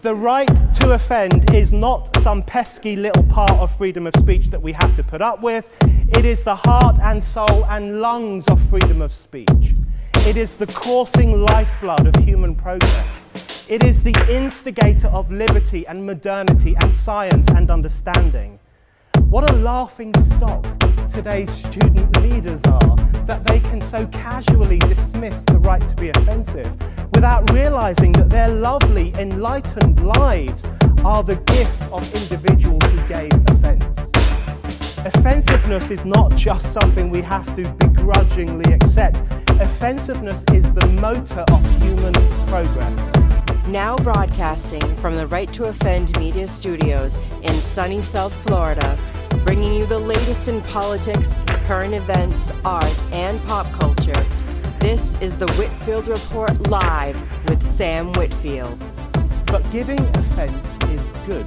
The right to offend is not some pesky little part of freedom of speech that we have to put up with. It is the heart and soul and lungs of freedom of speech. It is the coursing lifeblood of human progress. It is the instigator of liberty and modernity and science and understanding. What a laughing stock today's student leaders are, that they can so casually dismiss the right to be offensive without realizing that their lovely, enlightened lives are the gift of individuals who gave offense. Offensiveness is not just something we have to begrudgingly accept. Offensiveness is the motor of human progress. Now broadcasting from the Right to Offend Media Studios in sunny South Florida, bringing you the latest in politics, current events, art, and pop culture. This is the Whitfield Report Live with Sam Whitfield. But giving offense is good.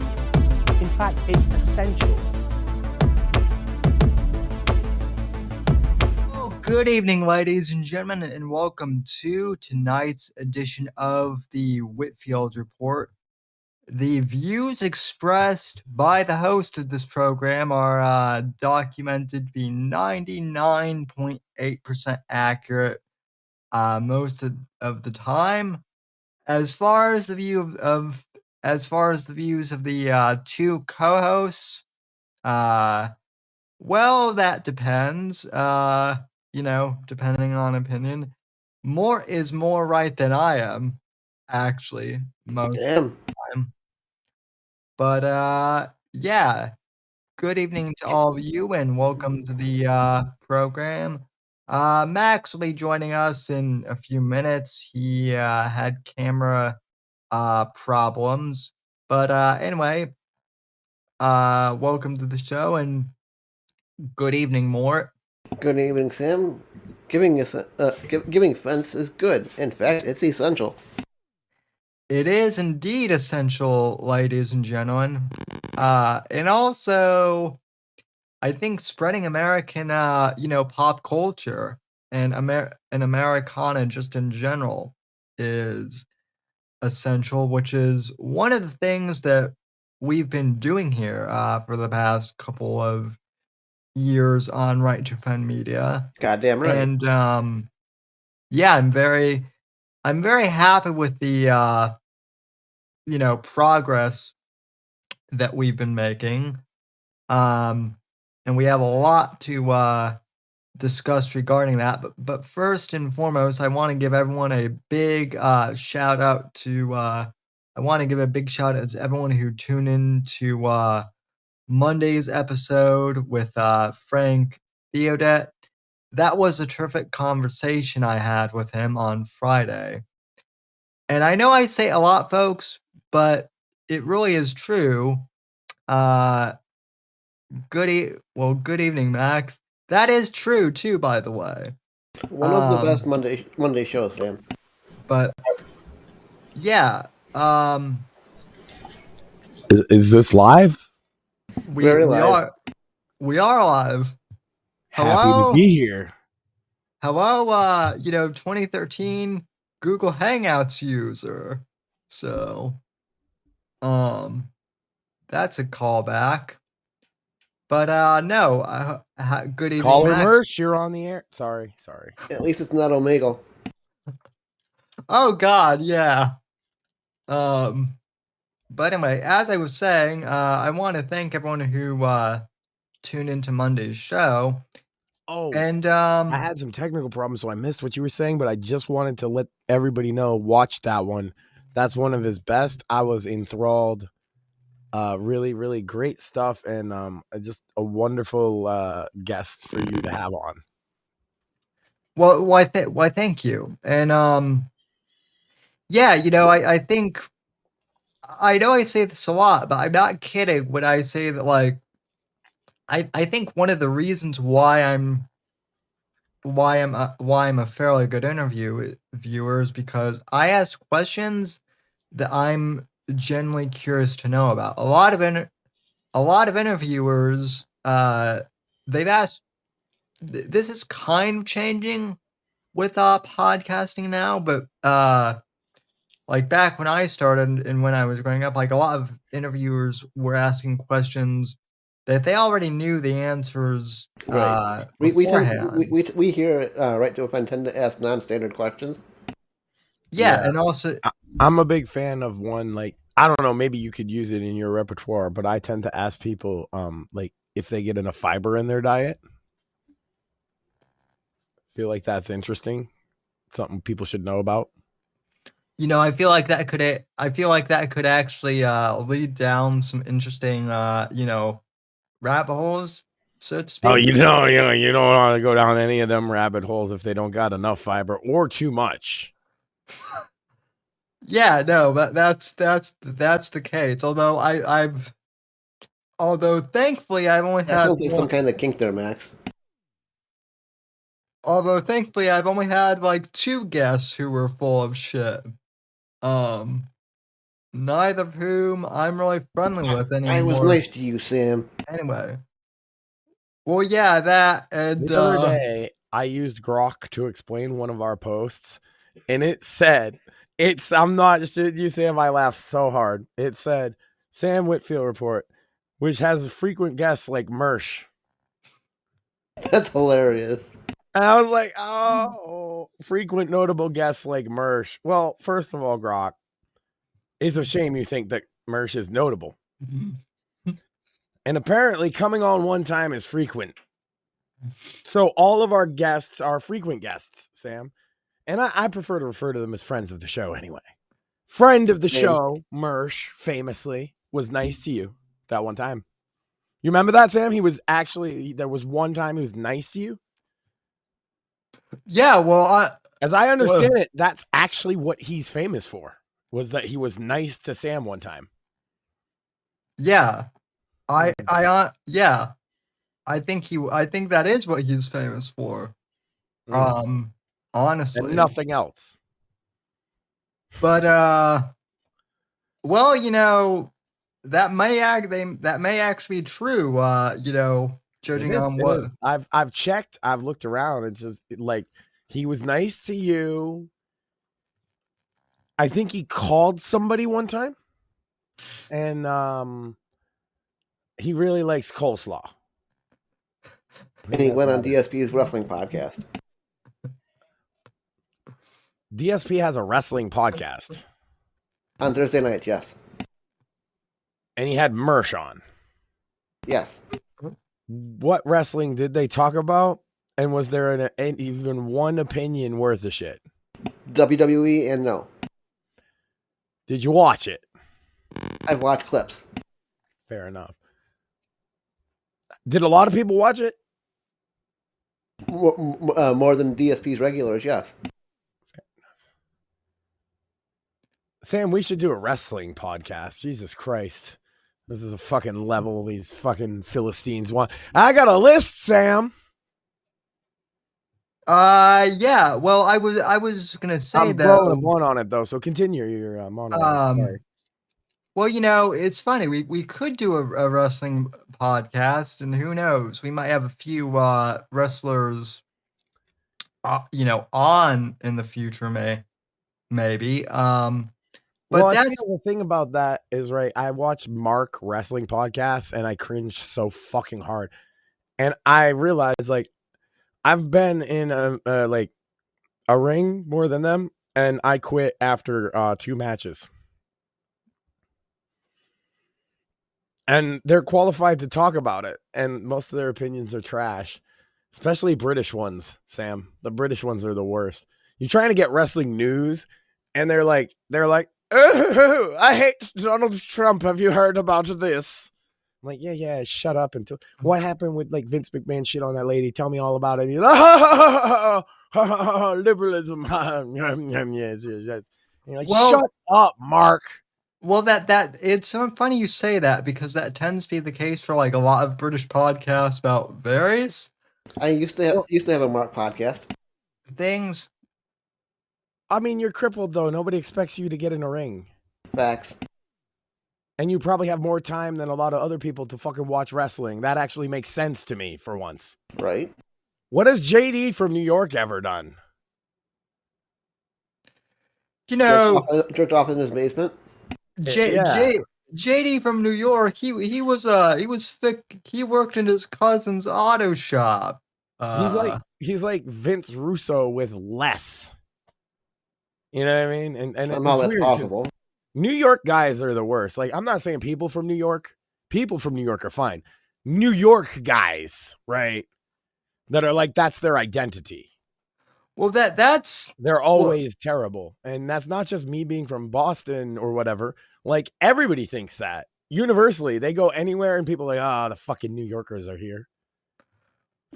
In fact, it's essential. Good evening, ladies and gentlemen, and welcome to tonight's edition of the Whitfield Report. The views expressed by the host of this program are documented to be 99.8% accurate most of the time. As far as the views of the two co-hosts, well, that depends. Depending on opinion. More is more right than I am, actually, most of the time. But, yeah. Good evening to all of you, and welcome to the program. Max will be joining us in a few minutes. He had camera problems. But anyway, welcome to the show, and good evening, Mort. Good evening, Sam. Giving offense is good. In fact, it's essential. It is indeed essential, ladies and gentlemen. And also, I think spreading American, pop culture and Americana just in general is essential, which is one of the things that we've been doing here for the past couple of years on Right to Offend Media. Goddamn right. And yeah, I'm very happy with the progress that we've been making. And we have a lot to discuss regarding that. But first and foremost, I want to give everyone a big shout out to everyone who tuned in to Monday's episode with Frank Theodet. That was a terrific conversation I had with him on Friday. And I know I say a lot, folks, but it really is true. Good evening, Max. That is true too, by the way. One of the best Monday shows, Sam. But yeah, is this live? We are live. Happy to be here. Hello, 2013 Google Hangouts user. So, that's a callback. But no, good evening, Caller Max. Mersh, you're on the air. Sorry. At least it's not Omegle. Oh God, yeah. But anyway, as I was saying, I want to thank everyone who tuned into Monday's show. Oh, and I had some technical problems, so I missed what you were saying, but I just wanted to let everybody know, watch that one. That's one of his best. I was enthralled. Really, really great stuff, and just a wonderful guest for you to have on. Well, why thank you. And yeah, I think I know I say this a lot, but I'm not kidding when I say that, like, I think one of the reasons why I'm a fairly good viewer is because I ask questions that I'm genuinely curious to know about. A lot of interviewers, they've asked. This is kind of changing with podcasting now, but like back when I started and when I was growing up, like a lot of interviewers were asking questions that they already knew the answers Right. beforehand. We here Right to Offend tend to ask non-standard questions. Yeah, and also I'm a big fan of one, like, I don't know, maybe you could use it in your repertoire, but I tend to ask people, like, if they get enough fiber in their diet. Feel like that's interesting. Something people should know about. I feel like that could actually lead down some interesting rabbit holes, so to speak. Oh, you don't want to go down any of them rabbit holes if they don't got enough fiber or too much. Yeah, no, but that's the case. Although thankfully I've only That had sounds like some kind of kink there, Max. although thankfully I've only had like 2 guests who were full of shit. Neither of whom I'm really friendly with anymore. I was nice to you, Sam. Anyway. Well, yeah, that and The other day, I used Grok to explain one of our posts, and it said, I'm not just, you Sam, I laughed so hard. It said, Sam Whitfield Report, which has frequent guests like Mersh. That's hilarious. And I was like, oh, frequent notable guests like Mersh. Well, first of all, Grok, it's a shame you think that Mersh is notable. And apparently coming on one time is frequent. So all of our guests are frequent guests, Sam. And I prefer to refer to them as friends of the show anyway. Friend of the show, Mersh, famously, was nice to you that one time. You remember that, Sam? There was one time he was nice to you. Yeah, well, as I understand it, that's actually what he's famous for, was that he was nice to Sam one time. Yeah. I think that is what he's famous for. Honestly. And nothing else. But well, that may actually be true, judging on what I've checked, I've looked around, it's just like he was nice to you. I think he called somebody one time, and he really likes coleslaw. And he went on DSP's wrestling podcast. DSP has a wrestling podcast. On Thursday night, yes. And he had Mersh on. Yes. What wrestling did they talk about? And was there even one opinion worth of shit? WWE and no. Did you watch it? I've watched clips. Fair enough. Did a lot of people watch it? More than DSP's regulars, yes. Sam, we should do a wrestling podcast. Jesus Christ. This is a fucking level these fucking Philistines want. I got a list, Sam. Yeah. Well, I was gonna say I'm that rolling one on it though. So continue your monologue. Sorry. Well, it's funny. We could do a wrestling podcast, and who knows? We might have a few wrestlers, on in the future, maybe. But well, that's the thing about that is, right, I watched Mark wrestling podcasts and I cringed so fucking hard. And I realized, like, I've been in a ring more than them, and I quit after 2 matches. And they're qualified to talk about it, and most of their opinions are trash, especially British ones, Sam. The British ones are the worst. You're trying to get wrestling news, and they're like, oh, I hate Donald Trump. Have you heard about this? I'm like, yeah, shut up. What happened with like Vince McMahon shit on that lady? Tell me all about it. He's like, liberalism. Yes. You're like, shut up, Mark. Well, that it's so funny you say that, because that tends to be the case for like a lot of British podcasts about various. I used to have a Mark podcast. Things. I mean, you're crippled, though. Nobody expects you to get in a ring. Facts. And you probably have more time than a lot of other people to fucking watch wrestling. That actually makes sense to me for once. Right. What has JD from New York ever done? You know, Jerked off in his basement. Yeah. JD from New York, he worked in his cousin's auto shop. He's like Vince Russo with less. You know what I mean? And Somehow it's that's weird 'cause possible. New York guys are the worst. Like, I'm not saying people from New York. People from New York are fine. New York guys, right? That are like, that's their identity. Well, that's They're always terrible. And that's not just me being from Boston or whatever. Like, everybody thinks that. Universally, they go anywhere and people are like, the fucking New Yorkers are here.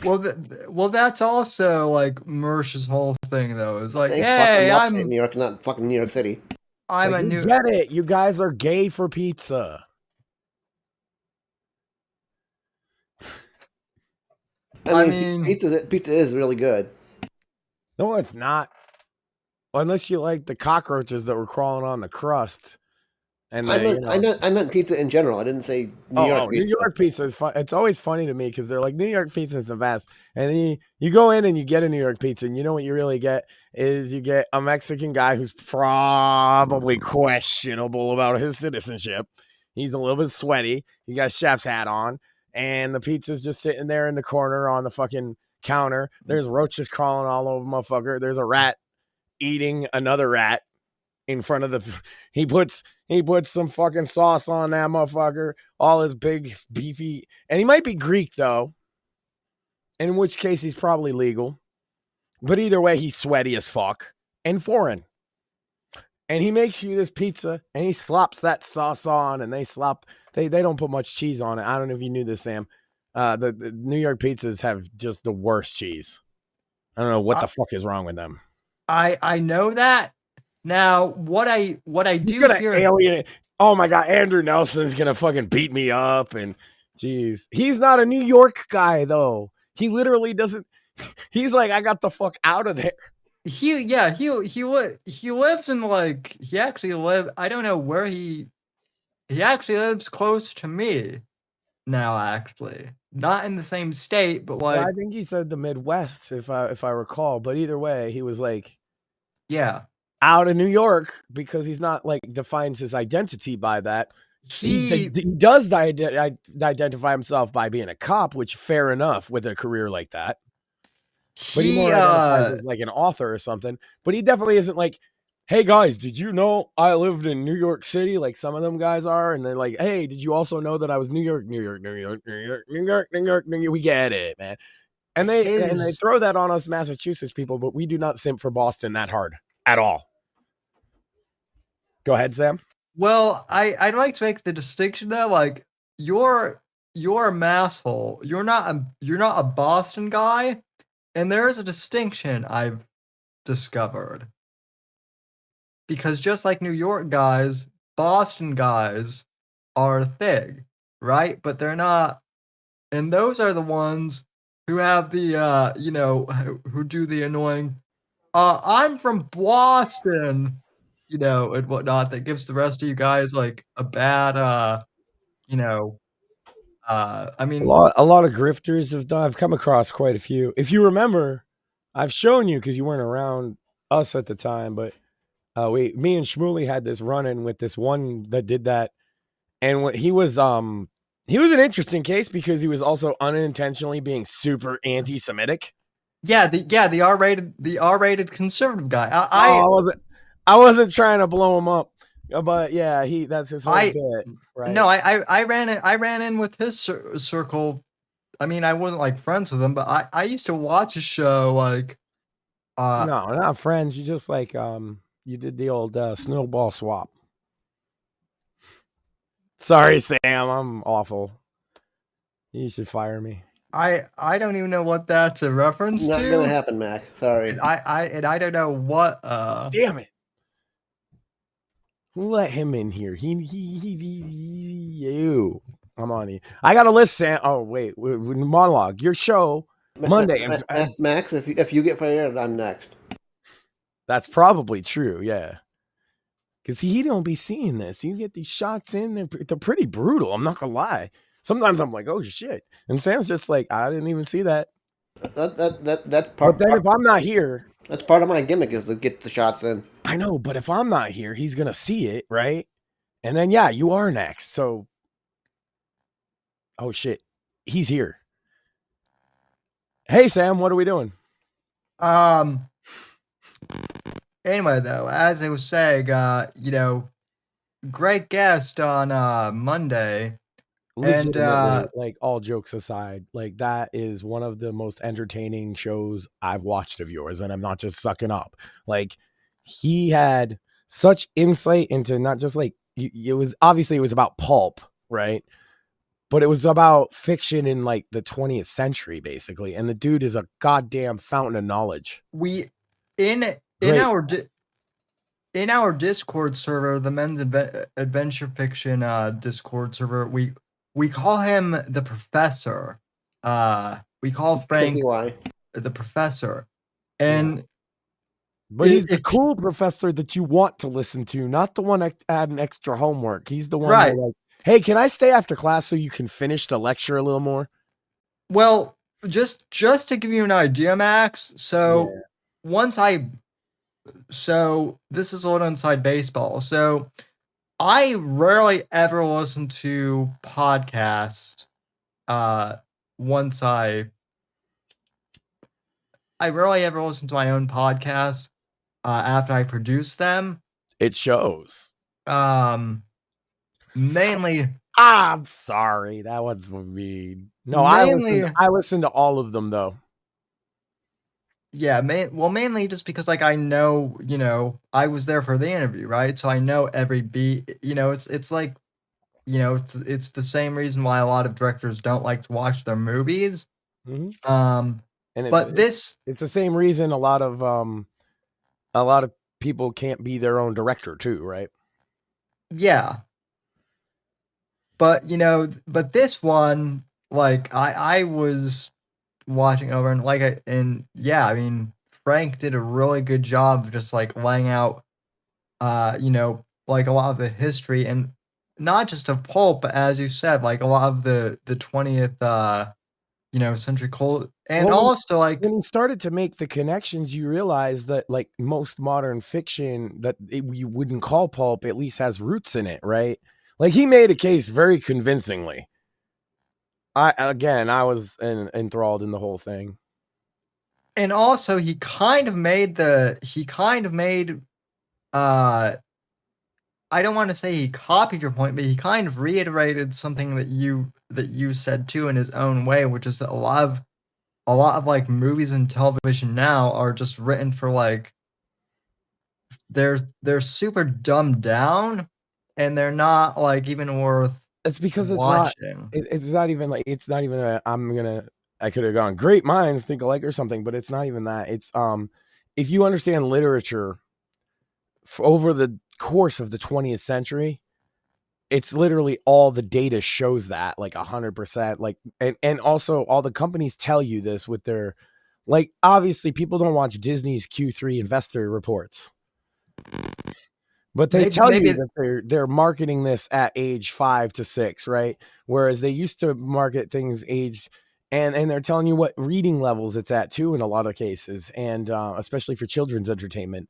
well, that's also like Mersh's whole thing, though. Is like, Hey, hey, fucking upstate New York, not fucking New York City. I'm Like, a new. get it. You guys are gay for pizza. I mean, pizza is really good. No, it's not. Unless you like the cockroaches that were crawling on the crust. And I meant pizza in general. I didn't say New York pizza. New York pizza is fun. It's always funny to me because they're like, New York pizza is the best. And then you go in and you get a New York pizza, and you know what you really get is you get a Mexican guy who's probably questionable about his citizenship. He's a little bit sweaty. He got a chef's hat on, and the pizza's just sitting there in the corner on the fucking counter. There's roaches crawling all over motherfucker. There's a rat eating another rat in front of the. He puts some fucking sauce on that motherfucker. All his big beefy, and he might be Greek though, in which case he's probably legal. But either way, he's sweaty as fuck and foreign. And he makes you this pizza, and he slops that sauce on, and they don't put much cheese on it. I don't know if you knew this, Sam. The New York pizzas have just the worst cheese. I don't know what the fuck is wrong with them. I know that. Now, what I do hear, alienate. Oh my god, Andrew Nelson's gonna fucking beat me up, and jeez, he's not a New York guy though. He literally doesn't. He's like, I got the fuck out of there. he lives in like he actually live. I don't know where he actually lives close to me now. Actually, not in the same state, but like I think he said the Midwest, if I recall. But either way, he was like, yeah. out of New York because he's not like defines his identity by that. He does identify himself by being a cop, which fair enough with a career like that. But he more identifies as like an author or something. But he definitely isn't like, hey guys, did you know I lived in New York City? Like some of them guys are, and they're like, hey, did you also know that I was New York? We get it, man. And they throw that on us Massachusetts people, but we do not simp for Boston that hard at all. Go ahead, Sam. Well, I'd like to make the distinction though, like you're a masshole. You're not a Boston guy, and there is a distinction I've discovered. Because just like New York guys, Boston guys are a thing, right? But they're not, and those are the ones who have the who do the annoying I'm from Boston, and whatnot, that gives the rest of you guys like a bad I mean, a lot of grifters I've come across quite a few. If you remember, I've shown you because you weren't around us at the time, but me and Shmuley had this run-in with this one that did that, and he was an interesting case because he was also unintentionally being super anti-Semitic. the R-rated conservative guy. I wasn't trying to blow him up, but yeah, that's his whole bit. Right? No, I ran in with his circle. I mean, I wasn't like friends with him, but I used to watch his show like. No, not friends. You just like you did the old snowball swap. Sorry, Sam, I'm awful. You should fire me. I don't even know what that's a reference to. Not gonna happen, Mac. Sorry. And I don't know what. Damn it! Who let him in here? You. I'm on you. I got a list, Sam. Oh wait, monologue. Your show Monday. Max, if you get fired, I'm next. That's probably true. Yeah. Because he don't be seeing this. You get these shots in, they're pretty brutal. I'm not gonna lie. Sometimes I'm like, oh shit. And Sam's just like, I didn't even see that. That's But then if I'm not here, that's part of my gimmick is to get the shots in. I know, but if I'm not here, he's going to see it, right? And then, yeah, you are next. So, oh shit, he's here. Hey, Sam, what are we doing? Anyway, though, as I was saying, great guest on Monday. Legitimately, like all jokes aside, like that is one of the most entertaining shows I've watched of yours, and I'm not just sucking up. Like he had such insight into not just like it was about pulp, right? But it was about fiction in like the 20th century, basically. And the dude is a goddamn fountain of knowledge. In our Discord server, the Men's Adventure Fiction Discord server, we call him the Professor. We call Frank the Professor, and but he's the cool professor that you want to listen to, not the one that add an extra homework. He's the one right. Like, hey, can I stay after class so you can finish the lecture a little more? Well, just to give you an idea, Max. So this is a little inside baseball. So I rarely ever listen to podcasts. I rarely ever listen to my own podcasts after I produce them. It shows. Mainly. I'm sorry, that one's mean. No, I listen to all of them though. Yeah, mainly just because like I know, I was there for the interview, right? So I know every beat. It's like, it's the same reason why a lot of directors don't like to watch their movies. Mm-hmm. It's the same reason a lot of people can't be their own director too, right? Yeah. But this one, like I was watching over and I mean, Frank did a really good job of just like laying out like a lot of the history, and not just of pulp, but as you said, like a lot of the 20th century culture, and also like when you started to make the connections, you realize that like most modern fiction that you wouldn't call pulp at least has roots in it, right? Like he made a case very convincingly. I was enthralled in the whole thing. And also he kind of made I don't want to say he copied your point, but he kind of reiterated something that you said too in his own way, which is that a lot of like movies and television now are just written for like they're super dumbed down, and they're not like even worth. It's because watching. It's not even I could have gone great minds think alike or something, but it's not even that. It's if you understand literature over the course of the 20th century, it's literally all the data shows that like 100%. Like and also all the companies tell you this with their like obviously people don't watch Disney's Q3 investor reports. But they tell you that they're marketing this at age 5 to 6, right? Whereas they used to market things aged, and they're telling you what reading levels it's at too in a lot of cases, and especially for children's entertainment.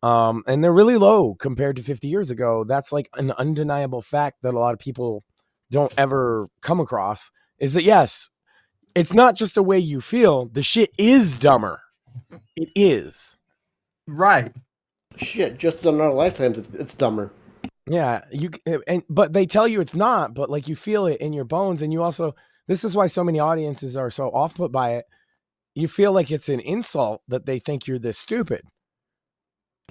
And they're really low compared to 50 years ago. That's like an undeniable fact that a lot of people don't ever come across, is that yes, it's not just the way you feel. The shit is dumber. It is. Right. Shit, just in our lifetimes, it's dumber. Yeah, but they tell you it's not, but like you feel it in your bones, and you also, this is why so many audiences are so off put by it. You feel like it's an insult that they think you're this stupid.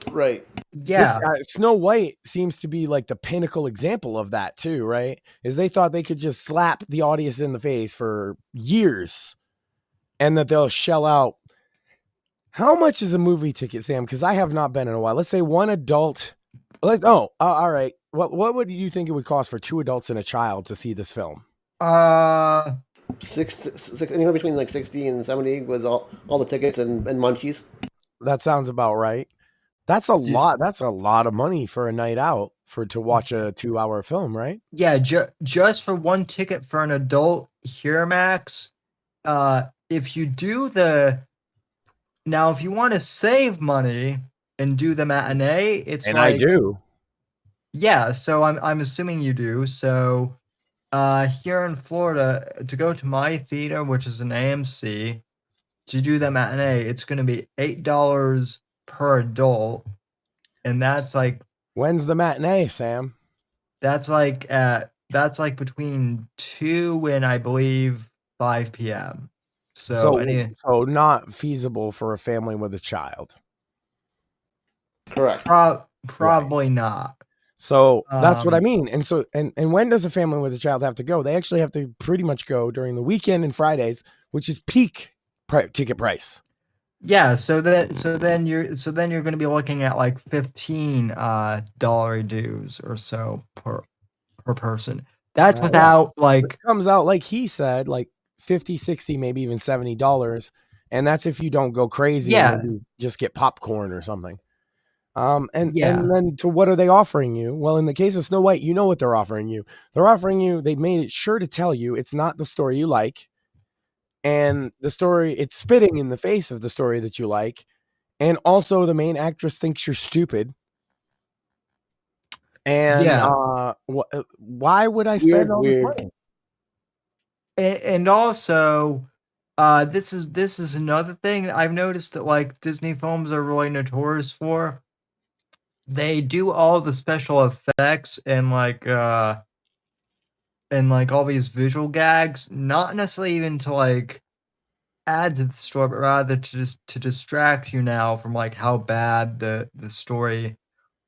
Right. Yeah. Snow White seems to be like the pinnacle example of that too, right? Is they thought they could just slap the audience in the face for years and that they'll shell out. How much is a movie ticket, Sam? Because I have not been in a while. Let's say one adult. All right. What would you think it would cost for 2 adults and a child to see this film? Anywhere between like 60 and 70 with all the tickets and munchies. That sounds about right. That's a lot. That's a lot of money for a night out to watch a 2-hour film, right? Yeah, just for one ticket for an adult here, Max. if you do the now, if you want to save money and do the matinee, it's And I like do. yeah. So I'm assuming you do. So here in Florida, to go to my theater, which is an AMC, to do the matinee, it's going to be $8 per adult, and that's like When's the matinee, Sam? that's like between 2 and I believe 5 p.m. So So not feasible for a family with a child. Correct. probably not. So that's what I Um, mean. And so and when does a family with a child have to go? They actually have to pretty much go during the weekend and Fridays, which is peak ticket price. Yeah, so then you're going to be looking at like $15 dues or so per person. That's Yeah. without It like comes out like he said, like 50, 60, maybe even $70. And that's if you don't go crazy yeah, and maybe just get popcorn or something. And yeah, then to what are they offering you? Well, in the case of Snow White, you know what they're offering you. They're offering you, they made it sure to tell you it's not the story you like. And the story, it's spitting in the face of the story that you like. And also the main actress thinks you're stupid. And yeah. why would I spend all this money? And also this is another thing that I've noticed that like Disney films are really notorious for. They do all the special effects and like all these visual gags, not necessarily even to like add to the story, but rather to distract you now from like how bad the story,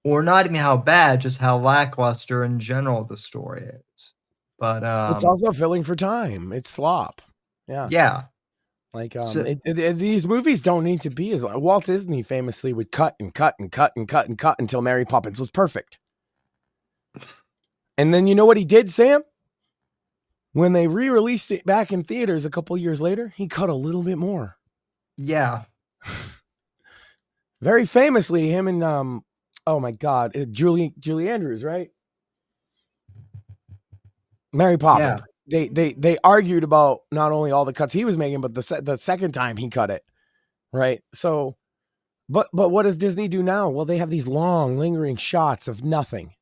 or not even how bad, just how lackluster in general the story is. But It's also filling for time. It's slop. Yeah. yeah. Like So these movies don't need to be as long. Walt Disney famously would cut and cut and cut and cut and cut until Mary Poppins was perfect. And then you know what he did, Sam? When they re-released it back in theaters a couple years later, he cut a little bit more. yeah. Very famously, him and oh my God, Julie Andrews, right? Mary Poppins. Yeah. They argued about not only all the cuts he was making, but the second time he cut it, right? So, but what does Disney do now? Well, they have these long, lingering shots of nothing,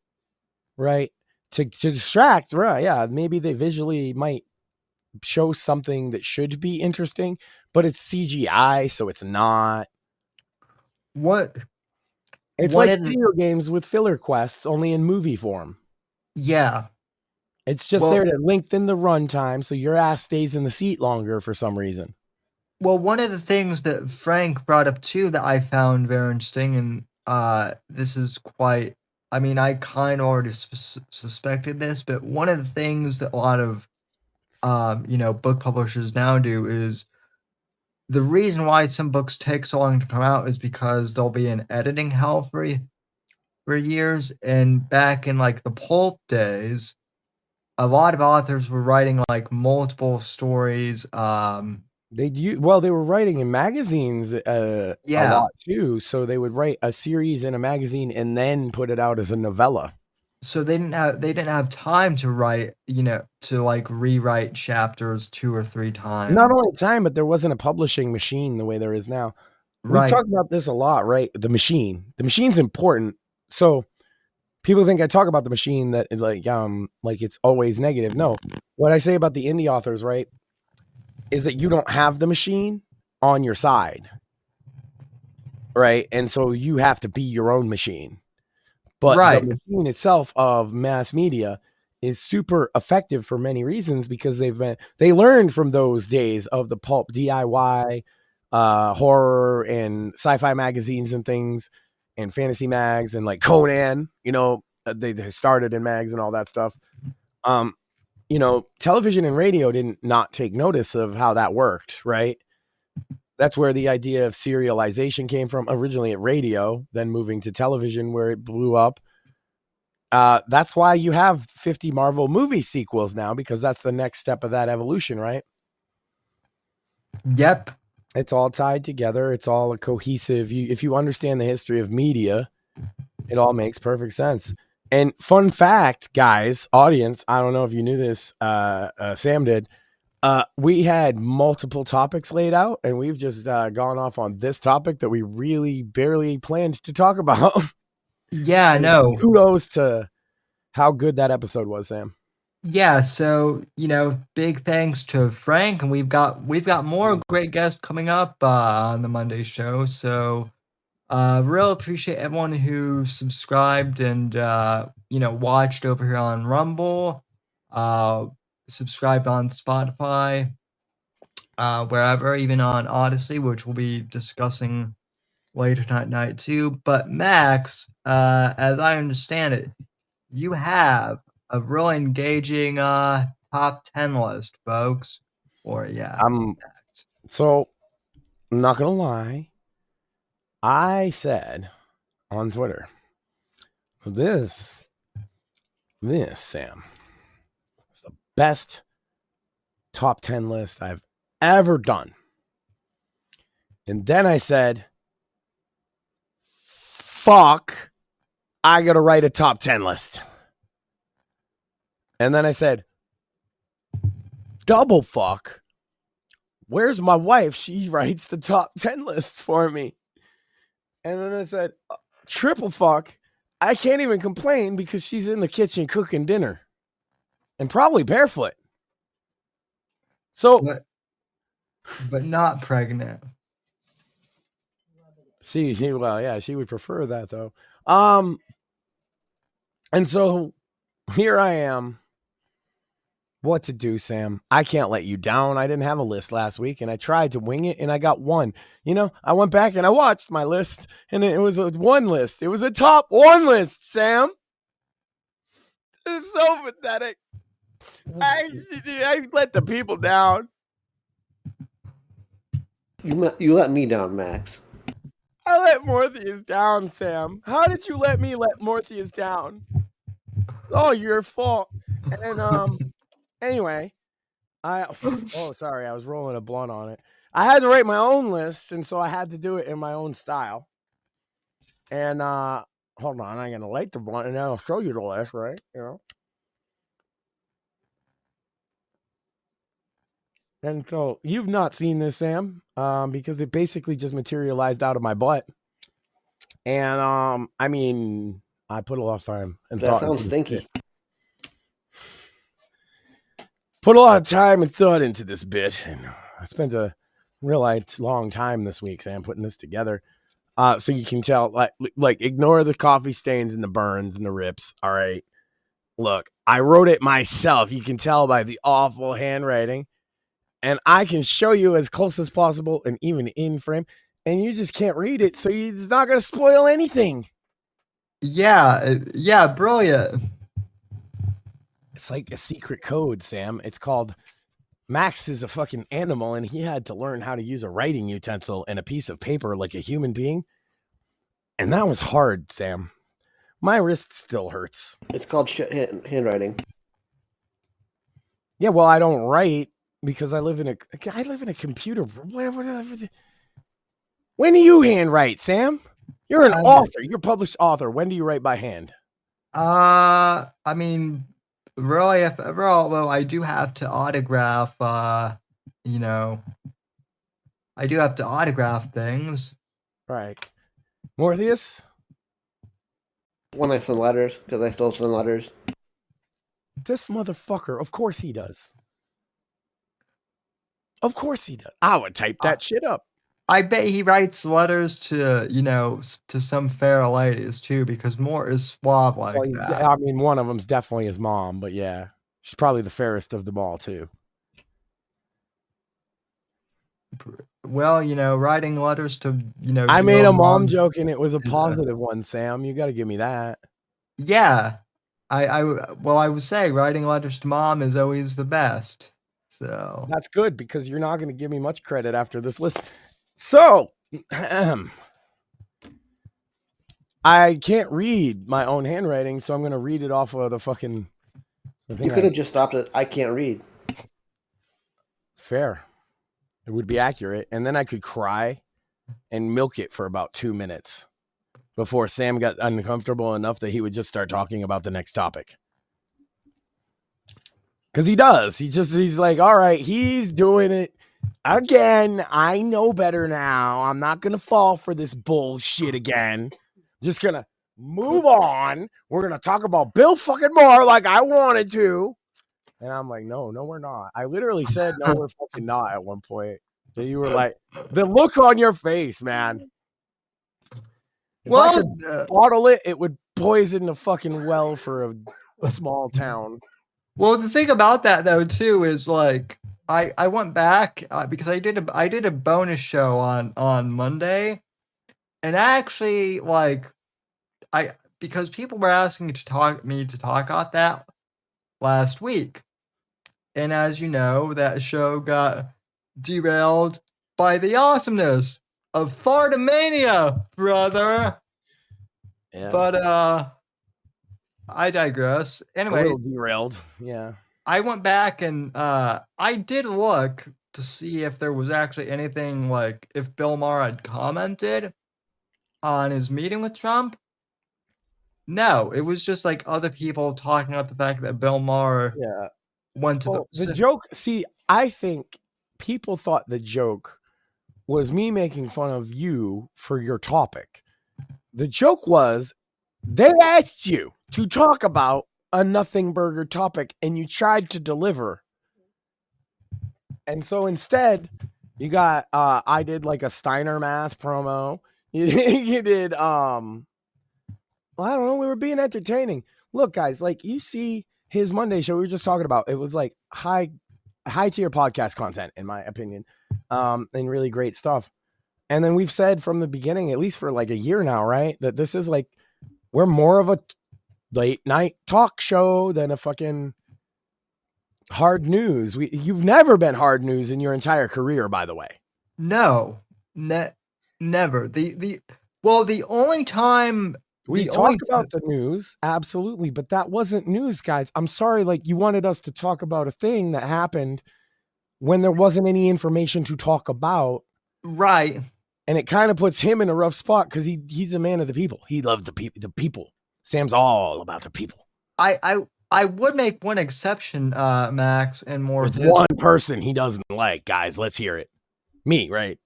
right? To distract, right? Yeah, maybe they visually might show something that should be interesting, but it's CGI, so it's not. It's What like video games with filler quests, only in movie form. Yeah. It's just there to lengthen the runtime, so your ass stays in the seat longer for some reason. Well, one of the things that Frank brought up too that I found very interesting, and this is quite, I mean, I kind of already suspected this, but one of the things that a lot of, book publishers now do is the reason why some books take so long to come out is because there'll be an editing hell for years. And back in like the pulp days, a lot of authors were writing like multiple stories. They were writing in magazines a lot too. So they would write a series in a magazine and then put it out as a novella. So they didn't have time to write, to like rewrite chapters 2 or 3 times. Not only time, but there wasn't a publishing machine the way there is now. Right. We've talked about this a lot, right? The machine's important. So people think I talk about the machine that like it's always negative. No, what I say about the indie authors, right, is that you don't have the machine on your side, right? And so you have to be your own machine. But the machine itself of mass media is super effective for many reasons because they learned from those days of the pulp DIY, horror and sci-fi magazines and things, and fantasy mags and like Conan, they started in mags and all that stuff. Television and radio didn't not take notice of how that worked, right? That's where the idea of serialization came from, originally at radio, then moving to television where it blew up. That's why you have 50 Marvel movie sequels now, because that's the next step of that evolution, right? Yep. It's all tied together. It's all a cohesive. If you understand the history of media, it all makes perfect sense. And fun fact, guys, audience, I don't know if you knew this, Sam did. We had multiple topics laid out, and we've just gone off on this topic that we really barely planned to talk about. Yeah, I know. Kudos to how good that episode was, Sam. Yeah, so big thanks to Frank, and we've got more great guests coming up on the Monday show. So real appreciate everyone who subscribed and watched over here on Rumble, subscribed on Spotify, wherever, even on Odyssey, which we'll be discussing later tonight too. But Max, as I understand it, you have a real engaging top 10 list, folks. Or So I'm not gonna lie. I said on Twitter, this Sam is the best top 10 list I've ever done. And then I said, fuck, I gotta write a top 10 list. And then I said, double fuck, where's my wife? She writes the top 10 list for me. And then I said, triple fuck, I can't even complain because she's in the kitchen cooking dinner and probably barefoot. So, but not pregnant. She would prefer that though. And so here I am. What to do, Sam? I can't let you down. I didn't have a list last week, and I tried to wing it, and I got one. I went back and I watched my list, and it was a one list. It was a top one list, Sam. It's so pathetic. I let the people down. You let me down, Max. I let Morpheus down, Sam. How did you let me let Morpheus down? Oh, your fault. And anyway, sorry, I was rolling a blunt on it. I had to write my own list, and so I had to do it in my own style. And hold on, I'm gonna light the blunt, and I'll show you the list, right? And so you've not seen this, Sam, because it basically just materialized out of my butt. And I put a lot of time and that sounds stinky. Put a lot of time and thought into this bit, and I spent a real long time this week, Sam, putting this together. So you can tell, like ignore the coffee stains and the burns and the rips. All right, look, I wrote it myself. You can tell by the awful handwriting. And I can show you as close as possible and even in frame, and you just can't read it, so it's not going to spoil anything. Yeah, brilliant. It's like a secret code, Sam. It's called Max is a fucking animal, and he had to learn how to use a writing utensil and a piece of paper like a human being. And that was hard, Sam. My wrist still hurts. It's called shit handwriting. Yeah, well, I don't write. Because I live in a computer. Whatever. When do you handwrite, Sam? You're an author. You're a published author. When do you write by hand? I mean, really, if ever, although I do have to autograph, I do have to autograph things. Right. Morpheus? When I send letters, because I still send letters. This motherfucker, of course he does. Of course he does. I would type that shit up. I bet he writes letters to, to some fair ladies too, because Mort is suave like that. I mean, one of them's definitely his mom, but yeah, she's probably the fairest of them all too. Well, writing letters to, I made a mom joke and it was a positive one, Sam. You got to give me that. Yeah. I would say writing letters to mom is always the best. So that's good because you're not going to give me much credit after this list. So I can't read my own handwriting, so I'm going to read it off of the fucking. You could have just stopped at I can't read. Fair. It would be accurate. And then I could cry and milk it for about 2 minutes before Sam got uncomfortable enough that he would just start talking about the next topic. Because he does. He's like, all right, he's doing it again. I know better now. I'm not going to fall for this bullshit again. Just going to move on. We're going to talk about Bill fucking Maher like I wanted to. And I'm like, no, we're not. I literally said, no, we're fucking not at one point. So you were like, the look on your face, man. If I could bottle it, it would poison the fucking well for a small town. Well, the thing about that though too is like I went back because I did a bonus show on Monday, and actually like because people were asking me to talk about that last week, and as you know, that show got derailed by the awesomeness of Fartamania, brother. Yeah. But I digress. Anyway, a little derailed. Yeah. I went back and I did look to see if there was actually anything like if Bill Maher had commented on his meeting with Trump. No, it was just like other people talking about the fact that Bill Maher went to the joke. See, I think people thought the joke was me making fun of you for your topic. The joke was they asked you to talk about a nothing burger topic and you tried to deliver. And so instead you got I did like a Steiner math promo. You did well, I don't know, we were being entertaining. Look, guys, like you see his Monday show we were just talking about, it was like high tier podcast content in my opinion. And really great stuff. And then we've said from the beginning, at least for like a year now, right, that this is like we're more of a late night talk show than a fucking hard news. You've never been hard news in your entire career, by the way. No, never. The only time we talked about the news, absolutely, but that wasn't news, guys. I'm sorry, like you wanted us to talk about a thing that happened when there wasn't any information to talk about, right? And it kind of puts him in a rough spot because he's a man of the people. He loves the people. Sam's all about the people. I would make one exception, Max, and more. There's one person he doesn't like, guys. Let's hear it. Me, right?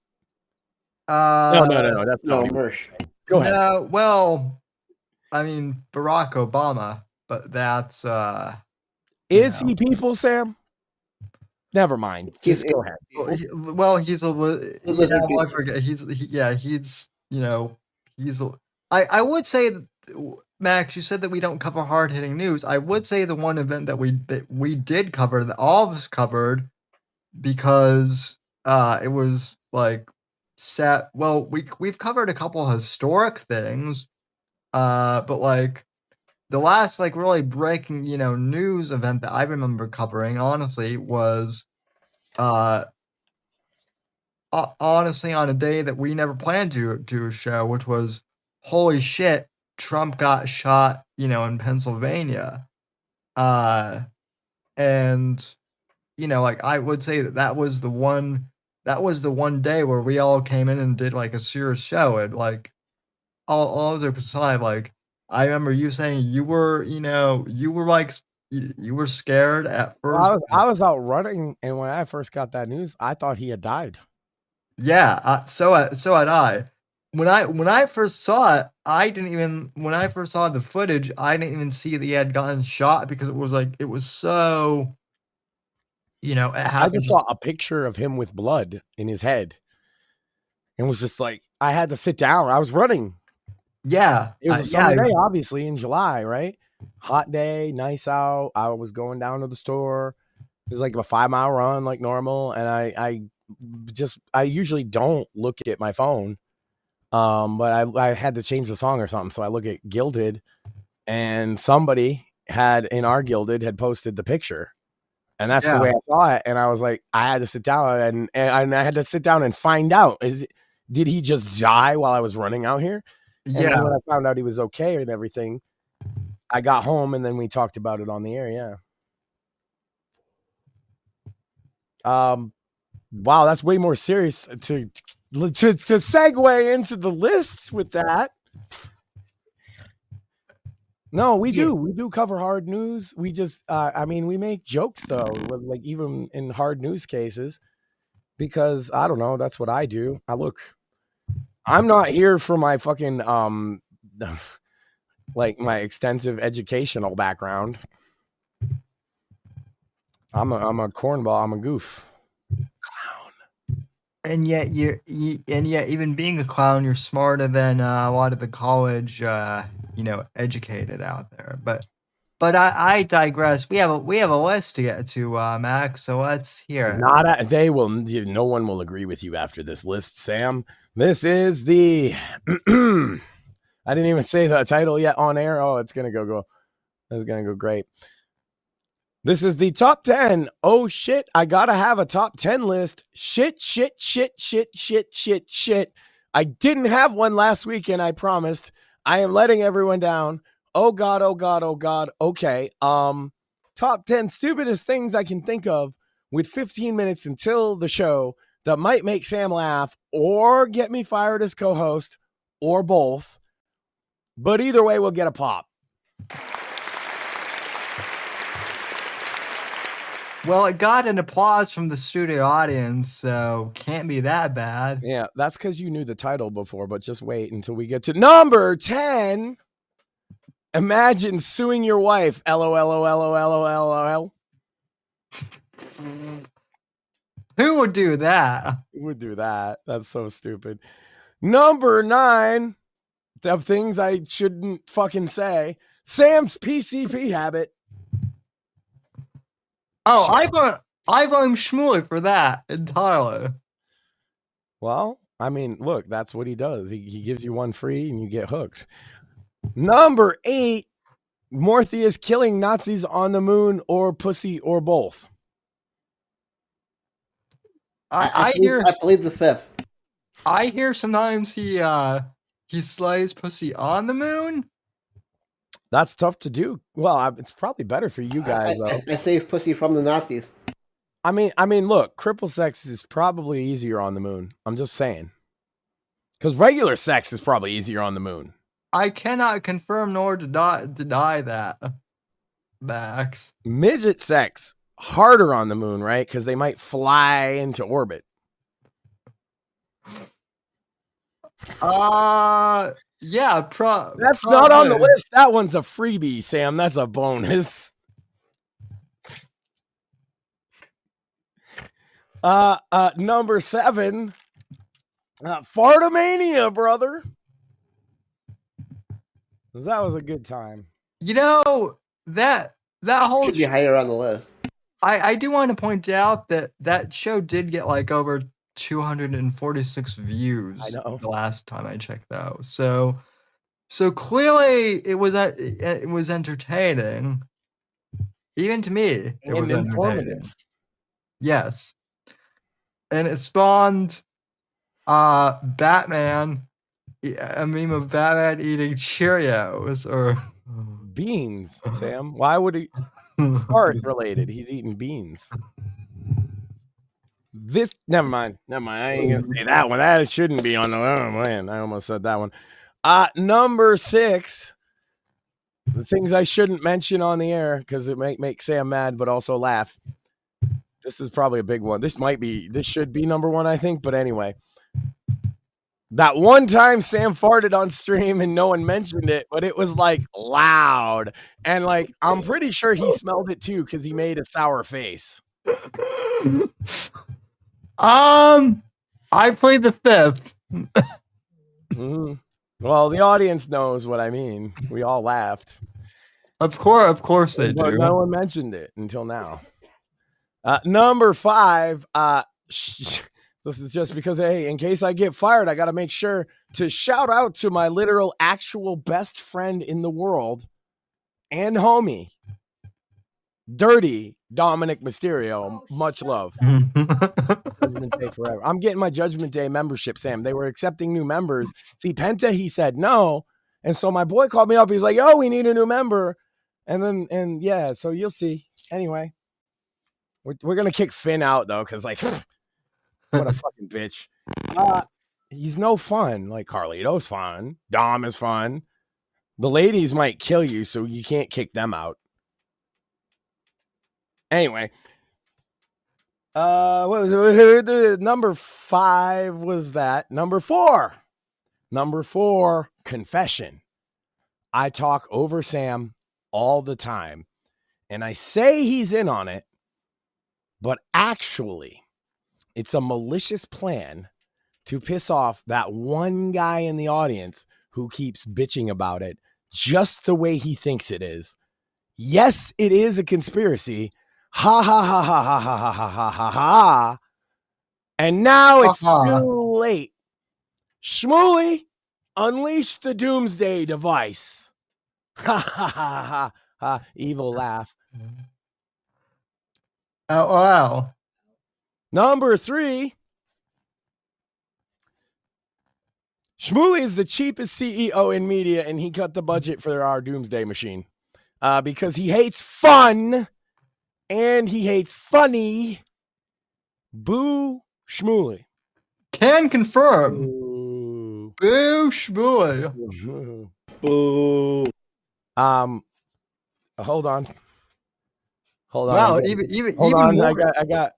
No. That's not Mersh. Go ahead. Well, I mean Barack Obama, but that's is he people, Sam? Never mind. Just go ahead. Well, he's a. I forget. He's I would say that, Max, you said that we don't cover hard-hitting news. I would say the one event that we did cover, that all of us covered, because it was like set. Well, we've covered a couple historic things, but like the last like really breaking news event that I remember covering, honestly, was honestly on a day that we never planned to do a show, which was holy shit, Trump got shot, in Pennsylvania. And like I would say that was the one day where we all came in and did like a serious show. And like all other aside, like I remember you saying you were like you were scared at first. I was out running, and when I first got that news, I thought he had died. Yeah, so had I. When I first saw it, when I first saw the footage, I didn't even see that he had gotten shot because it was so, it happened. I just saw a picture of him with blood in his head, and was just like, I had to sit down. I was running. Yeah, it was a summer day, obviously in July, right? Hot day, nice out. I was going down to the store. It was like a 5-mile run, like normal, and I usually don't look at my phone. But I had to change the song or something. So I look at Gilded, and somebody in our Gilded had posted the picture, and that's the way I saw it. And I was like, I had to sit down and I had to sit down and find out, did he just die while I was running out here? Yeah. And when I found out he was okay and everything, I got home and then we talked about it on the air. Yeah. Wow. That's way more serious to segue into the lists with that. No, we Yeah. do. We do cover hard news. We just, I mean, we make jokes though, like even in hard news cases, because I don't know. That's what I do. I'm not here for my fucking, like my extensive educational background. I'm a cornball. I'm a goof. And yet even being a clown, you're smarter than a lot of the college, educated out there. But I digress. We have a list to get to, Max. So let's hear it. No one will agree with you after this list, Sam. This is the. I didn't even say the title yet on air. Oh, it's gonna go. It's gonna go great. This is the top 10. Oh shit, I gotta have a top 10 list. Shit. I didn't have one last weekend, I promised. I am letting everyone down. Oh God. Okay. Top 10 stupidest things I can think of with 15 minutes until the show that might make Sam laugh or get me fired as co-host or both. But either way, we'll get a pop. Well, it got an applause from the studio audience, so can't be that bad. Yeah, that's because you knew the title before, but just wait until we get to number 10. Imagine suing your wife. LOL. Who would do that? Who would do that? That's so stupid. Number 9 of things I shouldn't fucking say. Sam's PCP habit. Oh, I blame Shmuley for that entirely. Well, I mean, look, that's what he does. He gives you one free and you get hooked. Number 8, Morpheus killing Nazis on the moon or pussy or both. I believe the 5th. I hear sometimes he slays pussy on the moon. That's tough to do. Well, it's probably better for you guys, though. I save pussy from the Nazis. I mean, look, cripple sex is probably easier on the moon. I'm just saying. Because regular sex is probably easier on the moon. I cannot confirm nor deny that, Max. Midget sex, harder on the moon, right? Because they might fly into orbit. Yeah, that's not on the list. That one's a freebie, Sam. That's a bonus. Number 7, Fartomania, brother. That was a good time. You know, that whole should be higher on the list. I do want to point out that show did get like over 246 views. I know. The last time I checked out. So clearly it was entertaining. Even to me, it was informative. Yes. And it spawned Batman, a meme of Batman eating Cheerios or beans, Sam. Why would he? Fart related. He's eating beans. Never mind. I ain't gonna say that one. That shouldn't be on the. Oh man, I almost said that one. Number 6. The things I shouldn't mention on the air because it might make Sam mad, but also laugh. This is probably a big one. This should be number 1, I think. But anyway, that one time Sam farted on stream and no one mentioned it, but it was like loud. And like, I'm pretty sure he smelled it too because he made a sour face. I played the 5th. Mm-hmm. Well, the audience knows what I mean. We all laughed. Of course they do. No one mentioned it until now. Number 5. This is just because, hey, in case I get fired, I got to make sure to shout out to my literal, actual best friend in the world and homie, Dirty Dominic Mysterio. Much love. Judgment Day forever. I'm getting my Judgment Day membership, Sam. They were accepting new members. See, Penta, he said no. And so my boy called me up. He's like, oh, we need a new member. And yeah, so you'll see. Anyway, we're going to kick Finn out, though, because, like, what a fucking bitch. He's no fun. Like, Carlito's fun. Dom is fun. The ladies might kill you, so you can't kick them out. Anyway, what was it? Number 5 was that. Number 4, confession. I talk over Sam all the time, and I say he's in on it, but actually, it's a malicious plan to piss off that one guy in the audience who keeps bitching about it just the way he thinks it is. Yes, it is a conspiracy. Ha ha ha ha ha ha ha ha ha ha. And now it's too late. Shmuley, unleash the doomsday device. Ha ha ha ha ha. Evil laugh. LOL. Number 3. Shmuley is the cheapest CEO in media, and he cut the budget for our doomsday machine because he hates fun and he hates funny. Boo Shmuley. Can confirm. Boo. Boo Shmuley. Boo. Hold on. Wow, even Hold on. more. I got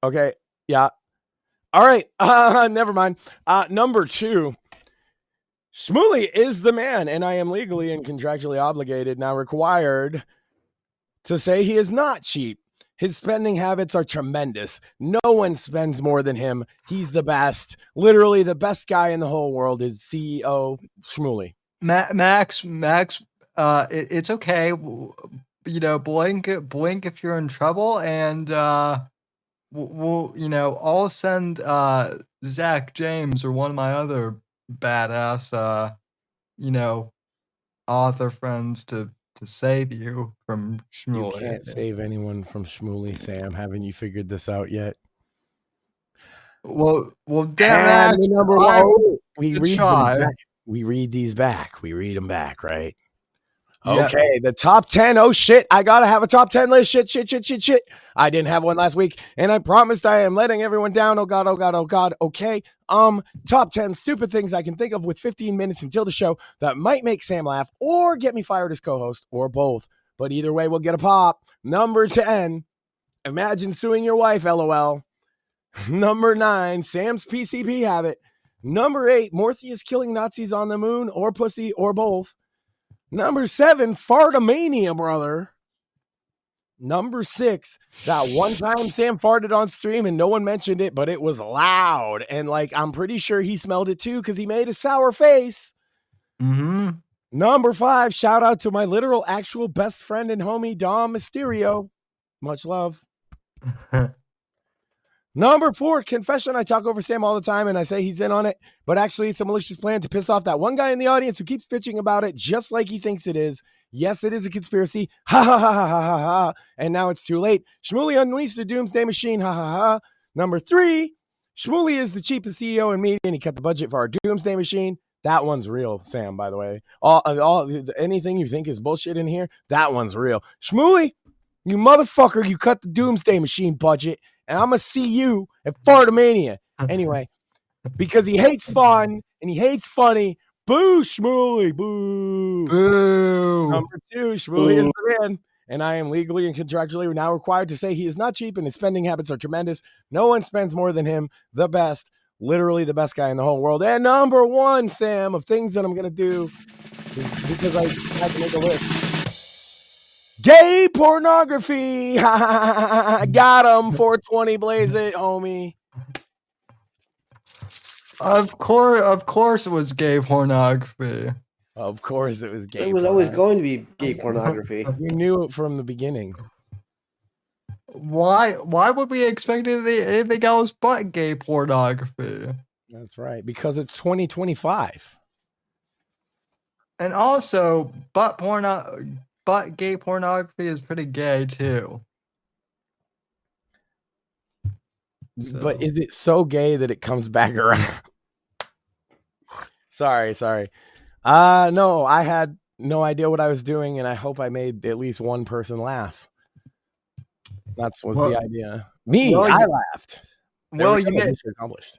okay. Yeah. All right. Never mind. Number 2. Shmuley is the man, and I am legally and contractually obligated, now required, to say he is not cheap. His spending habits are tremendous. No one spends more than him. He's the best. Literally the best guy in the whole world is CEO Shmuley. Max, it's okay. You know, blink if you're in trouble, and we'll, you know, I'll send Zach James or one of my other badass, you know, author friends to save you from Shmuley. You can't save anyone from Shmuley, Sam. Haven't you figured this out yet? Well, damn it. Number 1. We read these back. We read them back, right? Yeah. Okay, the top 10. Oh shit, I gotta have a top 10 list. Shit. I didn't have one last week, and I promised I am letting everyone down. Oh god. Okay. Top 10 stupid things I can think of with 15 minutes until the show that might make Sam laugh or get me fired as co-host, or both. But either way, we'll get a pop. Number 10. Imagine suing your wife, LOL. Number 9. Sam's PCP habit. Number 8. Morpheus killing Nazis on the moon, or pussy, or both. Number 7, fartomania, brother. Number 6, that one time Sam farted on stream and no one mentioned it, but it was loud. And like, I'm pretty sure he smelled it too because he made a sour face. Mm-hmm. Number 5, shout out to my literal actual best friend and homie, Dom Mysterio. Much love. Number 4, confession. I talk over Sam all the time and I say he's in on it, but actually it's a malicious plan to piss off that one guy in the audience who keeps bitching about it just like he thinks it is. Yes, it is a conspiracy. Ha ha ha ha ha ha ha. And now it's too late. Shmuley unleashed the doomsday machine. Ha ha ha. Number 3, Shmuley is the cheapest CEO in media and he cut the budget for our doomsday machine. That one's real, Sam, by the way. All anything you think is bullshit in here, that one's real. Shmuley, you motherfucker, you cut the doomsday machine budget. And I'm going to see you at Fartomania. Anyway, because he hates fun and he hates funny. Boo, Shmuley. Boo. Boo. Number 2, Shmuley is the man. And I am legally and contractually now required to say he is not cheap and his spending habits are tremendous. No one spends more than him. The best. Literally the best guy in the whole world. And number 1, Sam, of things that I'm going to do because I had to make a list. Gay pornography. Got him. 420 blaze it, homie. Of course it was gay pornography. Of course it was gay. It was always going to be gay pornography. You knew it from the beginning. Why would we expect anything else but gay pornography? That's right, because it's 2025. And also, but gay pornography is pretty gay too. So. But is it so gay that it comes back around? Sorry. No, I had no idea what I was doing, and I hope I made at least one person laugh. That was the idea. I laughed. Well, you made accomplished.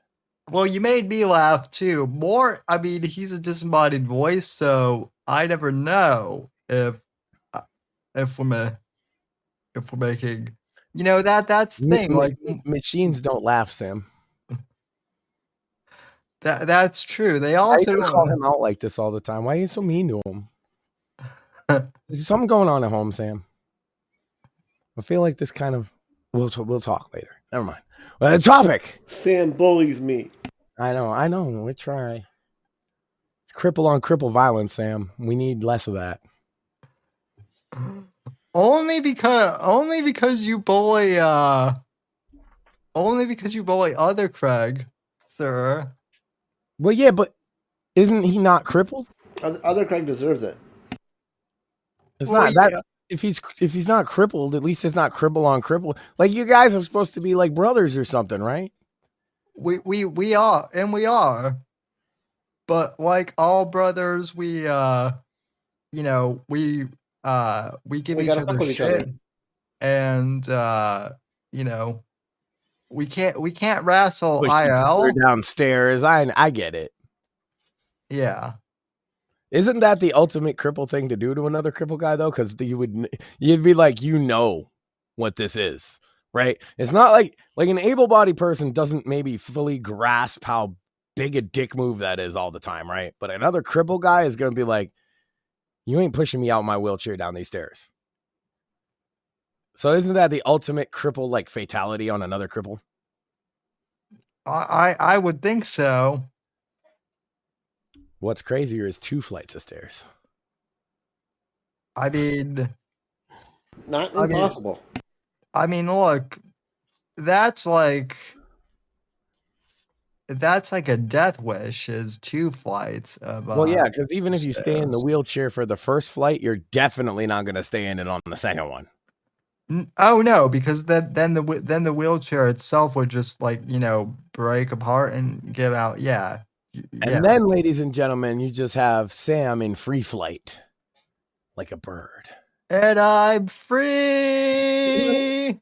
Well, you made me laugh too. More, I mean, he's a disembodied voice, so I never know if we're if we're making, that's the thing. Like Machines don't laugh, Sam. that's true. They Why also you call don't. him out like this all the time? Why are you so mean to him? Is something going on at home, Sam? I feel like this kind of. We'll talk later. Never mind. Well, the topic. Sam bullies me. I know. We try. It's cripple on cripple violence, Sam. We need less of that. Only because you bully other Craig, sir. Well, yeah, but isn't he not crippled? Other Craig deserves it. It's Well, not that. yeah. If he's not crippled, at least it's not cripple on cripple. Like you guys are supposed to be like brothers or something, right? We are, and we are. But like all brothers, we we give We each gotta other fuck with each shit. other. And we can't wrestle Push each IRL. other downstairs. I get it. Yeah. Isn't that the ultimate cripple thing to do to another cripple guy though? Because you'd be like, what this is, right? It's not like an able-bodied person doesn't maybe fully grasp how big a dick move that is all the time, right? But another cripple guy is gonna be like, you ain't pushing me out my wheelchair down these stairs. So isn't that the ultimate cripple like fatality on another cripple? I would think so. What's crazier is 2 flights of stairs. I mean, Not impossible. Look, that's like a death wish is 2 flights of Well, yeah, because even if you stay in the stairs. wheelchair for the first flight, you're definitely not going to stay in it on the second one. Oh no, because then the wheelchair itself would just break apart and give out. Yeah. And then, ladies and gentlemen, you just have Sam in free flight, like a bird. And I'm free,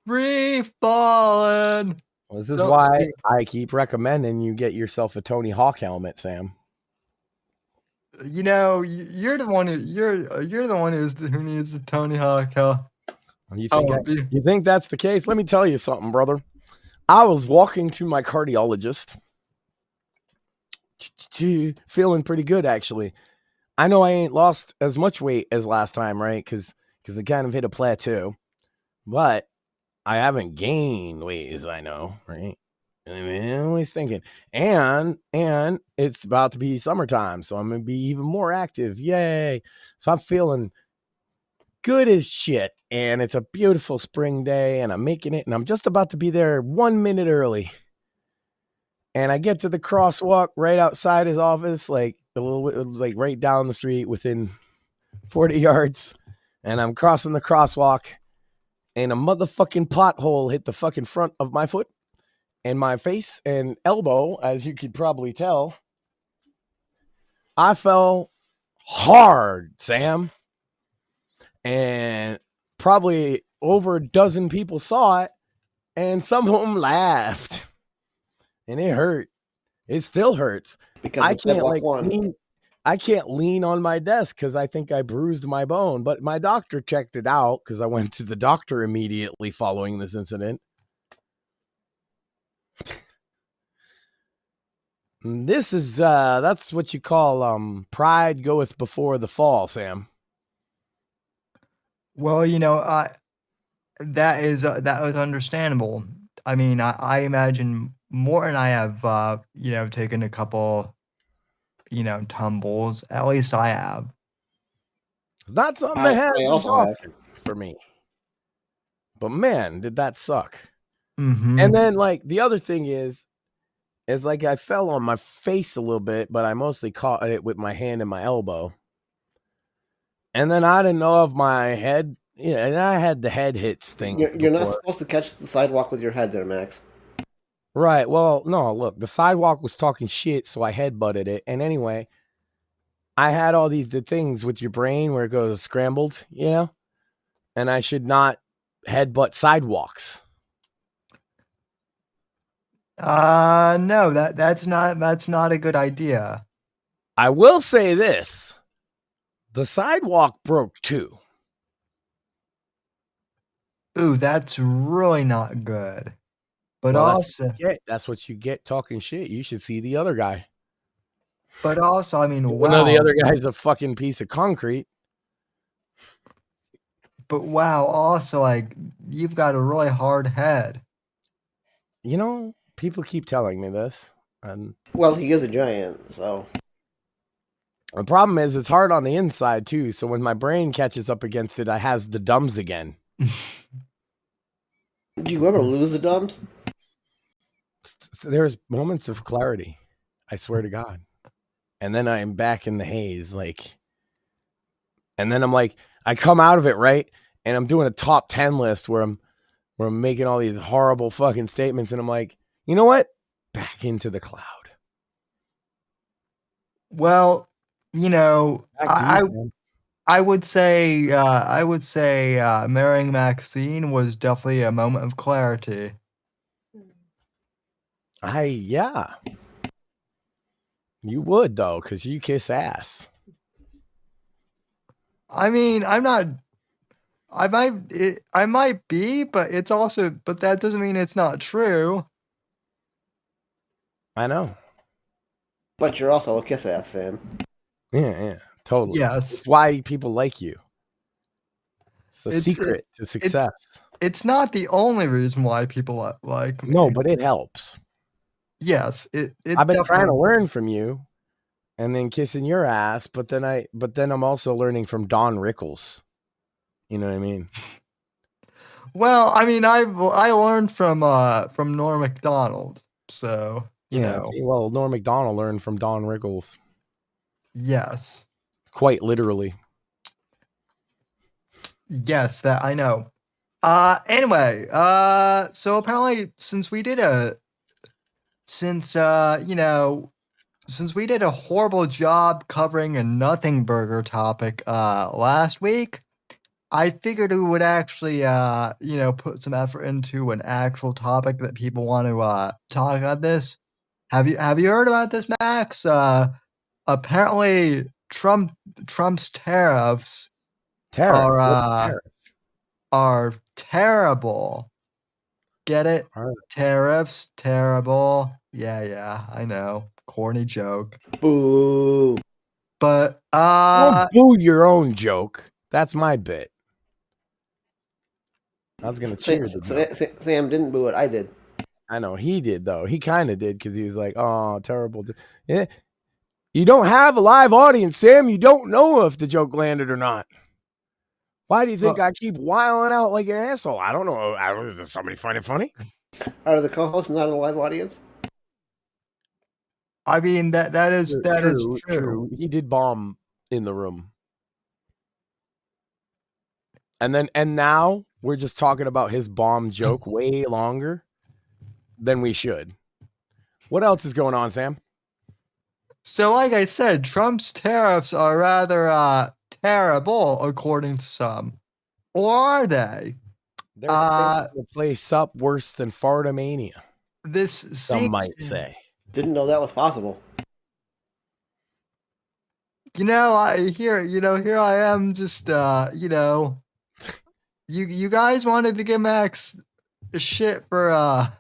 free falling. Well, this is Don't why speak. I keep recommending you get yourself a Tony Hawk helmet, Sam. You're the one who who needs the Tony Hawk. You think that's the case? Let me tell you something, brother. I was walking to my cardiologist, feeling pretty good actually. I know I ain't lost as much weight as last time, right? Because I kind of hit a plateau, but I haven't gained weight, as I know, right? I'm always thinking, and it's about to be summertime, so I'm gonna be even more active. Yay! So I'm feeling good as shit, and it's a beautiful spring day, and I'm making it, and I'm just about to be there 1 minute early. And I get to the crosswalk right outside his office, like right down the street within 40 yards, and I'm crossing the crosswalk, and a motherfucking pothole hit the fucking front of my foot and my face and elbow, as you could probably tell. I fell hard, Sam. And probably over a dozen people saw it, and some of them laughed. And it hurt. It still hurts. Because I it's can't sidewalk one. I can't lean on my desk because I think I bruised my bone. But my doctor checked it out because I went to the doctor immediately following this incident. This is that's what you call pride goeth before the fall, Sam. Well, that was understandable. I mean, I imagine more than I have, taken a couple, tumbles. At least I have. It's not something that I happens also have. often for me. But man, did that suck. Mm-hmm. And then the other thing is I fell on my face a little bit, but I mostly caught it with my hand and my elbow. And then I didn't know if my head, and I had the head hits thing. You're not supposed to catch the sidewalk with your head there, Max. Right. Well, no, look, the sidewalk was talking shit, so I headbutted it. And anyway, I had all the things with your brain where it goes scrambled, and I should not headbutt sidewalks. No, that's not a good idea. I will say this. The sidewalk broke too. Ooh, that's really not good. But Well, also, that's what you get talking shit. You should see the other guy. I mean, Even though the wow. other guy's a fucking piece of concrete. But wow, also, like, you've got a really hard head. You know, people keep telling me this. And Well, he is a giant, so. the problem is it's hard on the inside too. So when my brain catches up against it, I has the dumbs again. Do you ever lose the dumbs? There's moments of clarity. I swear to God. And then I'm back in the haze, like, and then I'm like, I come out of it, right? And I'm doing a top 10 list where I'm making all these horrible fucking statements. And I'm like, you know what? Back into the cloud. Well, you know, Back to you, man. I would say marrying Maxine was definitely a moment of clarity. Yeah. You would though, because you kiss ass. I mean, I might be, but that doesn't mean it's not true. I know. But you're also a kiss ass, Sam. Yeah, totally. Yes. It's why people like you. It's the It's- secret to success. It's not the only reason why people like me. No, but it helps. Yes, it I've been trying to definitely- learn from you and then kissing your ass, but then I'm also learning from Don Rickles. You know what I mean? Well, I mean, I learned from Norm Macdonald, so you know. See, well, Norm Macdonald learned from Don Rickles. Yes. Quite literally. Yes, that I know. Anyway, so apparently since we did a horrible job covering a nothing burger topic last week, I figured we would actually put some effort into an actual topic that people want to talk about this. Have you heard about this, Max? Apparently Trump's tariffs are terrible. Get it? Tariffs, terrible. Yeah, I know. Corny joke. Boo. But Don't boo your own joke. That's my bit. I was gonna cheer the joke. Sam didn't boo it. I did. I know he did though. He kind of did because he was like, "Oh, terrible." Yeah, you don't have a live audience, Sam. You don't know if the joke landed or not. Why do you think I keep wiling out like an asshole? I don't know. Does somebody find it funny? Are the co-hosts not in the live audience? I mean that is true. He did bomb in the room. And now we're just talking about his bomb joke way longer than we should. What else is going on, Sam? So like I said, Trump's tariffs are rather terrible according to some. Or are they? They're setting the place up worse than Fartamania. Some might say. Didn't know that was possible. Here I am just you guys wanted to give Max shit for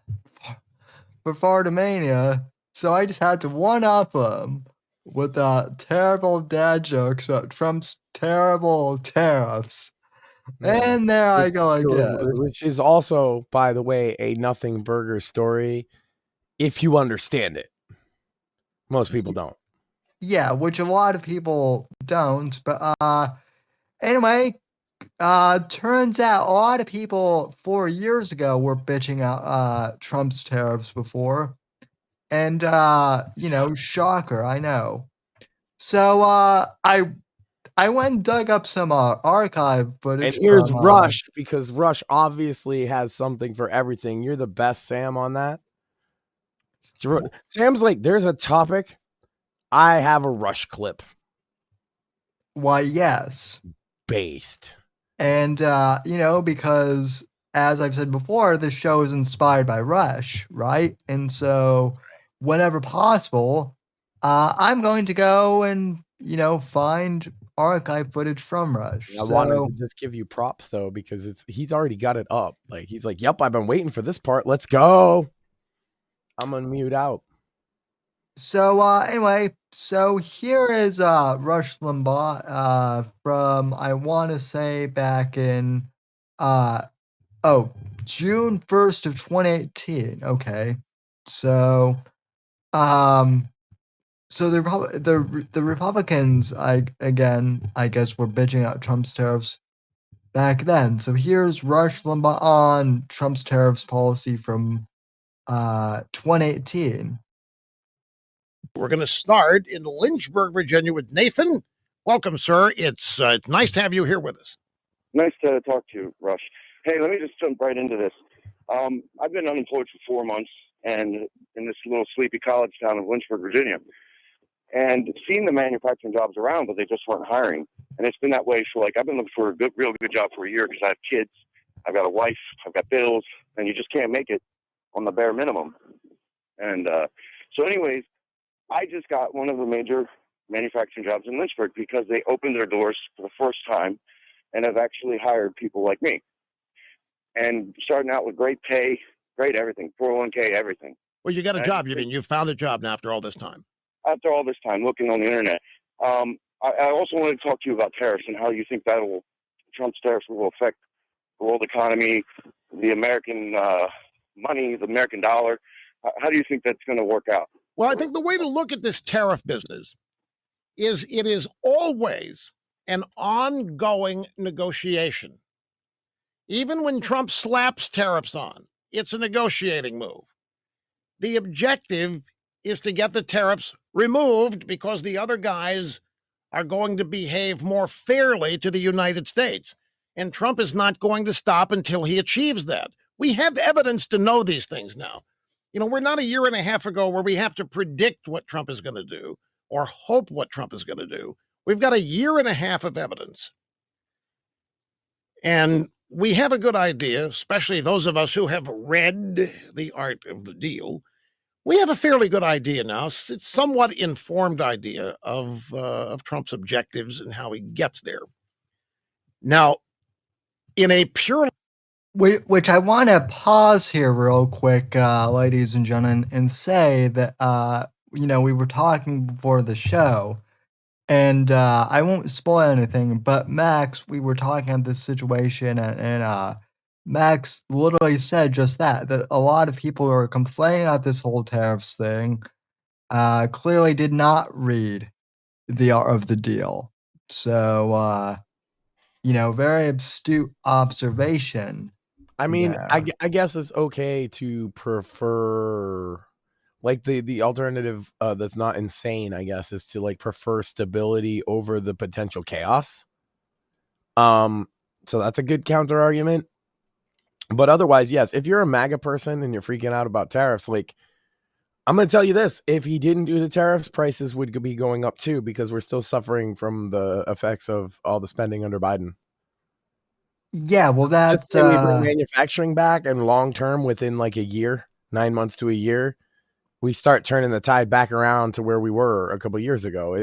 Fartamania, so I just had to one up him with terrible dad jokes about Trump's terrible tariffs. And there I go again. Which is also, by the way, a nothing burger story if you understand it. Most people don't. Yeah, which a lot of people don't. But anyway, turns out a lot of people 4 years ago were bitching out Trump's tariffs before. And shocker, I know. So I went and dug up some archive footage. And here's Rush, because Rush obviously has something for everything. You're the best, Sam, on that. Sam's like, there's a topic. I have a Rush clip. Why, yes. Based. And, because as I've said before, this show is inspired by Rush, right? And so, whenever possible, I'm going to go and find archive footage from Rush. I wanted So to just give you props though, because he's already got it up. Like he's like, "Yep, I've been waiting for this part. Let's go." I'm gonna mute out. So anyway, so here is Rush Limbaugh from I want to say back in uh June 1st of 2018. Okay. So um so the Republicans I guess were bitching out Trump's tariffs back then. So here's Rush Limbaugh on Trump's tariffs policy from 2018. We're going to start in Lynchburg, Virginia with Nathan. Welcome, sir. It's nice to have you here with us. Nice to talk to you, Rush. Hey, let me just jump right into this. I've been unemployed for 4 months and in this little sleepy college town of Lynchburg, Virginia, and seen the manufacturing jobs around, but they just weren't hiring. And it's been that way for I've been looking for a real good job for a year because I have kids, I've got a wife, I've got bills, and you just can't make it on the bare minimum. And so anyways, I just got one of the major manufacturing jobs in Lynchburg because they opened their doors for the first time and have actually hired people like me. And starting out with great pay, great everything, 401k, everything. Well, you got a job. You found a job now after all this time. After all this time looking on the internet. I also wanted to talk to you about tariffs and how you think Trump's tariffs will affect the world economy, the American money, the American dollar. How do you think that's going to work out? Well, I think the way to look at this tariff business is it is always an ongoing negotiation. Even when Trump slaps tariffs on, it's a negotiating move. The objective is to get the tariffs removed because the other guys are going to behave more fairly to the United States. And Trump is not going to stop until he achieves that. We have evidence to know these things now. We're not a year and a half ago where we have to predict what Trump is going to do or hope what Trump is going to do. We've got a year and a half of evidence. And we have a good idea, especially those of us who have read The Art of the Deal. We have a fairly good idea now. It's somewhat informed idea of Trump's objectives and how he gets there. Now, in a pure... Which I want to pause here real quick, ladies and gentlemen, and say that, we were talking before the show, and I won't spoil anything, but Max, we were talking about this situation, and Max literally said just that a lot of people who are complaining about this whole tariffs thing clearly did not read The Art of the Deal. So, very astute observation. I mean, Yeah. I guess it's okay to prefer the alternative that's not insane, I guess, is to prefer stability over the potential chaos. So that's a good counter argument. But otherwise, yes, if you're a MAGA person and you're freaking out about tariffs, I'm going to tell you this, if he didn't do the tariffs, prices would be going up too, because we're still suffering from the effects of all the spending under Biden. Yeah, well, that's we bring manufacturing back, and long term, within a year, 9 months to a year, we start turning the tide back around to where we were a couple of years ago.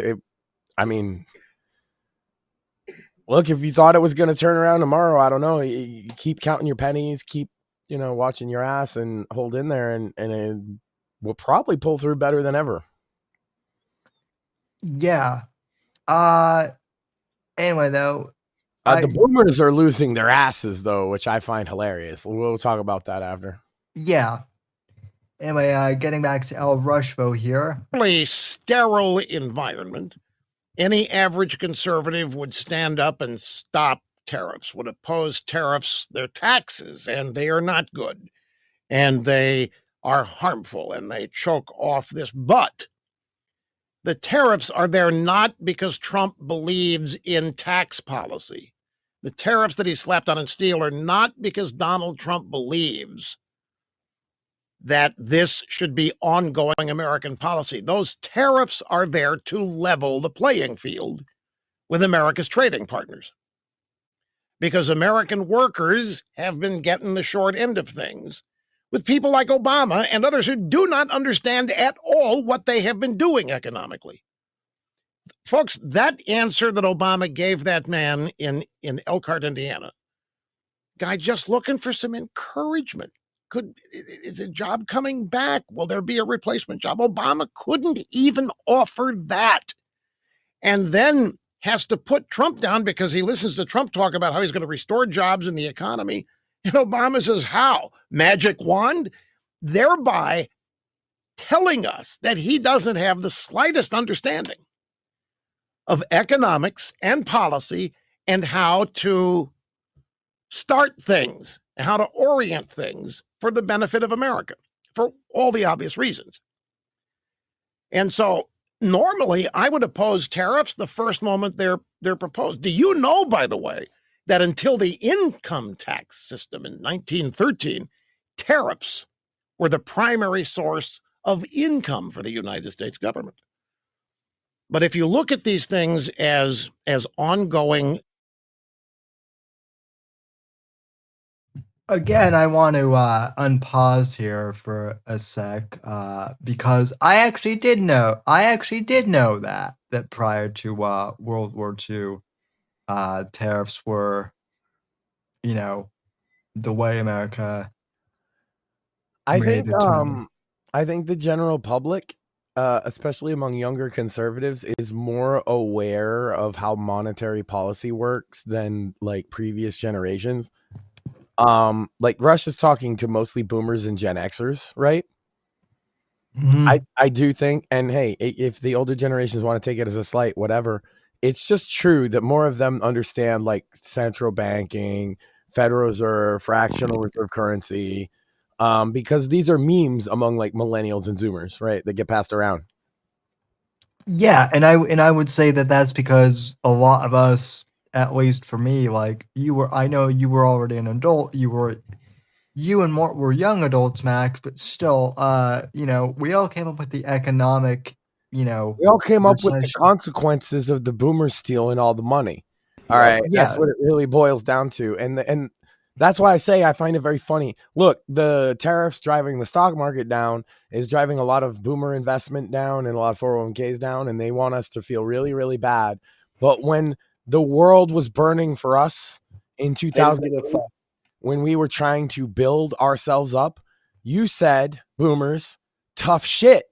Look, if you thought it was going to turn around tomorrow, I don't know. You keep counting your pennies, keep watching your ass, and hold in there, and it will probably pull through better than ever. Yeah. Anyway, though. The boomers are losing their asses, though, which I find hilarious. We'll talk about that after. Yeah. Anyway, getting back to El Rushvo here. A sterile environment. Any average conservative would stand up and stop tariffs, would oppose tariffs. They're taxes, and they are not good, and they are harmful, and they choke off this. But the tariffs are there not because Trump believes in tax policy. The tariffs that he slapped on steel are not because Donald Trump believes that this should be ongoing American policy. Those tariffs are there to level the playing field with America's trading partners. because American workers have been getting the short end of things with people like Obama and others who do not understand at all what they have been doing economically. Folks, that answer that Obama gave that man in Elkhart, Indiana, guy just looking for some encouragement. Is a job coming back? Will there be a replacement job? Obama couldn't even offer that. And then has to put Trump down because he listens to Trump talk about how he's going to restore jobs in the economy. And Obama says, how? Magic wand? Thereby telling us that he doesn't have the slightest understanding of economics and policy and how to start things and how to orient things for the benefit of America, for all the obvious reasons. And so normally I would oppose tariffs the first moment they're proposed. Do you know, by the way, that until the income tax system in 1913, tariffs were the primary source of income for the United States government? But if you look at these things as ongoing. Again, I want to unpause here for a sec because I actually did know that prior to World War II, tariffs were, the way America I made think its money. I think the general public, especially among younger conservatives, is more aware of how monetary policy works than like previous generations. Like Rush is talking to mostly boomers and Gen Xers, right? Mhm. I do think, and hey, if the older generations want to take it as a slight, whatever, it's just true that more of them understand like central banking, Federal Reserve, fractional reserve currency, because these are memes among like millennials and Zoomers, right? That get passed around. Yeah, and I would say that that's because a lot of us, at least for me, like I know you were already an adult. You and Mort were young adults, Max, but still, we all came up with the economic, We all came up with the recession. consequences of the boomers stealing all the money. All Yeah, right, Yeah. that's what it really boils down to, and that's why I say I find it very funny. Look, the tariffs driving the stock market down is driving a lot of boomer investment down and a lot of 401ks down, and they want us to feel really, really bad. But when the world was burning for us in I didn't 2000, give a fuck. when we were trying to build ourselves up, you said, boomers, tough shit.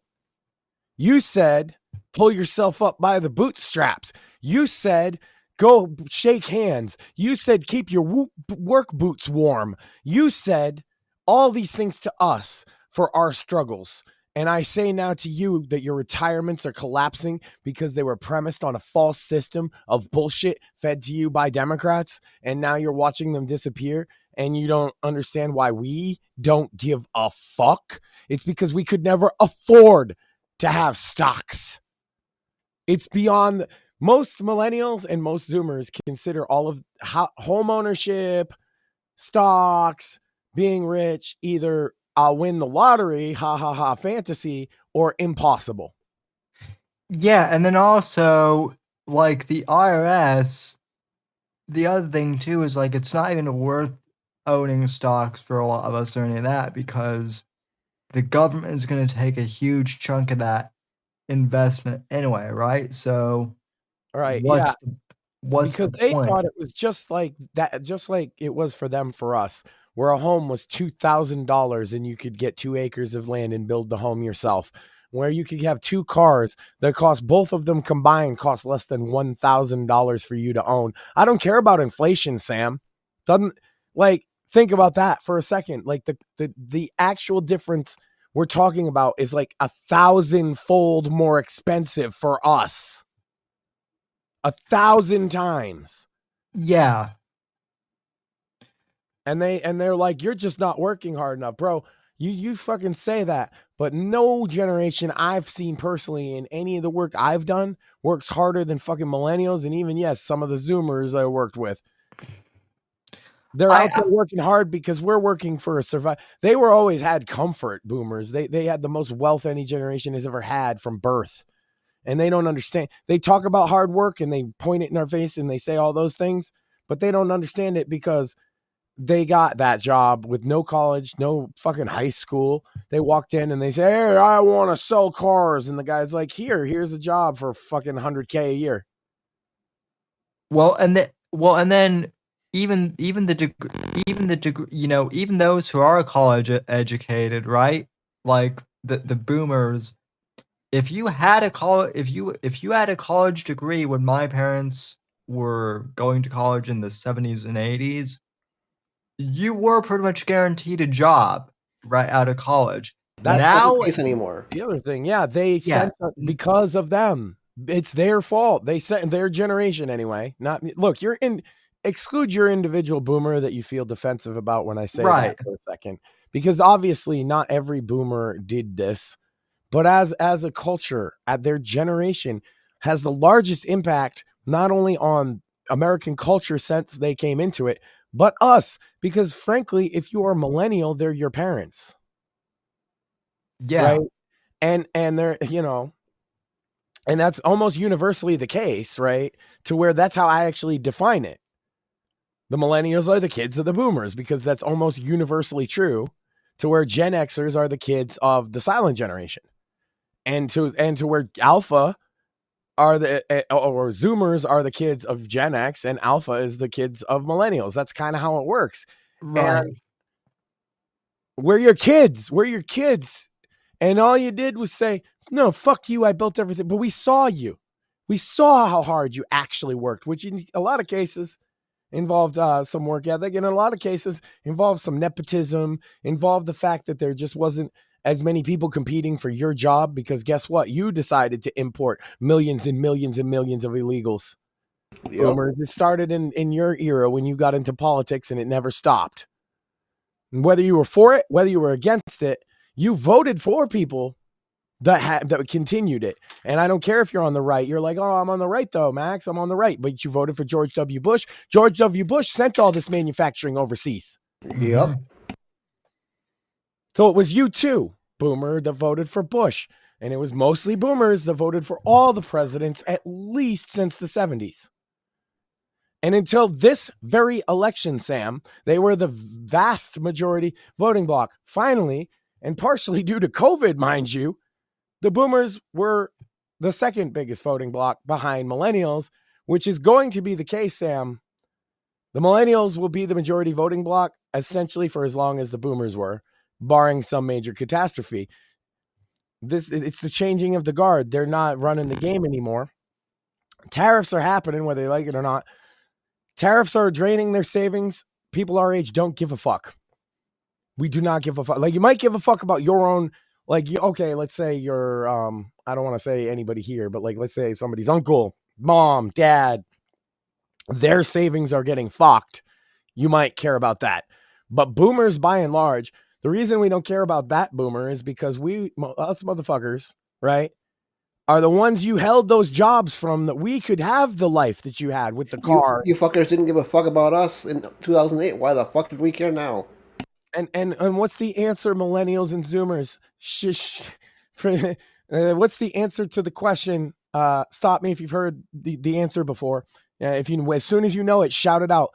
You said, pull yourself up by the bootstraps. You said, go shake hands. You said, keep your work boots warm. You said all these things to us for our struggles. And I say now to you that your retirements are collapsing because they were premised on a false system of bullshit fed to you by Democrats. And now you're watching them disappear. And you don't understand why we don't give a fuck. It's because we could never afford to have stocks. It's beyond. Most millennials and most Zoomers consider all of home ownership, stocks, being rich, either I'll win the lottery, ha ha ha, fantasy, or impossible. Yeah, and then also, like, the IRS, the other thing too is like it's not even worth owning stocks for a lot of us or any of that because the government is going to take a huge chunk of that investment anyway, right? So All right, what's because the they point? thought it was just like that, just like it was for them, for us, where a home was $2,000 and you could get 2 acres of land and build the home yourself, where you could have 2 cars that cost, both of them combined cost less than $1,000 for you to own. I don't care about inflation, Sam. Doesn't, like, think about that for a second. Like the actual difference we're talking about is like 1,000-fold more expensive for us. 1,000 times. Yeah. And they're like, you're just not working hard enough, bro. You fucking say that, but no generation I've seen personally in any of the work I've done works harder than fucking millennials, and even, yes, some of the Zoomers I worked with. They're out there working hard because we're working for a survival. They were always had comfort, boomers. They had the most wealth any generation has ever had from birth. And they don't understand. They talk about hard work and they point it in our face and they say all those things, but they don't understand it because they got that job with no college, no fucking high school. They walked in and they say, "Hey, I want to sell cars," and the guy's like, "Here's a job for fucking $100K a year." Well, and then even the degree, even those who are college educated, right? Like the boomers. If you had a college degree when my parents were going to college in the 70s and 80s, you were pretty much guaranteed a job right out of college. That's Now, not the case anymore. The other thing, yeah, they Yeah. sent because of them. It's their fault. They sent their generation anyway. Not look, exclude your individual boomer that you feel defensive about when I say Right. that for a second. Because obviously not every boomer did this, but as a culture, at their generation has the largest impact not only on American culture since they came into it, but us. Because frankly, if you are millennial, they're your parents. Yeah. Right. And they're, and that's almost universally the case, right? To where that's how I actually define it. The millennials are the kids of the boomers, because that's almost universally true, to where Gen Xers are the kids of the silent generation. And to where alpha are or Zoomers are the kids of Gen X, and alpha is the kids of millennials. That's kind of how it works. Right. And we're your kids. And all you did was say, "No, fuck you. I built everything." But we saw you. We saw how hard you actually worked, which in a lot of cases involved some work ethic. And in a lot of cases involved some nepotism, involved the fact that there just wasn't as many people competing for your job, because guess what? You decided to import millions and millions and millions of illegals. Yep. Boomers. It started in your era when you got into politics, and it never stopped. And whether you were for it, whether you were against it, you voted for people that continued it. And I don't care if you're on the right. You're like, "Oh, I'm on the right though, Max. I'm on the right." But you voted for George W. Bush. George W. Bush sent all this manufacturing overseas. Yep. So it was you too, boomer, that voted for Bush. And it was mostly boomers that voted for all the presidents, at least since the 70s. And until this very election, Sam, they were the vast majority voting bloc. Finally, and partially due to COVID, mind you, the boomers were the second biggest voting bloc behind millennials, which is going to be the case, Sam. The millennials will be the majority voting bloc essentially for as long as the boomers were, barring some major catastrophe. It's the changing of the guard. They're not running the game anymore. Tariffs are happening, whether they like it or not. Tariffs are draining their savings. People our age don't give a fuck. We do not give a fuck. Like, you might give a fuck about your own, okay, let's say you're, I don't want to say anybody here, but let's say somebody's uncle, mom, dad, their savings are getting fucked. You might care about that. But boomers, by and large, the reason we don't care about that boomer is because us motherfuckers, right, are the ones you held those jobs from, that we could have the life that you had with the car. You fuckers didn't give a fuck about us in 2008. Why the fuck did we care now? And what's the answer, millennials and Zoomers? What's the answer to the question? Stop me if you've heard the answer before. As soon as you know it, shout it out.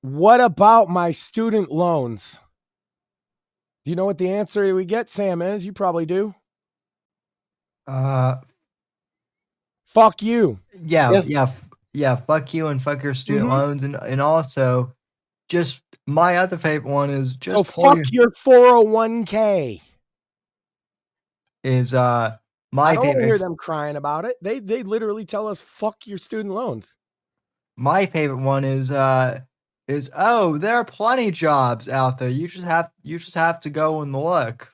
What about my student loans? Do you know what the answer we get, Sam, is? You probably do. Fuck you. Yeah. Fuck you and fuck your student loans, and also, just my other favorite one is just so fuck your 401k. Is I my don't favorite. hear them crying about it. They literally tell us fuck your student loans. My favorite one is there are plenty of jobs out there. You just have to go and look.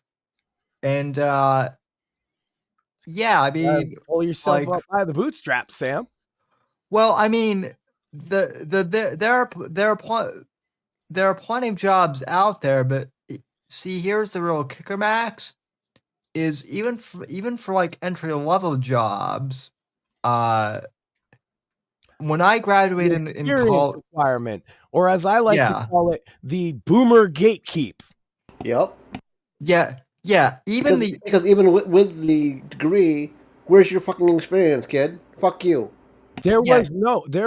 And yeah, I mean, pull yourself up by the bootstraps, Sam. Well, I mean, there are plenty of jobs out there, but see, here's the real kicker, Max. Is even for like entry level jobs, when I graduated in college, requirement, or as I like to call it, the boomer gatekeep. Yep. Yeah. Because even with the degree, where's your fucking experience, kid? Fuck you. There Yeah.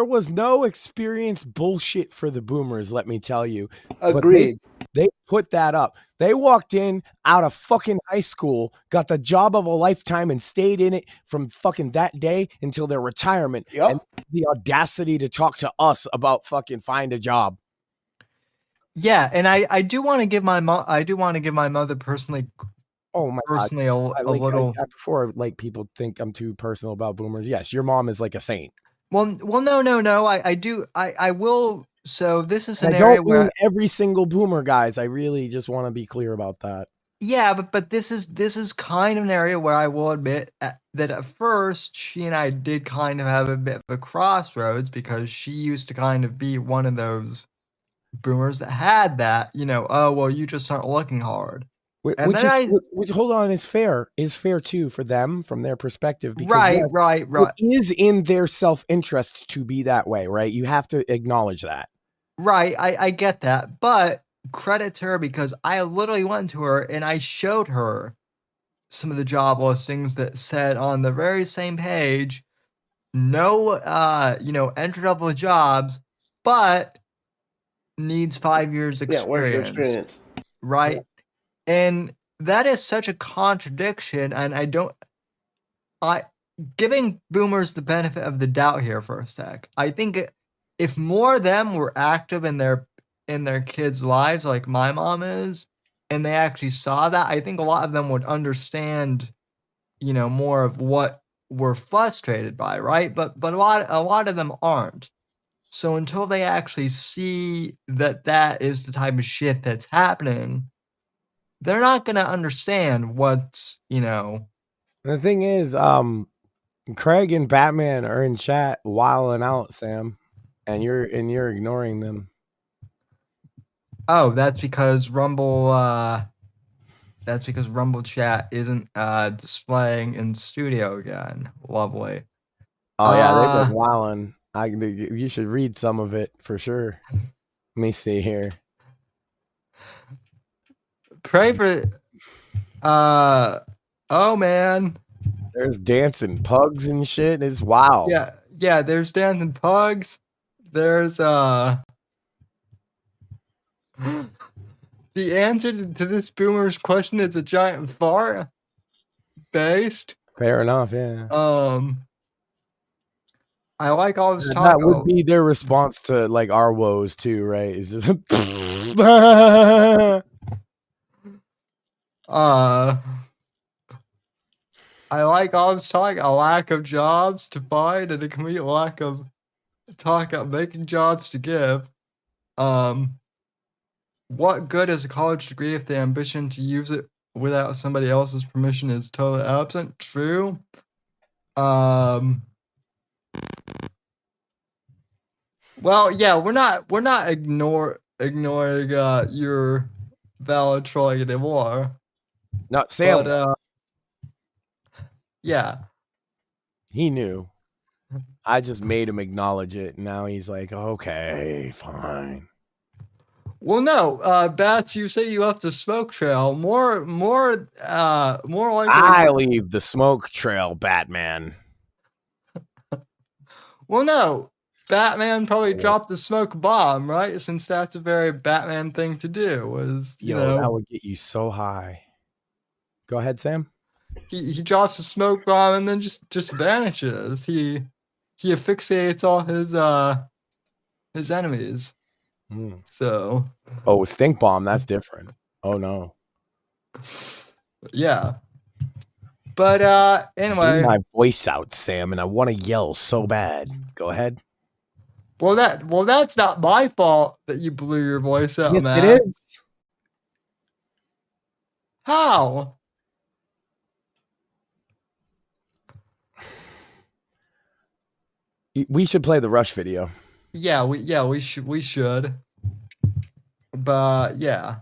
was no experience bullshit for the boomers, let me tell you. Agreed. But they put that up. They walked in out of fucking high school, got the job of a lifetime, and stayed in it from fucking that day until their retirement. Yep. And the audacity to talk to us about fucking find a job. Yeah, and I do want to give my mother personally Oh my personally God. a little. Before like people think I'm too personal about boomers. Yes, your mom is like a saint. Well, no. I will. So this is an I area don't where mean every single boomer, guys. I really just want to be clear about that. yeah, but this is kind of an area where I will admit that at first she and I did kind of have a bit of a crossroads because she used to kind of be one of those boomers that had that, oh well, you just aren't looking hard. And Which hold on, is fair too for them from their perspective. Because right. It is in their self-interest to be that way, right? You have to acknowledge that. Right, I get that, but credit to her because I literally went to her and I showed her some of the job listings that said on the very same page, no, entry-level jobs, but needs 5 years Yeah, where's your experience. experience? Right? Yeah. And that is such a contradiction, and giving boomers the benefit of the doubt here for a sec. I think if more of them were active in their kids' lives like my mom is, and they actually saw that, I think a lot of them would understand, more of what we're frustrated by, right? But a lot of them aren't. So until they actually see that is the type of shit that's happening, they're not gonna understand what's, The thing is, Craig and Batman are in chat wilding out, Sam, and you're ignoring them. Oh, that's because Rumble chat isn't displaying in studio again. Lovely. Oh yeah, they've been wilding. You should read some of it for sure. Let me see here. Pray for oh man. There's dancing pugs and shit. It's wild. Yeah, there's dancing pugs. There's the answer to this boomer's question is a giant fart. Based. Fair enough, yeah. I like all this talk. That would be their response to like our woes too, right? It's just I like all this talk, a lack of jobs to find and a complete lack of talk about making jobs to give. What good is a college degree if the ambition to use it without somebody else's permission is totally absent? True. Well, yeah, we're not ignoring your valid trolling anymore. No, Sam. But, yeah. He knew. I just made him acknowledge it. Now he's like, okay, fine. Well, no, Bats, you say you left the smoke trail. More likely. I leave the smoke trail, Batman. Well, no, Batman probably dropped the smoke bomb, right? Since that's a very Batman thing to do. Was that would get you so high. Go ahead, Sam. He drops a smoke bomb and then just vanishes. He asphyxiates all his enemies. So. Oh, a stink bomb. That's different. Oh no. Yeah. But anyway. Bring my voice out, Sam, and I want to yell so bad. Go ahead. Well, that's not my fault that you blew your voice out, yes, man. It is. How? We should play the Rush video. Yeah, we should. But yeah.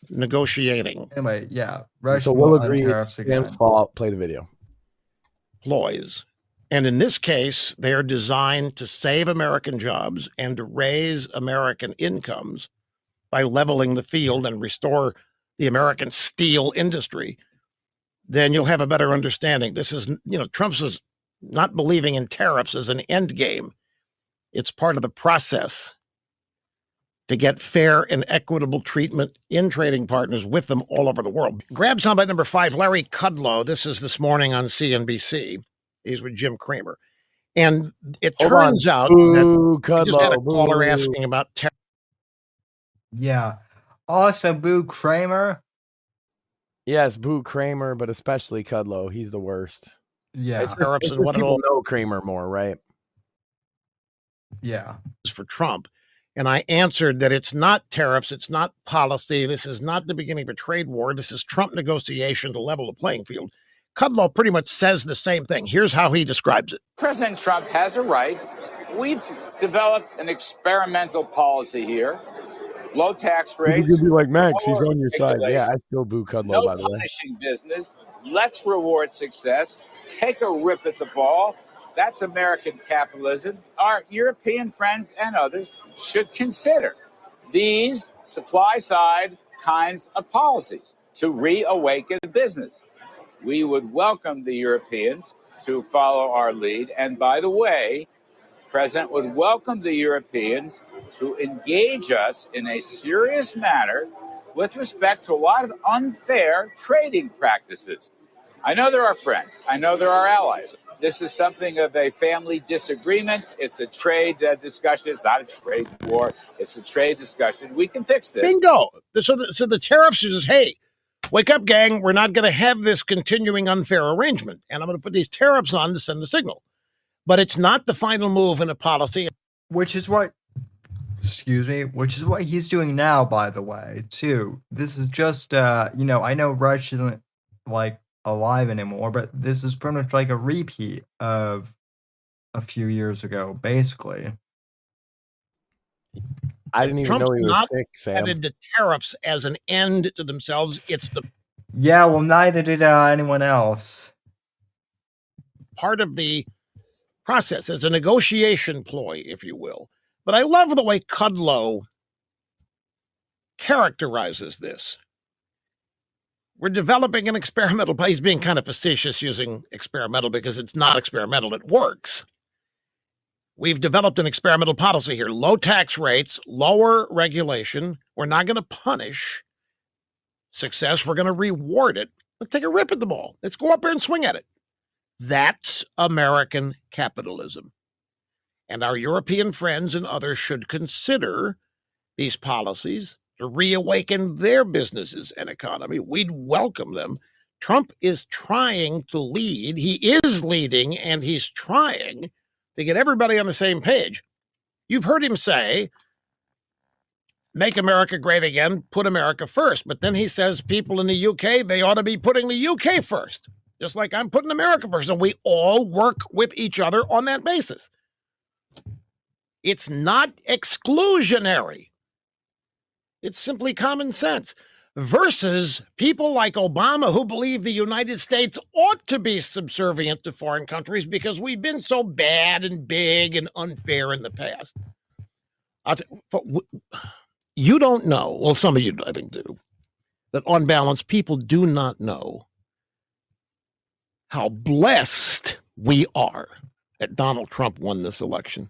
Negotiating. Anyway, yeah. Rush so we'll agree Tariffs it's Sam's fault. Play the video. Ploys. And in this case, they are designed to save American jobs and to raise American incomes by leveling the field and restore the American steel industry. Then you'll have a better understanding. This is, Trump's not believing in tariffs as an end game. It's part of the process to get fair and equitable treatment in trading partners with them all over the world. Grab soundbite number 5, Larry Kudlow. This is this morning on CNBC. He's with Jim Cramer. And it turns out that I just had a caller asking about tariffs. Yeah. Also, boo Kramer. Yes, boo Kramer, but especially Kudlow. He's the worst. Yeah. It's Tariffs just and what people know Kramer more, right? Yeah. For Trump. And I answered that it's not tariffs, it's not policy. This is not the beginning of a trade war. This is Trump negotiation to level the playing field. Kudlow pretty much says the same thing. Here's how he describes it. President Trump has a right. We've developed an experimental policy here. Low tax rates. You could be like Max, he's on your side. Yeah, I still boo Kudlow, no by the way. punishing business. Let's reward success. Take a rip at the ball. That's American capitalism. Our European friends and others should consider these supply-side kinds of policies to reawaken business. We would welcome the Europeans to follow our lead. And by the way, the President would welcome the Europeans to engage us in a serious manner with respect to a lot of unfair trading practices. I know there are friends. I know there are allies. This is something of a family disagreement. It's a trade discussion. It's not a trade war. It's a trade discussion. We can fix this. Bingo. So the tariffs is, hey, wake up, gang. We're not going to have this continuing unfair arrangement. And I'm going to put these tariffs on to send a signal. But it's not the final move in a policy. Which is what he's doing now, by the way, too. This is just, I know Rush isn't, alive anymore, but this is pretty much like a repeat of a few years ago, basically. I didn't even Trump's know he was not sick, Sam. headed to tariffs as an end to themselves. It's the Yeah, well, neither did anyone else. part of the process as a negotiation ploy, if you will. But I love the way Kudlow characterizes this. We're developing an experimental, he's being kind of facetious using experimental because it's not experimental, it works. We've developed an experimental policy here. Low tax rates, lower regulation. We're not going to punish success. We're going to reward it. Let's take a rip at the ball. Let's go up there and swing at it. That's American capitalism. And our European friends and others should consider these policies to reawaken their businesses and economy. We'd welcome them. Trump is trying to lead. He is leading, and he's trying to get everybody on the same page. You've heard him say, make America great again, put America first. But then he says people in the UK, they ought to be putting the UK first, just like I'm putting America first. And we all work with each other on that basis. It's not exclusionary. It's simply common sense. Versus people like Obama who believe the United States ought to be subservient to foreign countries because we've been so bad and big and unfair in the past. You don't know, well, some of you I think do, that on balance, people do not know how blessed we are that Donald Trump won this election.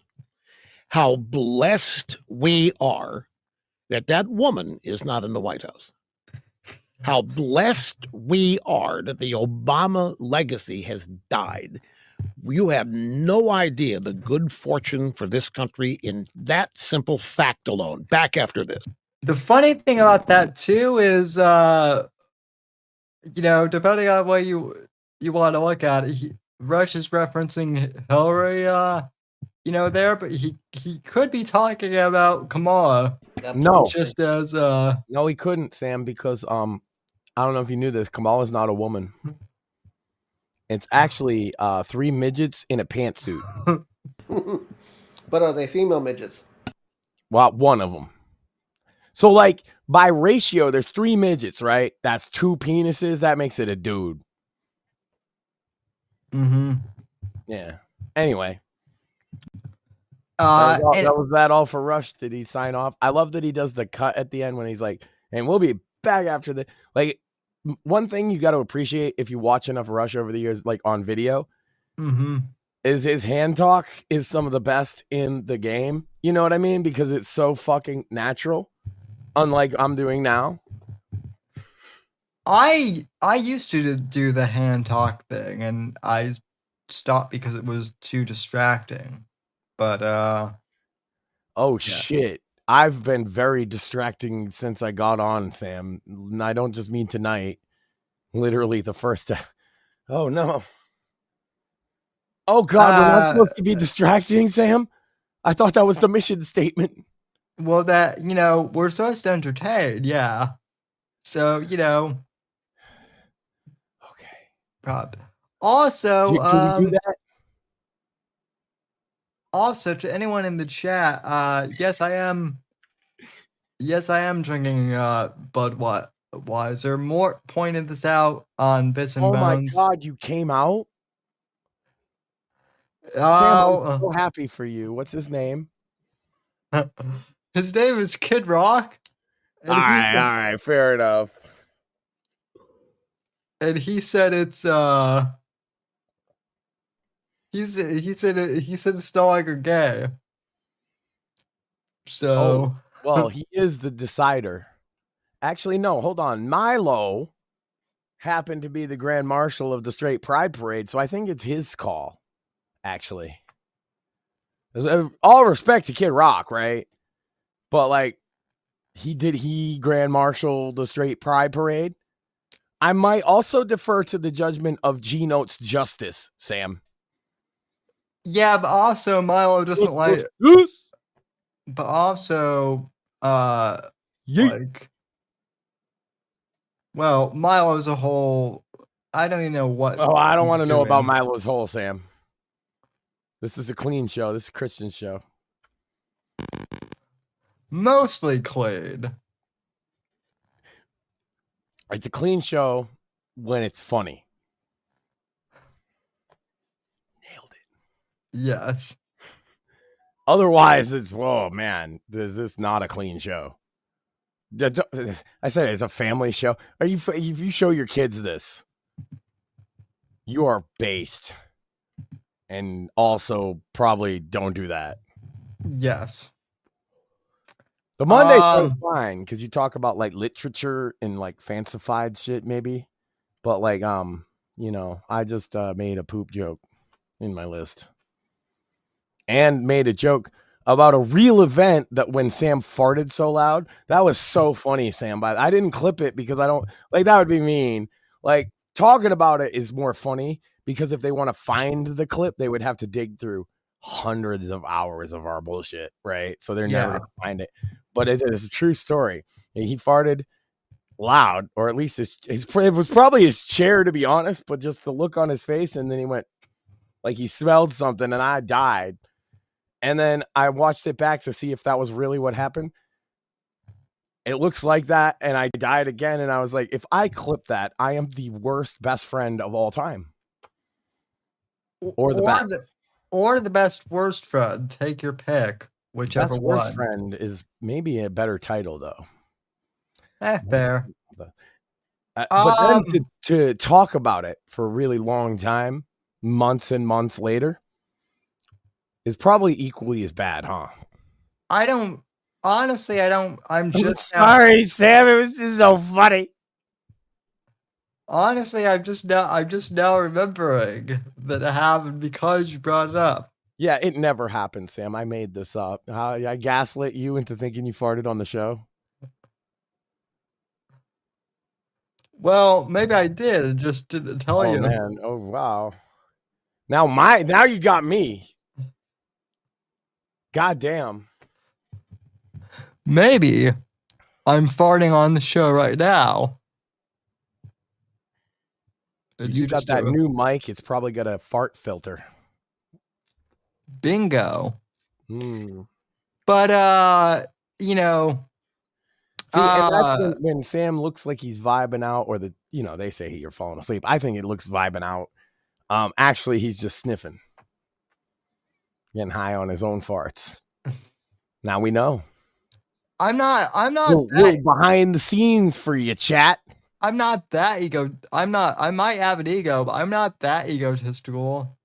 How blessed we are that that woman is not in the White House. How blessed we are that the Obama legacy has died. You have no idea the good fortune for this country in that simple fact alone. Back after this. The funny thing about that, too, is, depending on what you want to look at it, Rush is referencing Hillary, there, but he could be talking about Kamala. No. Just as, No, he couldn't, Sam, because, I don't know if you knew this, Kamala's not a woman. It's actually 3 midgets in a pantsuit. But are they female midgets? Well, one of them. So, by ratio, there's 3 midgets, right? That's 2 penises. That makes it a dude. Mm-hmm. Yeah. Anyway. Was that all for Rush? Did he sign off? I love that he does the cut at the end when he's like, and we'll be back after the, one thing you got to appreciate if you watch enough Rush over the years, on video, mm-hmm. is his hand talk is some of the best in the game. You know what I mean? Because it's so fucking natural, unlike I'm doing now. I used to do the hand talk thing, and I stopped because it was too distracting. But oh shit, I've been very distracting since I got on, Sam. And I don't just mean tonight. Literally the first. Oh no. Oh God, we're not supposed to be distracting, Sam. I thought that was the mission statement. Well, that we're supposed to entertain, yeah. So okay. Also, can we do that? Also, to anyone in the chat, yes, I am drinking Budweiser. Mort pointed this out on Bits and Oh Bones. my God, you came out? Sam, I'm so happy for you. What's his name? His name is Kid Rock. All right, fair enough. And he said it's he said it's no longer gay. So well, he is the decider. Actually, no, hold on. Milo happened to be the Grand Marshal of the Straight Pride Parade, so I think it's his call. Actually, all respect to Kid Rock, right? But like, he Grand Marshal the Straight Pride Parade. I might also defer to the judgment of G Note's Justice, Sam. Yeah, but also Milo doesn't like. But also, like, well, Milo's a whole. I don't even know what. Oh, I don't want to know about Milo's hole, Sam. This is a clean show. This is a Christian show. Mostly clean. It's a clean show when it's funny. Nailed it. Yes. Otherwise, it's, oh man, is this not a clean show? I said it's a family show. If you show your kids this, you are based. And also probably don't do that. Yes. The Monday show's fine because you talk about like literature and like fancified shit maybe. But like I just made a poop joke in my list. And made a joke about a real event that when Sam farted so loud, that was so funny, Sam. But I didn't clip it because I don't like that would be mean. Like talking about it is more funny because if they want to find the clip, they would have to dig through hundreds of hours of our bullshit, right? So they're never gonna find it. But it is a true story. He farted loud, or at least it was probably his chair, to be honest. But just the look on his face, and then he went like he smelled something, and I died. And then I watched it back to see if that was really what happened. It looks like that, and I died again. And I was like, if I clip that, I am the worst best friend of all time. Or the best worst friend. Take your pick, whichever best one. Worst friend is maybe a better title, though. Fair. But then to talk about it for a really long time, months and months later, is probably equally as bad, huh? I'm just sorry, Sam. It was just so funny. Honestly, I'm just now remembering that it happened because you brought it up. Yeah, it never happened, Sam. I made this up. I gaslit you into thinking you farted on the show. Well, maybe I did and just didn't tell you. Oh man! Oh wow! Now you got me. God damn. Maybe I'm farting on the show right now. You got that new mic. It's probably got a fart filter. Bingo. Mm. But See, and that's when Sam looks like he's vibing out, or they say you're falling asleep. I think it looks vibing out. Actually, he's just sniffing, getting high on his own farts. Now we know. I'm not little behind the scenes for you, chat. I'm not that ego. I might have an ego, but I'm not that egotistical.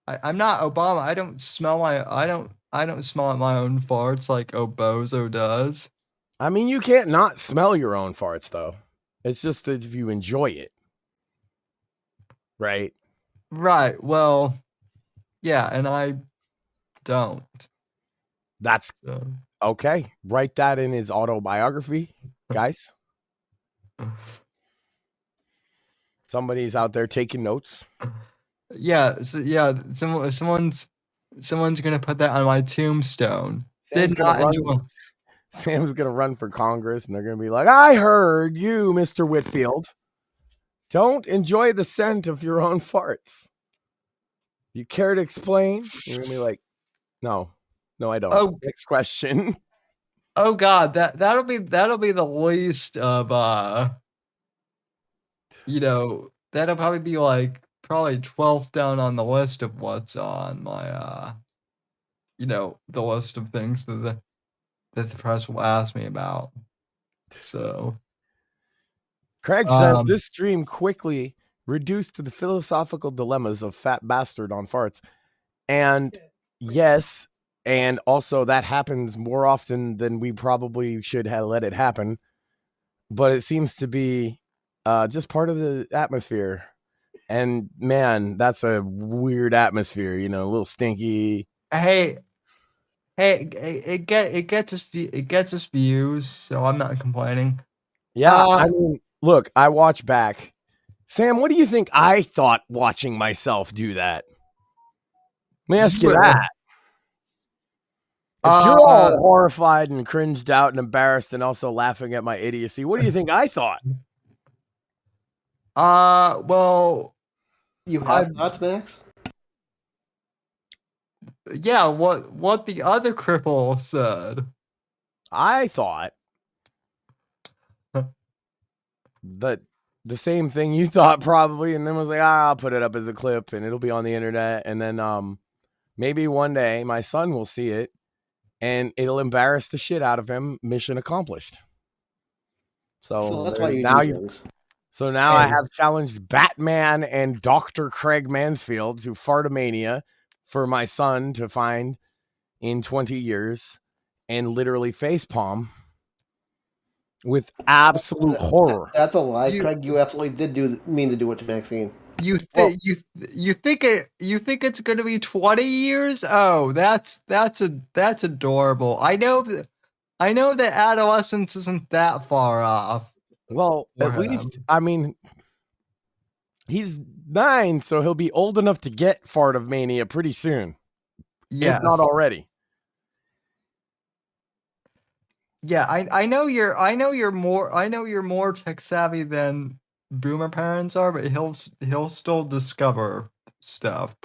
I'm not Obama. I don't smell my own farts like Obozo does. I mean, you can't not smell your own farts, though. It's just that if you enjoy it, right? Right. Well, yeah, and I don't. That's So. okay. Write that in his autobiography, guys. Somebody's out there taking notes. Yeah, someone's gonna put that on my tombstone. Sam's gonna run for Congress, and they're gonna be like, "I heard you, Mr. Whitfield, don't enjoy the scent of your own farts. You care to explain?" You're gonna be like, "No, I don't." Oh, next question. Oh God, that'll be the least of that'll probably be like 12th down on the list of what's on my the list of things that the press will ask me about. So Craig says this stream quickly reduced to the philosophical dilemmas of fat bastard on farts. And yes, and also that happens more often than we probably should have let it happen. But it seems to be just part of the atmosphere. And man, that's a weird atmosphere, a little stinky. Hey, it gets us views, so I'm not complaining. Yeah, I mean, look, I watch back. Sam, what do you think I thought watching myself do that? Let me ask you that. If you're all horrified and cringed out and embarrassed and also laughing at my idiocy, what do you think I thought? Well, you have thoughts, Max? Yeah, what the other cripple said. I thought that the same thing you thought probably, and then was like, I'll put it up as a clip and it'll be on the internet, and then maybe one day my son will see it and it'll embarrass the shit out of him. Mission accomplished. So that's why now I have challenged Batman and Dr. Craig Mansfield to Fartomania for my son to find in 20 years and literally facepalm with absolute horror. That's a lie, Craig. You absolutely did mean to do it to Maxine. You think it's going to be 20 years? Oh, that's adorable. I know that adolescence isn't that far off. Well, at least, I mean, he's 9, so he'll be old enough to get Fartomania pretty soon. Yes. If not already. Yeah, I know you're more tech savvy than boomer parents are, but he'll still discover stuff.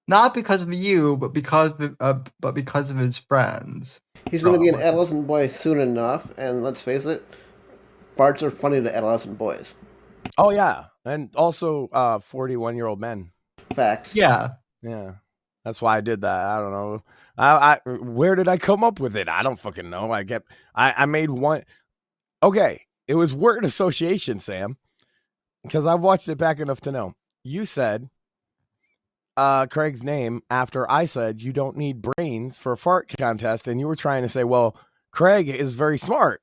Not because of you, but because of his friends. He's going to be an adolescent boy soon enough, and let's face it, farts are funny to adolescent boys. Oh yeah, and also 41-year-old men. Facts. Yeah. That's why I did that. I don't know. I where did I come up with it? I don't fucking know. I made one. Okay, it was word association, Sam, because I've watched it back enough to know. You said Craig's name after I said you don't need brains for a fart contest, and you were trying to say, well, Craig is very smart,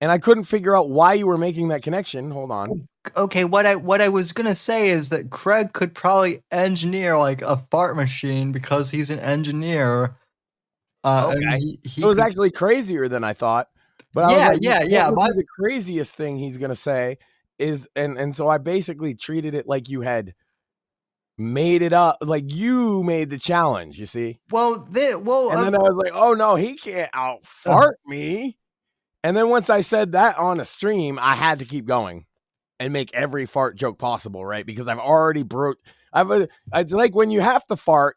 and I couldn't figure out why you were making that connection. Hold on. Okay, what I was gonna say is that Craig could probably engineer like a fart machine because he's an engineer. Okay, it was actually crazier than I thought. But yeah. But the craziest thing he's gonna say is, and so I basically treated it like you had made it up, like you made the challenge. You see? And then I was like, oh no, he can't out fart me. And then once I said that on a stream, I had to keep going and make every fart joke possible, right? Because I've already it's like when you have to fart,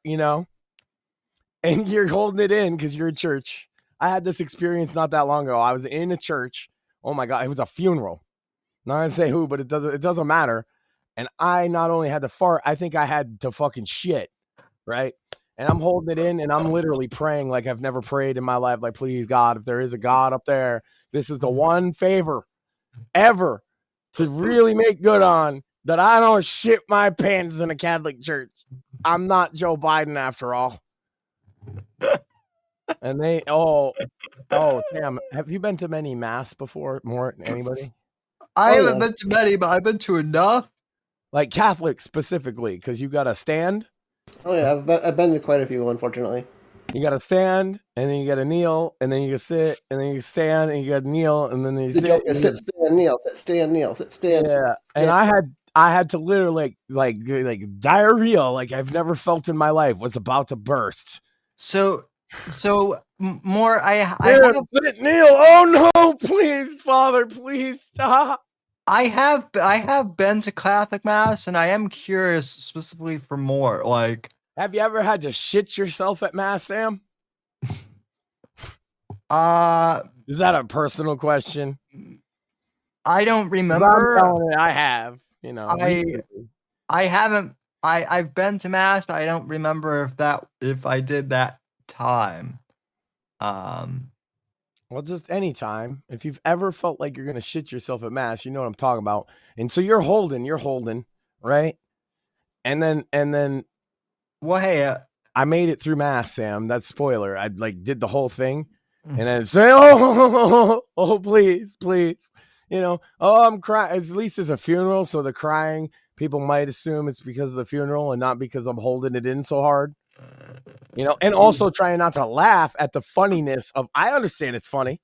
and you're holding it in because you're in church. I had this experience not that long ago. I was in a church. Oh my God, it was a funeral. Not gonna say who, but it doesn't matter. And I not only had to fart, I think I had to fucking shit, right? And I'm holding it in and I'm literally praying like I've never prayed in my life. Like, please, God, if there is a God up there, this is the one favor ever to really make good on that I don't shit my pants in a Catholic church. I'm not Joe Biden after all. And they Sam, have you been to many mass before? More than anybody? I Oh, haven't yeah. been to many, but I've been to enough. Like Catholic specifically, because you got to stand. Oh yeah, I've been to quite a few, unfortunately. You got to stand, and then you got to kneel, and then you sit, and then you stand, and you got to kneel, and then you The sit. joke is sit, stand, kneel, sit, stand, kneel, sit, stand. Yeah, and I had to literally like diarrhea, like I've never felt in my life, was about to burst. So more. I Here, sit, kneel. Oh no, please, Father, please stop. I have been to Catholic mass, and I am curious specifically for more. Like, Have you ever had to shit yourself at mass, Sam? Is that a personal question? I don't 'Cause remember. I'm telling you, I have. You know, I haven't. I've been to mass, but I don't remember if I did that time. Well, just anytime. If you've ever felt like you're gonna shit yourself at mass, you know what I'm talking about. And so you're holding, right? And then Well, hey, I made it through mass, Sam. That's spoiler. I like did the whole thing, and then say, oh, please, please. You know, I'm crying. At least it's a funeral, so the crying, people might assume it's because of the funeral and not because I'm holding it in so hard. You know, and also trying not to laugh at the funniness of. I understand it's funny.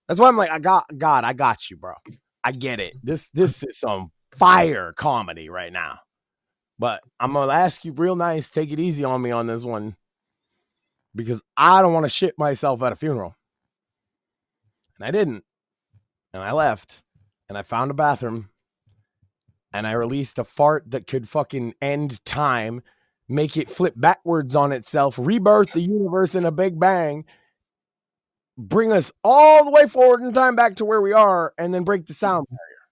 That's why I'm like, I got you, bro. I get it. This is some fire comedy right now. But I'm gonna ask you real nice, take it easy on me on this one, because I don't want to shit myself at a funeral. And I didn't. And I left. And I found a bathroom. And I released a fart that could fucking end time, make it flip backwards on itself, rebirth the universe in a big bang, bring us all the way forward in time back to where we are, and then break the sound barrier.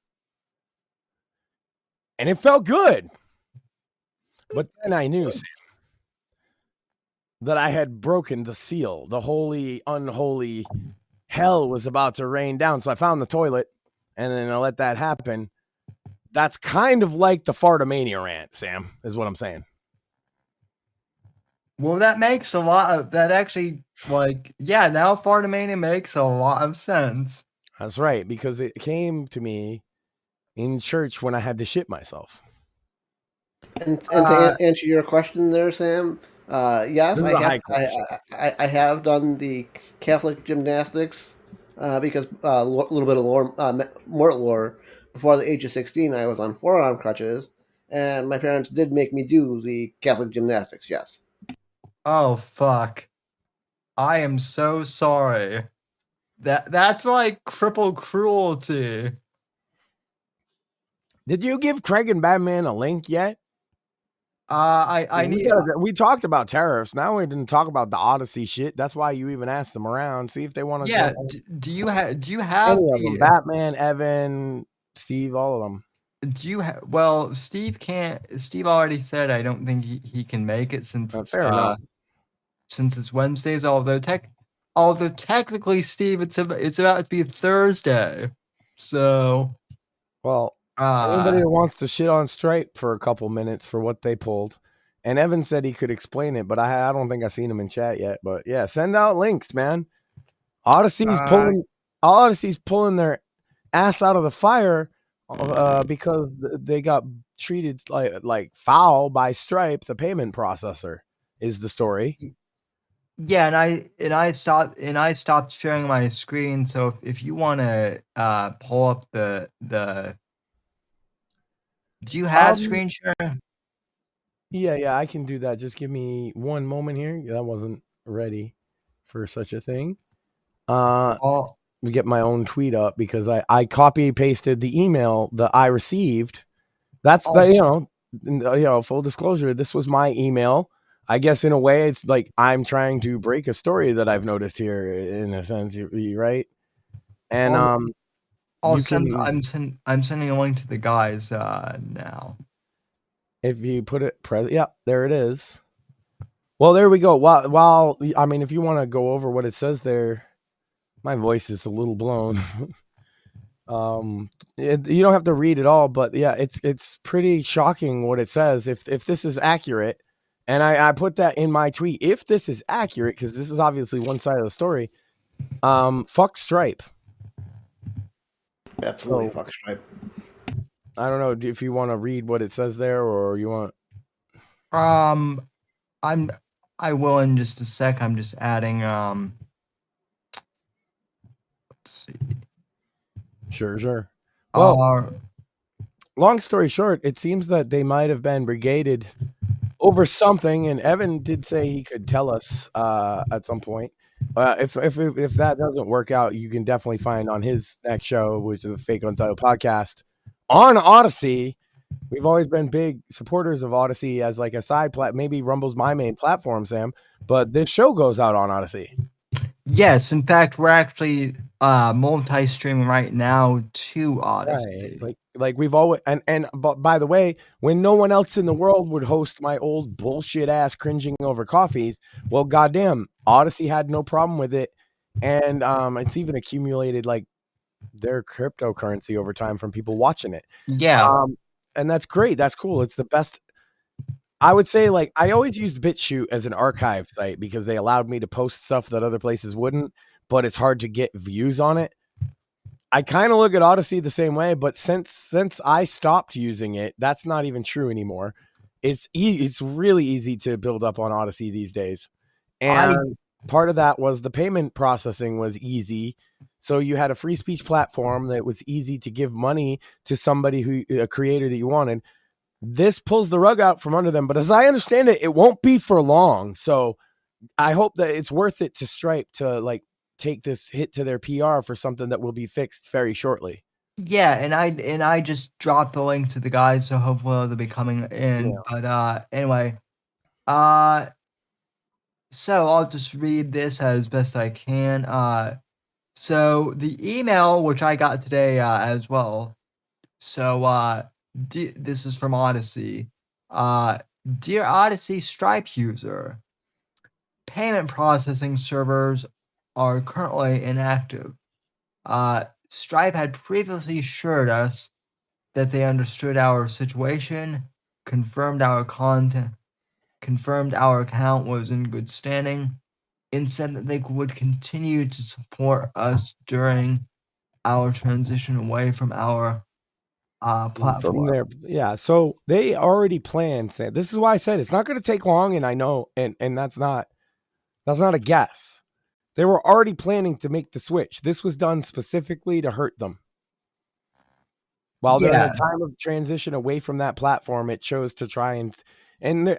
And it felt good. But then I knew, Sam, that I had broken the seal. The holy, unholy hell was about to rain down. So I found the toilet, and then I let that happen. That's kind of like the fartomania rant, Sam, is what I'm saying. well, that makes a lot of that actually. Like, yeah, now Fartomania makes a lot of sense. That's right, because it came to me in church when I had to shit myself. And to answer your question there, Sam, yes, I have done the Catholic gymnastics because a little bit of more lore. Before the age of 16, I was on forearm crutches, and my parents did make me do the Catholic gymnastics, yes. Oh, fuck. I am so sorry. That's like cripple cruelty. Did you give Craig and Batman a link yet? We talked about Tariffs. Now we didn't talk about the Odyssey shit. That's why you even asked them around. See if they want to. Yeah. Do you have any of them? Batman, Evan, Steve, all of them. Do you have? Well, Steve can't. Steve already said I don't think he can make it since it's Wednesdays. Although technically, Steve, it's about to be Thursday. So, well, anybody that wants to shit on Stripe for a couple minutes for what they pulled, and Evan said he could explain it, but I don't think I've seen him in chat yet. But yeah, send out links, man. Odyssey's pulling their ass out of the fire because they got treated like foul by Stripe, the payment processor, is the story. Yeah, and I stopped sharing my screen. So if you want to pull up the do you have screen sharing? Yeah, I can do that. Just give me one moment here. I wasn't ready for such a thing. Get my own tweet up because I copy pasted the email that I received. That's full disclosure. This was my email. I guess in a way it's like I'm trying to break a story that I've noticed here in a sense, right? And I'm sending a link to the guys now. If you put it there it is. Well, there we go. While I mean, if you want to go over what it says there, my voice is a little blown. You don't have to read it all, but yeah, it's pretty shocking what it says. If this is accurate, And I put that in my tweet. If this is accurate, because this is obviously one side of the story, fuck Stripe. Absolutely, fuck Stripe. I don't know if you want to read what it says there, or you want. I will in just a sec. I'm just adding. Let's see. Sure. Well, long story short, it seems that they might have been brigaded over something, and Evan did say he could tell us at some point. If that doesn't work out, you can definitely find on his next show, which is a Fake Untitled podcast on Odyssey. We've always been big supporters of Odyssey as like a side maybe Rumble's my main platform, Sam, but this show goes out on Odyssey. Yes, in fact, we're actually multi-streaming right now to Odyssey. Right. Like we've always but by the way, when no one else in the world would host my old bullshit ass cringing over coffees, well, goddamn, Odyssey had no problem with it, and it's even accumulated like their cryptocurrency over time from people watching it. Yeah. And that's great. That's cool. It's the best. I would say, like, I always used BitChute as an archive site because they allowed me to post stuff that other places wouldn't, but it's hard to get views on it. I kind of look at Odyssey the same way, but since I stopped using it, that's not even true anymore. It's really easy to build up on Odyssey these days. And part of that was the payment processing was easy. So you had a free speech platform that was easy to give money to somebody a creator that you wanted. This pulls the rug out from under them, but as I understand it, it won't be for long. So I hope that it's worth it to Stripe to like take this hit to their PR for something that will be fixed very shortly. Yeah, and I just dropped the link to the guys, so hopefully they'll be coming in. Yeah. But anyway, so I'll just read this as best I can. So the email which I got today as well. So this is from Odyssey. Dear Odyssey Stripe user, payment processing servers are currently inactive. Stripe had previously assured us that they understood our situation, confirmed our account was in good standing, and said that they would continue to support us during our transition away from our platform. From there, yeah. So they already planned. This is why I said it's not going to take long, and I know, and that's not a guess. They were already planning to make the switch. This was done specifically to hurt them. While they're in a time of transition away from that platform, it chose to try and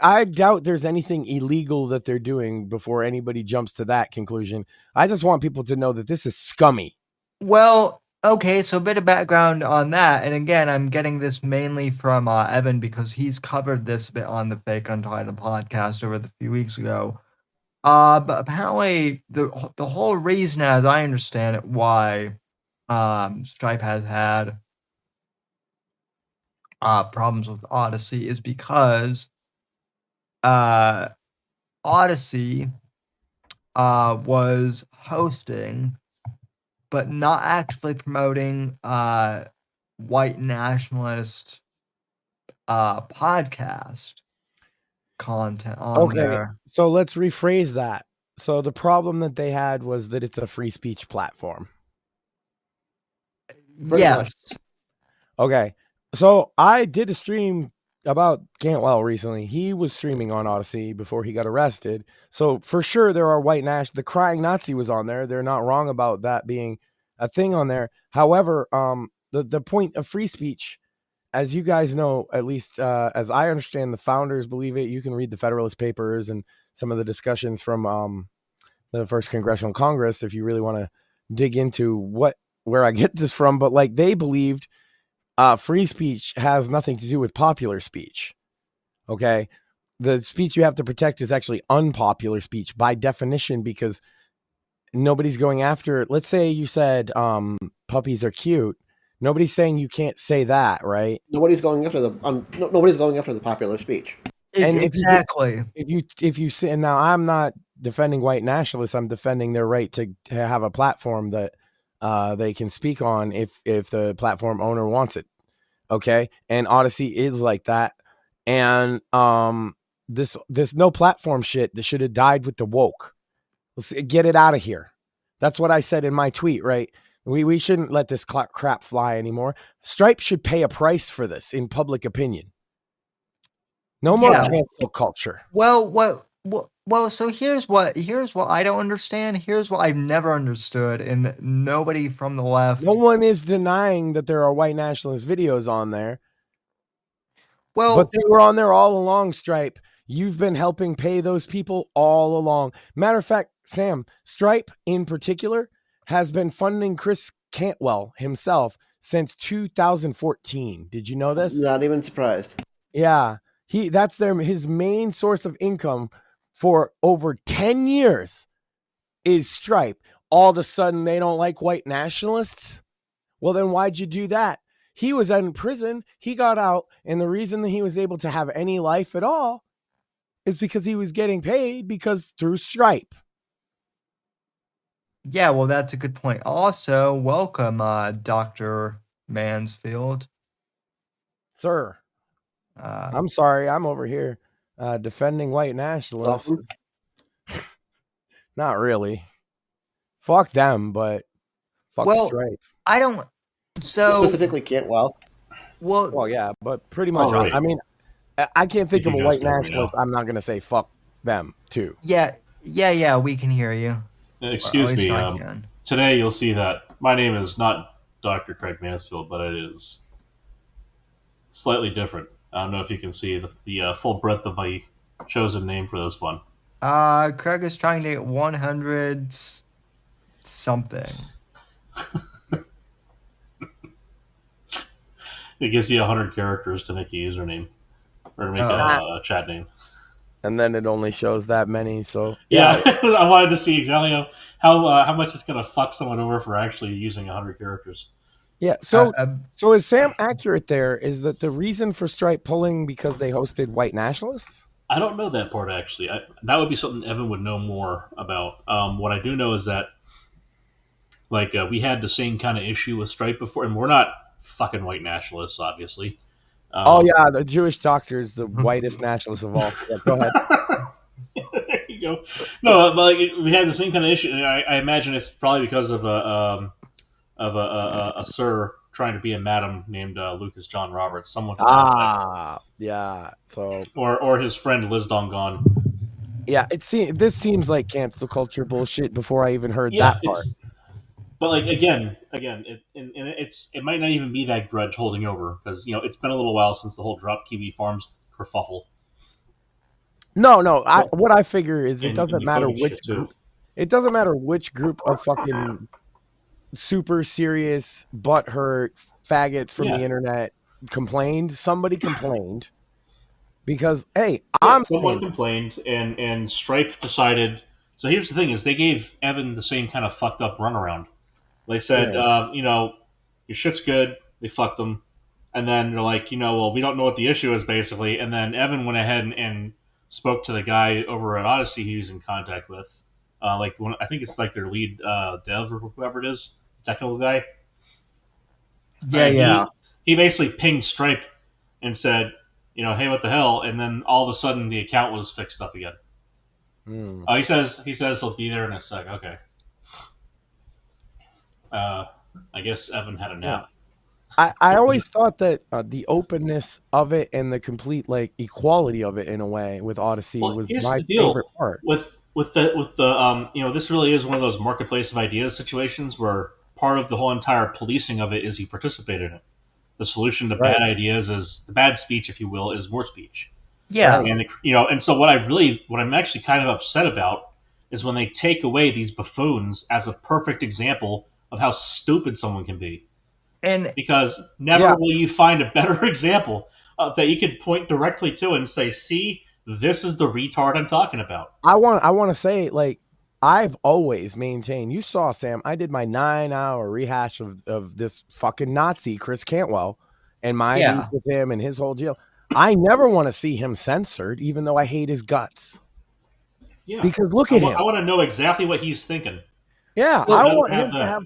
I doubt there's anything illegal that they're doing before anybody jumps to that conclusion. I just want people to know that this is scummy. Well, okay, so a bit of background on that. And again, I'm getting this mainly from Evan because he's covered this a bit on the Fake Untitled podcast over the few weeks ago. But apparently the whole reason, as I understand it, why Stripe has had problems with Odyssey is because Odyssey was hosting but not actually promoting white nationalist podcast content on there. So let's rephrase that. So the problem that they had was that it's a free speech platform. Yes. Okay. So I did a stream about Cantwell recently. He was streaming on Odyssey before he got arrested. So for sure there are white nationalists. The Crying Nazi was on there. They're not wrong about that being a thing on there. However, the point of free speech, as you guys know, at least as I understand, the founders believe it. You can read the Federalist Papers and some of the discussions from the first Congressional Congress if you really want to dig into where I get this from. But like they believed free speech has nothing to do with popular speech. Okay. The speech you have to protect is actually unpopular speech by definition, because nobody's going after, let's say you said puppies are cute. Nobody's saying you can't say that, right? Nobody's going after the popular speach. And exactly. If you say, and now I'm not defending white nationalists, I'm defending their right to have a platform that they can speak on if the platform owner wants it. Okay. And Odyssey is like that. And this no platform shit that should have died with the woke. Let's get it out of here. That's what I said in my tweet, right? We shouldn't let this crap fly anymore. Stripe should pay a price for this in public opinion. No more cancel culture. Well, so here's what I don't understand. Here's what I've never understood, and nobody from the left. No one is denying that there are white nationalist videos on there. Well, but they were on there all along, Stripe. You've been helping pay those people all along. Matter of fact, Sam, Stripe in particular has been funding Chris Cantwell himself since 2014. Did you know this? Not even surprised. Yeah. That's his main source of income for over 10 years is Stripe. All of a sudden they don't like white nationalists. Well, then why'd you do that? He was in prison. He got out. And the reason that he was able to have any life at all is because he was getting paid through Stripe. Yeah, well, that's a good point. Also, welcome, Dr. Mansfield. Sir. I'm sorry. I'm over here defending white nationalists. Not really. Fuck them, but fuck Stripe. I don't. So specifically Cantwell. Well, yeah, but pretty much. Right. I mean, I can't think of a white nationalist. I'm not going to say fuck them too. Yeah. We can hear you. Excuse me. Today you'll see that my name is not Dr. Craig Mansfield, but it is slightly different. I don't know if you can see the full breadth of my chosen name for this one. Craig is trying to get 100 something. It gives you 100 characters to make a username or to make a chat name. And then it only shows that many. So yeah. I wanted to see exactly how much it's going to fuck someone over for actually using 100 characters. Yeah. So is Sam accurate there? Is that the reason for Stripe pulling because they hosted white nationalists? I don't know that part, actually. That would be something Evan would know more about. What I do know is that we had the same kind of issue with Stripe before, and we're not fucking white nationalists, obviously. The Jewish doctor is the whitest nationalist of all. Yeah, go ahead. There you go. No, but we had the same kind of issue. And I imagine it's probably because of a sir trying to be a madam named Lucas John Roberts. Someone. Yeah. So. Or his friend Liz Dongon. Yeah, this seems like cancel culture bullshit. Before I even heard that part. But again, it might not even be that grudge holding over because it's been a little while since the whole Drop Kiwi Farms kerfuffle. No. What I figure is it doesn't matter which group. It doesn't matter which group of fucking super serious butthurt faggots from the internet complained. Somebody complained because someone complained and Stripe decided. So here's the thing: is they gave Evan the same kind of fucked up runaround. They said, your shit's good. They fucked them. And then they're like, well, we don't know what the issue is, basically. And then Evan went ahead and spoke to the guy over at Odyssey he was in contact with. I think it's like their lead dev or whoever it is, technical guy. Yeah. He basically pinged Stripe and said, hey, what the hell? And then all of a sudden the account was fixed up again. He says he'll be there in a sec. Okay. I guess Evan had a nap. I always thought that the openness of it and the complete equality of it in a way with Odyssey was my favorite part. With the this really is one of those marketplace of ideas situations where part of the whole entire policing of it is you participate in it. The solution to bad ideas is the bad speech, if you will, is more speech. Yeah. And and so what I'm actually kind of upset about is when they take away these buffoons as a perfect example of how stupid someone can be. And because never will you find a better example that you could point directly to and say, see, this is the retard I'm talking about. I want to say, I've always maintained, you saw, Sam, I did my 9-hour rehash of this fucking Nazi, Chris Cantwell, and my beef with him and his whole deal. I never want to see him censored, even though I hate his guts. Yeah. Because look at him. I want to know exactly what he's thinking. Yeah, I want him to have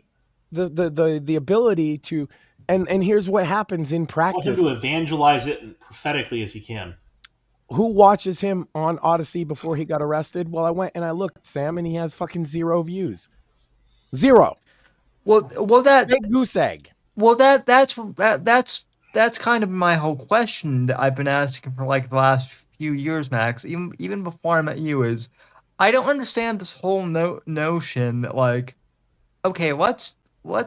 the ability to, and here's what happens in practice. I want him to evangelize it prophetically as he can. who watches him on Odyssey before he got arrested? Well, I went and I looked, Sam, and he has fucking 0 views. 0. Well, that big goose egg. Well, that's kind of my whole question that I've been asking for like the last few years, Max. Even before I met you, is I don't understand this whole notion that like, okay, let's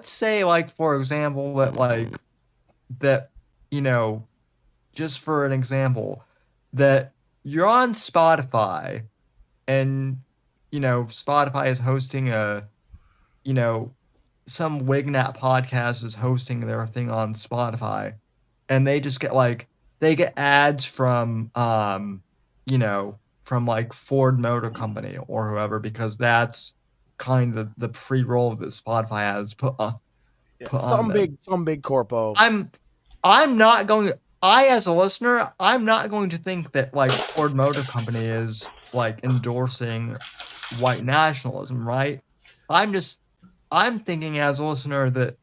say like for example that you know, just for an example, that you're on Spotify, and Spotify is hosting some Wignat podcast is hosting their thing on Spotify, and they just get they get ads from from like Ford Motor Company or whoever, because that's kind of the pre-roll that Spotify has put on Some them. big corpo. I'm not going to, as a listener, I'm not going to think that like Ford Motor Company is like endorsing white nationalism, right? I'm thinking as a listener that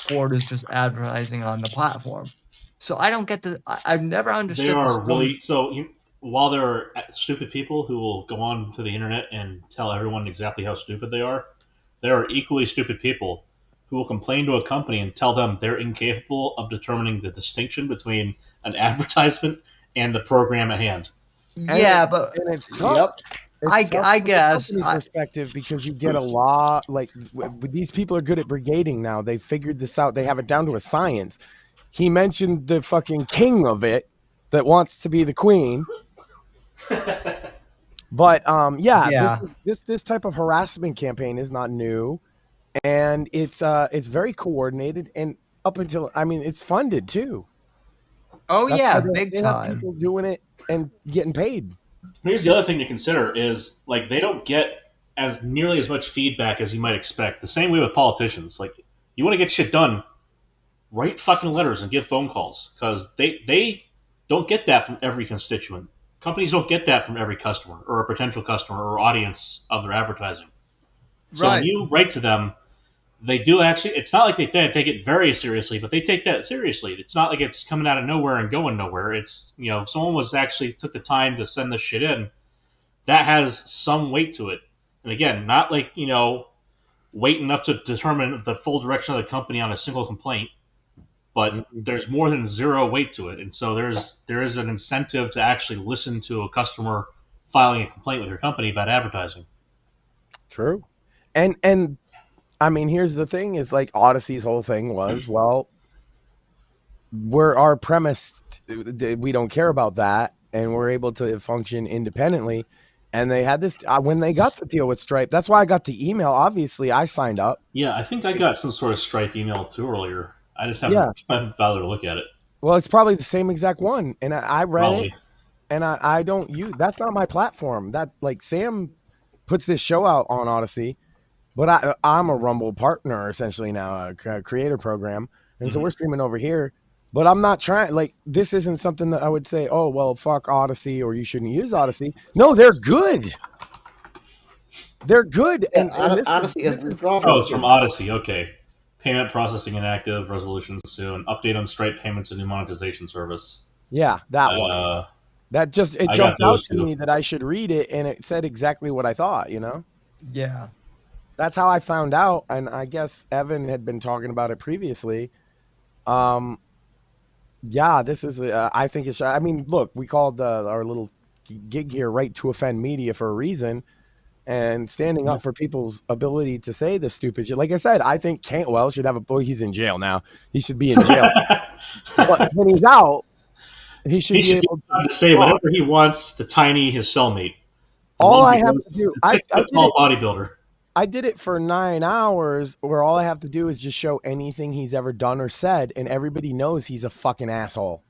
Ford is just advertising on the platform. So I don't get I've never understood. They are really while there are stupid people who will go on to the internet and tell everyone exactly how stupid they are, there are equally stupid people who will complain to a company and tell them they're incapable of determining the distinction between an advertisement and the program at hand. Yeah, and it's tough. Yep. I guess perspective, because you get a lot like these people are good at brigading now. They figured this out. They have it down to a science. He mentioned the fucking king of it that wants to be the queen. But this type of harassment campaign is not new, and it's very coordinated, and up until it's funded too. Oh, That's big time. Have people doing it and getting paid. Here's the other thing to consider is like they don't get as nearly as much feedback as you might expect. The same way with politicians. Like you want to get shit done, write fucking letters and give phone calls, because they don't get that from every constituent. Companies don't get that from every customer or a potential customer or audience of their advertising. So when you write to them, they do actually, it's not like they take it very seriously, but they take that seriously. It's not like it's coming out of nowhere and going nowhere. It's, if someone was actually took the time to send this shit in, that has some weight to it. And again, not like, weight enough to determine the full direction of the company on a single complaint, but there's more than 0 weight to it. And so there is an incentive to actually listen to a customer filing a complaint with your company about advertising. True. And here's the thing is like Odyssey's whole thing was, well, we're our premise, we don't care about that, and we're able to function independently. And they had this when they got the deal with Stripe. That's why I got the email. Obviously, I signed up. Yeah, I think I got some sort of Stripe email too earlier. I just haven't bothered to look at it. Well, it's probably the same exact one, and I read it, and I don't use. That's not my platform. That like Sam puts this show out on Odyssey, but I'm a Rumble partner essentially now, a creator program, and so we're streaming over here. But I'm not trying. Like this isn't something that I would say, oh well, fuck Odyssey or you shouldn't use Odyssey. No, they're good. They're good. Yeah, and Odyssey is it's from Odyssey. Okay. Payment processing inactive, resolution soon. Update on Stripe payments and new monetization service. Yeah, that one. That just jumped out to me that I should read it, and it said exactly what I thought. Yeah, that's how I found out, and I guess Evan had been talking about it previously. Yeah, this is. I think it's. I mean, look, we called our little gig here "Right to Offend Media" for a reason. And standing up for people's ability to say the stupid shit. Like I said, I think Cantwell should have he's in jail now. He should be in jail. But when he's out, he should be able to say whatever he wants to Tiny, his cellmate. All I have to do, I small bodybuilder. I did it for 9 hours where all I have to do is just show anything he's ever done or said, and everybody knows he's a fucking asshole.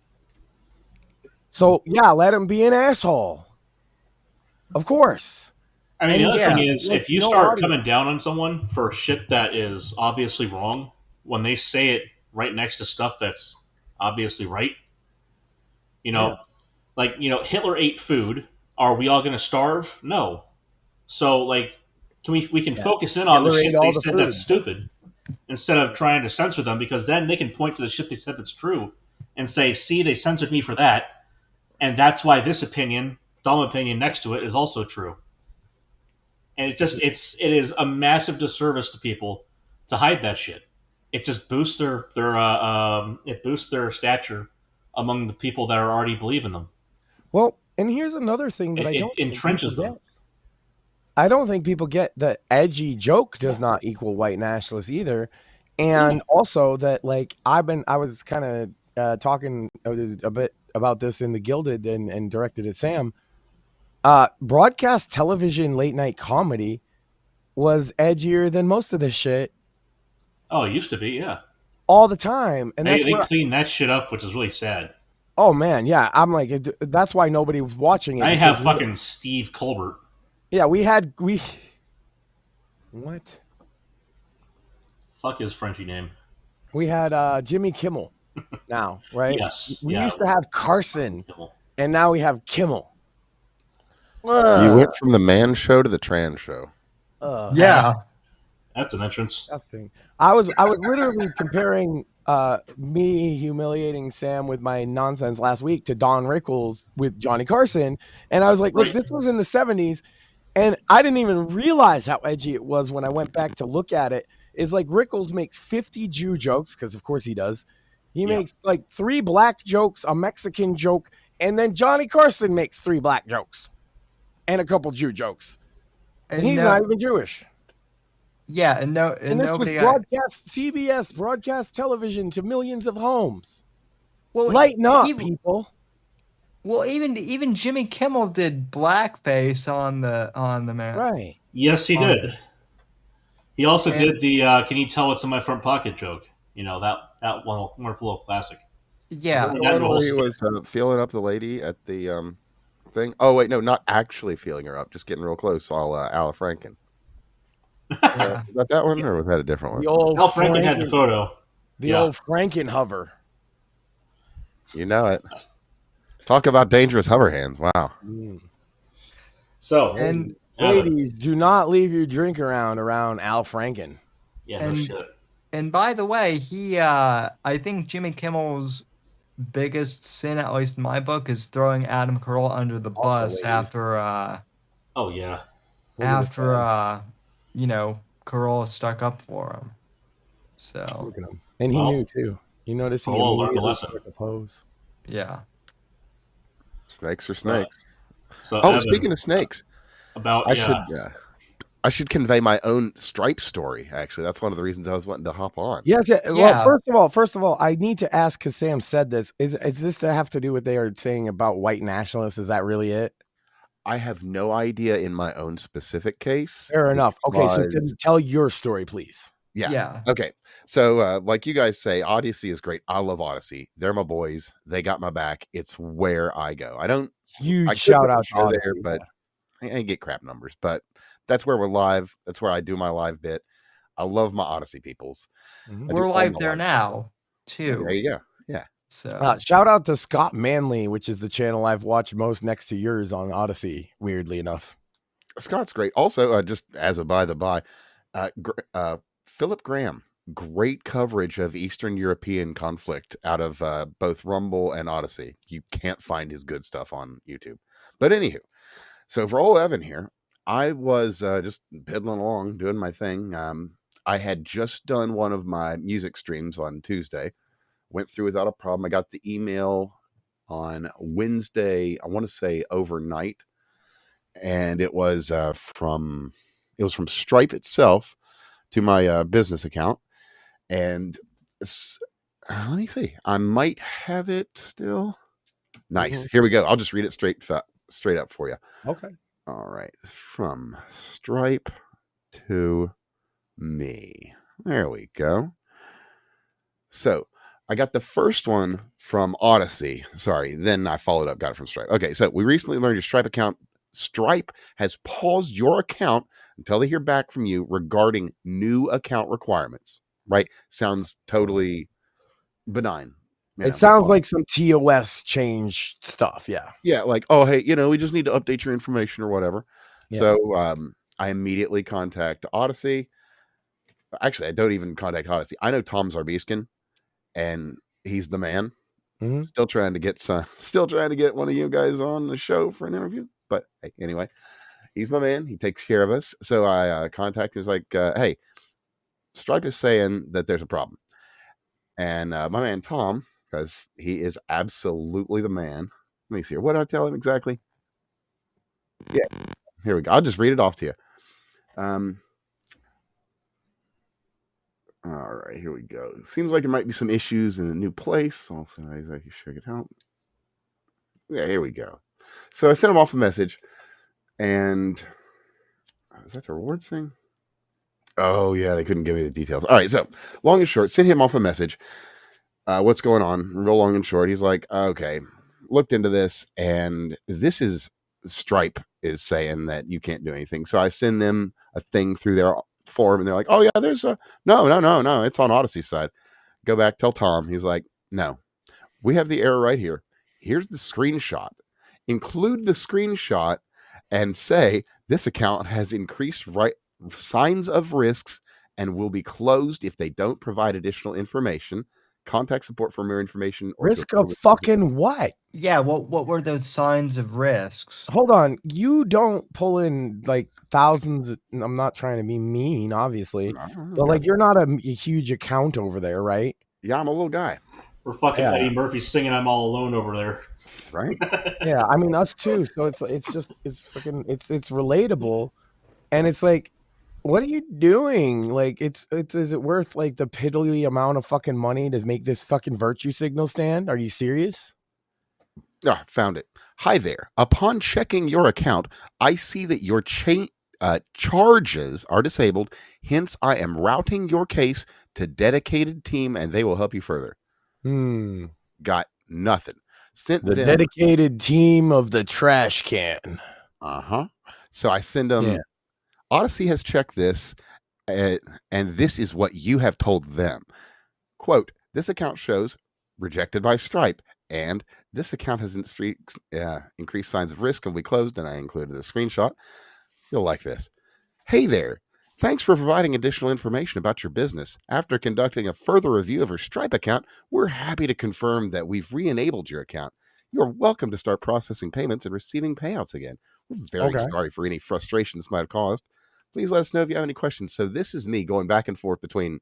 So, yeah, let him be an asshole. Of course. I mean, the other thing is, if you start coming down on someone for shit that is obviously wrong, when they say it right next to stuff that's obviously right, like, Hitler ate food. Are we all going to starve? No. So, like, we can focus in on the shit they said that's stupid instead of trying to censor them, because then they can point to the shit they said that's true and say, see, they censored me for that. And that's why this opinion, dumb opinion next to it, is also true. And it is a massive disservice to people to hide that shit. It just boosts their stature among the people that are already believing them. Well, and here's another thing that it entrenches them. I don't think people get that edgy joke does not equal white nationalists either. And also that, like, I was kind of talking a bit about this in the Gilded and directed at Sam. Broadcast television late night comedy was edgier than most of this shit. Oh, it used to be, yeah. All the time. And they cleaned that shit up, which is really sad. Oh, man, yeah. I'm like, that's why nobody was watching it. I have fucking Steve Colbert. Yeah, what? Fuck his Frenchy name. We had Jimmy Kimmel now, right? Yes. We used to have Carson, and now we have Kimmel. You went from the man show to the trans show. Yeah. That's an entrance. Disgusting. I was literally comparing me humiliating Sam with my nonsense last week to Don Rickles with Johnny Carson, and I was like, look, this was in the 70s, and I didn't even realize how edgy it was when I went back to look at it. It's like Rickles makes 50 Jew jokes, because of course he does. He makes like 3 black jokes, a Mexican joke, and then Johnny Carson makes 3 black jokes and a couple Jew jokes. And he's not even Jewish. Yeah, and this nobody was broadcast CBS broadcast television to millions of homes. Well, lighten up, people. Well, even Jimmy Kimmel did blackface on the man. Right. Yes, he did. He also did the "Can you tell what's in my front pocket" joke. You know, that one wonderful little classic. Yeah. The one where he was feeling up the lady at the thing. Oh wait, no, not actually feeling her up, just getting real close. All Al Franken. Was that one, or was that a different one? The old Al Franken had the photo. The old Franken hover. You know it. Talk about dangerous hover hands. Wow. So, and ladies, do not leave your drink around Al Franken. Yeah, no shit. And by the way, I think Jimmy Kimmel's biggest sin, at least in my book, is throwing Adam Carolla under the bus after. Oh yeah. After Carolla stuck up for him. So. And he knew too. You notice he learned the lesson. Pose. Yeah. Snakes are snakes. So Evan, speaking of snakes, I should convey my own Stripe story. Actually, that's one of the reasons I was wanting to hop on. Yes. Yeah. Well, first of all, I need to ask, because Sam said this. Is this to have to do what they are saying about white nationalists? Is that really it? I have no idea in my own specific case. Fair enough. Okay, so tell your story, please. Yeah. Okay. So, like you guys say, Odyssey is great. I love Odyssey. They're my boys. They got my back. It's where I go. I shout out to Odyssey, there, but I get crap numbers. But that's where we're live. That's where I do my live bit. I love my Odyssey peoples. We're live there now, too. There you go. Yeah. So shout out to Scott Manley, which is the channel I've watched most next to yours on Odyssey, weirdly enough. Scott's great. Also, just as a by the by, Philip Graham, great coverage of Eastern European conflict out of both Rumble and Odyssey. You can't find his good stuff on YouTube. But anywho, so for old Evan here, I was just piddling along, doing my thing. I had just done one of my music streams on Tuesday. Went through without a problem. I got the email on Wednesday, I want to say overnight. And it was from Stripe itself to my business account. And let me see. I might have it still. Nice. Here we go. I'll just read it straight up for you. Okay. All right. From Stripe to me. There we go. So I got the first one from Odyssey. Sorry. Then I followed up, got it from Stripe. Okay. So we recently learned your Stripe account. Stripe has paused your account until they hear back from you regarding new account requirements. Right? Sounds totally benign. It sounds like some TOS change stuff. Yeah. Yeah. Like, oh, hey, we just need to update your information or whatever. Yeah. So I immediately contact Odyssey. Actually, I don't even contact Odyssey. I know Tom Zarbiskin, and he's the man. Still trying to get one of you guys on the show for an interview. But hey, anyway, he's my man. He takes care of us. So I contacted him. He's like, hey, Stripe is saying that there's a problem. And my man Tom, because he is absolutely the man. Let me see here. What did I tell him exactly? Yeah, here we go. I'll just read it off to you. All right, here we go. Seems like there might be some issues in the new place. Also, I can check it out. Yeah, here we go. So I sent him off a message, and is that the rewards thing? Oh yeah, they couldn't give me the details. All right, so long and short, sent him off a message. What's going on? Real long and short. He's like, okay, looked into this, and this is Stripe is saying that you can't do anything. So I send them a thing through their form, and they're like, oh yeah, there's a no, it's on Odyssey's side. Go back, tell Tom. He's like, no, we have the error right here. Here's the screenshot. Include the screenshot and say this account has increased signs of risks and will be closed if they don't provide additional information. Contact support for more information. Or risk of fucking what? Yeah, what were those signs of risks? Hold on. You don't pull in like thousands. I'm not trying to be mean, obviously. But like, you're not a huge account over there, right? Yeah, I'm a little guy. We're fucking Eddie Murphy singing I'm All Alone over there. Right? Yeah, I mean, us too. So it's relatable. And it's like, what are you doing? Like, is it worth like the piddly amount of fucking money to make this fucking virtue signal stand? Are you serious? Ah, found it. Hi there. Upon checking your account, I see that your charges are disabled. Hence, I am routing your case to dedicated team, and they will help you further. Got nothing. Sent the them dedicated team of the trash can. So I send them. Yeah. Odyssey has checked this, and this is what you have told them. Quote, this account shows rejected by Stripe, and this account has increased signs of risk and will be closed, and I included a screenshot. You'll like this. Hey there. Thanks for providing additional information about your business. After conducting a further review of your Stripe account, we're happy to confirm that we've re-enabled your account. You're welcome to start processing payments and receiving payouts again. We're very sorry for any frustration this might have caused. Please let us know if you have any questions. So this is me going back and forth between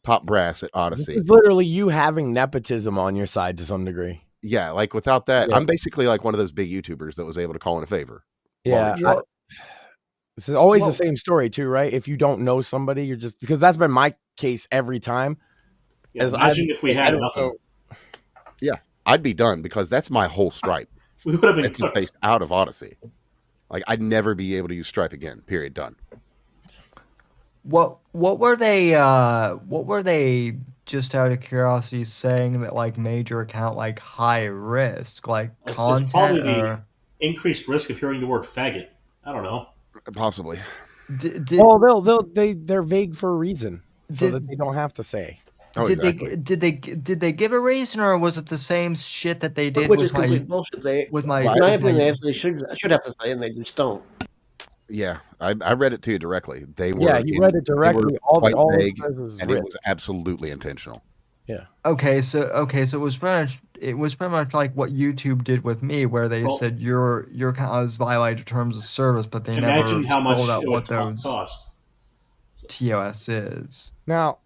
top brass at Odyssey. This is literally you having nepotism on your side to some degree. Yeah, like without that, I'm basically like one of those big YouTubers that was able to call in a favor. Yeah. This is always the same story too, right? If you don't know somebody, you're just, because that's been my case every time. Yeah, imagine if we had nothing. Yeah, I'd be done because that's my whole Stripe. We would have been cooked. Based out of Odyssey. Like, I'd never be able to use Stripe again. Period. Done. What were they just out of curiosity saying that like major account like high risk, like content probably the increased risk of hearing the word faggot. I don't know. Possibly. They're vague for a reason, so that they don't have to say. Did they give a reason, or was it the same shit that they did with my bullshit? In my opinion, they actually should have to say, and they just don't. Yeah, I read it to you directly. They were. Yeah, you read it directly. All vague, and it was absolutely intentional. Yeah. Okay, so it was pretty much like what YouTube did with me, where they said your account was violated terms of service, but they never spelled out what those cost. TOS is. Now,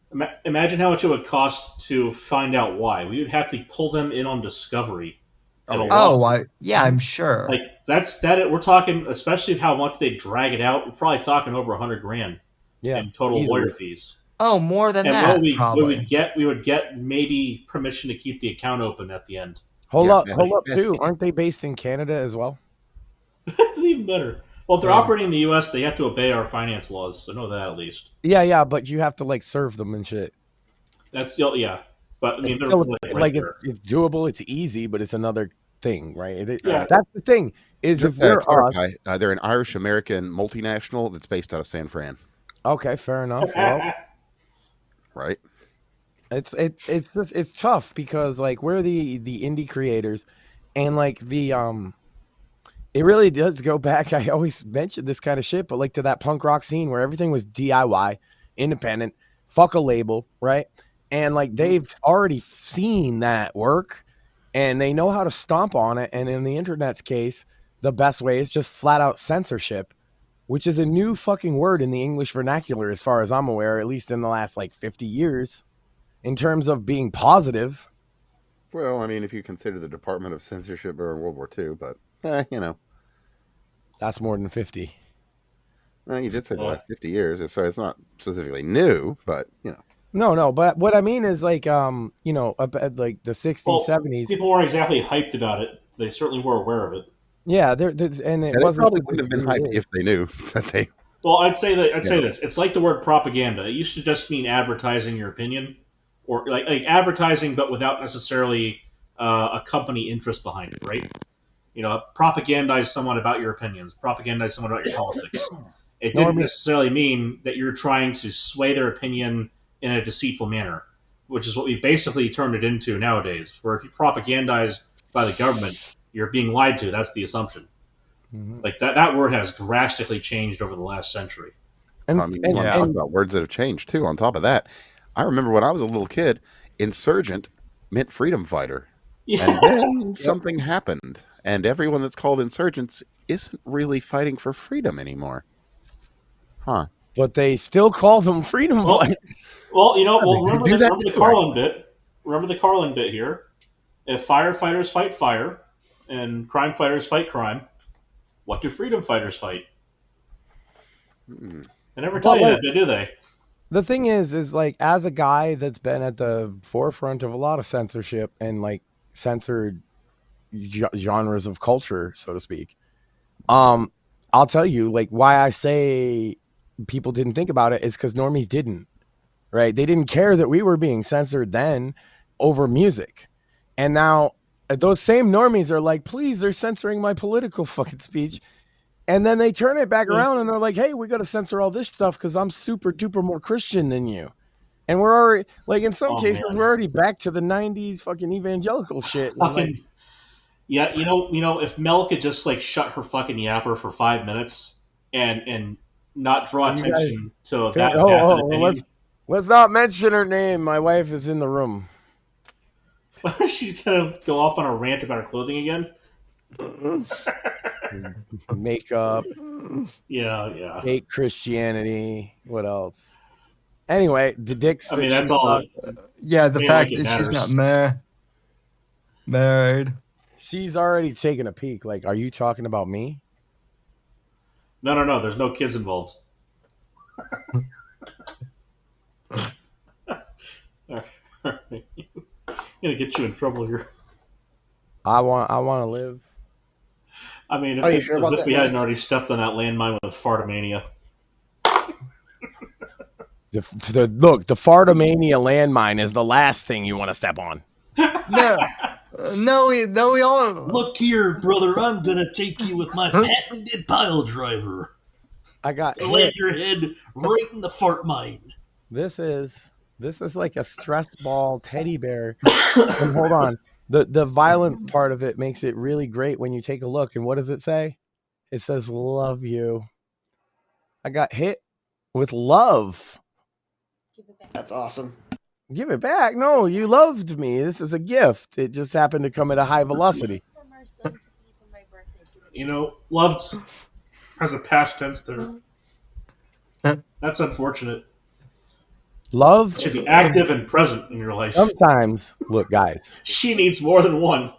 imagine how much it would cost to find out why. We would have to pull them in on discovery. I'm sure. Like we're talking, especially how much they drag it out. We're probably talking over $100,000 in total lawyer fees. Oh, more than that. We would get maybe permission to keep the account open at the end. Hold up too. Aren't they based in Canada as well? That's even better. Well, if they're operating in the U.S., they have to obey our finance laws. So know that at least. Yeah, but you have to like serve them and shit. That's still but I mean, it's doable. It's easy, but it's another thing, right? That's the thing. Is if they're they're an Irish American multinational that's based out of San Fran. Okay, fair enough. Well, right. It's tough because like we're the indie creators, and like it really does go back. I always mention this kind of shit, but like to that punk rock scene where everything was DIY, independent, fuck a label, right? And like they've already seen that work, and they know how to stomp on it. And in the internet's case, the best way is just flat out censorship, which is a new fucking word in the English vernacular, as far as I'm aware, at least in the last like 50 years, in terms of being positive. Well, I mean, if you consider the Department of Censorship during World War II, but, you know. That's more than 50. Well, you did say the last 50 years, so it's not specifically new, but, you know. No, but what I mean is like, you know, like the 60s, 70s. People weren't exactly hyped about it. They certainly were aware of it. Yeah, and it wasn't. Probably wouldn't have been hyped if they knew that they. Well, I'd say this. It's like the word propaganda. It used to just mean advertising your opinion, or like advertising, but without necessarily a company interest behind it, right? You know, propagandize someone about your opinions, propagandize someone about your politics. It didn't necessarily mean that you're trying to sway their opinion in a deceitful manner, which is what we've basically turned it into nowadays. Where if you propagandize by the government, you're being lied to. That's the assumption. Mm-hmm. Like that word has drastically changed over the last century. And, I mean, talk about words that have changed too. On top of that, I remember when I was a little kid, insurgent meant freedom fighter. Yeah. And then something happened, and everyone that's called insurgents isn't really fighting for freedom anymore. Huh. But they still call them freedom fighters. Well, you know, remember the Carlin bit. Remember the Carlin bit here. If firefighters fight fire, and crime fighters fight crime, what do freedom fighters fight? They never tell you that, do they? The thing is like, as a guy that's been at the forefront of a lot of censorship and like censored genres of culture, so to speak, I'll tell you, like, why I say people didn't think about it is because normies didn't, right? They didn't care that we were being censored then over music. And now those same normies are like, please, they're censoring my political fucking speech. And then they turn it back around and they're like, hey, we got to censor all this stuff because I'm super duper more Christian than you. And we're already, like, in some cases, we're already back to the 90s fucking evangelical shit. Fucking, yeah, you know, if Mel could just, like, shut her fucking yapper for 5 minutes and not draw attention to that. Let's not mention her name. My wife is in the room. She's going to go off on a rant about her clothing again? Makeup. Yeah. Fake Christianity. What else? Anyway, the dicks. I mean, that's all. The fact that she's not married. She's already taken a peek. Like, are you talking about me? No. There's no kids involved. I'm gonna get you in trouble here. I want to live. I mean, if we hadn't already stepped on that landmine with Fartomania. The Fartomania landmine is the last thing you want to step on. No, we all. Look here, brother. I'm gonna take you with my patented pile driver. I got land your head right in the fart mine. This is like a stressed ball teddy bear. And hold on. The violent part of it makes it really great when you take a look. And what does it say? It says, love you. I got hit with love. That's awesome. Give it back. No, you loved me. This is a gift. It just happened to come at a high velocity. You know, loved has a past tense there. That's unfortunate. Love should be active and present in your life. Sometimes, look, guys. She needs more than one.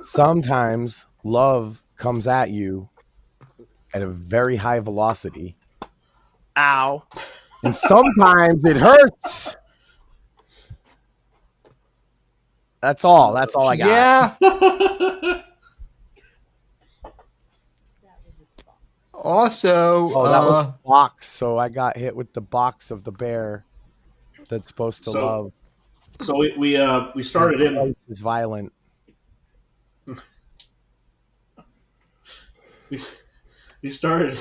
Sometimes love comes at you at a very high velocity. Ow. And sometimes it hurts. That's all I got. Yeah. Also, that was a box, so I got hit with the box of the bear that's supposed to love. So we started in. It's violent. we started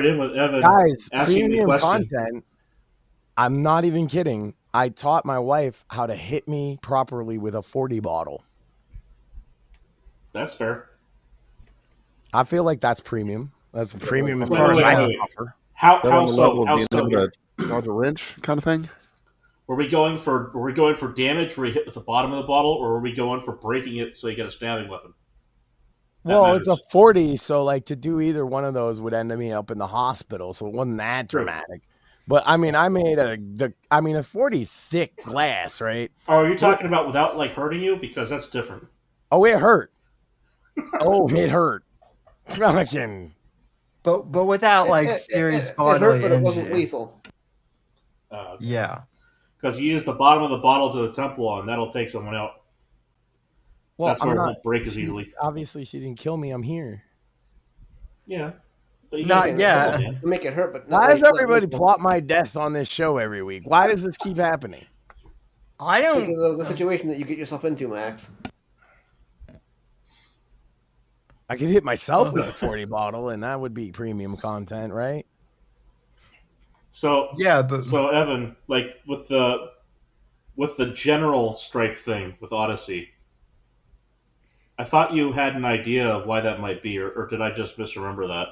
in with Evan. Guys, asking the premium question. content. I'm not even kidding. I taught my wife how to hit me properly with a 40 bottle. That's fair. I feel like that's premium. That's premium as far as I can offer. How so? Dodge a wrench kind of thing? Were we going for damage where you hit with the bottom of the bottle, or were we going for breaking it so you get a stabbing weapon? Well, it's a 40, so like to do either one of those would end me up in the hospital, so it wasn't that dramatic. But I mean, I made a 40 is thick glass, right? Oh, are you talking about without like hurting you? Because that's different. Oh, it hurt. Oh, it hurt. Fucking. But without like serious bodily it hurt, but it injury. wasn't lethal. Yeah. Because you use the bottom of the bottle to the temple, and that'll take someone out. Well, that's where it won't break as easily. Obviously, she didn't kill me. I'm here. Yeah. Not yet. Make it hurt, but why does everybody plot my death on this show every week? Why does this keep happening? I don't. Because of the situation that you get yourself into, Max. I could hit myself with a 40 bottle, and that would be premium content, right? So yeah, but so Evan, like with the general strike thing with Odyssey, I thought you had an idea of why that might be, or did I just misremember that?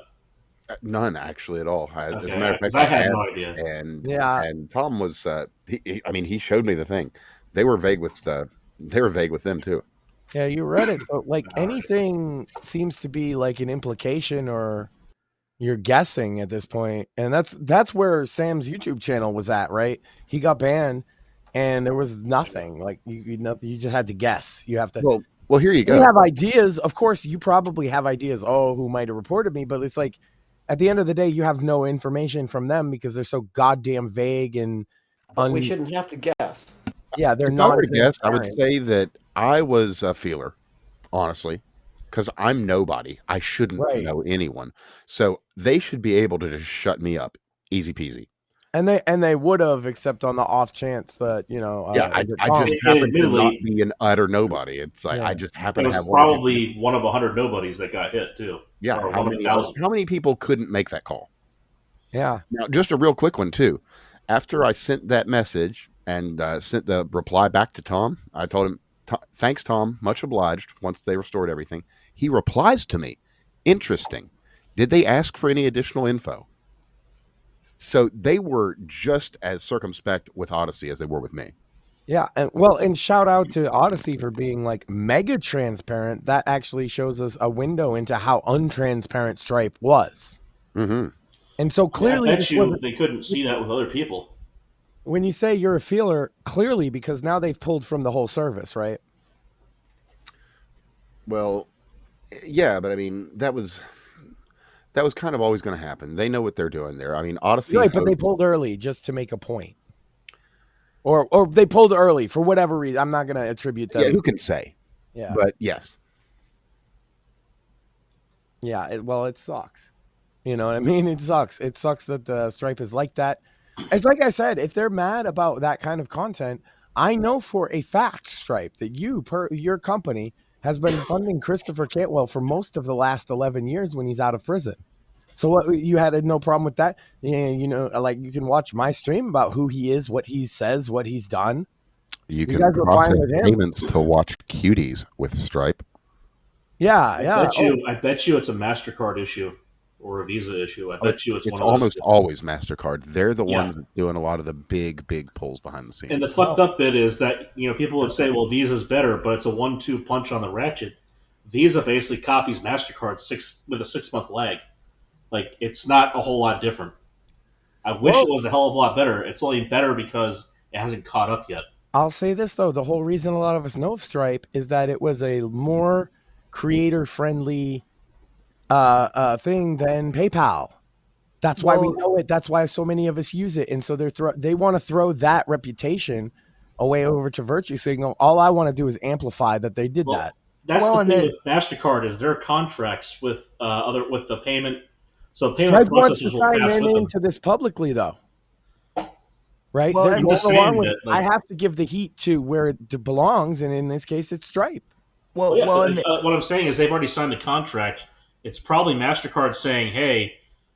None actually at all. As a Okay, matter of fact, I had no idea. And Tom was. He showed me the thing. They were vague with them too. Yeah, you read it. So like anything seems to be like an implication or you're guessing at this point. And that's where Sam's YouTube channel was at, right? He got banned and there was nothing. Like you just had to guess. You have to Well, here you go. You have ideas. Of course, you probably have ideas. Oh, who might have reported me? But it's like at the end of the day, you have no information from them because they're so goddamn vague and we shouldn't have to guess. Yeah, they're if not. I were to guess, I would say that I was a feeler, honestly, because I'm nobody. I shouldn't know anyone. So they should be able to just shut me up. Easy peasy. And they would have, except on the off chance that, you know. I just happen to not be an utter nobody. It's like I just happen to have probably one of 100 nobodies that got hit too. Yeah, how many people couldn't make that call? Yeah. Now, just a real quick one too. After I sent that message and sent the reply back to Tom, I told him, "Thanks, Tom. Much obliged." Once they restored everything, he replies to me, "Interesting. Did they ask for any additional info?" So they were just as circumspect with Odyssey as they were with me. Yeah, and shout out to Odyssey for being like mega transparent. That actually shows us a window into how untransparent Stripe was. Mm-hmm. And so clearly, I bet they couldn't see that with other people. When you say you're a feeler, clearly because now they've pulled from the whole service, right? Well, yeah, but I mean that was kind of always going to happen. They know what they're doing there. I mean, Odyssey, right? But they pulled early just to make a point, or they pulled early for whatever reason. I'm not going to attribute that. Yeah, who can say? Yeah, but yes. Yeah, it sucks. You know what I mean? It sucks. It sucks that the Stripe is like that. It's like I said, if they're mad about that kind of content, I know for a fact, Stripe, that your company has been funding Christopher Cantwell for most of the last 11 years when he's out of prison. So what, you had no problem with that? You know, like you can watch my stream about who he is, what he says, what he's done. You can process payments to watch cuties with Stripe. Yeah, I bet you it's a MasterCard issue. Or a Visa issue. I bet you it's one of almost those always MasterCard. They're the ones that's doing a lot of the big pulls behind the scenes. And the fucked up bit is that, you know, people would say, well, Visa's better, but it's a 1-2 punch on the ratchet. Visa basically copies MasterCard with a 6-month lag. Like, it's not a whole lot different. I wish it was a hell of a lot better. It's only better because it hasn't caught up yet. I'll say this, though. The whole reason a lot of us know of Stripe is that it was a more creator-friendly thing than PayPal. That's why we know it. That's why so many of us use it. And so they want to throw that reputation away over to Virtue Signal. All I want to do is amplify that they did that. That's the thing with MasterCard is their contracts with with the payment. So payment Stripe wants to processors will sign pass their with name them. to this publicly, though. Right? Well, They're I'm going just saying along with that, like- I have to give the heat to where it belongs, and in this case, it's Stripe. What I'm saying is they've already signed the contract. It's probably MasterCard saying, hey,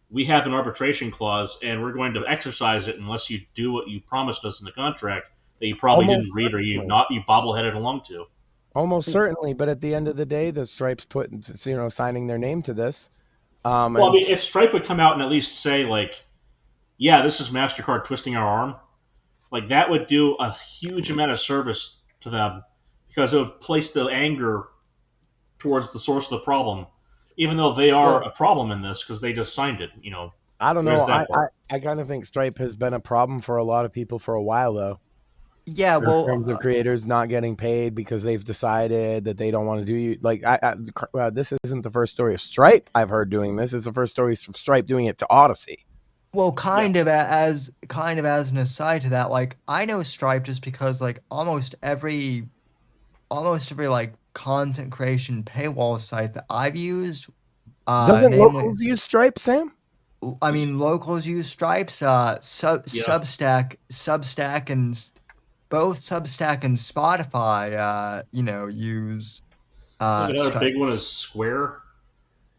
we have an arbitration clause, and we're going to exercise it unless you do what you promised us in the contract that you probably didn't read or you bobbleheaded along to. Almost certainly, but at the end of the day, the Stripe's signing their name to this. I mean, if Stripe would come out and at least say, like, yeah, this is MasterCard twisting our arm, like that would do a huge amount of service to them because it would place the anger towards the source of the problem, even though they are a problem in this because they just signed it. I don't There's know. that part. I kind of think Stripe has been a problem for a lot of people for a while, though. Yeah, In well, terms of creators not getting paid because they've decided that they don't want to do like this isn't the first story of Stripe I've heard doing this. It's the first story of Stripe doing it to Odyssey. well, kind of as an aside to that, like I know Stripe just because like almost every like content creation paywall site that I've used, Doesn't namely, locals use Stripe, Sam? I mean, locals use Stripes, Substack, and both Substack and Spotify, use I think another Stripe. big one is Square.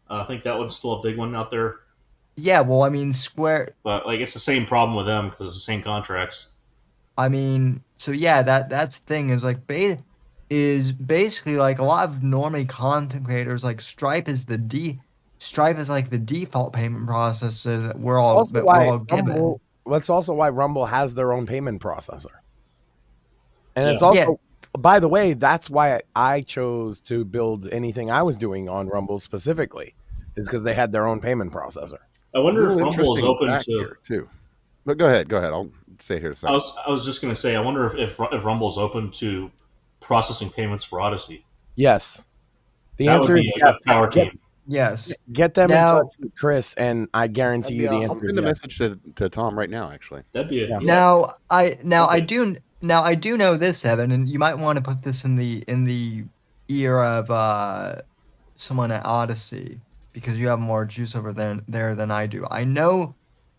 I think that one's still a big one out there. Yeah, well, I mean, Square. But like it's the same problem with them because it's the same contracts. I mean, so yeah, that's the thing is like is basically like a lot of normie content creators like Stripe is like the default payment processor that we're all given. That's also why Rumble has their own payment processor. And it's Yeah. also, by the way, that's why I chose to build anything I was doing on Rumble specifically, is because they had their own payment processor. I wonder if Rumble is Interesting open fact to. here, too. But go ahead. I'll stay here a second. I was just going to say, I wonder if Rumble's open to processing payments for Odyssey. Yes. The That answer would is be a power team. Yes. Get them Now- in touch with Chris, and I guarantee you the I'll answer is send a yes. message to Tom right now, actually. That'd be a, Now I do know this, Evan, and you might want to put this in the ear of someone at Odyssey because you have more juice over there than I do. I know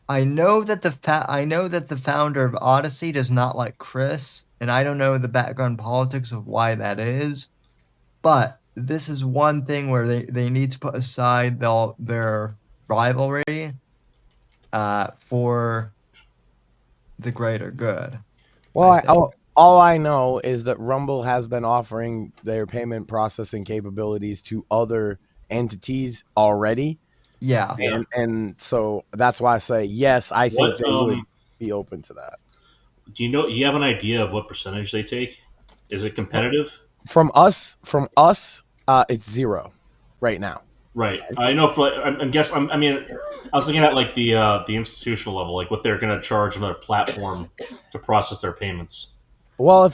that the founder of Odyssey does not like Chris, and I don't know the background politics of why that is, but this is one thing where they need to put aside their rivalry for the greater good. Well, all I know is that Rumble has been offering their payment processing capabilities to other entities already. Yeah. And so that's why I say yes, I think they would be open to that. Do you have an idea of what percentage they take? Is it competitive? From us, it's 0 right now. Right. I know. I was looking at like the institutional level, like what they're going to charge another platform to process their payments. Well,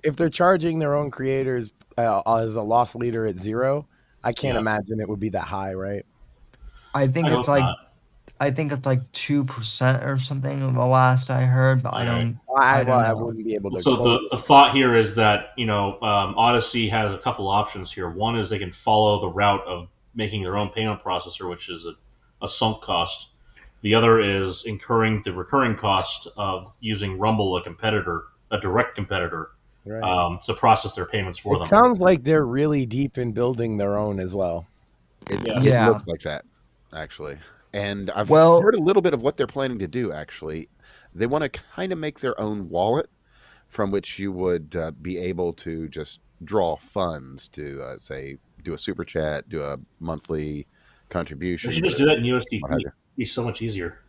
if they're charging their own creators as a loss leader at 0, I can't imagine it would be that high, right? I think it's like 2% or something. The last I heard, but I don't I know. wouldn't be able to. So the thought here is that Odyssey has a couple options here. One is they can follow the route of making their own payment processor, which is a sunk cost. The other is incurring the recurring cost of using Rumble, a direct competitor, Right. to process their payments for them. It sounds like they're really deep in building their own as well. It Yeah. looks like that, actually. And I've heard a little bit of what they're planning to do, actually. They want to kind of make their own wallet from which you would be able to just draw funds to, say, do a super chat, do a monthly contribution. They should just do that in USDT. It'd be so much easier.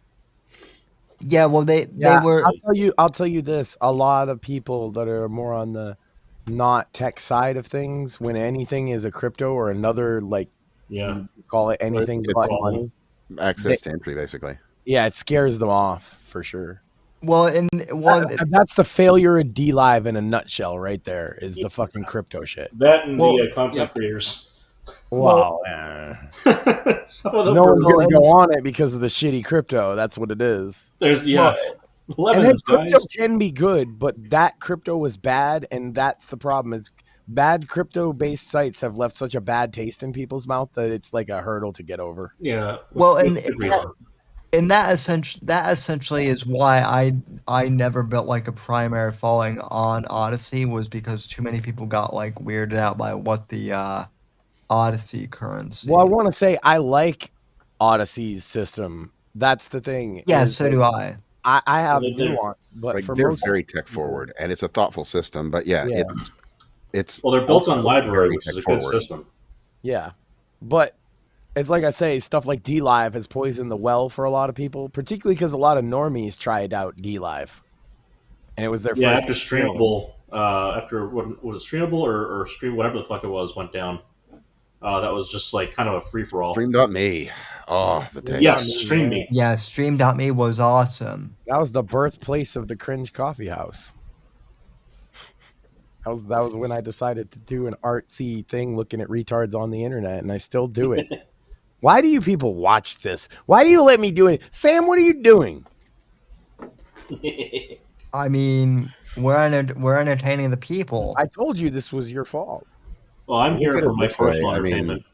Yeah, well, they were. I'll tell you this: a lot of people that are more on the not tech side of things, when anything is a crypto or another, like, you call it anything but money, access to entry, basically. Yeah, it scares them off for sure. Well, that's the failure of DLive in a nutshell, right there. Is the fucking crypto shit. That and the content creators. Wow. No one's going to go on it because of the shitty crypto. That's what it is. There's and crypto can be good, but that crypto was bad, and that's the problem. Is bad crypto-based sites have left such a bad taste in people's mouth that it's like a hurdle to get over. Yeah. Well, and that essentially is why I never built like a primary following on Odyssey, was because too many people got like weirded out by what the Odyssey currency. Well, I want to say I like Odyssey's system. That's the thing. Yeah, so do I. I have nuance, but like, for they're most very tech forward, and it's a thoughtful system. But it's well, they're built on library, which is a good forward. system. Yeah, but it's like I say, stuff like DLive has poisoned the well for a lot of people, particularly because a lot of normies tried out DLive. and it was their Yeah, first. after Streamable, after what was it, Streamable or Stream, whatever the fuck it was, went down. That was just like kind of a free for all. Stream.me. Oh, the days. Yes, Stream Me. Yeah, Stream.me was awesome. That was the birthplace of the cringe coffee house. That was when I decided to do an artsy thing looking at retards on the internet, and I still do it. Why do you people watch this? Why do you let me do it? Sam, what are you doing? I mean, we're entertaining the people. I told you this was your fault. Well, I'm here for my this way, personal I mean, entertainment.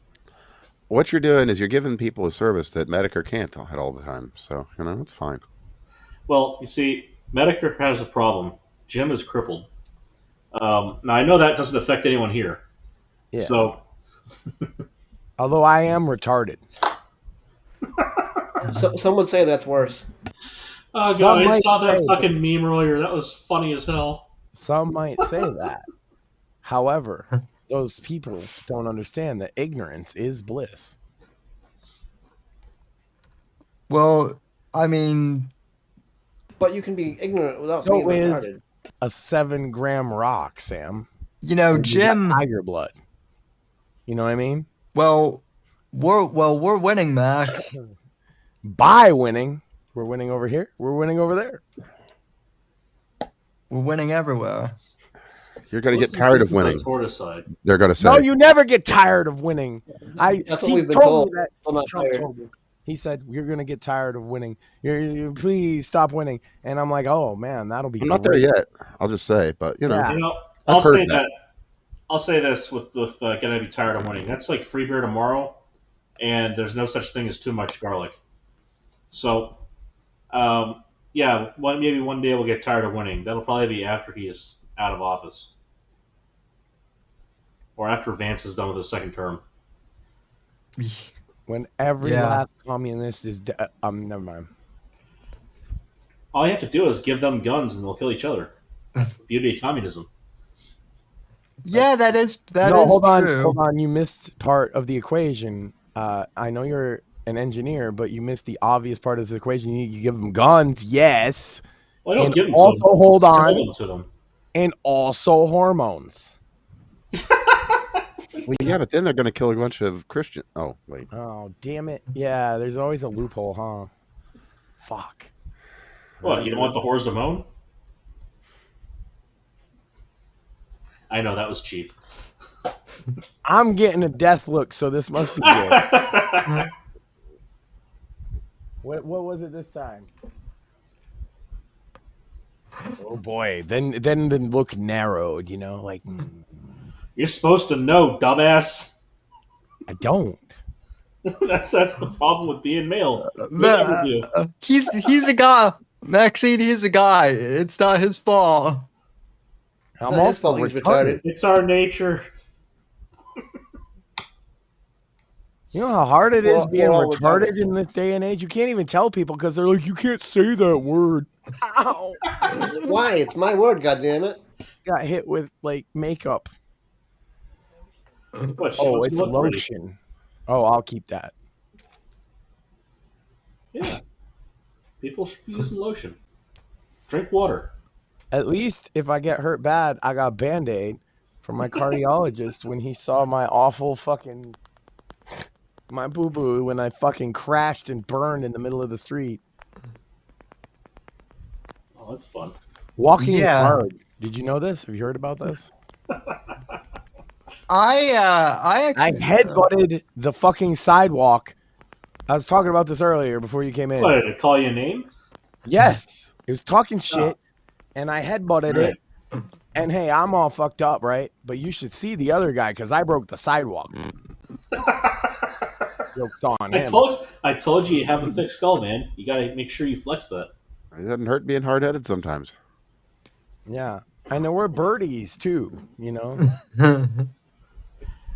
what you're doing is you're giving people a service that Medicare can't all the time. So, it's fine. Well, you see, Medicare has a problem. Jim is crippled. Now, I know that doesn't affect anyone here. Yeah. So, although I am retarded. So, some would say that's worse. Oh, God, Some I might saw that say fucking meme earlier. That was funny as hell. Some might say that. However, those people don't understand that ignorance is bliss. Well, I mean, But you can be ignorant without So being is retarded. a 7-gram rock, Sam. you know, You got Jim. tiger blood. You know what I mean? Well, we're winning, Max. By winning, we're winning over here. We're winning over there. We're winning everywhere. You're going to get tired of winning. Side. They're going to say. No, you never get tired of winning. That's what he we've been told told. me that. I'm not Trump tired. told me. He said, you're going to get tired of winning. Please stop winning. And I'm like, oh, man, that'll be I'm not there great. yet. I'll just say, but Yeah. I'll I've heard say that. I'll say this with gonna be tired of winning. That's like free beer tomorrow, and there's no such thing as too much garlic. So, maybe one day we'll get tired of winning. That'll probably be after he's out of office, or after Vance is done with his second term. When every Yeah. last communist is never mind. All you have to do is give them guns, and they'll kill each other. That's the beauty of communism. Yeah, that is Hold true. on. You missed part of the equation. I know you're an engineer, but you missed the obvious part of this equation. You give them guns, yes. Well, I don't And give them also, to them. hold Sell on, them to them. and also hormones. Well, yeah, but then they're going to kill a bunch of Christians. Oh, wait. Oh, damn it. Yeah, there's always a loophole, huh? Fuck. What, you don't want the whores to moan? I know, that was cheap. I'm getting a death look, so this must be good. What was it this time? Oh boy, then the look narrowed, like You're supposed to know, dumbass. I don't. that's the problem with being male. You never do. He's a guy, Maxine. He's a guy. It's not his fault. I'm Not his also fault he's retarded. retarded. It's our nature. You know how hard it is We're being all retarded in this day and age? You can't even tell people because they're like, you can't say that word. Ow. Why? It's my word, goddammit. Got hit with like makeup. What, Oh, what's it's look ready? lotion. Oh, I'll keep that. Yeah. People should be using lotion. Drink water. At least if I get hurt bad, I got Band-Aid from my cardiologist when he saw my awful fucking my boo-boo when I fucking crashed and burned in the middle of the street. Oh, that's fun. Walking is Yeah. hard. Did you know this? Have you heard about this? I I actually headbutted the fucking sidewalk. I was talking about this earlier before you came in. What, did it call you a name? Yes. It was talking shit, and I headbutted it. And hey, I'm all fucked up, right? But you should see the other guy because I broke the sidewalk. Joke's on him. I told you have a thick skull, man. You gotta make sure you flex that. It doesn't hurt being hard-headed sometimes. Yeah. And there were birdies, too,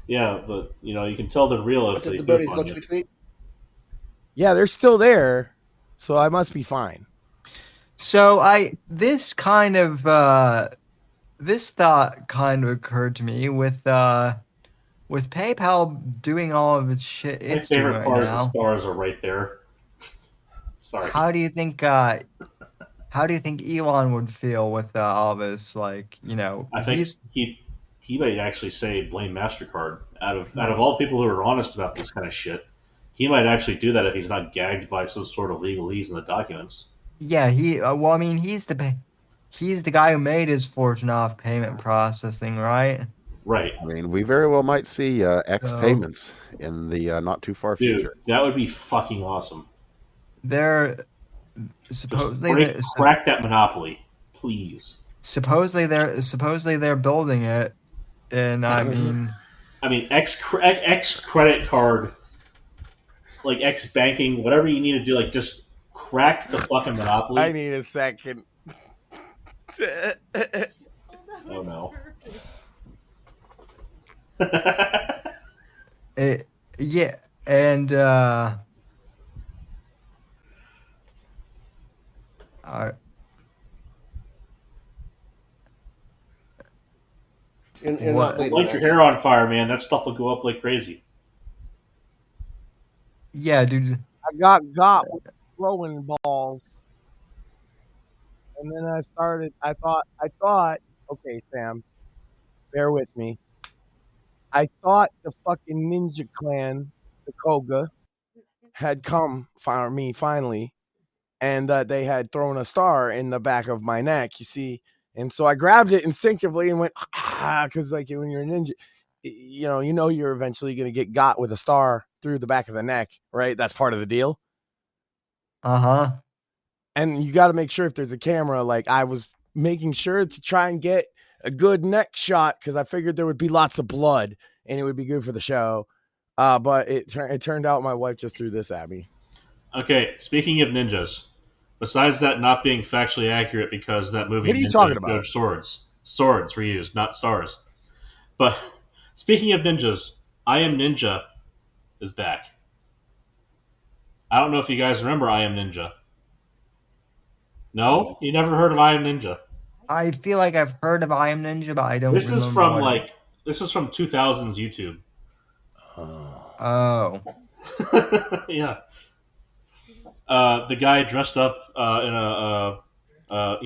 Yeah, but you can tell they're real if Did they the poop birdies on go you. tweet? Yeah, they're still there, so I must be fine. So this thought kind of occurred to me with PayPal doing all of its shit My it's doing favorite right part is the now. stars are right there. Sorry. How do you think how do you think Elon would feel with all this? Like, I think he might actually say blame MasterCard. Out of all people who are honest about this kind of shit, he might actually do that if he's not gagged by some sort of legalese in the documents. Yeah, well, I mean, he's the guy who made his fortune off payment processing, right? Right. I mean, we very well might see X So- payments in the not too far Dude, future. that would be fucking awesome. They're Just supposedly crack that monopoly, please. supposedly they're building it, and I mean, X credit card, like X banking, whatever you need to do, like just crack the fucking monopoly. I need a second. Oh no. yeah, and You're What? not bleeding, Light your Max. hair on fire, man. That stuff will go up like crazy. yeah, dude. I got with throwing balls, and then I thought, okay, Sam, bear with me. I thought the fucking Ninja Clan, the Koga, had come for me finally, and that they had thrown a star in the back of my neck, you see. And so I grabbed it instinctively and went, because like when you're a ninja, you know you're eventually going to get got with a star through the back of the neck, right? That's part of the deal. Uh-huh. And you got to make sure if there's a camera, like I was making sure to try and get a good neck shot because I figured there would be lots of blood and it would be good for the show. But it turned out my wife just threw this at me. Okay, speaking of ninjas, besides that not being factually accurate because that movie What are you Ninja talking about? Swords were used, not stars. But speaking of ninjas, I Am Ninja is back. I don't know if you guys remember I Am Ninja. No? You never heard of I Am Ninja? I feel like I've heard of I Am Ninja, but I don't This remember. This is from 2000s YouTube. Oh. Yeah. The guy dressed up in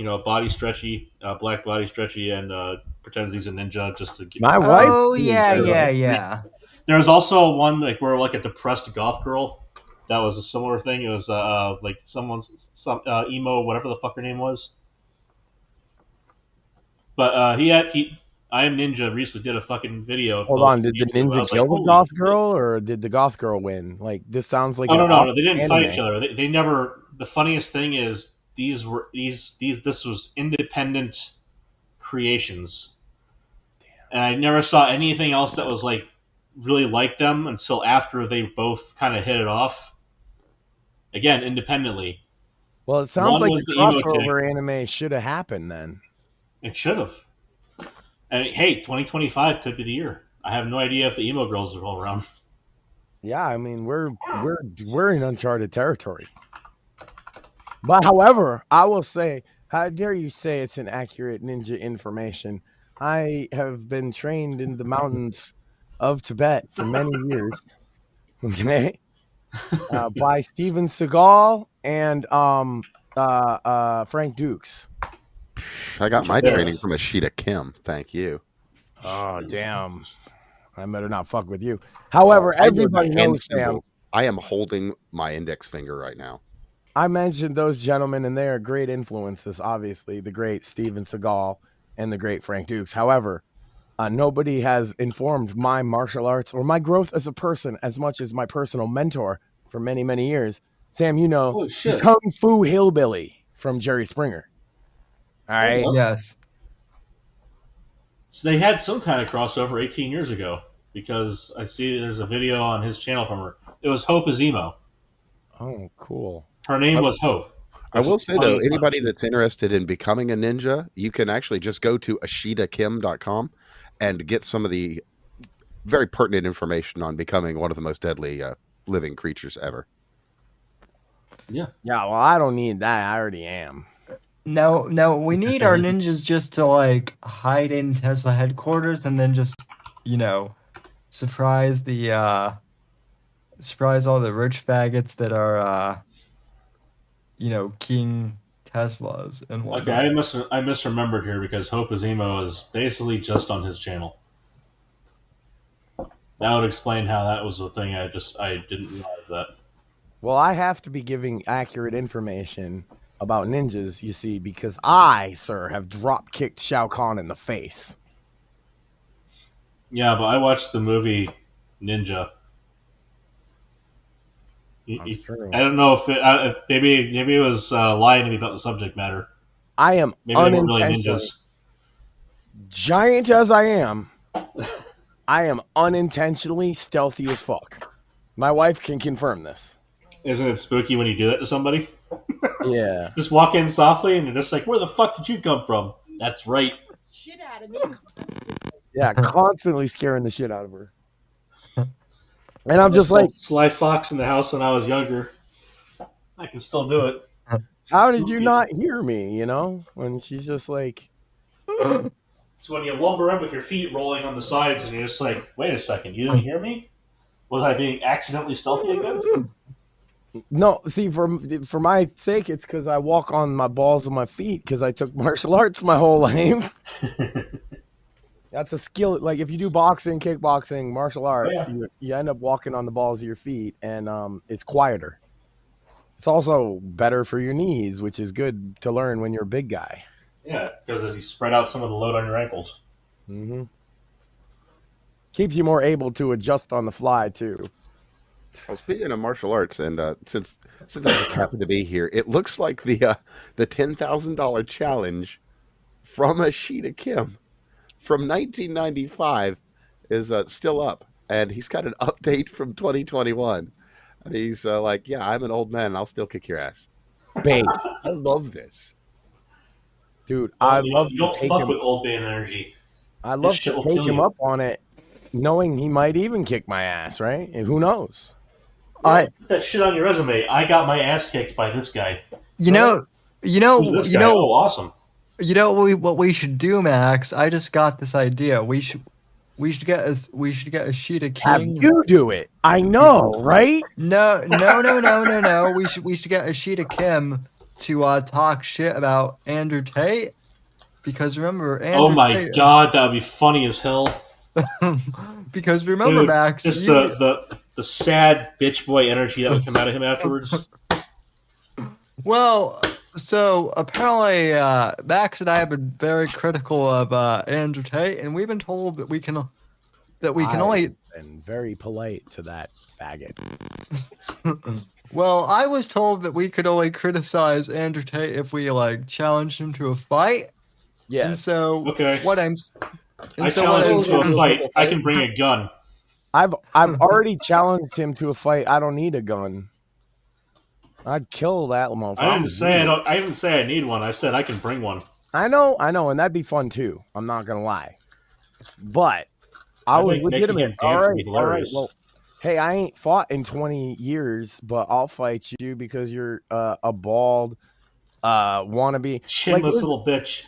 a body stretchy, black body stretchy, and pretends he's a ninja just to get. My wife. Oh yeah. There was also one where a depressed goth girl. That was a similar thing. It was some emo, whatever the fuck her name was. But I Am Ninja recently did a fucking video. Hold on, did the ninja kill the goth girl, or did the goth girl win? Like this sounds like no, they didn't fight each other. They never. The funniest thing is this was independent creations, and I never saw anything else that was really like them until after they both kind of hit it off. Again, independently. Well, it sounds One like was the the emo crossover anime should have happened then. It should have. And hey, 2025 could be the year. I have no idea if the emo girls are all around. Yeah, I mean we're in uncharted territory. But however, I will say, how dare you say it's an accurate ninja information? I have been trained in the mountains of Tibet for many years. Okay. By Steven Seagal and Frank Dukes. I got my training from Ashita Kim. Thank you. Oh, damn. I better not fuck with you. However, everybody knows, Sam. I am holding my index finger right now. I mentioned those gentlemen, and they are great influences, obviously, the great Steven Seagal and the great Frank Dukes. However, nobody has informed my martial arts or my growth as a person as much as my personal mentor for many, many years. Sam, you know, Kung Fu Hillbilly from Jerry Springer. All right. Yes. So they had some kind of crossover 18 years ago because I see there's a video on his channel from her. It was Hope is Emo. Oh, cool. Her name was Hope. I will say, though, anybody that's interested in becoming a ninja, you can actually just go to ashitakim.com and get some of the very pertinent information on becoming one of the most deadly living creatures ever. Yeah. Yeah, well, I don't need that. I already am. No, we need our ninjas just to hide in Tesla headquarters and then just, surprise all the rich faggots that are, King Teslas and Okay, whatnot. I misremembered here because Hope is Emo is basically just on his channel. That would explain how that was a thing. I didn't realize that. Well, I have to be giving accurate information about ninjas, you see, because I, sir, have drop kicked Shao Kahn in the face. Yeah, but I watched the movie Ninja. That's true. I don't know if maybe it was lying to me about the subject matter. I am Maybe they weren't really unintentionally, ninjas. giant as I am unintentionally stealthy as fuck. My wife can confirm this. Isn't it spooky when you do that to somebody? Yeah. Just walk in softly and you're just like, where the fuck did you come from? That's right. Shit out of me. Yeah, constantly scaring the shit out of her. And I'm just like, Sly Fox in the house when I was younger. I can still do it. how did you not hear me, you know? When she's just like... It's when you lumber in with your feet rolling on the sides and you're just like, wait a second, you didn't hear me? Was I being accidentally stealthy again? No, see, for my sake, it's because I walk on my balls of my feet because I took martial arts my whole life. That's a skill. Like if you do boxing, kickboxing, martial arts, you end up walking on the balls of your feet, and it's quieter. It's also better for your knees, which is good to learn when you're a big guy. Yeah, because you spread out some of the load on your ankles. Mm-hmm. Keeps you more able to adjust on the fly too. Well, speaking of martial arts, and since I just happen to be here, it looks like the $10,000 challenge from Ashita Kim from 1995 is still up, and he's got an update from 2021, and he's like, "Yeah, I'm an old man, and I'll still kick your ass." Base. I love this, dude. I love you don't fuck with old man energy. I love to take him up on it, knowing he might even kick my ass. Right? And who knows? Put that shit on your resume. I got my ass kicked by this guy. Who's this guy? Oh, awesome. You know what we should do, Max? I just got this idea. We should get Ashita King. Have you do it? I know, right? No. We should get Ashita Kim to talk shit about Andrew Tate, because remember, Andrew oh my Tate, god, that would be funny as hell. Because remember, dude, Max, just the sad bitch boy energy that would come out of him afterwards. Well, so apparently Max and I have been very critical of Andrew Tate, and we've been told that we can only and very polite to that faggot. Well, I was told that we could only criticize Andrew Tate if we challenged him to a fight. Yeah. And so okay. I challenge him to a fight. I can bring a gun. I've already challenged him to a fight. I don't need a gun. I'd kill that motherfucker. I didn't say I need one. I said I can bring one. I know, and that'd be fun too. I'm not gonna lie, but I was legitimate. All right. Well, hey, I ain't fought in 20 years, but I'll fight you because you're a bald wannabe, chinless little bitch.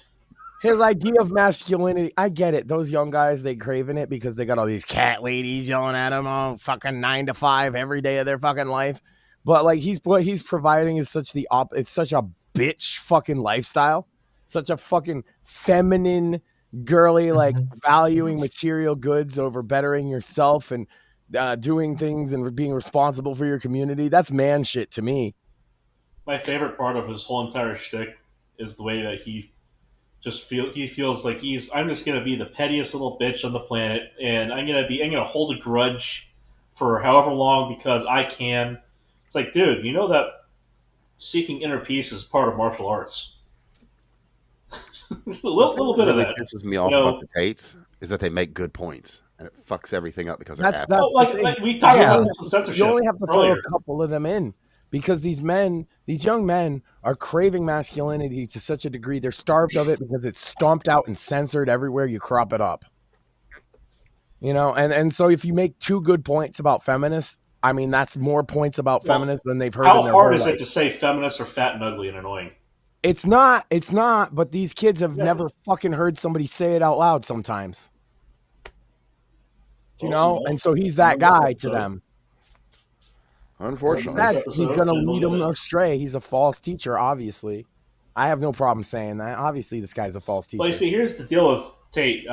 His idea of masculinity, I get it. Those young guys, they craving it because they got all these cat ladies yelling at them on fucking 9 to 5 every day of their fucking life. But what he's providing is it's such a bitch fucking lifestyle, such a fucking feminine, girly, valuing material goods over bettering yourself and doing things and being responsible for your community. That's man shit to me. My favorite part of his whole entire shtick is the way that he feels like I'm just gonna be the pettiest little bitch on the planet, and I'm gonna hold a grudge for however long because I can. It's like, dude, you know that seeking inner peace is part of martial arts. Just a little bit of that. What pisses me off about the Tates is that they make good points, and it fucks everything up because they're happy. Like we talked about this with censorship. You only have to throw a couple of them in. Because these young men are craving masculinity to such a degree, they're starved of it because it's stomped out and censored everywhere you crop it up. You know, and so if you make 2 good points about feminists, I mean, that's more points about feminists than they've heard in their whole life. How hard is it to say feminists are fat and ugly and annoying? It's not, but these kids have never fucking heard somebody say it out loud sometimes. You know? And so he's that guy to them. Unfortunately, he's going to lead them astray. He's a false teacher, obviously. I have no problem saying that. Obviously, this guy's a false teacher. Well, you see, here's the deal with Tate.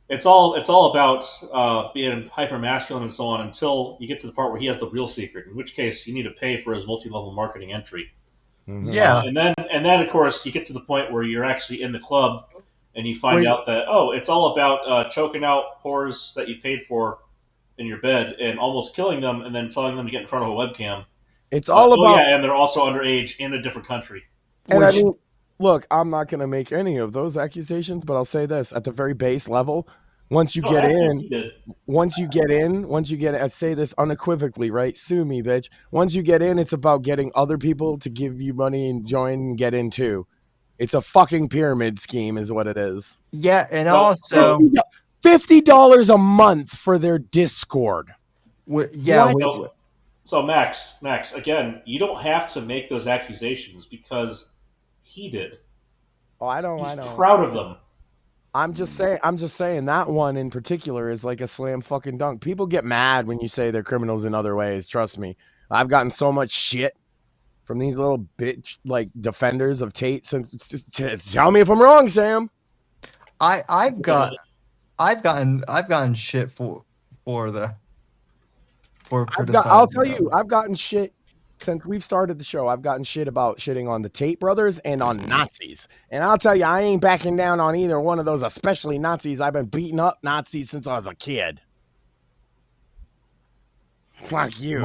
It's all about being hyper masculine and so on until you get to the part where he has the real secret. In which case, you need to pay for his multi-level marketing entry. Mhm. Yeah. And then of course you get to the point where you're actually in the club and you find Wait. out that it's all about choking out whores that you paid for in your bed and almost killing them and then telling them to get in front of a webcam. It's all about. Oh yeah, and they're also underage in a different country. And I mean, look, I'm not going to make any of those accusations, but I'll say this: at the very base level, once you get in, I say this unequivocally, right? Sue me, bitch. Once you get in, it's about getting other people to give you money and join and get in too. It's a fucking pyramid scheme, is what it is. Yeah, and also $50 a month for their Discord. So Max, again, you don't have to make those accusations because he did. Oh, I know. He's proud of them. I'm just saying that one in particular is like a slam fucking dunk. People get mad when you say they're criminals in other ways. Trust me. I've gotten so much shit from these little bitch like defenders of Tate. Tell me if I'm wrong, Sam. I've gotten shit for criticizing. I'll tell you, I've gotten shit since we've started the show. I've gotten shit about shitting on the Tate brothers and on Nazis. And I'll tell you, I ain't backing down on either one of those, especially Nazis. I've been beating up Nazis since I was a kid. Fuck you.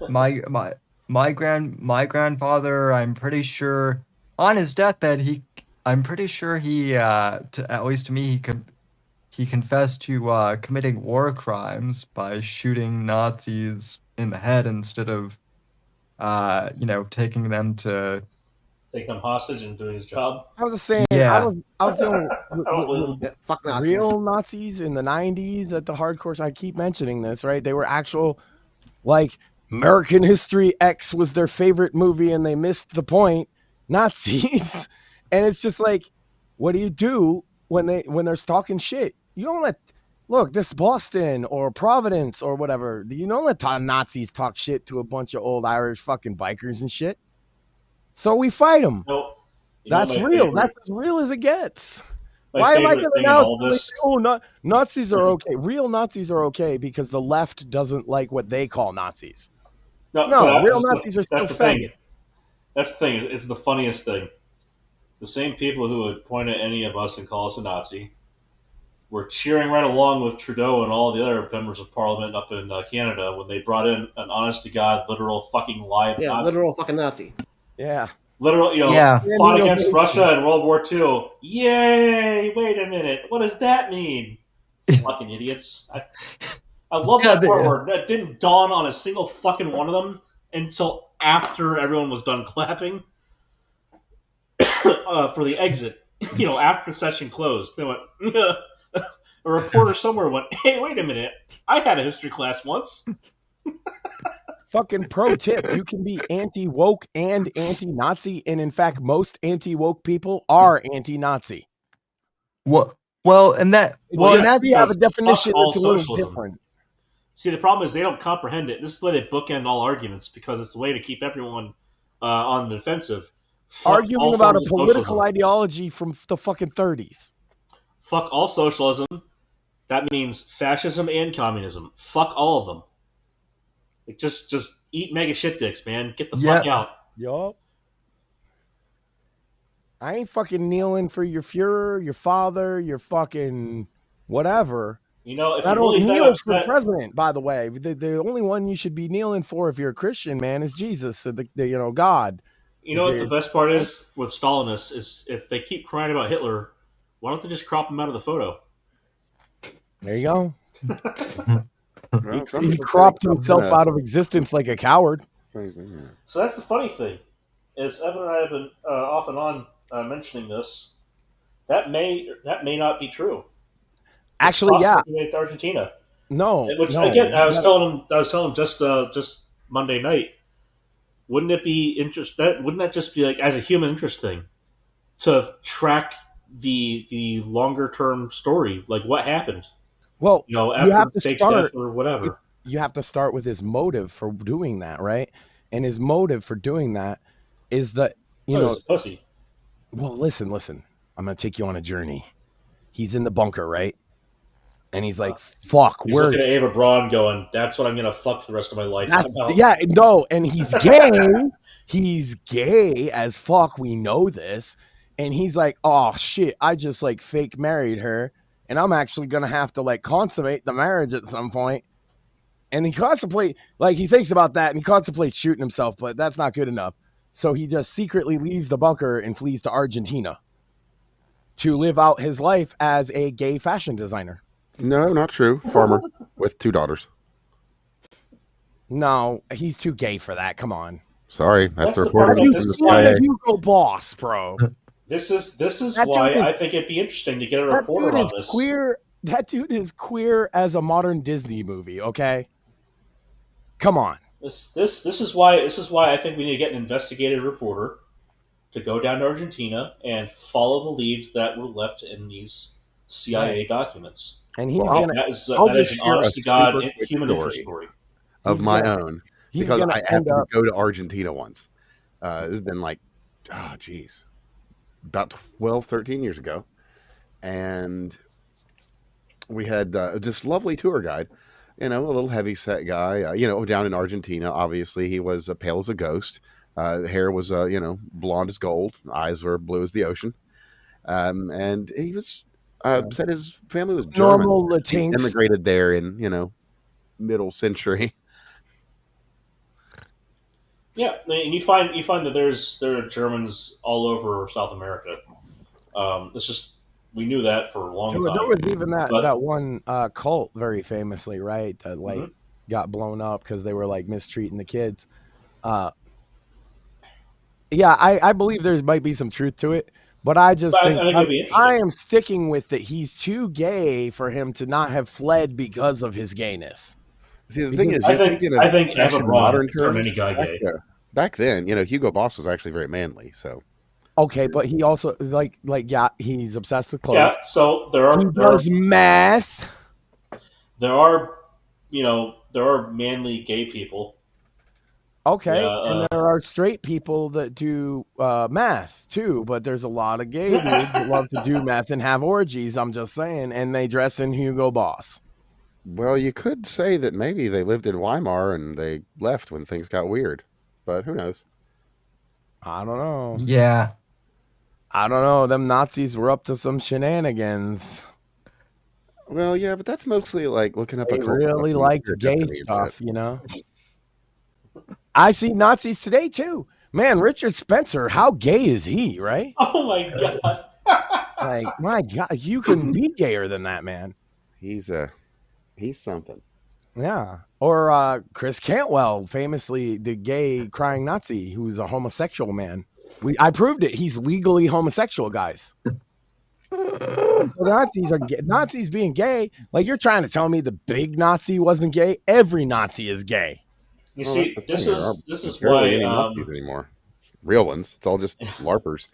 My grandfather, I'm pretty sure on his deathbed he at least to me he confessed to committing war crimes by shooting Nazis in the head instead of taking them hostage and doing his job. I was just saying, yeah. I was dealing with real Nazis in the 90s at the hardcore. I keep mentioning this, right? They were actual, like, American History X was their favorite movie and they missed the point. Nazis. And it's just like, what do you do when they're talking shit? You don't look, this Boston or Providence or whatever, you don't let Nazis talk shit to a bunch of old Irish fucking bikers and shit. So we fight them. Nope. That's real. That's as real as it gets. Why am I going to now? Nazis are okay. Real Nazis are okay because the left doesn't like what they call Nazis. No, real Nazis are still faggot. That's the thing. It's the funniest thing. The same people who would point at any of us and call us a Nazi were cheering right along with Trudeau and all the other members of Parliament up in Canada when they brought in an honest-to-God, literal fucking live Nazi. Yeah, literal fucking Nazi. Yeah. Literal, fought against Russia in World War II. Yay! Wait a minute. What does that mean? Fucking idiots. I love that part where that didn't dawn on a single fucking one of them until after everyone was done clapping for the exit. After session closed. They went, a reporter somewhere went, hey, wait a minute. I had a history class once. Fucking pro tip, you can be anti-woke and anti-Nazi, and in fact, most anti-woke people are anti-Nazi. We have a definition that's a little different. See, the problem is they don't comprehend it. This is the way they bookend all arguments because it's a way to keep everyone on the defensive. Arguing about a political ideology from the fucking 30s. Fuck all socialism. That means fascism and communism. Fuck all of them. Like, just eat mega shit dicks, man. Get the fuck out. Yup. I ain't fucking kneeling for your Fuhrer, your father, your fucking whatever. If I don't kneel for the president, by the way. The only one you should be kneeling for if you're a Christian, man, is Jesus, God. What the best part is with Stalinists is if they keep crying about Hitler, why don't they just crop him out of the photo? There you go. He cropped himself out of existence like a coward. So that's the funny thing, is Evan and I have been off and on mentioning this. That may not be true. Actually, yeah. With Argentina. No. Again, I was telling him just Monday night. Wouldn't it be wouldn't that just be like as a human interest thing to track the longer term story, like what happened? Well, after you have to start or whatever. You have to start with his motive for doing that, right? And his motive for doing that is that, you Oh, know, he's a pussy. well, listen. I'm going to take you on a journey. He's in the bunker, right? And he's like, fuck, He's looking at Ava Braun going, that's what I'm going to fuck for the rest of my life. Yeah, no, and he's gay. He's gay as fuck. We know this. And he's like, oh, shit, I just, like, fake married her. And I'm actually going to have to, like, consummate the marriage at some point. And he he thinks about that and he contemplates shooting himself, but that's not good enough. So he just secretly leaves the bunker and flees to Argentina to live out his life as a gay fashion designer. No, not true. Farmer with 2 daughters. No, he's too gay for that. Come on. Sorry, that's the part reporting. Hugo Boss, bro. This is why I think it'd be interesting to get a reporter on this. That dude is queer as a modern Disney movie. Okay, come on. This is why I think we need to get an investigative reporter to go down to Argentina and follow the leads that were left in these CIA documents. And he's that is an honest to God human interest story of my own, because I happened to go to Argentina once. It's been like, oh geez, about 12, 13 years ago, and we had this lovely tour guide, a little heavy set guy, down in Argentina. Obviously, he was pale as a ghost. Hair was, blonde as gold. Eyes were blue as the ocean. And he was said his family was German. Normal Latinx. Immigrated there in, middle century. Yeah, and you find that there are Germans all over South America. It's just we knew that for a long time. There was even that one cult very famously, right? That got blown up because they were like mistreating the kids. Yeah, I believe there might be some truth to it, but I think I am sticking with that. He's too gay for him to not have fled because of his gayness. See, the thing is, I think Eva Braun modern terms, any guy gay. Back then, Hugo Boss was actually very manly. So okay, but he also he's obsessed with clothes. Yeah, so he does math. There are manly gay people. Okay, and there are straight people that do math too, but there's a lot of gay dudes that love to do math and have orgies. I'm just saying, and they dress in Hugo Boss. Well, you could say that maybe they lived in Weimar and they left when things got weird, but who knows? I don't know. Yeah. I don't know. Them Nazis were up to some shenanigans. Well, yeah, but that's mostly like looking up. They really liked gay stuff, I see Nazis today too. Man, Richard Spencer, how gay is he, right? Oh my God. Like, my God, you can be gayer than that, man. He's something. Yeah. Or Chris Cantwell, famously the gay crying Nazi who's a homosexual man. I proved it. He's legally homosexual, guys. Nazis being gay. Like, you're trying to tell me the big Nazi wasn't gay? Every Nazi is gay. You see, this is why any Nazis anymore. Real ones. It's all just LARPers.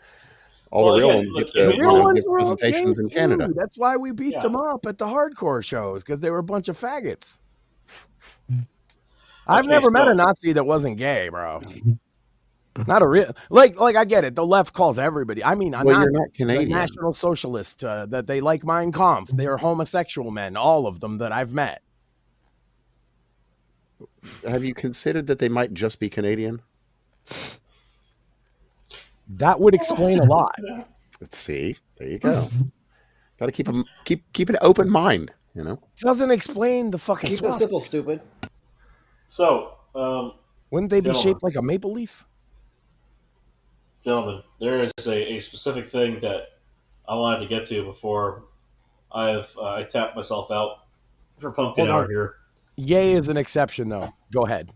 All the real ones get the presentations in Canada. That's why we beat them up at the hardcore shows, because they were a bunch of faggots. I've never met a Nazi that wasn't gay, bro. Not a real like I get it. The left calls everybody. I mean, you're not Canadian. National Socialist that they like Mein Kampf. They are homosexual men, all of them that I've met. Have you considered that they might just be Canadian? That would explain a lot. Let's see. There you go. Got to keep an open mind. Doesn't explain the fucking. Keep it simple, stupid. So, wouldn't they be shaped like a maple leaf? Gentlemen, there is a specific thing that I wanted to get to before I tapped myself out for pumpkin hour here. Yay is an exception, though. Go ahead.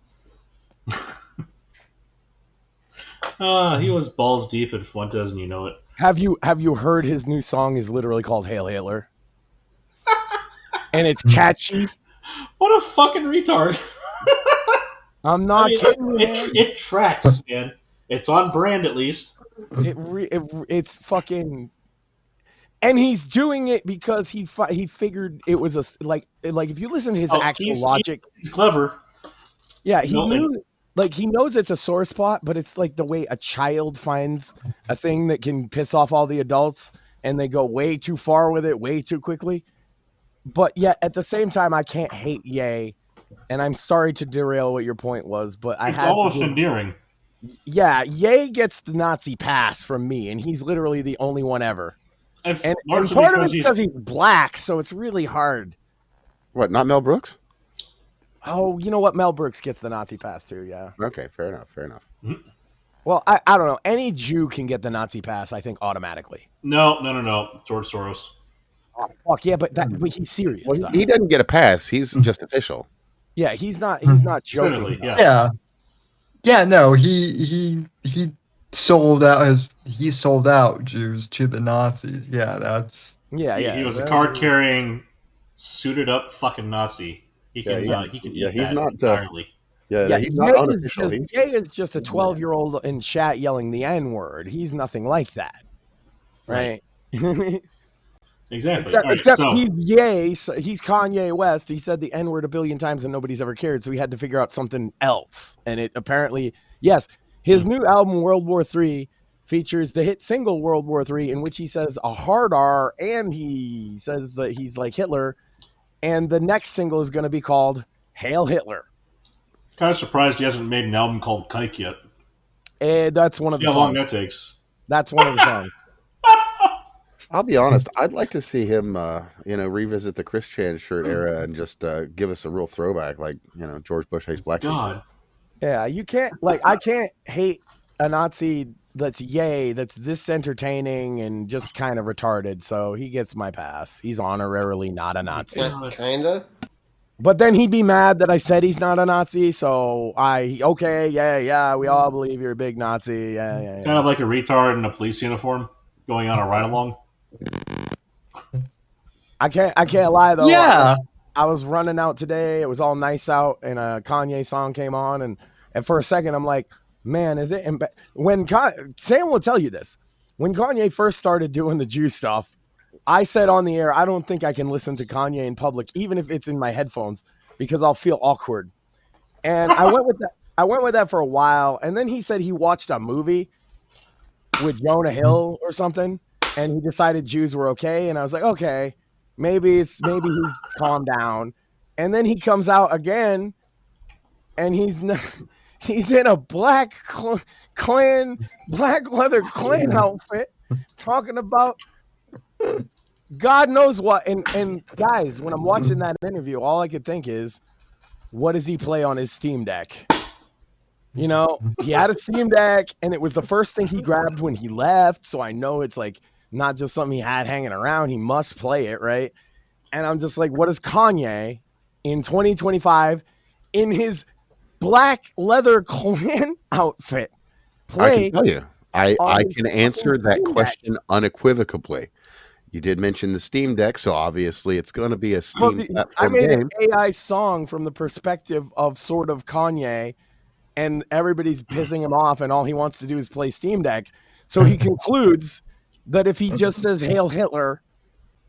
He was balls deep in Fuentes, and you know it. Have you heard his new song is literally called Hail Hitler? And it's catchy. What a fucking retard. I'm not kidding, man. It tracks, man. It's on brand, at least. It's fucking... And he's doing it because he figured it was like if you listen to his actual logic, he's clever. Yeah, he knew like he knows it's a sore spot, but it's like the way a child finds a thing that can piss off all the adults and they go way too far with it way too quickly. But yet at the same time, I can't hate Ye. And I'm sorry to derail what your point was, but it's almost endearing. Yeah, Ye gets the Nazi pass from me, and he's literally the only one ever. And part of it's because he's black, so it's really hard. What, not Mel Brooks? Oh, you know what? Mel Brooks gets the Nazi pass too, yeah. Okay, fair enough. Mm-hmm. Well, I don't know. Any Jew can get the Nazi pass, I think, automatically. No. George Soros. Oh, fuck yeah, but he's serious. Well, he doesn't get a pass. He's just official. Yeah, he's not joking. Yeah, no, he sold out Jews to the Nazis. Yeah, that's He was a card-carrying, suited-up fucking Nazi. He can eat he's that not entirely. He's not unofficial. Ye is just a 12-year-old in chat yelling the N-word. He's nothing like that, right? Exactly. Except he's Ye. So he's Kanye West. He said the N-word a billion times and nobody's ever cared. So he had to figure out something else. And it apparently, yes, his new album World War III features the hit single World War III, in which he says a hard R, and he says that he's like Hitler. And the next single is going to be called Hail Hitler. Kind of surprised he hasn't made an album called Kike yet. That's one of the songs. How long that takes? That's one of the songs. I'll be honest. I'd like to see him, revisit the Chris Chan shirt era and just give us a real throwback, like George Bush hates black people. Yeah, you can't I can't hate a Nazi that's Ye, that's this entertaining and just kind of retarded. So he gets my pass. He's honorarily not a Nazi. Kinda. But then he'd be mad that I said he's not a Nazi. So we all believe you're a big Nazi. Yeah. Kind of like a retard in a police uniform going on a ride along. I can't lie though. Yeah. I was running out today. It was all nice out, and a Kanye song came on, and for a second I'm like, man, is it? When Sam will tell you this, when Kanye first started doing the Jew stuff, I said on the air, I don't think I can listen to Kanye in public, even if it's in my headphones, because I'll feel awkward. And I went with that for a while, and then he said he watched a movie with Jonah Hill or something, and he decided Jews were okay, and I was like, okay, maybe he's calmed down. And then he comes out again, and he's in a black leather Klan outfit, talking about God knows what. And guys, when I'm watching that interview, all I could think is, what does he play on his Steam Deck? He had a Steam Deck, and it was the first thing he grabbed when he left. So I know it's like not just something he had hanging around. He must play it, right? And I'm just like, what does Kanye in 2025 in his black leather Klan outfit play? I can tell you, I can answer that question unequivocally. You did mention the Steam Deck, so obviously it's going to be a Steam platform game. I made an AI song from the perspective of sort of Kanye, and everybody's pissing him off, and all he wants to do is play Steam Deck. So he concludes that if he just says Hail Hitler,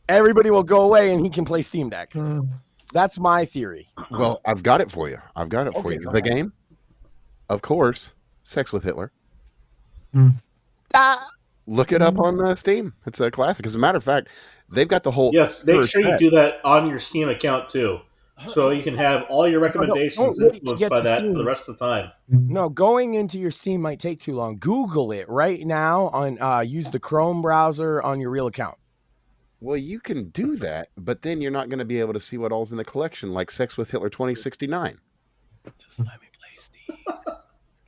everybody will go away and he can play Steam Deck. That's my theory. Well, I've got it for you. The game, of course, Sex with Hitler. Look it up on Steam. It's a classic. As a matter of fact, they've got the whole... Yes, make sure you do that on your Steam account, too. So you can have all your recommendations influenced by that for the rest of the time. No, going into your Steam might take too long. Google it right now. Use the Chrome browser on your real account. Well, you can do that, but then you're not going to be able to see what all's in the collection, like Sex with Hitler 2069. Just let me play Steam.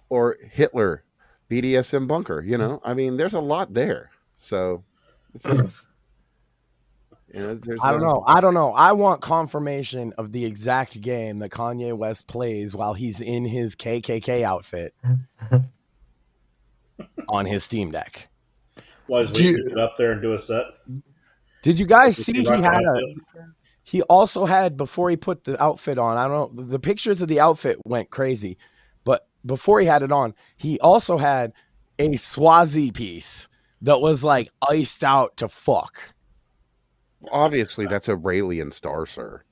Or Hitler, BDSM Bunker. I mean, there's a lot there. So it's just... I don't know. I want confirmation of the exact game that Kanye West plays while he's in his KKK outfit on his Steam Deck. While he's waiting to get up there and do a set. Did you guys see he also had, before he put the outfit on, I don't know, the pictures of the outfit went crazy, but before he had it on, he also had a Swazi piece that was like iced out to fuck. Obviously, that's a Raelian star, sir.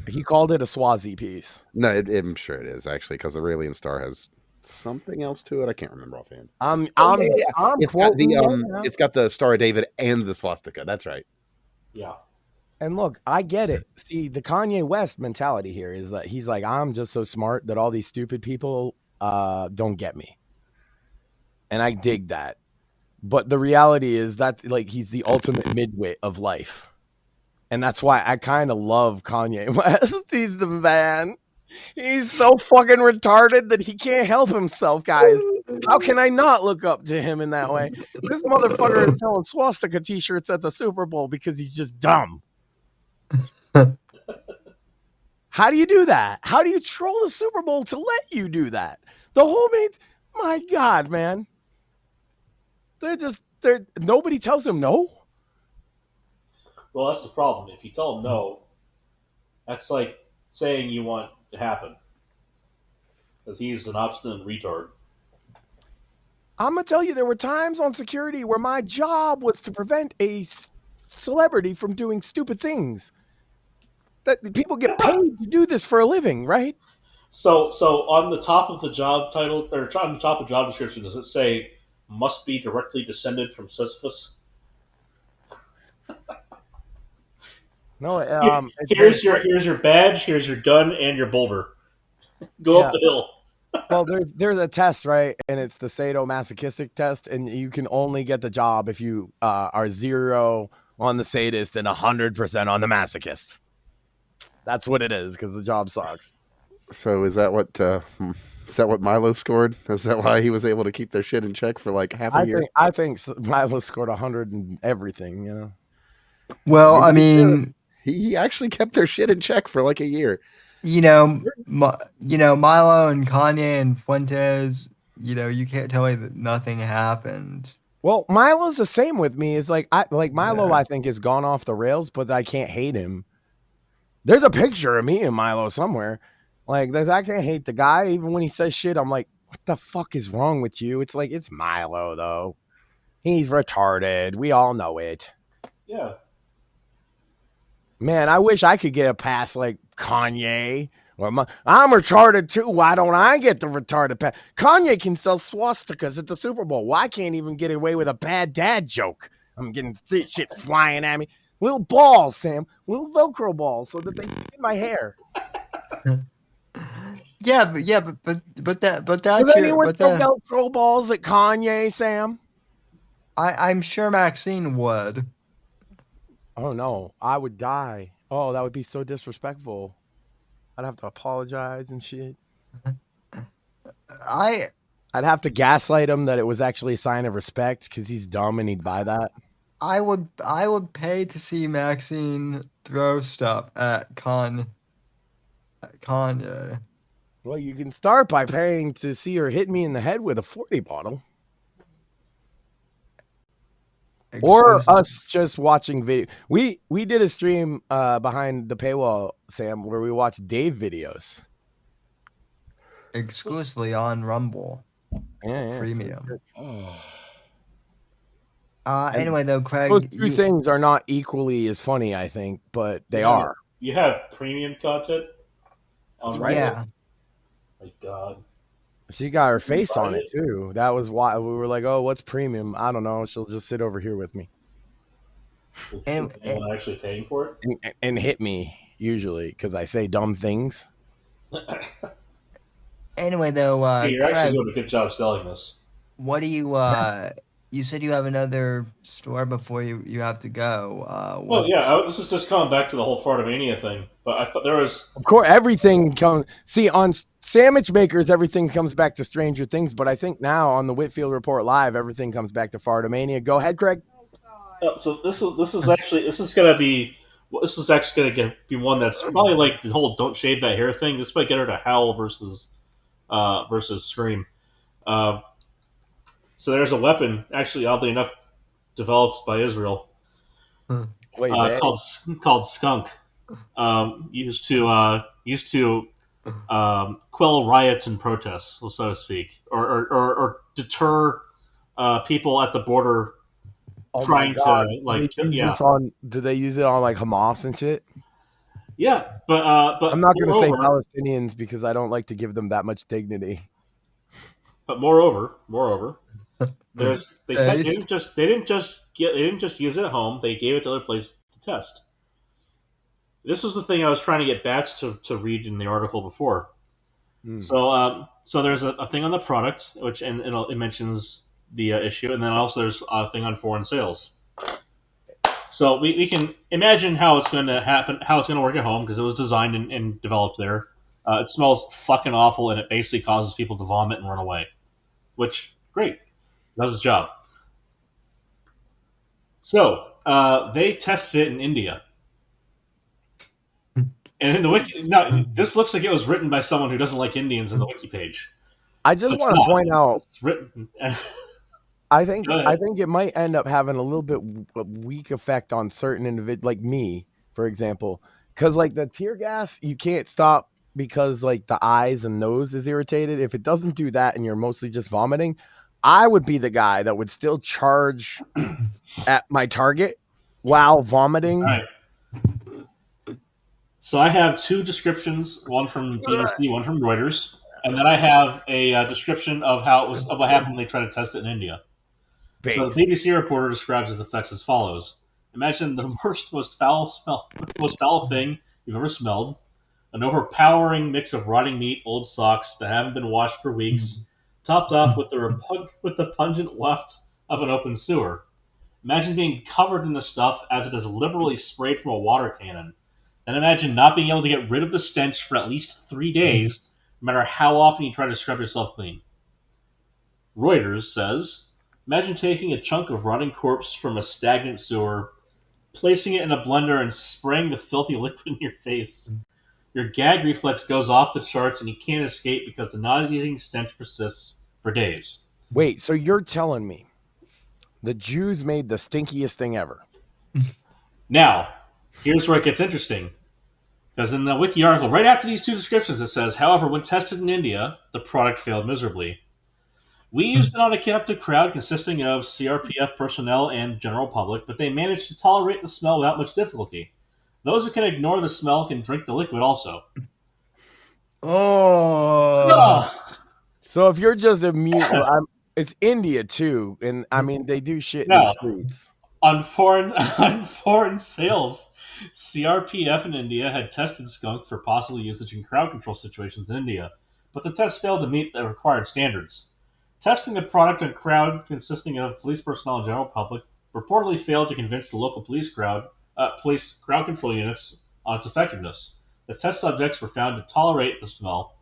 He called it a Swazi piece. No, I'm sure it is actually, because the Raelian star has something else to it. I can't remember offhand. I'm It's got quoting him. it's got the Star of David and the swastika. That's right. Yeah. And look, I get it. See, the Kanye West mentality here is that he's like, I'm just so smart that all these stupid people don't get me. And I dig that. But the reality is that like he's the ultimate midwit of life. And that's why I kind of love Kanye West. He's the man. He's so fucking retarded that he can't help himself, guys. How can I not look up to him in that way? This motherfucker is selling swastika t-shirts at the Super Bowl because he's just dumb. How do you do that? How do you troll the Super Bowl to let you do that? The whole my God, man. They're nobody tells him no. Well, that's the problem. If you tell him no, that's like saying you want to happen. Because he's an obstinate retard. I'm going to tell you, there were times on security where my job was to prevent a celebrity from doing stupid things. That people get paid to do this for a living, right? So on the top of the job title, or on the top of job description, does it say must be directly descended from Sisyphus? No, here's your badge, here's your gun, and your boulder. Go up the hill. Well, there's a test, right? And it's the sadomasochistic test, and you can only get the job if you are 0 on the sadist and 100% on the masochist. That's what it is, because the job sucks. So is that what Milo scored? Is that why he was able to keep their shit in check for like half a year? I think Milo scored 100 and everything, you know. Well, I mean, he actually kept their shit in check for like a year. Milo and Kanye and Fuentes, you can't tell me that nothing happened. Well, Milo's the same with me. Is like Milo, I think, has gone off the rails, but I can't hate him. There's a picture of me and Milo somewhere. Like, I can't hate the guy. Even when he says shit, I'm like, what the fuck is wrong with you? It's like, it's Milo, though. He's retarded. We all know it. Yeah. Man, I wish I could get a pass like Kanye. I'm retarded, too. Why don't I get the retarded pass? Kanye can sell swastikas at the Super Bowl. Well, I can't even get away with a bad dad joke. I'm getting shit flying at me. Little balls, Sam. Little Velcro balls so that they stick in my hair. But that's Does anyone throw Velcro balls at Kanye, Sam? I'm sure Maxine would. Oh no, I would die. Oh, that would be so disrespectful. I'd have to apologize and shit. I'd have to gaslight him that it was actually a sign of respect because he's dumb and he'd buy that. I would pay to see Maxine throw stuff at Kanye. Well, you can start by paying to see her hit me in the head with a 40 bottle. Or us just watching video. We did a stream behind the paywall, Sam, where we watched Dave videos. Exclusively on Rumble. Yeah. Premium. Anyway, though, Craig, those two things are not equally as funny, I think, but they are. You have premium content on Rumble? Yeah. My God. She got her face on it too. That was why we were like, "Oh, what's premium? I don't know. She'll just sit over here with me." And actually paying for it and hit me usually because I say dumb things. Anyway, though, hey, you're Craig, actually doing a good job selling this. What do you? You said you have another store before you have to go. Well, yeah, this is just coming back to the whole Fartamania thing. But I thought there was, of course, everything comes. See, on Sandwich Makers, everything comes back to Stranger Things. But I think now on the Whitfield Report Live, everything comes back to Fartamania. Go ahead, Craig. So this is actually going to be one that's probably like the whole "don't shave that hair" thing. This might get her to Howl versus Scream. So there's a weapon, actually, oddly enough, developed by Israel, called Skunk, used to quell riots and protests, so to speak, or deter people at the border trying to like. Do they use it on like Hamas and shit? Yeah, but I'm not going to say moreover- Palestinians because I don't like to give them that much dignity. But moreover, they Based. didn't just use it at home. They gave it to other places to test. This was the thing I was trying to get Bats to read in the article before. So there's a thing on the product, which and it mentions the issue, and then also there's a thing on foreign sales. So we can imagine how it's going to happen, how it's going to work at home, because it was designed and developed there. It smells fucking awful, and it basically causes people to vomit and run away. Which, great. Does its job. So, they tested it in India. And in the wiki, now this looks like it was written by someone who doesn't like Indians in the wiki page. I just want to point out. It's written. I think it might end up having a little bit weak effect on certain individuals, like me, for example, because like the tear gas, you can't stop because like the eyes and nose is irritated. If it doesn't do that, and you're mostly just vomiting, I would be the guy that would still charge at my target while vomiting. Right. So I have two descriptions, one from BBC, one from Reuters, and then I have a description of what happened when they tried to test it in India. So the BBC reporter describes its effects as follows: imagine the most foul thing you've ever smelled, an overpowering mix of rotting meat, old socks that haven't been washed for weeks, topped off with the pungent waft of an open sewer. Imagine being covered in the stuff as it is liberally sprayed from a water cannon. And imagine not being able to get rid of the stench for at least 3 days, no matter how often you try to scrub yourself clean. Reuters says, imagine taking a chunk of rotting corpse from a stagnant sewer, placing it in a blender and spraying the filthy liquid in your face. Your gag reflex goes off the charts and you can't escape because the nauseating stench persists for days. Wait, so you're telling me the Jews made the stinkiest thing ever? Now, here's where it gets interesting. Because in the wiki article, right after these two descriptions, it says, however, when tested in India, the product failed miserably. We used it on a captive crowd consisting of CRPF personnel and the general public, but they managed to tolerate the smell without much difficulty. Those who can ignore the smell can drink the liquid also. Oh. So if you're just a mute, it's India too, and I mean they do shit in the streets. On foreign sales, CRPF in India had tested skunk for possible usage in crowd control situations in India, but the test failed to meet the required standards. Testing the product on crowd consisting of police personnel and general public reportedly failed to convince the local police crowd control units on its effectiveness. The test subjects were found to tolerate the smell.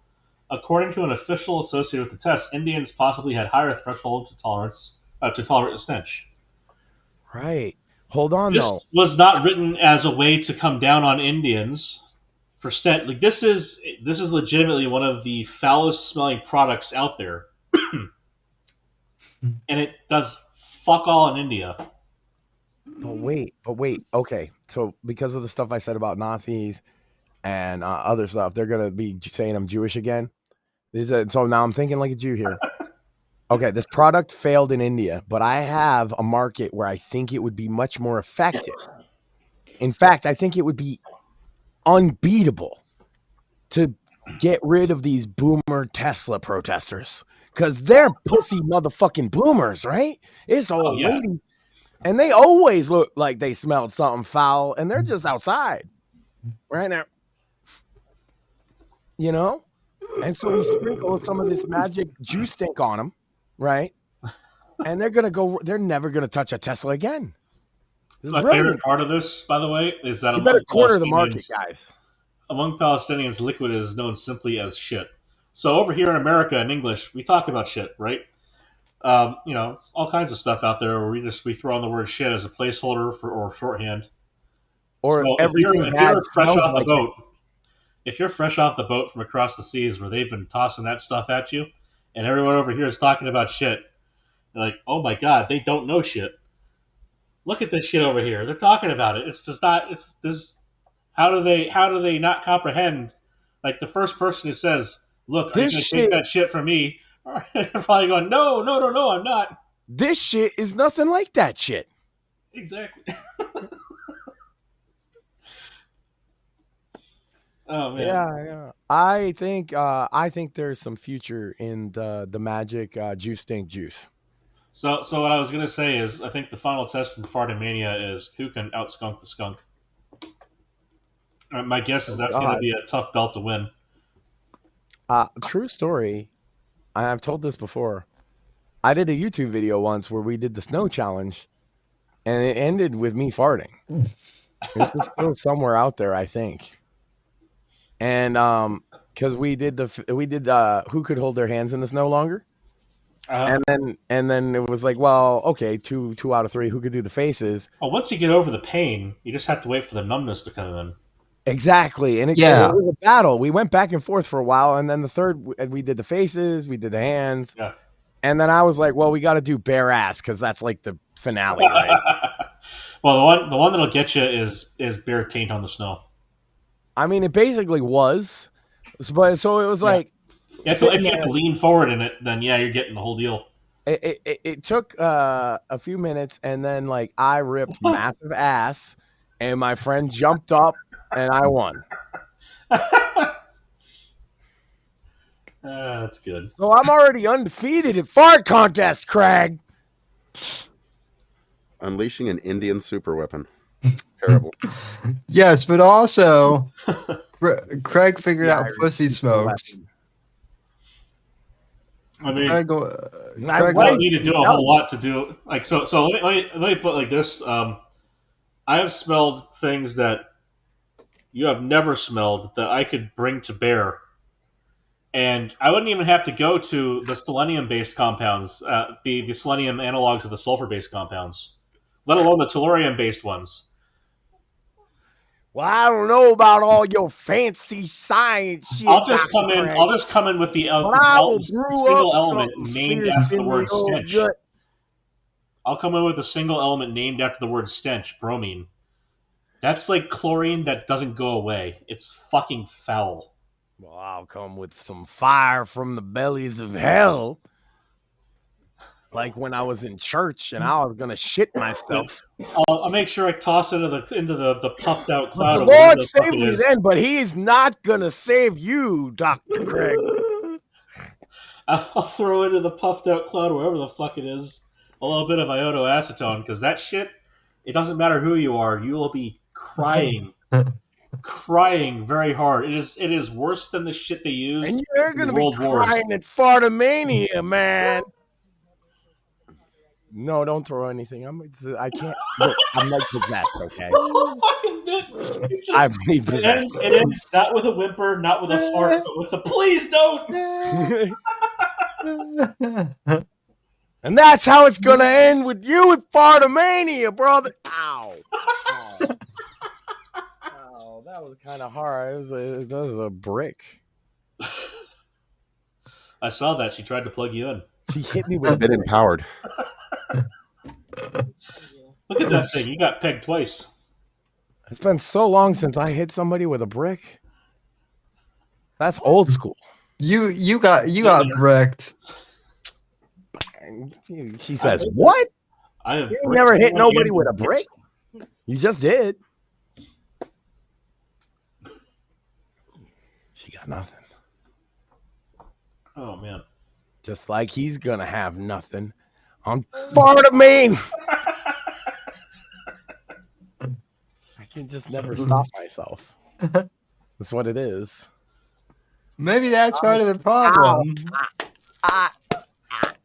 According to an official associated with the test, Indians possibly had higher threshold to tolerate the stench. Right. Hold on, this though. Was not written as a way to come down on Indians for stench. Like this is legitimately one of the foulest smelling products out there, and it does fuck all in India. But wait. Okay, so because of the stuff I said about Nazis and other stuff, they're gonna be saying I'm Jewish again. So now I'm thinking like a Jew here. Okay, this product failed in India, but I have a market where I think it would be much more effective. In fact, I think it would be unbeatable to get rid of these boomer Tesla protesters because they're pussy motherfucking boomers, right? It's old ladies, and they always look like they smelled something foul, and they're just outside right now, you know? And so we sprinkle some of this magic juice stink on them. Right, and they're never gonna touch a Tesla again. My favorite part of this, by the way, is that you better corner the market, guys. Among Palestinians, liquid is known simply as shit. So over here in America, in English, we talk about shit, right? All kinds of stuff out there where we throw on the word shit as a placeholder or shorthand. Or so everything bad smells like it. If you're fresh off the boat from across the seas where they've been tossing that stuff at you, and everyone over here is talking about shit. They're like, oh my god, they don't know shit. Look at this shit over here. They're talking about it. It's just not. It's this. How do they not comprehend? Like the first person who says, "Look, are you going to take that shit from me?" They're probably going, "No, I'm not." This shit is nothing like that shit. Exactly. Oh man. Yeah. I think there's some future in the magic juice stink juice. So what I was gonna say is, I think the final test from Fartomania is who can outskunk the skunk. My guess is that's gonna be a tough belt to win. True story. I've told this before. I did a YouTube video once where we did the snow challenge, and it ended with me farting. This is still somewhere out there, I think. And because we did who could hold their hands in the snow longer, and then it was like, well, okay, two out of three. Who could do the faces? Well, once you get over the pain, you just have to wait for the numbness to come in. Exactly, and it was a battle. We went back and forth for a while, and then the third, we did the faces, we did the hands, and then I was like, well, we got to do bare ass because that's like the finale, right? Well, the one that'll get you is bare taint on the snow. I mean, it basically was, but so it was like, if you have to lean forward in it, then you're getting the whole deal. It took a few minutes, and then like I ripped massive ass, and my friend jumped up, and I won. That's good. So I'm already undefeated at fart contest, Craig. Unleashing an Indian super weapon. Terrible. Yes, but also Craig figured out pussy smokes. I mean, Craig don't need to do a whole lot to do. Like so let me put it like this. I have smelled things that you have never smelled that I could bring to bear. And I wouldn't even have to go to the selenium-based compounds, the selenium analogs of the sulfur-based compounds, let alone the tellurium-based ones. Well, I don't know about all your fancy science shit. I'll just come in with the single element named after the word stench. I'll come in with a single element named after the word stench, bromine. That's like chlorine that doesn't go away. It's fucking foul. Well, I'll come with some fire from the bellies of hell. Like when I was in church and I was going to shit myself. I'll make sure I toss it into the puffed out cloud. The Lord save me then, but he's not going to save you, Dr. Craig. I'll throw into the puffed out cloud, wherever the fuck it is, a little bit of iodoacetone, because that shit, it doesn't matter who you are, you will be crying. Crying very hard. It is worse than the shit they used. And you're going to be crying at Fartomania, man. No, don't throw anything. I can't. Look, I'm like possessed, okay? It ends not with a whimper, not with a fart, but with a please don't. And that's how it's going to end with you at Fartomania, brother. Ow. Oh, that was kind of hard. That was a brick. I saw that. She tried to plug you in. She hit me with a bit empowered. Look at that thing. You got pegged twice. It's been so long since I hit somebody with a brick. That's old school. You got bricked. She says, "What? You never hit nobody with a brick? You just did." She got nothing. Oh man. Just like he's gonna have nothing on Fartomania. I can just never stop myself. That's what it is. Maybe that's part of the problem.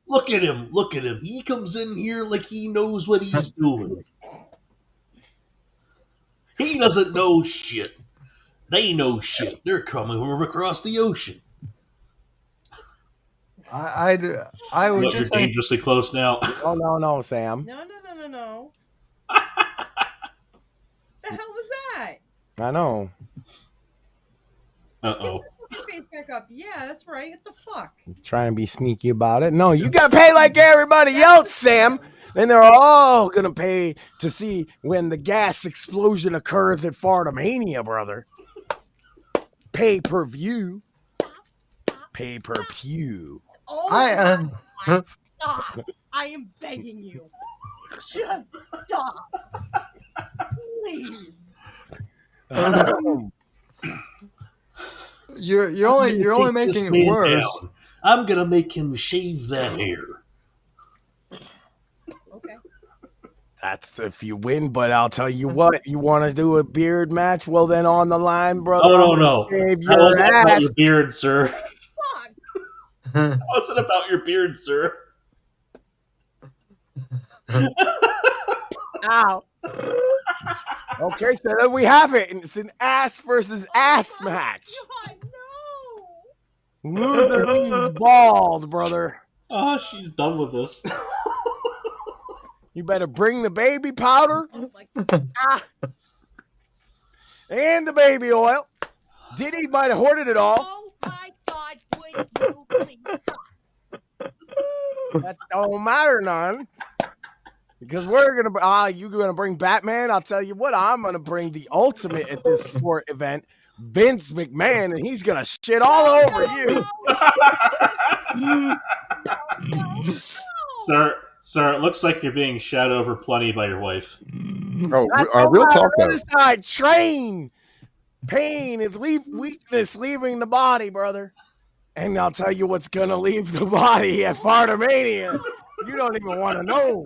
Look at him. Look at him. He comes in here like he knows what he's doing. He doesn't know shit. They know shit. They're coming from across the ocean. I would Look, just you're dangerously close now. Oh no, Sam. No. The hell was that? I know. Uh-oh. Put your face back up. Yeah, that's right. What the fuck? Try and be sneaky about it. No, you gotta pay like everybody else, Sam. And they're all gonna pay to see when the gas explosion occurs at Fartomania, brother. Pay-per-view. Pay-per-view. Oh, stop. I am begging you. Just stop. Please. You're only making it worse. Down. I'm gonna make him shave that hair. Okay. That's if you win, but I'll tell you what, you want to do a beard match? Well, then on the line, brother. No. Shave How your was that about ass. your beard, sir? Fuck. How was it about your beard, sir? Ow. Okay, so then we have it. It's an ass versus ass match. God, no. Loser leaves bald, brother. Oh, she's done with this. You better bring the baby powder and the baby oil. Diddy might have hoarded it all. Oh my God, would you please stop? That don't matter none. Because we're gonna you're gonna bring Batman. I'll tell you what, I'm gonna bring the ultimate at this sport event, Vince McMahon, and he's gonna shit all over you. Sir, it looks like you're being shot over plenty by your wife. Oh, real talk though. I train. Pain is weakness leaving the body, brother. And I'll tell you what's gonna leave the body at Fartomania. You don't even want to know.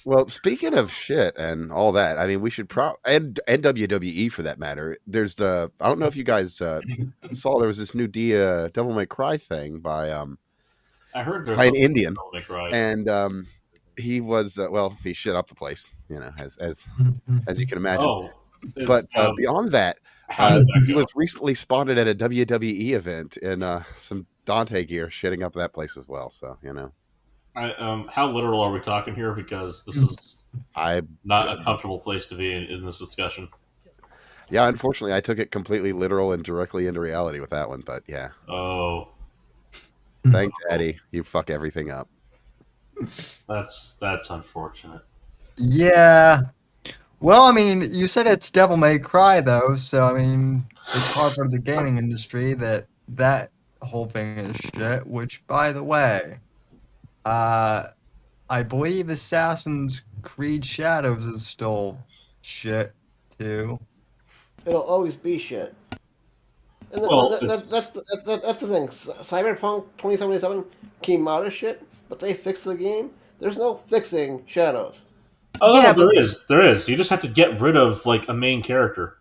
Well, speaking of shit and all that, I mean, we should and WWE for that matter. There's I don't know if you guys saw there was this new Devil May Cry thing by I heard there's by an Indian, Devil May Cry. and he was he shit up the place, as you can imagine. Oh, but beyond that, he was recently spotted at a WWE event in some Dante gear, shitting up that place as well. So how literal are we talking here? Because this is not a comfortable place to be in this discussion. Yeah, unfortunately, I took it completely literal and directly into reality with that one. But yeah. Oh. Thanks, Eddie. You fuck everything up. That's unfortunate. Yeah. Well, I mean, you said it's Devil May Cry, though, so I mean, it's part of the gaming industry that whole thing is shit. Which, by the way, I believe Assassin's Creed Shadows is still shit too. It'll always be shit. And that's the thing. Cyberpunk 2077 came out of shit, but they fixed the game. There's no fixing Shadows. Oh, yeah, there is. You just have to get rid of a main character.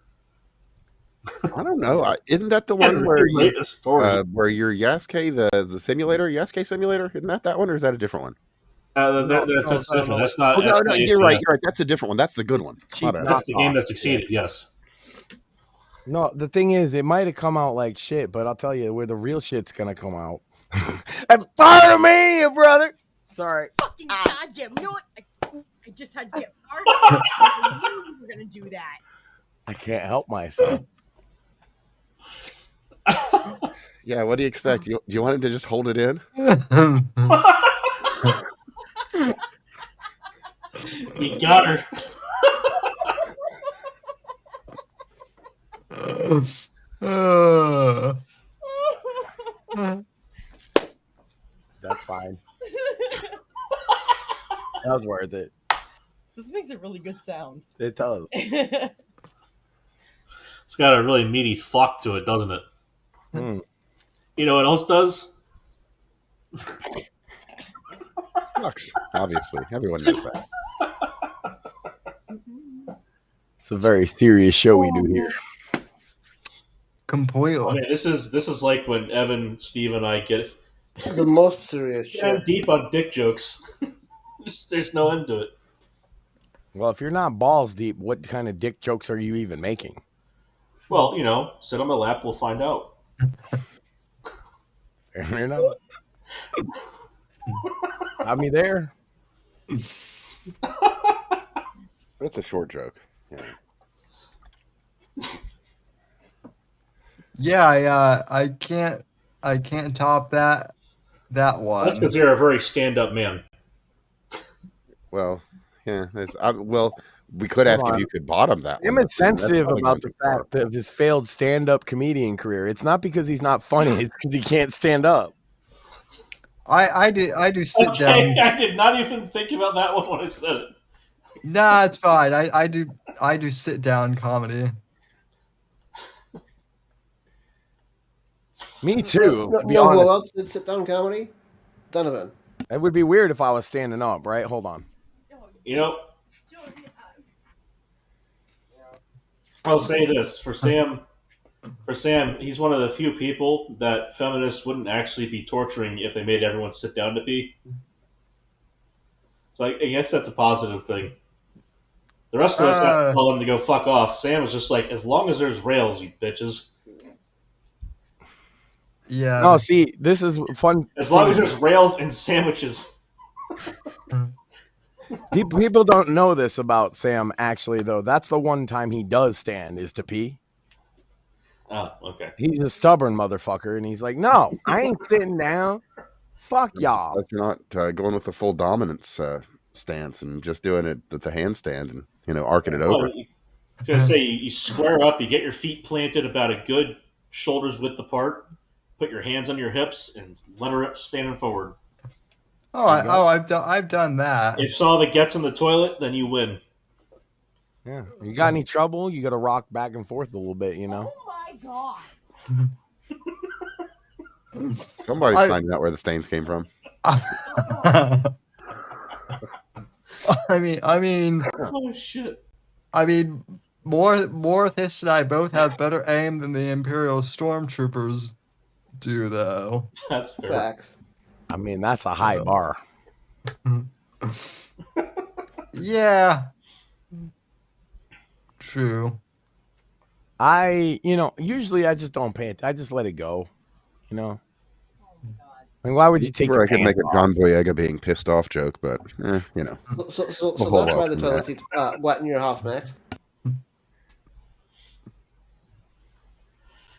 I don't know. Isn't that the one where you're Yasuke, the simulator, Yasuke simulator? Isn't that one, or is that a different one? That's different. That's not. Oh, no, you're right. You're right. That's a different one. That's the good one. That's the game that succeeded. Yes. No, the thing is, it might have come out like shit, but I'll tell you where the real shit's gonna come out. And part of me, brother. Sorry. Fucking goddamn! You know what? I just had to get hard. I knew you were gonna do that. I can't help myself. Yeah, what do you expect? Do you want him to just hold it in? You got her. That's fine. That was worth it. This makes a really good sound. It does. It's got a really meaty thwack to it, doesn't it? You know what else does? Sucks. Obviously, everyone knows that. It's a very serious show we do here. Completely. I mean, this is like when Evan, Steve, and I get The most serious shit. deep on dick jokes. There's no end to it. Well, if you're not balls deep, what kind of dick jokes are you even making? Well, sit on my lap, we'll find out. Fair enough. Got me there. That's a short joke. Yeah, I can't top that one. That's because you're a very stand-up man. Well, yeah. We could ask if you could bottom that one. I'm insensitive about the fact of his failed stand-up comedian career. It's not because he's not funny; it's because he can't stand up. I do sit down. I did not even think about that one when I said it. Nah, it's fine. I do sit down comedy. Me too. No, To be know who honest, else did sit-down comedy? Donovan. it would be weird if I was standing up, right? Hold on. You know, I'll say this for Sam. For Sam, he's one of the few people that feminists wouldn't actually be torturing if they made everyone sit down to pee. So I guess that's a positive thing. The rest of us have to tell them to go fuck off. Sam was just like, as long as there's rails, you bitches. Yeah. No, see, this is fun. As long as there's rails and sandwiches. People don't know this about Sam, actually, though. That's the one time he does stand, is to pee. Oh, okay. He's a stubborn motherfucker, and he's like, no, I ain't sitting down. Fuck y'all. If you're not going with the full dominance stance and just doing it with the handstand and, arcing it over. I was going to say, you square up, you get your feet planted about a good shoulders width apart, put your hands on your hips, and let her rip standing forward. I've done that. If Salva gets in the toilet, then you win. Yeah. You got any trouble? You got to rock back and forth a little bit, Oh my god! Somebody's finding out where the stains came from. I mean. Oh shit! I mean, Morthis and I both have better aim than the Imperial Stormtroopers do, though. That's fair. Facts. I mean, that's a high bar. Yeah. True. Usually I just don't pay it. I just let it go. I mean, why would you take your I could pants make a off? John Boyega being pissed off joke, but So We'll that's hold why off the from toilet that. seat's wet in your house, Max.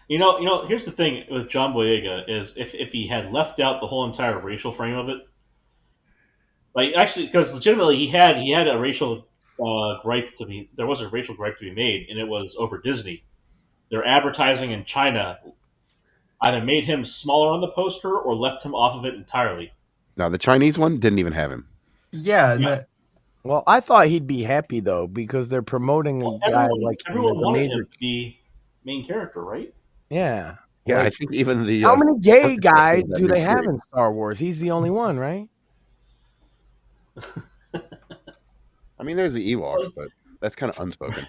Here's the thing with John Boyega is if he had left out the whole entire racial frame of it, like actually, because legitimately he had a racial gripe to be. There was a racial gripe to be made, and it was over Disney. Their advertising in China either made him smaller on the poster or left him off of it entirely. No, the Chinese one didn't even have him. Yeah. Well, I thought he'd be happy though because they're promoting a guy like him everyone as a wanted major. him to be main character, right? Yeah. Yeah, Like, I think even the how many gay architect guys of that do they new have series- in Star Wars? He's the only one, right? I mean, there's the Ewoks, but that's kind of unspoken.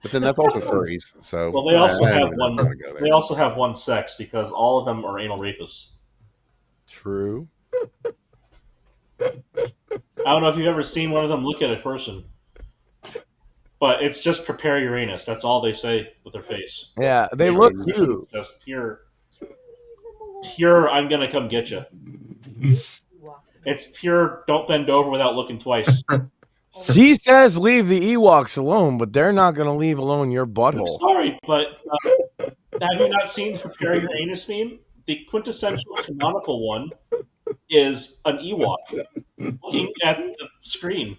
But then that's also furries. So Well, they also I don't have even know one. if I wanna go there. They also have one sex because all of them are anal rapists. True. I don't know if you've ever seen one of them look at a person, but it's just prepare your anus. That's all they say with their face. Yeah, they look cute. Just pure. I'm gonna come get you. It's pure. Don't bend over without looking twice. She says leave the Ewoks alone, but they're not going to leave alone your I'm butthole. sorry, but have you not seen the prepare your anus meme? The quintessential canonical one is an Ewok looking at the screen,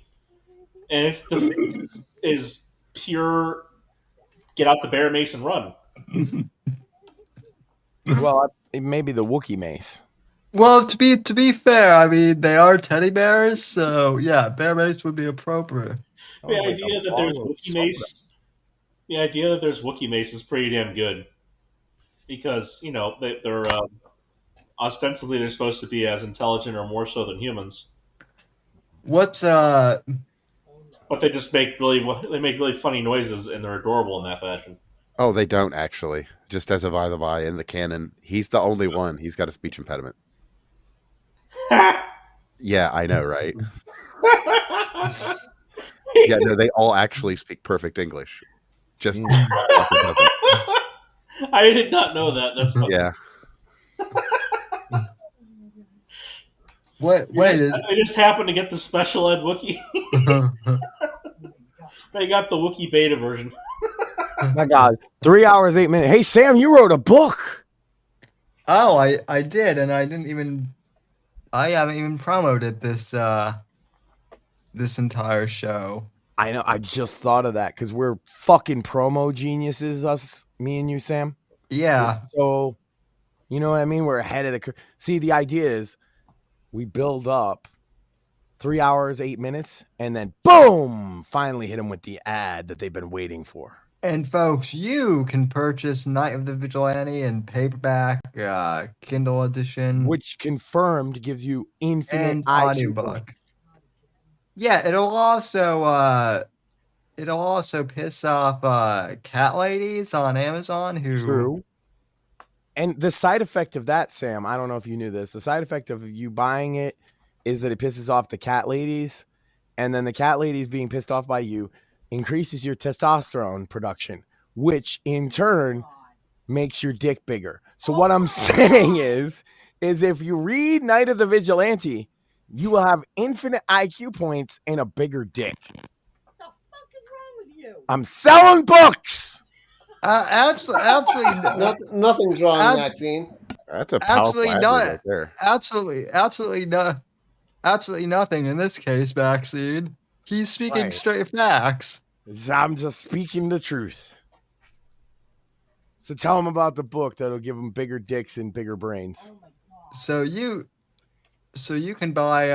and it's the face is pure. Get out the bear mace and run. Well, maybe the Wookiee mace. Well, to be fair, I mean they are teddy bears, so yeah, bear mace would be appropriate. The idea that there's Wookiee mace. The idea that there's Wookiee mace is pretty damn good, because they're ostensibly they're supposed to be as intelligent or more so than humans. What's But they just make really funny noises, and they're adorable in that fashion. Oh, they don't actually. Just as a by the by, in the canon, he's the only one. He's got a speech impediment. Yeah, I know, right? Yeah, no, they all actually speak perfect English. Just I did not know that. That's funny. yeah. Wait, I just happened to get the special ed Wookiee. They got the Wookiee beta version. My God, 3 hours, 8 minutes. Hey, Sam, you wrote a book. Oh, I did, and I haven't even promoted this entire show. I know. I just thought of that because we're fucking promo geniuses, me and you, Sam. Yeah. So, you know what I mean? We're ahead of the curve. See, the idea is we build up 3 hours, 8 minutes, and then boom, finally hit them with the ad that they've been waiting for. And folks, you can purchase Night of the Vigilante in paperback, Kindle edition, which confirmed gives you infinite and IQ audiobook. points. Yeah, it'll also piss off cat ladies on Amazon who. True. And the side effect of that, Sam, I don't know if you knew this. The side effect of you buying it is that it pisses off the cat ladies, and then the cat ladies being pissed off by you increases your testosterone production, which in turn makes your dick bigger. So what I'm saying is if you read Night of the Vigilante, you will have infinite IQ points and a bigger dick. What the fuck is wrong with you? I'm selling books. Absolutely, nothing's wrong, Maxine. That's a powerful ad right there. Absolutely nothing in this case, Maxine. He's speaking straight facts. I'm just speaking the truth. So tell him about the book that'll give him bigger dicks and bigger brains. So you can buy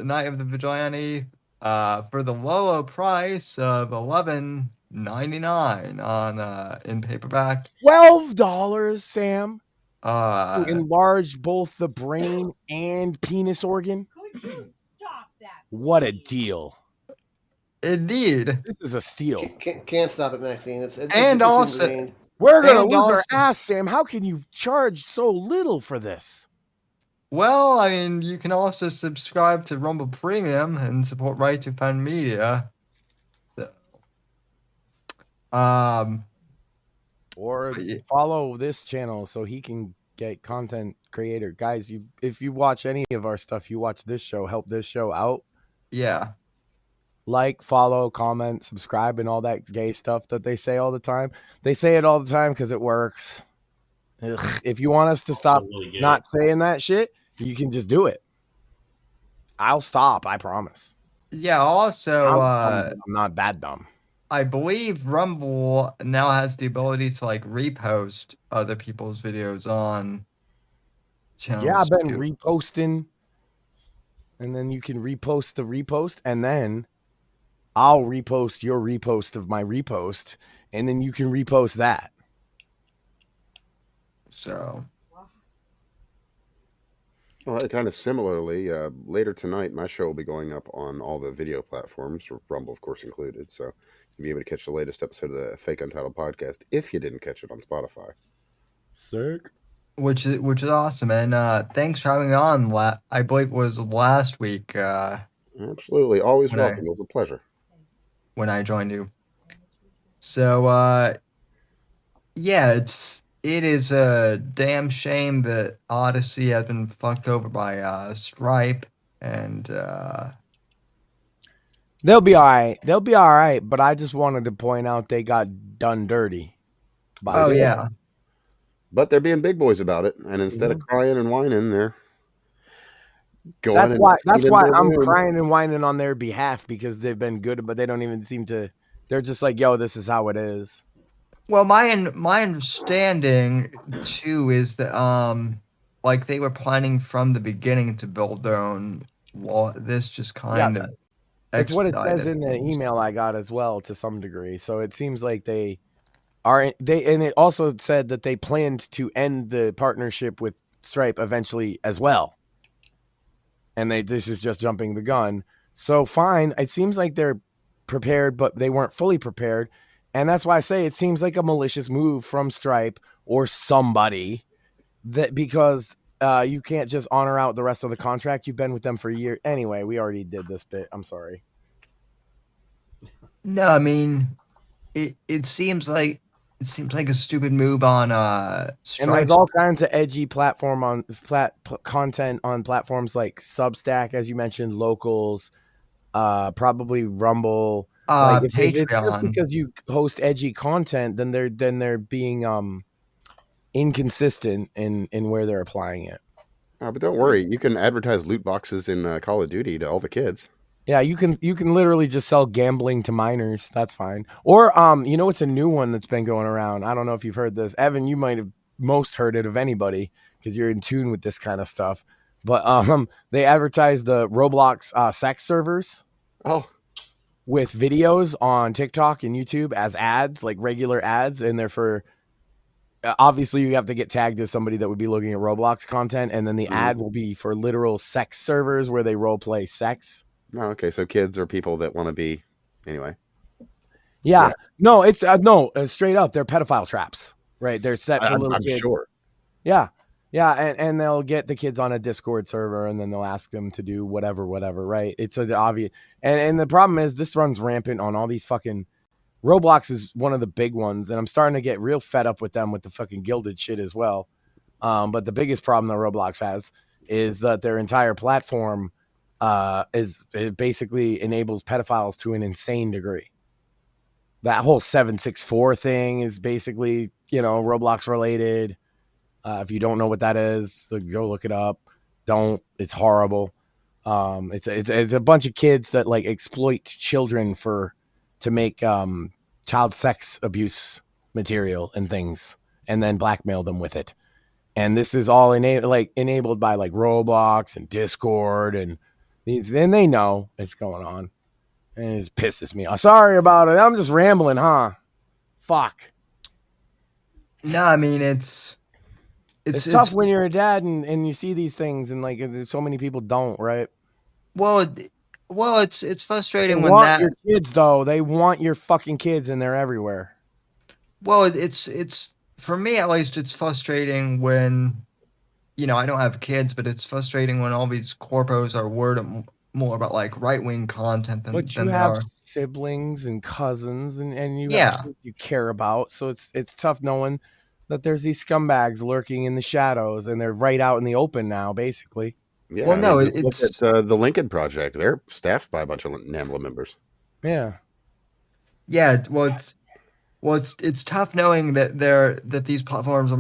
Night of the Vigilante for the low price of $11.99 on in paperback. $12, Sam. To enlarge both the brain and penis organ. Could you stop that? What a deal! Indeed, this is a steal. Can't stop it, Maxine. It's also ingrained. We're gonna lose our ass, Sam. How can you charge so little for this? Well, I mean, you can also subscribe to Rumble Premium and support Right to Fund Media. Or follow this channel so he can get content creator. Guys, if you watch any of our stuff, you watch this show, help this show out. Yeah. Like, follow, comment, subscribe, and all that gay stuff that they say all the time. They say it all the time because it works. Ugh. If you want us to stop not saying that shit, you can just do it. I'll stop, I promise. Yeah, also, I'm not that dumb. I believe Rumble now has the ability to like repost other people's videos on channels. Yeah, I've been reposting, and then you can repost the repost, and then I'll repost your repost of my repost, and then you can repost that. So, well, kind of similarly, later tonight, my show will be going up on all the video platforms, Rumble, of course, included. So you'll be able to catch the latest episode of the Fake Untitled podcast if you didn't catch it on Spotify. Sick. Which is awesome, and thanks for having me on. I believe it was last week. Absolutely, always welcome. It was a pleasure when I joined you. So, yeah, it is a damn shame that Odyssey has been fucked over by Stripe, and they'll be all right. They'll be all right. But I just wanted to point out they got done dirty. Yeah. But they're being big boys about it, and instead of crying and whining, they're going. That's why I'm crying and whining on their behalf, because they've been good, but they don't even seem to. They're just like, yo, this is how it is. Well, my understanding too is that like they were planning from the beginning to build their own law. This just kind of. It's what it says in the email I got as well, to some degree. So it seems like they and it also said that they planned to end the partnership with Stripe eventually as well. And this is just jumping the gun. So fine, it seems like they're prepared, but they weren't fully prepared. And that's why I say it seems like a malicious move from Stripe or somebody, that because you can't just honor out the rest of the contract. You've been with them for a year. Anyway, we already did this bit. I'm sorry. No, I mean, it seems like a stupid move on Stripe. And there's all kinds of edgy content on platforms like Substack, as you mentioned, Locals, probably Rumble, Patreon. Just because you host edgy content, then they're being inconsistent in where they're applying it. But don't worry, you can advertise loot boxes in Call of Duty to all the kids. Yeah, you can literally just sell gambling to minors. That's fine. Or it's a new one that's been going around. I don't know if you've heard this. Evan, you might have most heard it of anybody because you're in tune with this kind of stuff. But they advertise the Roblox sex servers. Oh. with videos on TikTok and YouTube as ads, like regular ads, and they're for obviously you have to get tagged as somebody that would be looking at Roblox content, and then the ad will be for literal sex servers where they role play sex. Oh, okay. So kids or people that want to be anyway. Yeah. No, it's straight up. They're pedophile traps, right? They're set for little kids. Sure. Yeah. Yeah. And they'll get the kids on a Discord server and then they'll ask them to do whatever, right? It's an obvious. And the problem is this runs rampant on all these fucking Roblox is one of the big ones. And I'm starting to get real fed up with them with the fucking gilded shit as well. But the biggest problem that Roblox has is that their entire platform it basically enables pedophiles to an insane degree. That whole 764 thing is basically, Roblox related. If you don't know what that is, so go look it up. Don't. It's horrible. It's a bunch of kids that like exploit children to make child sex abuse material and things, and then blackmail them with it. And this is all enabled by like Roblox and Discord and these. And they know it's going on. And it just pisses me off. Sorry about it. I'm just rambling, huh? Fuck. No, I memean it's tough when you're a dad and you see these things and like so many people don't, right? Well, it's frustrating They want your kids though. They want your fucking kids and they're everywhere. Well, it's for me at least. It's frustrating when, I don't have kids, but it's frustrating when all these corpos are worded more about like right-wing content than but you than have they are. siblings and cousins and you have kids you care about, so it's tough knowing that there's these scumbags lurking in the shadows and they're right out in the open now basically. Yeah, well, no, look it's at the Lincoln Project. They're staffed by a bunch of NAMBLA members. Yeah. Well, it's tough knowing that these platforms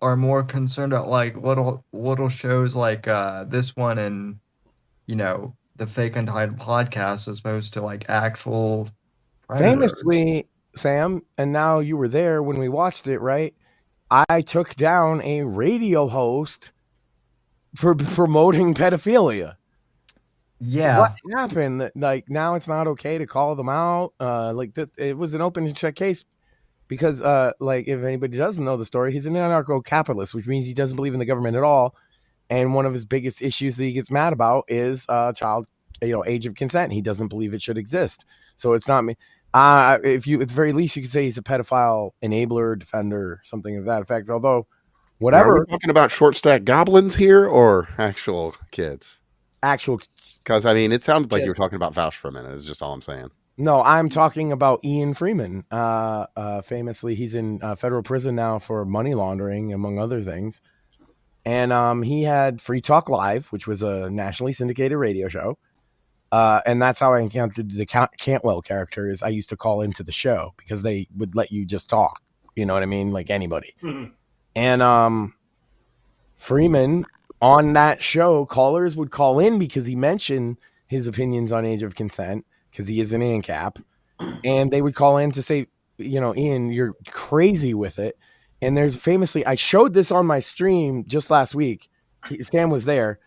are more concerned about like little shows like this one and the fake untitled podcast as opposed to like actual predators. Famously, Sam, and now you were there when we watched it, right? I took down a radio host for promoting pedophilia. Yeah. What happened? Like now it's not okay to call them out. It was an open and shut case because like if anybody doesn't know the story, he's an anarcho-capitalist, which means he doesn't believe in the government at all. And one of his biggest issues that he gets mad about is child, age of consent. He doesn't believe it should exist. So it's not me. If you, at the very least, you could say he's a pedophile enabler, defender, something of that effect. Although, whatever. Are we talking about short stack goblins here or actual kids? Actual. Because I mean, it sounded like you were talking about Vouch for a minute. Is just all I'm saying. No, I'm talking about Ian Freeman. Famously, he's in federal prison now for money laundering, among other things. And he had Free Talk Live, which was a nationally syndicated radio show. And that's how I encountered the Cantwell characters. I used to call into the show because they would let you just talk. You know what I mean? Like anybody. Mm-hmm. And Freeman, on that show, callers would call in because he mentioned his opinions on age of consent because he is an ANCAP. And they would call in to say, Ian, you're crazy with it. And there's famously, I showed this on my stream just last week. Sam was there.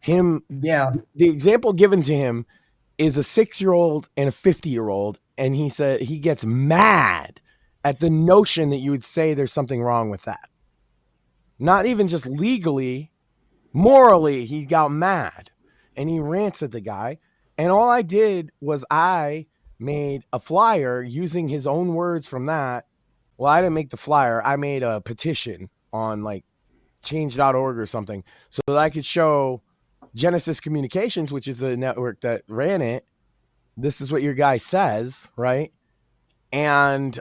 The example given to him is a 6-year-old and a 50-year-old. And he said he gets mad at the notion that you would say there's something wrong with that. Not even just legally, morally, he got mad. And he rants at the guy. And all I did was I made a flyer using his own words from that. Well, I didn't make the flyer. I made a petition on like change.org or something so that I could show Genesis Communications, which is the network that ran it. This is what your guy says, right? And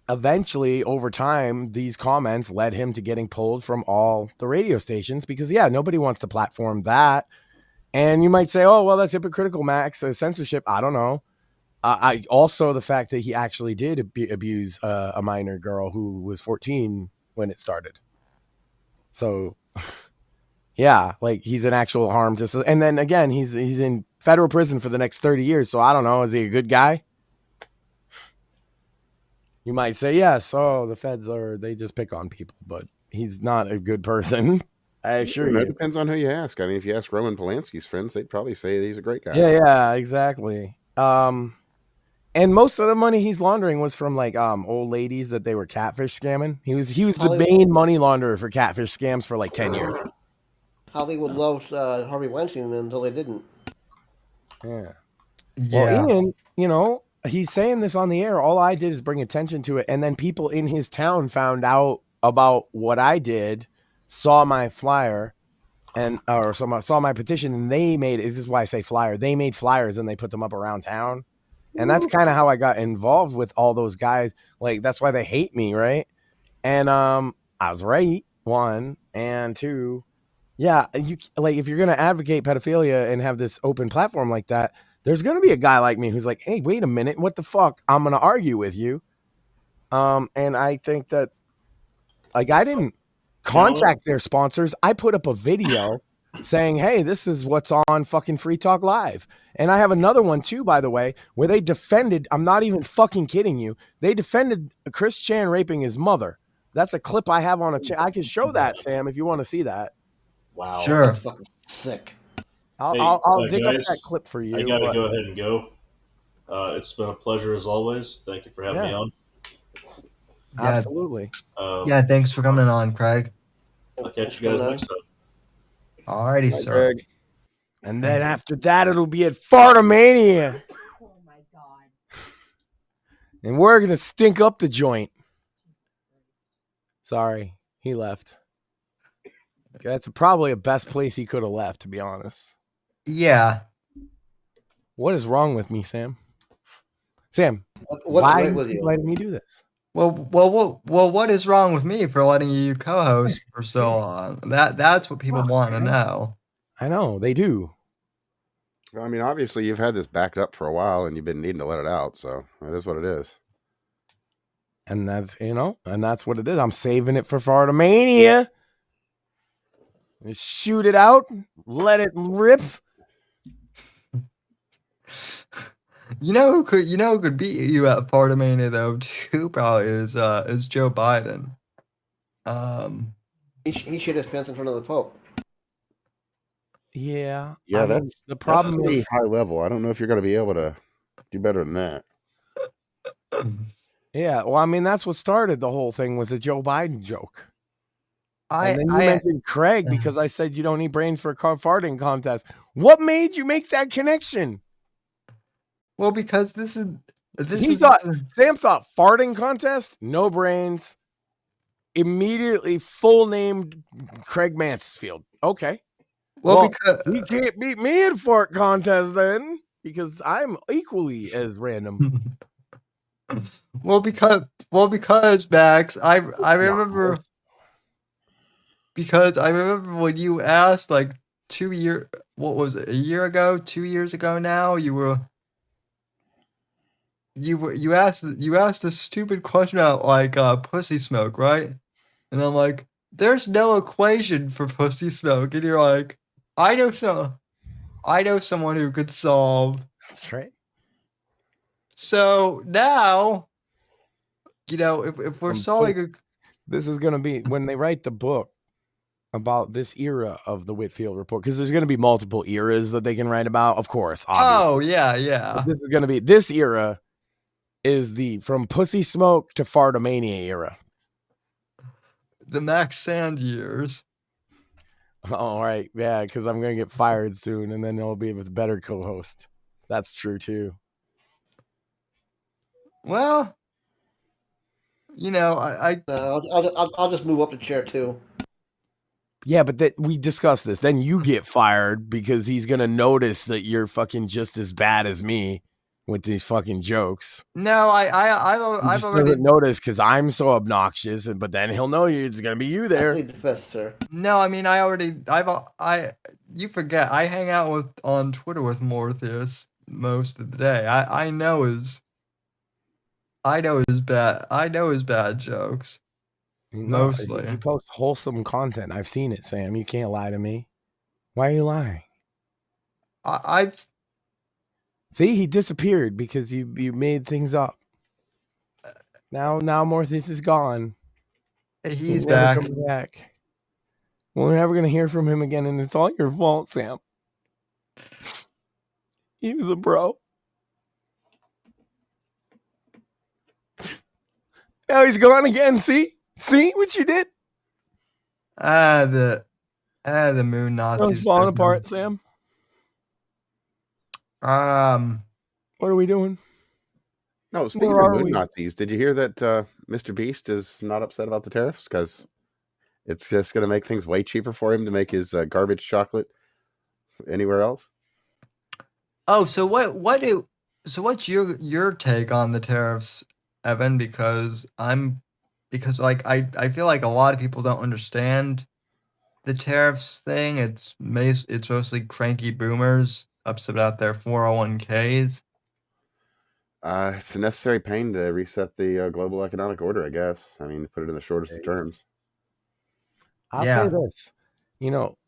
eventually, over time, these comments led him to getting pulled from all the radio stations because, nobody wants to platform that. And you might say, oh, well, that's hypocritical, Max. Censorship. I don't know. I also the fact that he actually did abuse a minor girl who was 14 when it started. So, like he's an actual harm to. And then again, he's in federal prison for the next 30 years. So I don't know. Is he a good guy? You might say yes. Oh, the feds they just pick on people, but he's not a good person. I assure you. It depends on who you ask. I mean, if you ask Roman Polanski's friends, they'd probably say he's a great guy. Yeah, exactly. And most of the money he's laundering was from like old ladies that they were catfish scamming. He was the main money launderer for catfish scams for like 10 years. Hollywood loved Harvey Weinstein until they didn't. Yeah. Yeah. Well, Ian, you know, he's saying this on the air. All I did is bring attention to it, and then people in his town found out about what I did, saw my flyer, and saw my petition, and they made it. This is why I say flyer. They made flyers and they put them up around town. And that's kind of how I got involved with all those guys. Like, that's why they hate me, right? And I was right, 1, and 2. Yeah, you like if you're gonna advocate pedophilia and have this open platform like that, there's gonna be a guy like me who's like, hey, wait a minute, what the fuck? I'm gonna argue with you. And I think that like I didn't contact their sponsors. I put up a video saying, hey, this is what's on fucking Free Talk Live. And I have another one too, by the way, where they defended, I'm not even fucking kidding you, they defended Chris Chan raping his mother. That's a clip I have on I can show that, Sam, if you want to see that. Wow. Sure. That's fucking sick. I'll dig guys, up that clip for you. I gotta go ahead and go. It's been a pleasure as always. Thank you for having me on. Yeah. Absolutely. Yeah, thanks for coming on, Craig. I'll catch you guys next time. Alrighty, Bye, sir. Greg. And then after that, it'll be at Fartomania. Oh my God. And we're going to stink up the joint. Sorry, he left. That's probably the best place he could have left, to be honest. Yeah. What is wrong with me, Sam? Sam, What's why right with are you you? letting me do this? Well, what is wrong with me for letting you co-host for so long? That's what people want to know. I know, they do. Well, I mean, obviously you've had this backed up for a while and you've been needing to let it out, so it is what it is. And that's, and that's what it is. I'm saving it for Fartomania. Just shoot it out, let it rip. You know who could beat you at Fartomania though too probably is Joe Biden. He shit his pants in front of the Pope. Yeah. Yeah, I mean, that's the problem pretty is high level. I don't know if you're going to be able to do better than that. Yeah, well, I mean, that's what started the whole thing was a Joe Biden joke. I And then you mentioned Craig because I said you don't need brains for a farting contest. What made you make that connection? Well, because Sam thought farting contest, no brains, immediately full name Craig Mansfield. Okay. Well, because he can't beat me in fart contest then because I'm equally as random. Well, because Max, I remember because I remember when you asked like 2 years, what was it, a year ago, 2 years ago now, you asked a stupid question about like pussy smoke, right? And I'm like, there's no equation for pussy smoke, and you're like, I know someone who could solve. That's right. So now, if we're solving this is going to be when they write the book about this era of the Whitfield report, because there's going to be multiple eras that they can write about, of course. Obviously. Oh, yeah. But this is going to be, this era is the from pussy smoke to fartomania era. The Max Sand years. All right. Yeah, because I'm going to get fired soon, and then it'll be with a better co-host. That's true, too. Well, I'll just move up to chair 2. Yeah, but we discussed this. Then you get fired because he's going to notice that you're fucking just as bad as me with these fucking jokes. No, I've already noticed because I'm so obnoxious, but then he'll know it's going to be you there. I plead the fifth, sir. No, I mean, you forget, I hang out on Twitter with Morpheus most of the day. I know his bad jokes. Mostly. He posts wholesome content. I've seen it, Sam. You can't lie to me. Why are you lying? I've see, he disappeared because you made things up. Now Morpheus is gone. He's back. Coming back. We're never gonna hear from him again, and it's all your fault, Sam. He was a bro. Now he's gone again. See what you did? The moon Nazis. It's falling apart, Sam. What are we doing? No, speaking of moon Nazis, did you hear that Mr. Beast is not upset about the tariffs because it's just going to make things way cheaper for him to make his garbage chocolate anywhere else? Oh, so what's your take on the tariffs, Evan? Because I feel like a lot of people don't understand the tariffs thing. It's mostly cranky boomers upset about their 401ks. It's a necessary pain to reset the global economic order, I guess. I mean, to put it in the shortest of terms. I'll say this.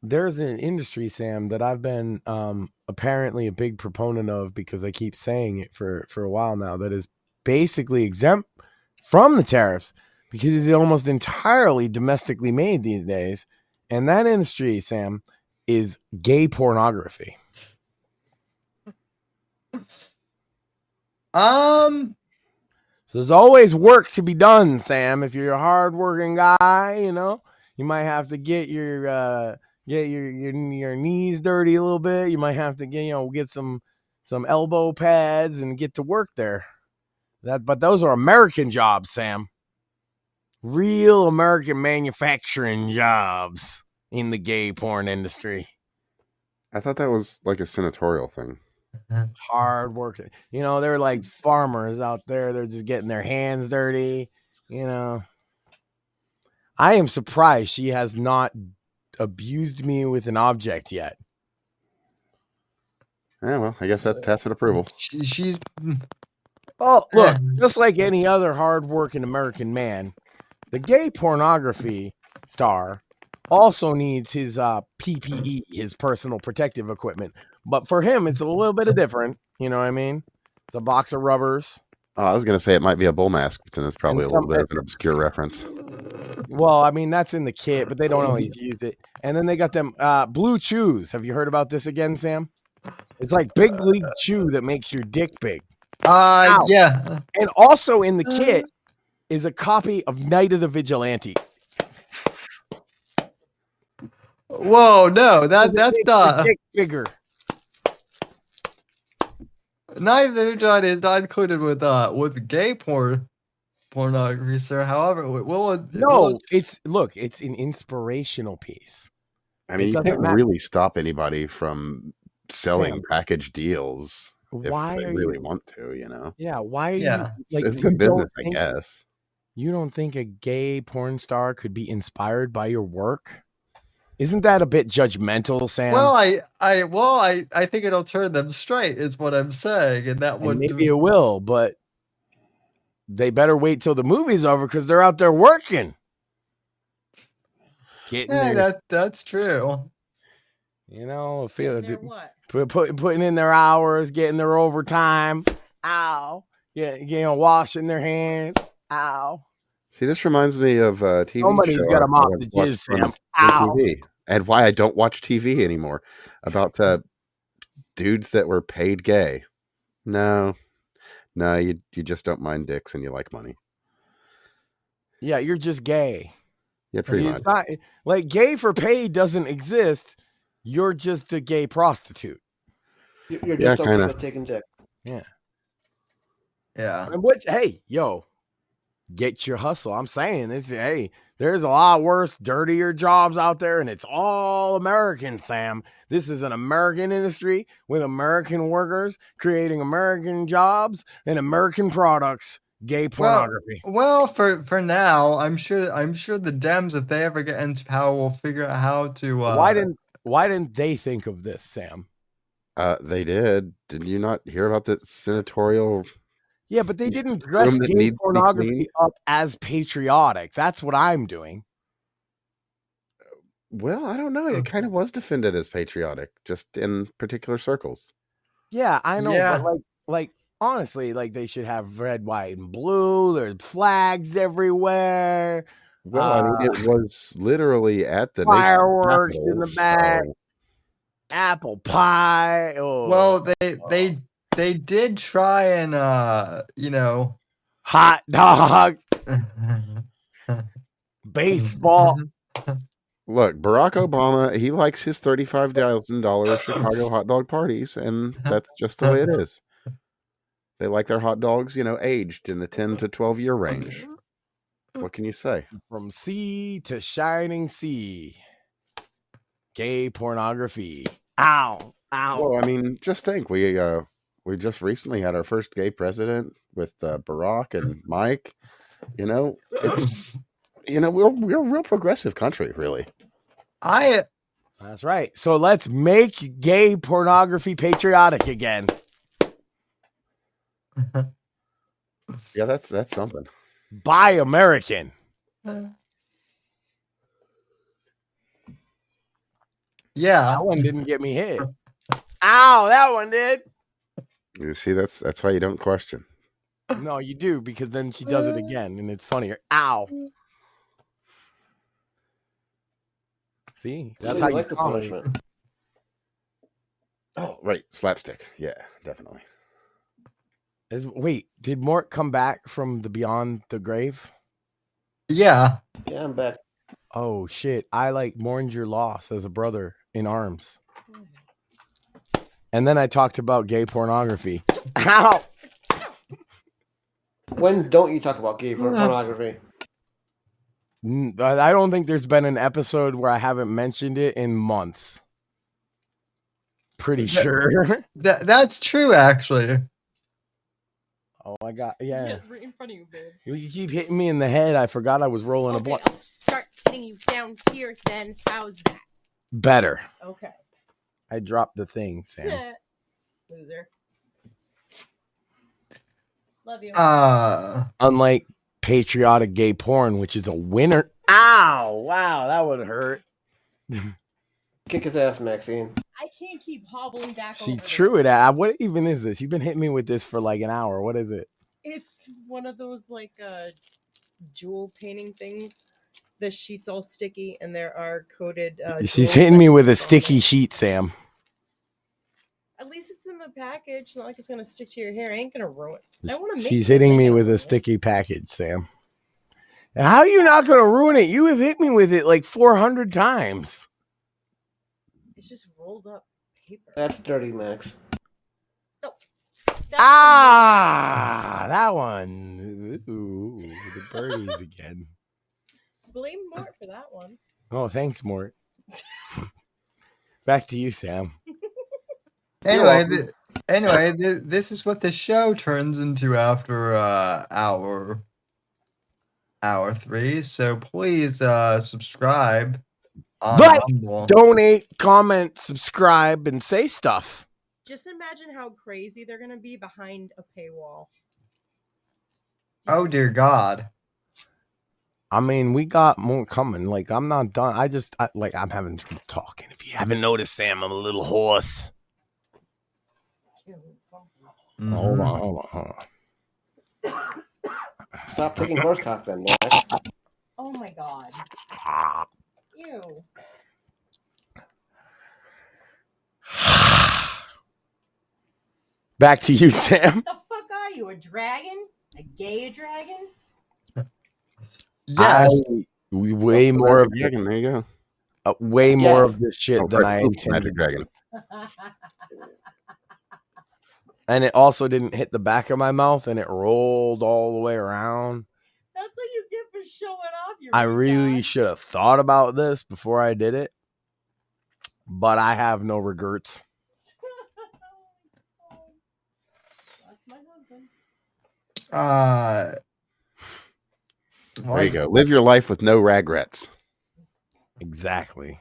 There's an industry, Sam, that I've been apparently a big proponent of because I keep saying it for a while now, that is basically exempt from the tariffs because it's almost entirely domestically made these days. And that industry, Sam, is gay pornography. So there's always work to be done, Sam. If you're a hardworking guy, you might have to get your knees dirty a little bit. You might have to get some elbow pads and get to work there. But those are American jobs, Sam. Real American manufacturing jobs in the gay porn industry. I thought that was like a senatorial thing. Hard working. They're like farmers out there. They're just getting their hands dirty. I am surprised she has not abused me with an object yet. Yeah, well, I guess that's tacit approval. She's... Oh, look, just like any other hardworking American man, the gay pornography star also needs his PPE, his personal protective equipment. But for him, it's a little bit different. You know what I mean? It's a box of rubbers. Oh, I was going to say it might be a bull mask, but then it's probably a little bit of an obscure reference. Well, I mean, that's in the kit, but they don't always use it. And then they got them blue chews. Have you heard about this again, Sam? It's like big league chew that makes your dick big. Yeah. And also in the kit is a copy of Night of the Vigilante. Whoa, no, that's not bigger. Night of the Vigilante is not included with gay pornography, sir. However, it's an inspirational piece. I mean, you can't really stop anybody from selling package deals if they really want to, Yeah, why are you? It's good business, I guess. You don't think a gay porn star could be inspired by your work? Isn't that a bit judgmental, Sam? Well, I think it'll turn them straight, is what I'm saying, and that would maybe it will, but they better wait till the movie's over because they're out there working. That's true. Putting in their hours, getting their overtime. Ow. Yeah, washing their hands. Ow. See, this reminds me of a TV Somebody's show got to mop the jizz, Sam. Ow. TV, and why I don't watch TV anymore. About dudes that were paid gay. No, you just don't mind dicks and you like money. Yeah, you're just gay. Yeah, pretty much. It's not like gay for paid doesn't exist. You're just a gay prostitute. You're just okay with taking dick. Yeah. Yeah. And hey, get your hustle. I'm saying this. Hey, there's a lot worse, dirtier jobs out there, and it's all American, Sam. This is an American industry with American workers creating American jobs and American products. Gay pornography. Well, for now, I'm sure the Dems, if they ever get into power, will figure out how to. Why didn't they think of this, Sam? They did. Did you not hear about that senatorial? Yeah, but they didn't dress gay pornography up as patriotic. That's what I'm doing. Well, I don't know. It kind of was defended as patriotic, just in particular circles. Yeah, I know. Yeah. But like honestly, they should have red, white, and blue. There's flags everywhere. Well, I mean, it was literally at the fireworks in the back. So. Apple pie. Oh. Well, they did try and hot dogs. Baseball. Look, Barack Obama, he likes his $35,000 Chicago hot dog parties, and that's just the way it is. They like their hot dogs, aged in the 10 to 12 year range. What can you say? From sea to shining sea. Gay pornography. Ow. Ow. Well, I mean, just think, we just recently had our first gay president with Barack and Mike. It's we're a real progressive country, really. That's right. So let's make gay pornography patriotic again. Yeah, that's something. Buy American. Yeah. That one didn't get me hit. Ow, that one did. You see, that's why you don't question. No, you do, because then she does it again and it's funnier. Ow. See, that's how you like the punishment. Oh, right, slapstick. Yeah, definitely. Wait, did Mort come back from the beyond the grave? Yeah. Yeah, I'm back. Oh shit! I mourned your loss as a brother in arms. And then I talked about gay pornography. Ow! When don't you talk about gay pornography? I don't think there's been an episode where I haven't mentioned it in months. Pretty sure. That's true, actually. Oh, I got yeah. It's right in front of you, babe. You keep hitting me in the head. I forgot I was rolling a blunt. I'll start hitting you down here. Then how's that? Better. Okay. I dropped the thing, Sam. Loser. Love you. Unlike patriotic gay porn, which is a winner. Ow! Wow, that would hurt. Kick his ass, Maxine. I can't keep hobbling back. She over threw it at. What even is this? You've been hitting me with this for like an hour. What is it? It's one of those jewel painting things. The sheet's all sticky, and there are coated. She's hitting me with a sticky sheet, Sam. At least it's in the package. It's not like it's gonna stick to your hair. It ain't gonna ruin it. I want to. She's hitting me with a sticky package, Sam. And how are you not gonna ruin it? You have hit me with it like 400 times. It's just rolled up paper. That's dirty, Max. No. That one. Ooh, the birdies again. Blame Mort for that one. Oh, thanks, Mort. Back to you, Sam. Anyway, this is what the show turns into after hour 3. So please subscribe. Donate, comment, subscribe, and say stuff. Just imagine how crazy they're gonna be behind a paywall. Oh dear God. I mean, we got more coming. Like, I'm not done. I'm having trouble talking. If you haven't noticed, Sam, I'm a little hoarse. Mm-hmm. Hold on. Stop taking horse cock then, Max. Oh my God. Ew. Back to you, Sam. What the fuck are you? A dragon? A gay dragon? Yes. Way more of dragon. There you go. Way more of this shit than I intended. Magic dragon. And it also didn't hit the back of my mouth, and it rolled all the way around. That's what you get for showing off your. I really should have thought about this before I did it, but I have no regrets. That's my husband. There you go. Live your life with no regrets. Exactly.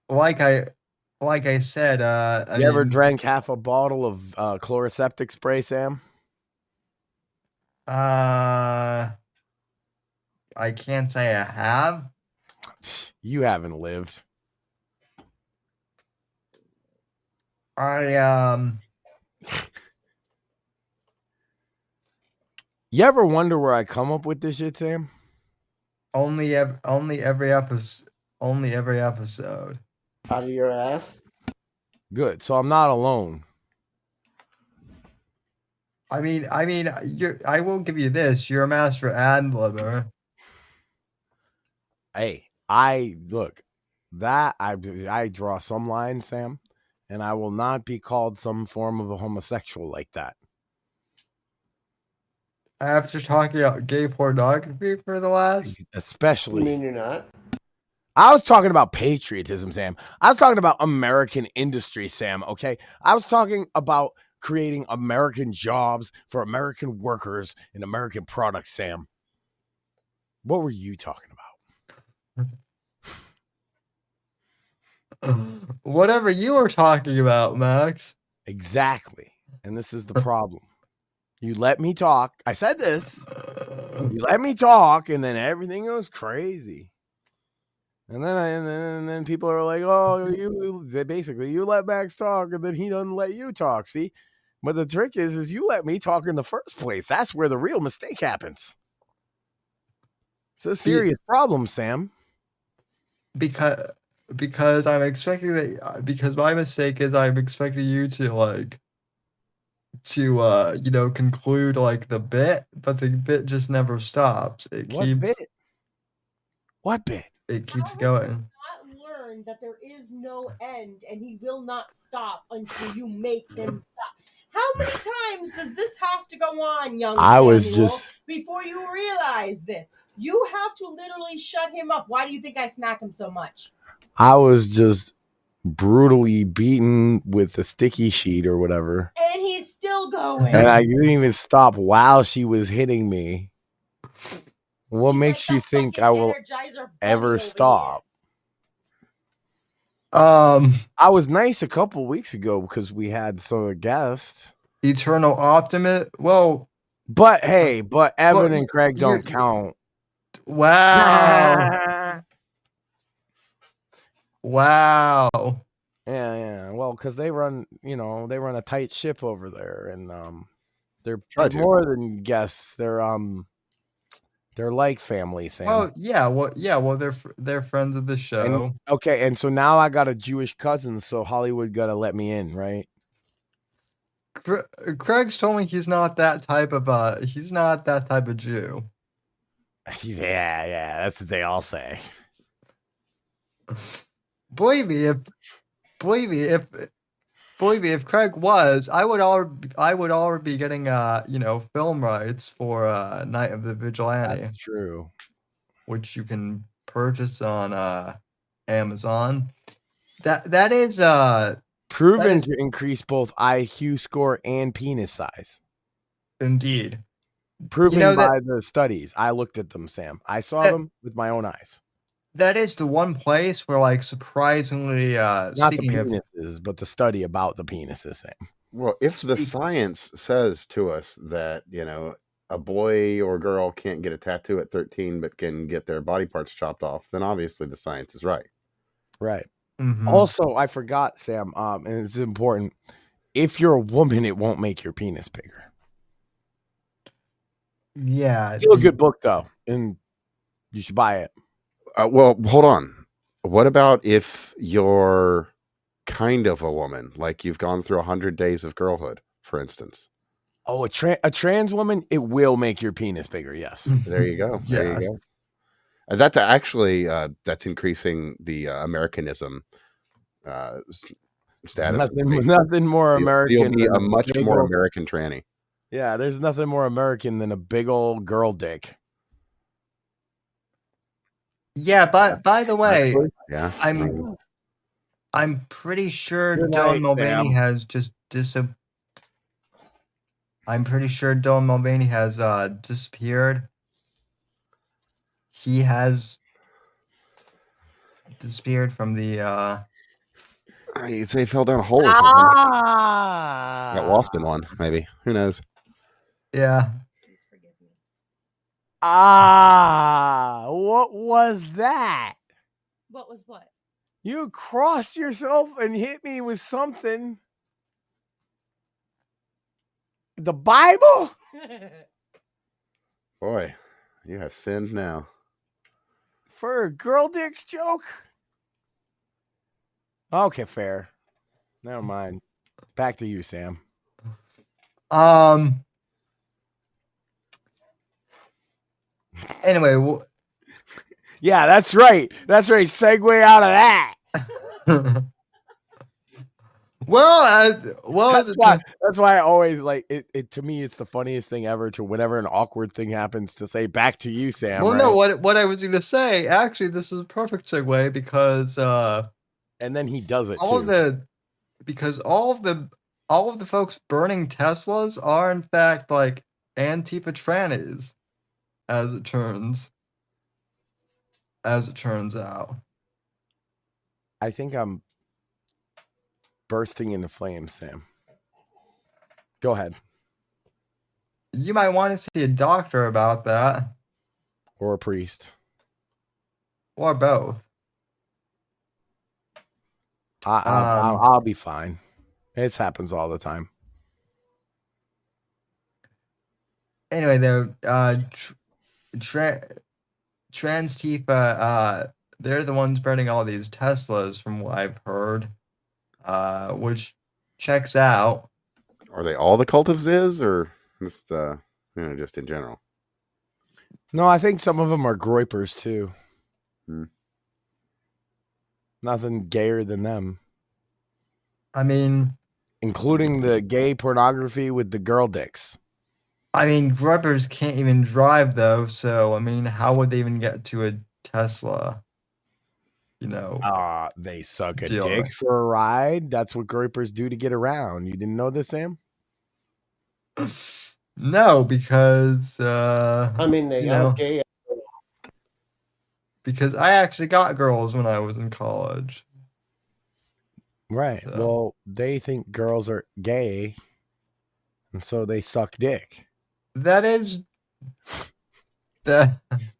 Like I said, you ever drank half a bottle of chloroseptic spray, Sam? I can't say I have. You haven't lived. You ever wonder where I come up with this shit, Sam? Only every episode. Out of your ass. Good. So I'm not alone. I mean, I will give you this. You're a master ad-libber. Hey, I draw some lines, Sam, and I will not be called some form of a homosexual like that. After talking about gay pornography for the last, especially. You mean you're not? I was talking about patriotism, Sam. I was talking about American industry, Sam. Okay, I was talking about creating American jobs for American workers and American products, Sam. What were you talking about? Whatever you were talking about, Max. Exactly. And this is the problem. You let me talk. I said this. You let me talk, and then everything goes crazy. And then people are like, "Oh, you let Max talk, and then he doesn't let you talk." See, but the trick is you let me talk in the first place. That's where the real mistake happens. It's a serious problem, Sam. Because I'm expecting that. Because my mistake is I'm expecting you to conclude like the bit, but the bit just never stops. What bit? It keeps going. Not learn that there is no end, and he will not stop until you make him stop. How many times does this have to go on, young Samuel, before you realize this? You have to literally shut him up. Why do you think I smack him so much? I was just brutally beaten with a sticky sheet or whatever. And he's still going. And I didn't even stop while she was hitting me. What makes you think I will ever stop? I was nice a couple weeks ago because we had some guests. Eternal Optimist. Well, but hey, Evan and Craig don't count. Wow. Wow. Yeah. Well, because they run a tight ship over there, and they're more than guests. They're like family, Sam. Well, yeah. They're friends of the show. And so now I got a Jewish cousin, so Hollywood gotta let me in, right? Craig's told me he's not that type of Jew. Yeah, that's what they all say. Believe me, if Craig was, I would already be getting film rights for Night of the Vigilante. That's true. Which you can purchase on Amazon. That is proven to increase both IQ score and penis size. Indeed. Proven by the studies. I looked at them, Sam. I saw them with my own eyes. That is the one place where, surprisingly, not the penises, but the study about the penises, Sam. Well, if the science says to us that, a boy or girl can't get a tattoo at 13 but can get their body parts chopped off, then obviously the science is right. Right. Mm-hmm. Also, I forgot, Sam, and it's important. If you're a woman, it won't make your penis bigger. Yeah. It's still a good book, though, and you should buy it. Well, hold on. What about if you're kind of a woman, like you've gone through 100 days of girlhood, for instance? Oh, a trans woman, it will make your penis bigger, yes. There you go. There you go. And that's actually, that's increasing the Americanism status. Nothing more American. You'll be a much more American tranny. Yeah, there's nothing more American than a big old girl dick. Yeah, by the way, yeah, I'm pretty sure Dylan Mulvaney has just I'm pretty sure Dylan Mulvaney has disappeared. He has disappeared from the You'd say he fell down a hole or something. Got lost in one, maybe. Who knows? Yeah. What was that? What was what? You crossed yourself and hit me with something. The Bible? Boy, you have sinned now. For a girl dick joke? Okay, fair. Never mind. Back to you, Sam. Anyway, yeah, that's right. That's right. Segue out of that. That's why I always like it. To me, it's the funniest thing ever. To whenever an awkward thing happens, to say back to you, Sam. Well, right? no, what I was going to say, actually, this is a perfect segue because and then he does it all too. all of the folks burning Teslas are in fact like Antifa trannies, as it turns out. I think I'm bursting into flames, Sam. Go ahead. You might want to see a doctor about that. Or a priest. Or both. I'll be fine. It happens all the time. Anyway, though, Trans Tifa, they're the ones burning all these Teslas, from what I've heard, which checks out. Are they all the cult of Ziz, or just just in general? No, I think some of them are groypers too. Nothing gayer than them. I mean, including the gay pornography with the girl dicks. I mean, groypers can't even drive though, so I mean, how would they even get to a Tesla? You know, they suck a dick for a ride. That's what groypers do to get around. You didn't know this, Sam? No, because I mean, they are gay. Because I actually got girls when I was in college. Right. So. Well, they think girls are gay, and so they suck dick. That is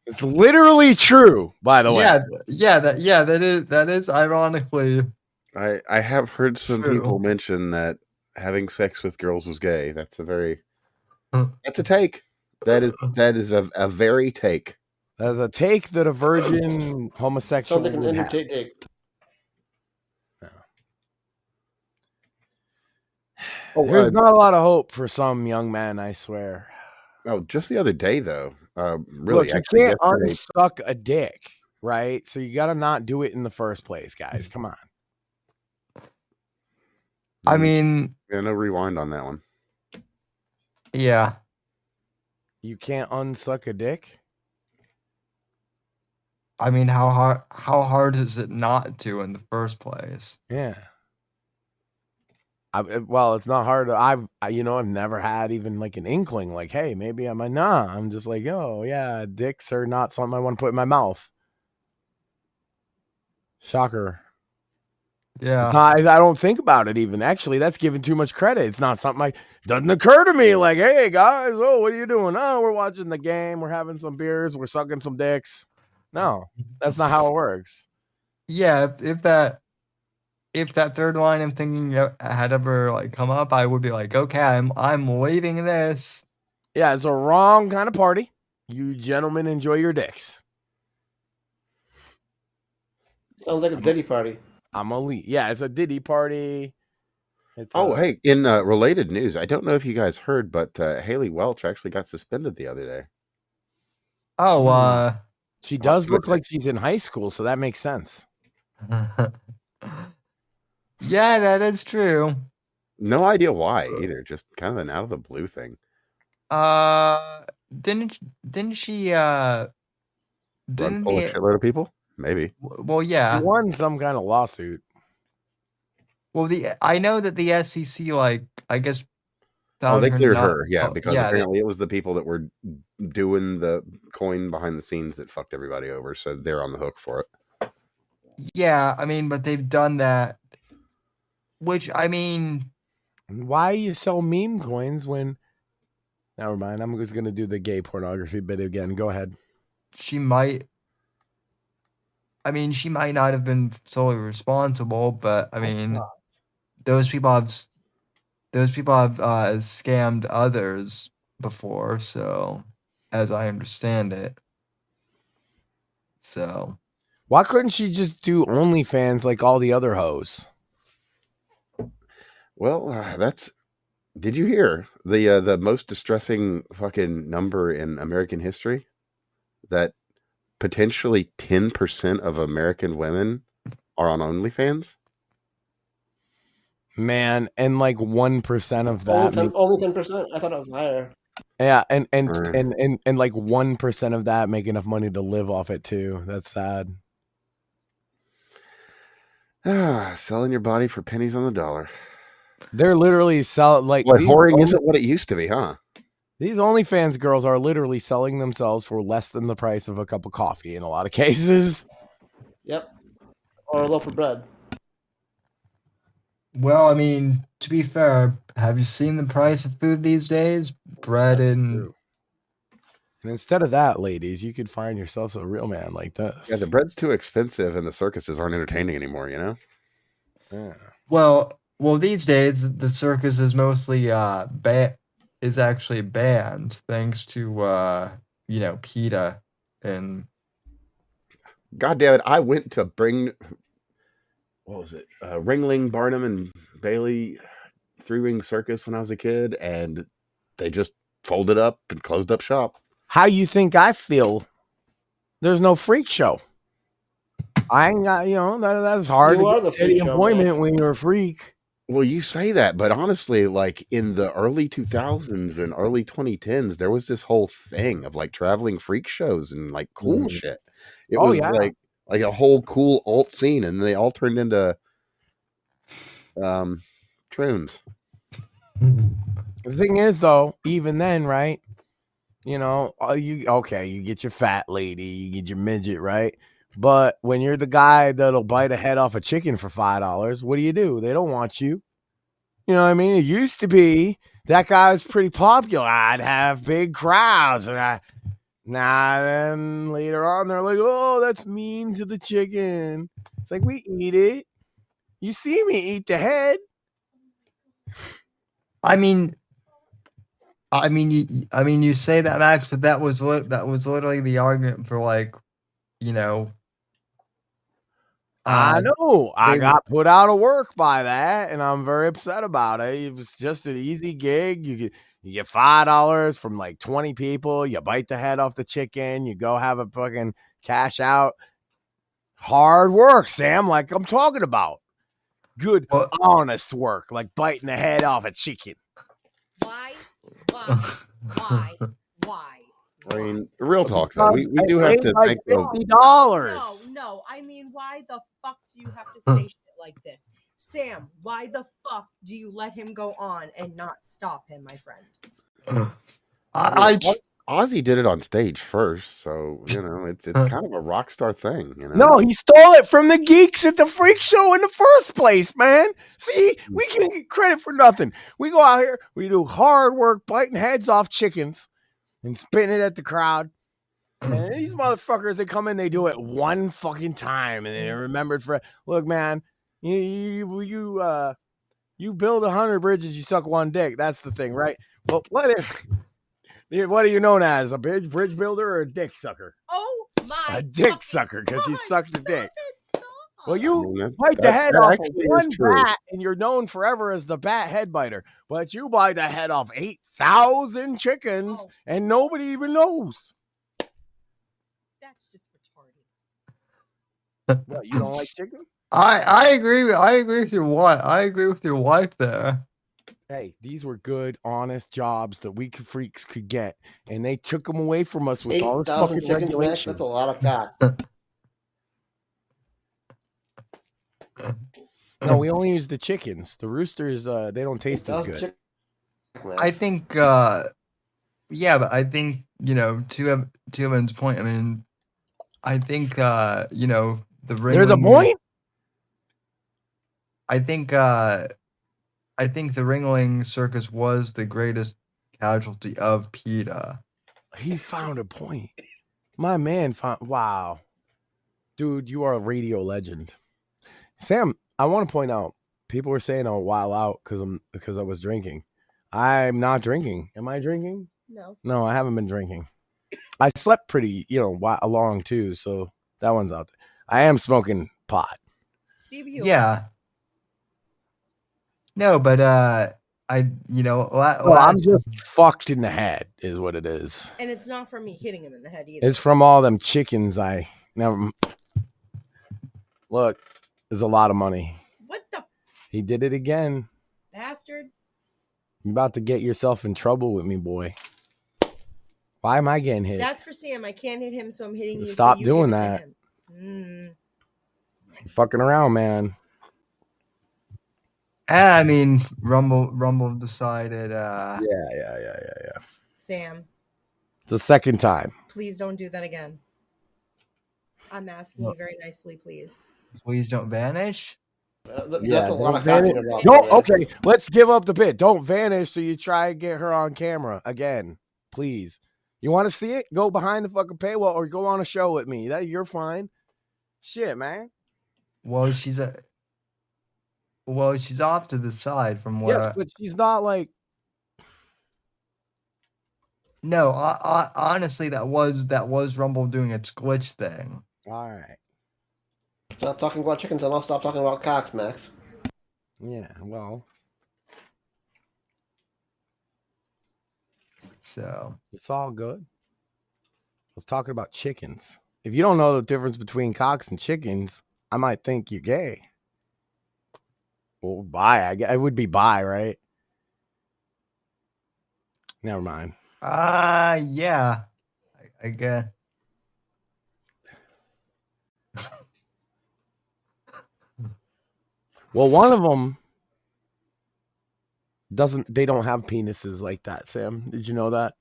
It's literally true, by the way. That is ironically. I have heard some people mention that having sex with girls is gay. That's a take. That is a very take. That's a take that a virgin homosexual sounds like an entertaining take. There's not a lot of hope for some young men, I swear. Oh, just the other day though. Really, look, you can't unsuck a dick, right? So you got to not do it in the first place, guys. Come on. I mean, yeah, no rewind on that one. Yeah. You can't unsuck a dick? I mean, how hard is it not to in the first place? Yeah. Well, it's not hard. I've never had even like an inkling like, hey, maybe I might not. I'm just like, oh yeah, dicks are not something I want to put in my mouth. Shocker. Yeah. I don't think about it even. Actually, that's giving too much credit. It's not something doesn't occur to me like, hey guys, oh, what are you doing? Oh, we're watching the game. We're having some beers. We're sucking some dicks. No, that's not how it works. Yeah, if that third line I'm thinking had ever like come up, I would be like, okay, I'm leaving this. Yeah, it's a wrong kind of party. You gentlemen enjoy your dicks. Sounds like a Diddy party. I'm a lead. Yeah, it's a Diddy party. Hey, in related news, I don't know if you guys heard, but Haley Welch actually got suspended the other day. Oh, she does look like she's in high school, so that makes sense. Yeah, that is true. No idea why either. Just kind of an out of the blue thing. Didn't she? Run pull a shitload of people? Maybe. Well, yeah. She won some kind of lawsuit. Well, I know that the SEC, like, I guess. They cleared her, because apparently it was the people that were doing the coin behind the scenes that fucked everybody over, so they're on the hook for it. Yeah, I mean, but they've done that. Which, I mean... Why you sell meme coins when... Never mind, I'm just going to do the gay pornography bit again. Go ahead. She might not have been solely responsible, but, I mean, those people have scammed others before, so, as I understand it. So... Why couldn't she just do OnlyFans like all the other hoes? Well, did you hear the most distressing fucking number in American history? that potentially 10% of American women are on OnlyFans? Man, and like 1% of that. Only 10%. I thought it was higher. Yeah, and like 1% of that make enough money to live off it too. That's sad. Selling your body for pennies on the dollar. They're literally like whoring isn't what it used to be, huh? These OnlyFans girls are literally selling themselves for less than the price of a cup of coffee in a lot of cases. Yep. Or a loaf of bread. Well, I mean, to be fair, have you seen the price of food these days? Bread and instead of that, ladies, you could find yourself a real man like this. Yeah, the bread's too expensive and the circuses aren't entertaining anymore, you know? Yeah. Well, these days the circus is mostly is actually banned thanks to PETA and God damn it, I went to bring Ringling, Barnum, and Bailey 3-Ring Circus when I was a kid, and they just folded up and closed up shop. How you think I feel? There's no freak show. I ain't got, that's hard to get steady employment when you're a freak. Well, you say that, but honestly, like in the early 2000s and early 2010s, there was this whole thing of like traveling freak shows and like cool shit. It was like a whole cool alt scene, and they all turned into troons. The thing is, though, even then, right? You get your fat lady, you get your midget, right? But when you're the guy that'll bite a head off a chicken for $5, what do? They don't want you. You know what I mean? It used to be that guy was pretty popular. I'd have big crowds, and then later on, they're like, "Oh, that's mean to the chicken." It's like, we eat it. You see me eat the head. I mean, you say that, Max, but that was literally the argument for I know. I got put out of work by that, and I'm very upset about it. It was just an easy gig. You get $5 from like 20 people. You bite the head off the chicken. You go have a fucking cash out. Hard work, Sam, like I'm talking about. Good, honest work, like biting the head off a chicken. Why? I mean, real talk though. We do have to like think $50. No. I mean, why the fuck do you have to say shit like this? Sam, why the fuck do you let him go on and not stop him, my friend? Ozzy did it on stage first, so it's kind of a rock star thing. No, he stole it from the geeks at the freak show in the first place, man. See, we can get credit for nothing. We go out here, we do hard work, biting heads off chickens and spitting it at the crowd. And these motherfuckers, they come in, they do it one fucking time, and they remembered for. Look, man, you build 100 bridges, you suck one dick. That's the thing, right? Well, what are you known as? A bridge builder or a dick sucker? Oh my! A dick sucker, because you sucked the dick. Well, you bite the head off of one bat, and you're known forever as the bat head biter. But you bite the head off 8,000 chickens, and nobody even knows. That's just retarded. What, you don't like chicken? I agree with your wife. I agree with your wife there. Hey, these were good, honest jobs that we freaks could get, and they took them away from us with all this fucking regulation. That's a lot of cock. No, we only use the chickens. The roosters, they don't taste as good. I think, but I think, to Evan's point, I mean, I think, the ring. There's a point? I think the Ringling Circus was the greatest casualty of PETA. He found a point. My man found. Wow, dude, you are a radio legend, Sam. I want to point out. People were saying I'm wild out because I was drinking. I'm not drinking. Am I drinking? No, I haven't been drinking. I slept pretty, long too. So that one's out there. I am smoking pot. Yeah. No, but I'm just fucked in the head, is what it is. And it's not from me hitting him in the head either. It's from all them chickens. Look, there's a lot of money. What the? He did it again. Bastard. You're about to get yourself in trouble with me, boy. Why am I getting hit? That's for Sam. I can't hit him, so I'm hitting you. Stop so you doing can that. hit him. You're fucking around, man. I mean, Rumble decided. Yeah. Sam, It's the second time. please don't do that again. I'm asking you very nicely, please. Please don't vanish. That's a lot of vanish. talking about. No, okay. Let's give up the bit. Don't vanish. So you try and get her on camera again, please. You want to see it? Go behind the fucking paywall or go on a show with me. You're fine. Shit, man. Well, she's off to the side from what. Yes, but she's not like. No, honestly, that was Rumble doing its glitch thing. All right. Stop talking about chickens and I'll stop talking about cocks, Max. Yeah, well. So. It's all good. I was talking about chickens. If you don't know the difference between cocks and chickens, I might think you're gay. Well, bi. I would be bi, right? Never mind. Yeah. I guess. Well, one of them they don't have penises like that, Sam. Did you know that?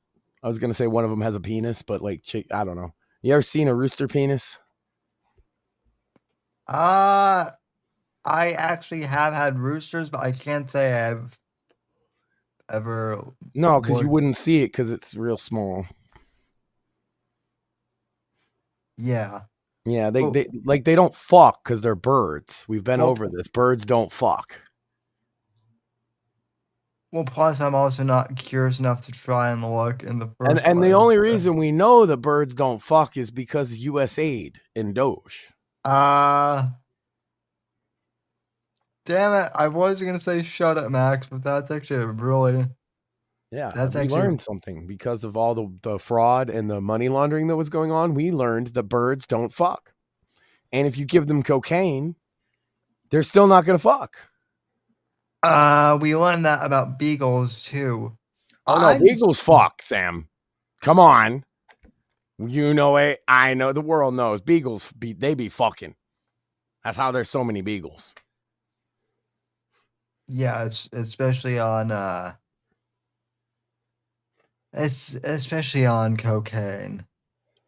I was going to say one of them has a penis, but like, I don't know. You ever seen a rooster penis? I actually have had roosters, but I can't say I've ever. No, because you wouldn't see it because it's real small. Yeah. Yeah, they don't fuck because they're birds. We've been over this. Birds don't fuck. Well, plus I'm also not curious enough to try and look in the first place. And the only reason we know that birds don't fuck is because USAID and Doge. Damn it. I was going to say shut up, Max, but that's actually really... Yeah, that's we actually... learned something because of all the fraud and the money laundering that was going on. We learned that birds don't fuck. And if you give them cocaine, they're still not going to fuck. We learned that about beagles, too. Oh, no, beagles fuck, Sam. Come on. You know it. I know. The world knows. Beagles, they be fucking. That's how there's so many beagles. Yeah, especially on especially on cocaine.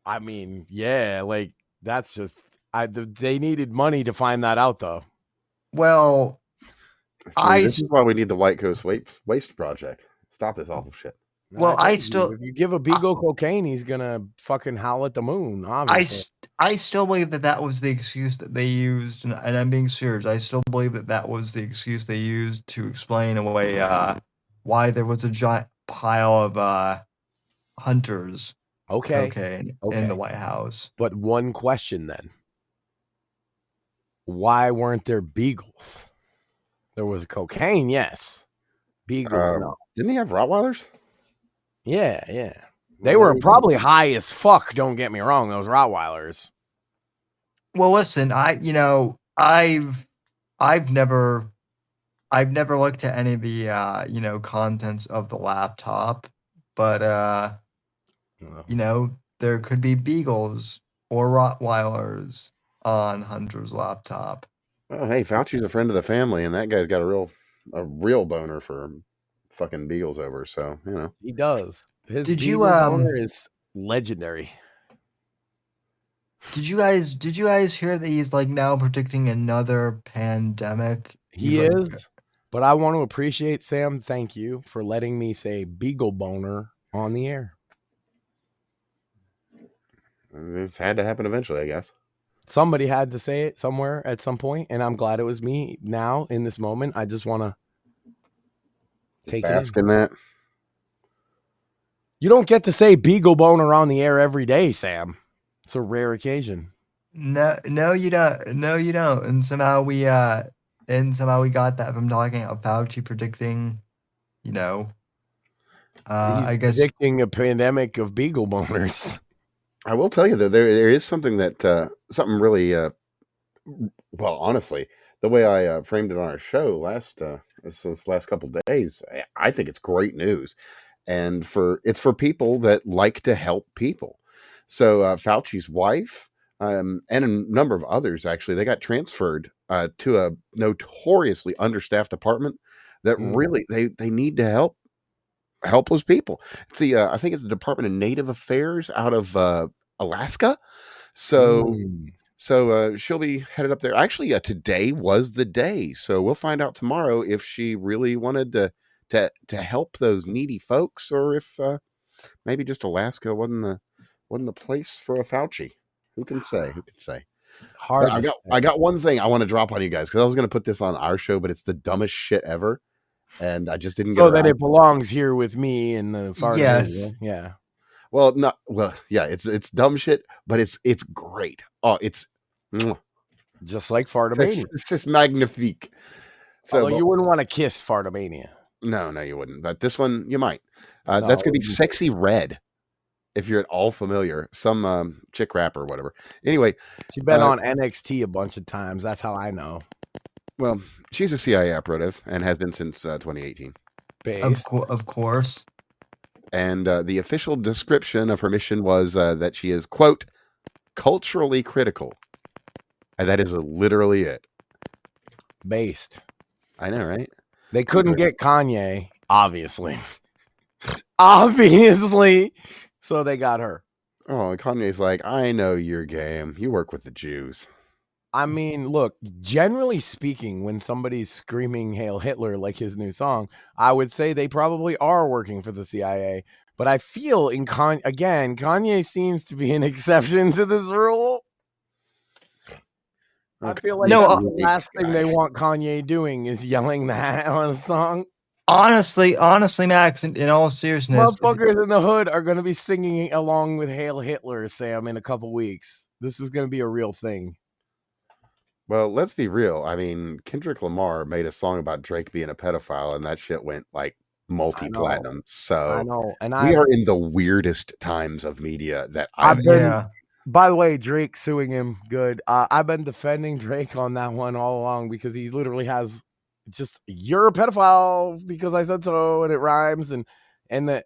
I mean, yeah, like that's just they needed money to find that out, though. Well, this is why we need the White Coast Waste Project. Stop this awful shit. Well, if you give a beagle cocaine, he's gonna fucking howl at the moon. Obviously, I still believe that was the excuse that they used, and I'm being serious. I still believe that was the excuse they used to explain away why there was a giant pile of hunters cocaine in the White House. But one question then: why weren't there beagles? There was cocaine, yes. Beagles, no. Didn't he have Rottweilers? Yeah. They were probably high as fuck, don't get me wrong, those Rottweilers. Well, listen, I've never looked at any of the contents of the laptop, but there could be beagles or Rottweilers on Hunter's laptop. Oh, hey, Fauci's a friend of the family, and that guy's got a real boner for fucking beagles over. So he does. His boner is legendary. Did you guys hear that he's like now predicting another pandemic? He is, but I want to appreciate Sam. Thank you for letting me say beagle boner on the air. It's had to happen eventually, I guess. Somebody had to say it somewhere at some point, and I'm glad it was me now in this moment. I just want to take it in. That. You don't get to say beagle boner on the air every day, Sam. It's a rare occasion. No, you don't. No, you don't. And somehow we got that from talking about Fauci predicting you know, He's I guess predicting a pandemic of beagle boners. I will tell you that there is something that something really well, honestly, the way I framed it on our show this last couple days, I think it's great news, and it's for people that like to help people. So Fauci's wife and a number of others actually, they got transferred to a notoriously understaffed department that really they need to help those people. It's the I think it's the Department of Native Affairs out of Alaska. So she'll be headed up there. Actually, today was the day, so we'll find out tomorrow if she really wanted to help those needy folks, or if maybe just Alaska wasn't the place for a Fauci. Who can say? Who can say? Hard. I got one thing I want to drop on you guys, because I was going to put this on our show, but it's the dumbest shit ever, and I just didn't get. So that it belongs here with me in the far yeah. Well, yeah, it's dumb shit, but it's great. Oh, it's just like Fartomania. It's just magnifique. So you wouldn't want to kiss Fartomania. No, you wouldn't. But this one, you might. That's gonna be Sexy Red, if you're at all familiar. Some chick rapper or whatever. Anyway, she's been on NXT a bunch of times. That's how I know. Well, she's a CIA operative and has been since 2018. Of course. And the official description of her mission was that she is, quote, culturally critical. And that is literally it. Based. I know, right? They couldn't get Kanye, obviously. Obviously. So they got her. Oh, Kanye's like, I know your game. You work with the Jews. I mean, look, generally speaking, when somebody's screaming Hail Hitler like his new song, I would say they probably are working for the CIA. But I feel Kanye seems to be an exception to this rule. Okay. I feel like the last thing they want Kanye doing is yelling that on a song. Honestly, Max, in all seriousness, motherfuckers in the hood are going to be singing along with Hail Hitler, Sam, in a couple weeks. This is going to be a real thing. Well, let's be real. I mean, Kendrick Lamar made a song about Drake being a pedophile, and that shit went like multi-platinum. So I know, and we are in the weirdest times of media that I've been. Yeah. By the way, Drake suing him. Good. I've been defending Drake on that one all along, because he literally has just, you're a pedophile because I said so, and it rhymes, and that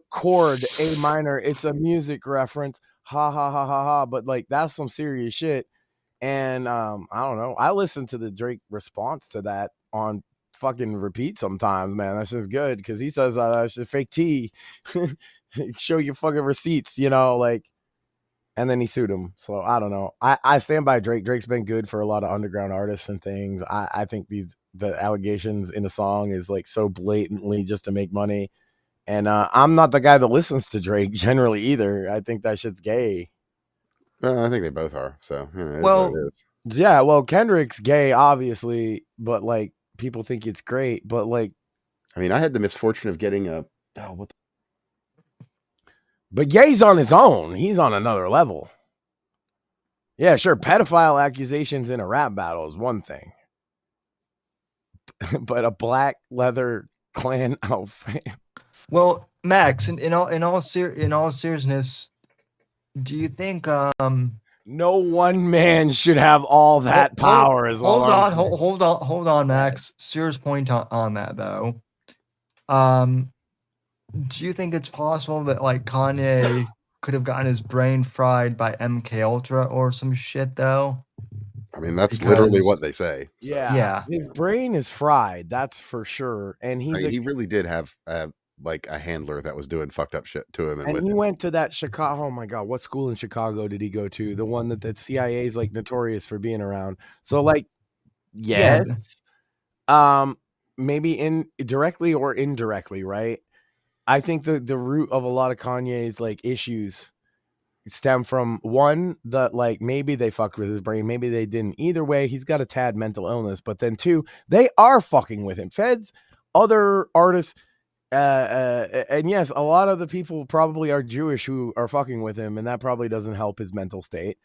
chord A minor, it's a music reference. Ha ha ha ha ha. But like, that's some serious shit. And I don't know. I listen to the Drake response to that on fucking repeat sometimes, man. That's just good, because he says that's just fake tea. Show your fucking receipts, like. And then he sued him. So I don't know. I stand by Drake. Drake's been good for a lot of underground artists and things. I think the allegations in the song is like so blatantly just to make money. And I'm not the guy that listens to Drake generally either. I think that shit's gay. I think they both are. So well, Kendrick's gay, obviously, but like people think it's great. But like, I mean, I had the misfortune of getting but gay's on his own. He's on another level. Yeah, sure. Pedophile accusations in a rap battle is one thing, but a black leather Klan outfit. Well, Max, in all seriousness, do you think no one man should have all that power? Hold on, Max. Serious point on that though. Do you think it's possible that like Kanye could have gotten his brain fried by MK Ultra or some shit though? I mean, that's literally what they say. So. Yeah, his brain is fried. That's for sure. And he really did have like a handler that was doing fucked up shit to him. And he went to that Chicago. Oh my God, what school in Chicago did he go to? The one that the CIA is like notorious for being around. So like, yes, maybe directly or indirectly, right? I think the root of a lot of Kanye's like issues stem from one, that like maybe they fucked with his brain, maybe they didn't. Either way, he's got a tad mental illness. But then two, they are fucking with him. Feds, other artists, and yes, a lot of the people probably are Jewish who are fucking with him, and that probably doesn't help his mental state.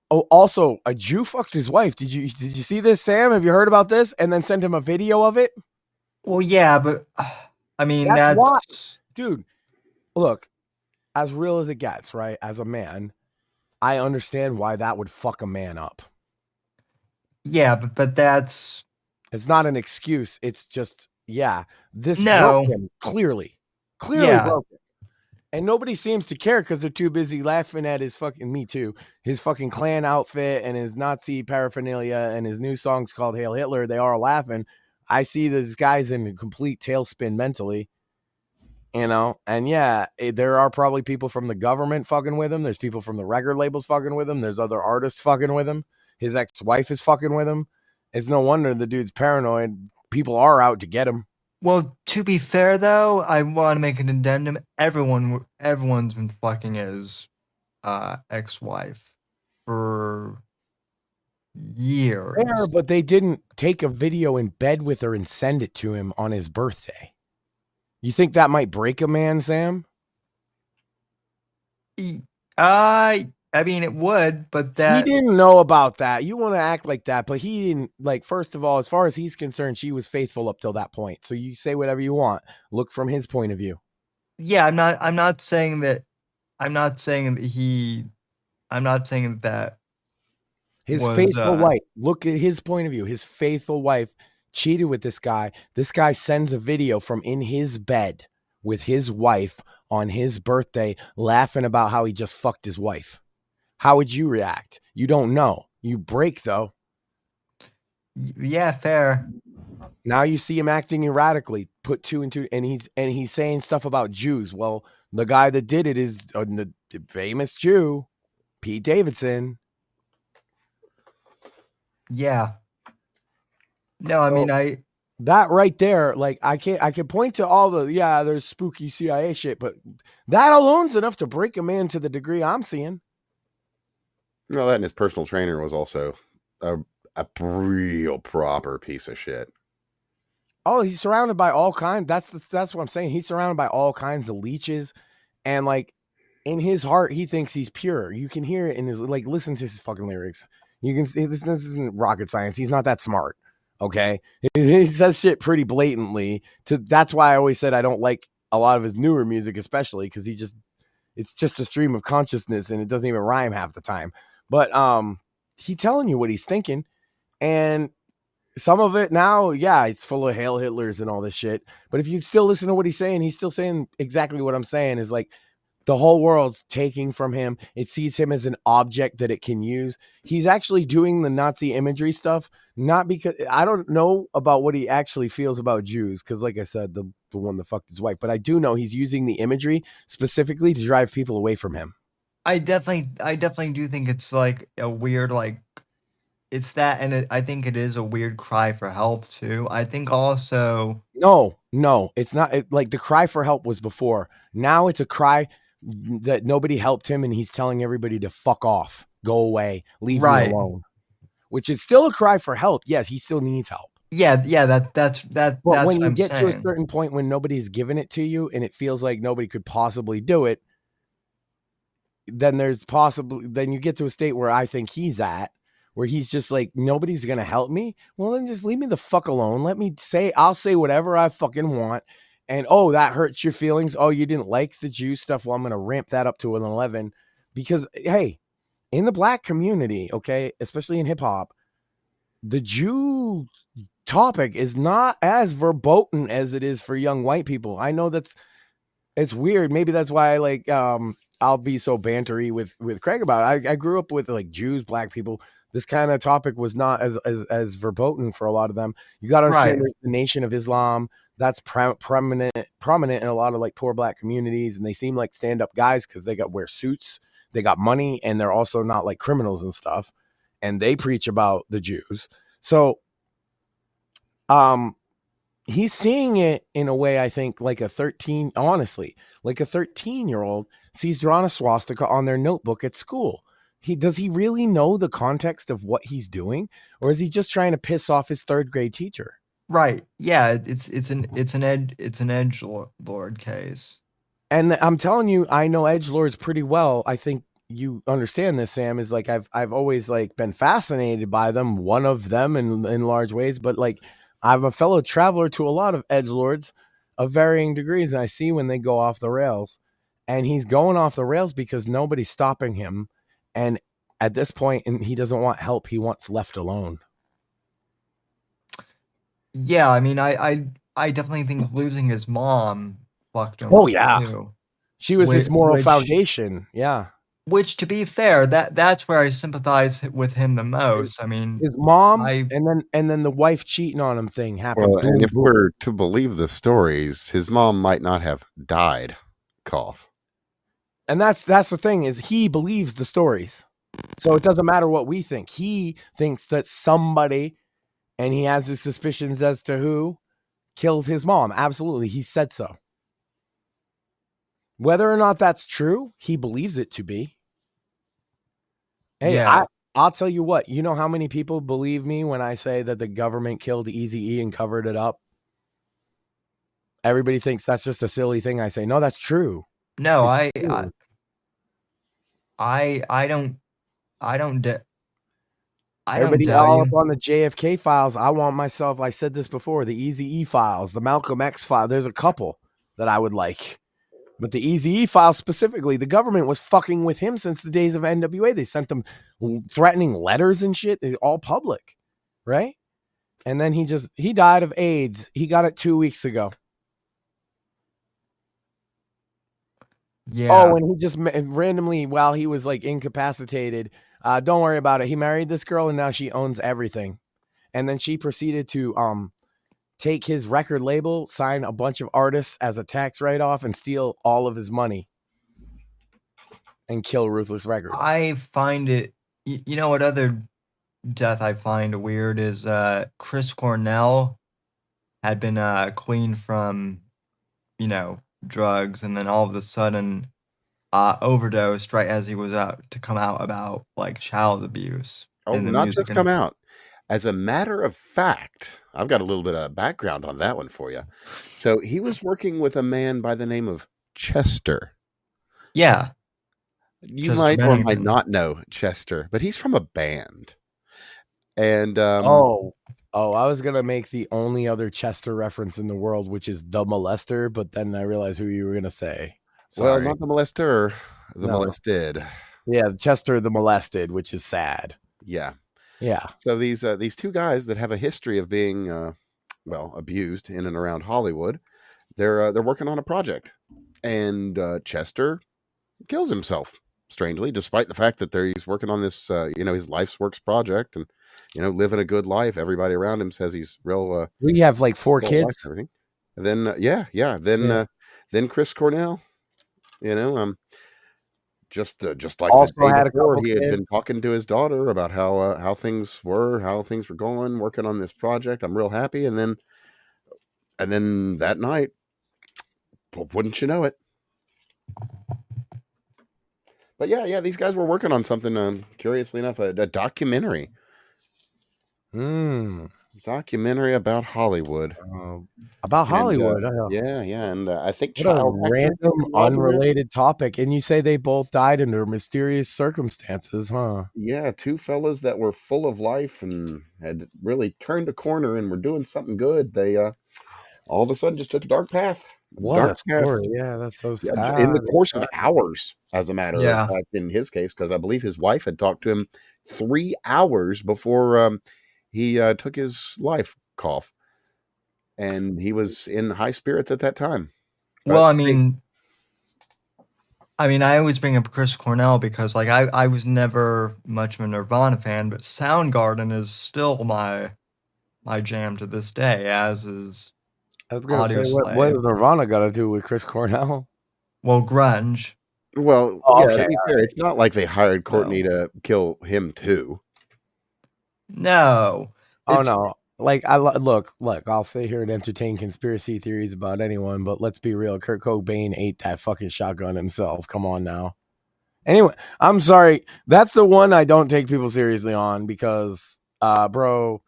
Also, a Jew fucked his wife. Did you see this, Sam? Have you heard about this? And then sent him a video of it. Well, yeah, but I mean That's why, that's dude. Look, as real as it gets, right? As a man, I understand why that would fuck a man up. yeah, but that's It's not an excuse. It's just, yeah, this broke no, him clearly yeah. broke him. And nobody seems to care because they're too busy laughing at his fucking, me too, his fucking Klan outfit and his Nazi paraphernalia and his new songs called Hail Hitler. They are laughing. I see this guy's in a complete tailspin mentally, you know? And yeah, there are probably people from the government fucking with him. There's people from the record labels fucking with him. There's other artists fucking with him. His ex-wife is fucking with him. It's no wonder the dude's paranoid. People are out to get him. Well, to be fair though, I want to make an addendum. Everyone's been fucking his ex-wife for years. Fair, but they didn't take a video in bed with her and send it to him on his birthday. You think that might break a man, Sam? I mean, it would, but He didn't know about that. You want to act like that, but he didn't. Like, first of all, as far as he's concerned, she was faithful up till that point. So you say whatever you want. Look from his point of view. Yeah, I'm not saying that. I'm not saying that His was, faithful wife. Look at his point of view. His faithful wife cheated with this guy. This guy sends a video from in his bed with his wife on his birthday, laughing about how he just fucked his wife. How would you react? You don't know. You break though. Yeah, fair. Now you see him acting erratically. Put two and two, and he's saying stuff about Jews. Well, the guy that did it is the famous Jew, Pete Davidson. Yeah. No, I mean that right there, like I can point to all the there's spooky CIA shit, but that alone's enough to break a man to the degree I'm seeing. Well, that and his personal trainer was also a real proper piece of shit. Oh, he's surrounded by all kinds. That's what I'm saying. He's surrounded by all kinds of leeches, and like in his heart, he thinks he's pure. You can hear it in his listen to his fucking lyrics. You can see this isn't rocket science. He's not that smart. Okay, he says shit pretty blatantly. That's why I always said I don't like a lot of his newer music, especially because it's just a stream of consciousness and it doesn't even rhyme half the time. But he's telling you what he's thinking, and some of it now, it's full of Hail Hitlers and all this shit. But if you still listen to what he's still saying exactly what I'm saying is like the whole world's taking from him. It sees him as an object that it can use. He's actually doing the Nazi imagery stuff, not because I don't know about what he actually feels about Jews, because like I said, the one that fucked his wife. But I do know he's using the imagery specifically to drive people away from him. I definitely do think it's like a weird it's that, and I think it is a weird cry for help too. I think also no, it's not. Like the cry for help was before. Now it's a cry that nobody helped him, and he's telling everybody to fuck off, go away, leave me alone. Which is still a cry for help. Yes, he still needs help. Yeah, that's But when you get to a certain point when nobody's giving it to you, and it feels like nobody could possibly do it, then then you get to a state where I think he's at, where he's just like, nobody's going to help me. Well, then just leave me the fuck alone. I'll say whatever I fucking want. And, oh, that hurts your feelings. Oh, you didn't like the Jew stuff. Well, I'm going to ramp that up to an 11 because, hey, in the black community, okay, especially in hip hop, the Jew topic is not as verboten as it is for young white people. I know it's weird. Maybe that's why I'll be so bantery with Craig about it. I grew up with like Jews, black people. This kind of topic was not as verboten for a lot of them. You got to understand the Nation of Islam. That's prominent in a lot of like poor black communities. And they seem like stand-up guys because they wear suits, they got money, and they're also not like criminals and stuff. And they preach about the Jews. So, he's seeing it in a way, I think, like a 13-year-old sees drawn a swastika on their notebook at school. Does he really know the context of what he's doing, or is he just trying to piss off his third grade teacher? Right. Yeah, it's an edgelord case. And I'm telling you, I know edgelords pretty well. I think you understand this, Sam, is like I've always like been fascinated by them, one of them in large ways, but like I'm a fellow traveler to a lot of edgelords of varying degrees, and I see when they go off the rails. And he's going off the rails because nobody's stopping him. And at this point, and he doesn't want help. He wants left alone. Yeah, I mean, I definitely think losing his mom fucked him. Oh, yeah. Too. She was his moral foundation. Yeah. Which, to be fair, that's where I sympathize with him the most. I mean, his mom and then the wife cheating on him thing happened. Well, and if we're to believe the stories, his mom might not have died. Cough. And that's the thing, is he believes the stories. So it doesn't matter what we think. He thinks that somebody, and he has his suspicions as to who, killed his mom. Absolutely. He said so. Whether or not that's true, he believes it to be. Hey, yeah. I'll tell you what. You know how many people believe me when I say that the government killed Eazy-E and covered it up? Everybody thinks that's just a silly thing I say. No, that's true. No, I don't Everybody all up on the JFK files. I want myself, I said this before, the Eazy-E files, the Malcolm X file. There's a couple that I would like. But the Eazy-E file specifically, the government was fucking with him since the days of NWA. They sent them threatening letters and shit. They're all public, right? And then he died of AIDS. He got it 2 weeks ago. Yeah. Oh, and he just randomly, while he was like incapacitated, don't worry about it. He married this girl and now she owns everything. And then she proceeded to take his record label, sign a bunch of artists as a tax write-off, and steal all of his money and kill Ruthless Records. I find it, you know what other death I find weird is Chris Cornell had been clean from, drugs, and then all of a sudden overdosed right as he was out to come out about like child abuse. Oh, not just come out. As a matter of fact, I've got a little bit of background on that one for you. So he was working with a man by the name of Chester. Yeah. You might or might not know Chester, but he's from a band. And I was gonna make the only other Chester reference in the world, which is the Molester, but then I realized who you were gonna say. Sorry. Well, not the Molester, the Molested. Yeah, Chester the Molested, which is sad. Yeah. Yeah. So these two guys that have a history of being abused in and around Hollywood, they're working on a project, and Chester kills himself strangely, despite the fact that he's working on this his life's works project and living a good life. Everybody around him says he's real. We have like 4 kids. And then then Chris Cornell, just like also the day had before, he had been talking to his daughter about how things were going, working on this project. I'm real happy, and then that night, wouldn't you know it? But yeah, these guys were working on something. Curiously enough, a documentary. Documentary about Hollywood. About Hollywood. Yeah, and I think what a random, unrelated topic. And you say they both died under mysterious circumstances, huh? Yeah, 2 fellas that were full of life and had really turned a corner and were doing something good. They all of a sudden just took a dark path. What a story. Yeah, that's so sad. In the course of hours, as a matter of fact, in his case, because I believe his wife had talked to him 3 hours before he took his life. Cough. And he was in high spirits at that time. Well, I mean, I always bring up Chris Cornell because, like, I was never much of a Nirvana fan, but Soundgarden is still my jam to this day, as is I was going to say, what does Nirvana got to do with Chris Cornell? Well, grunge. Well, to be fair, it's not like they hired Courtney to kill him too. No. Oh, no. Like, look, I'll sit here and entertain conspiracy theories about anyone, but let's be real. Kurt Cobain ate that fucking shotgun himself. Come on now. Anyway, I'm sorry. That's the one I don't take people seriously on because, bro,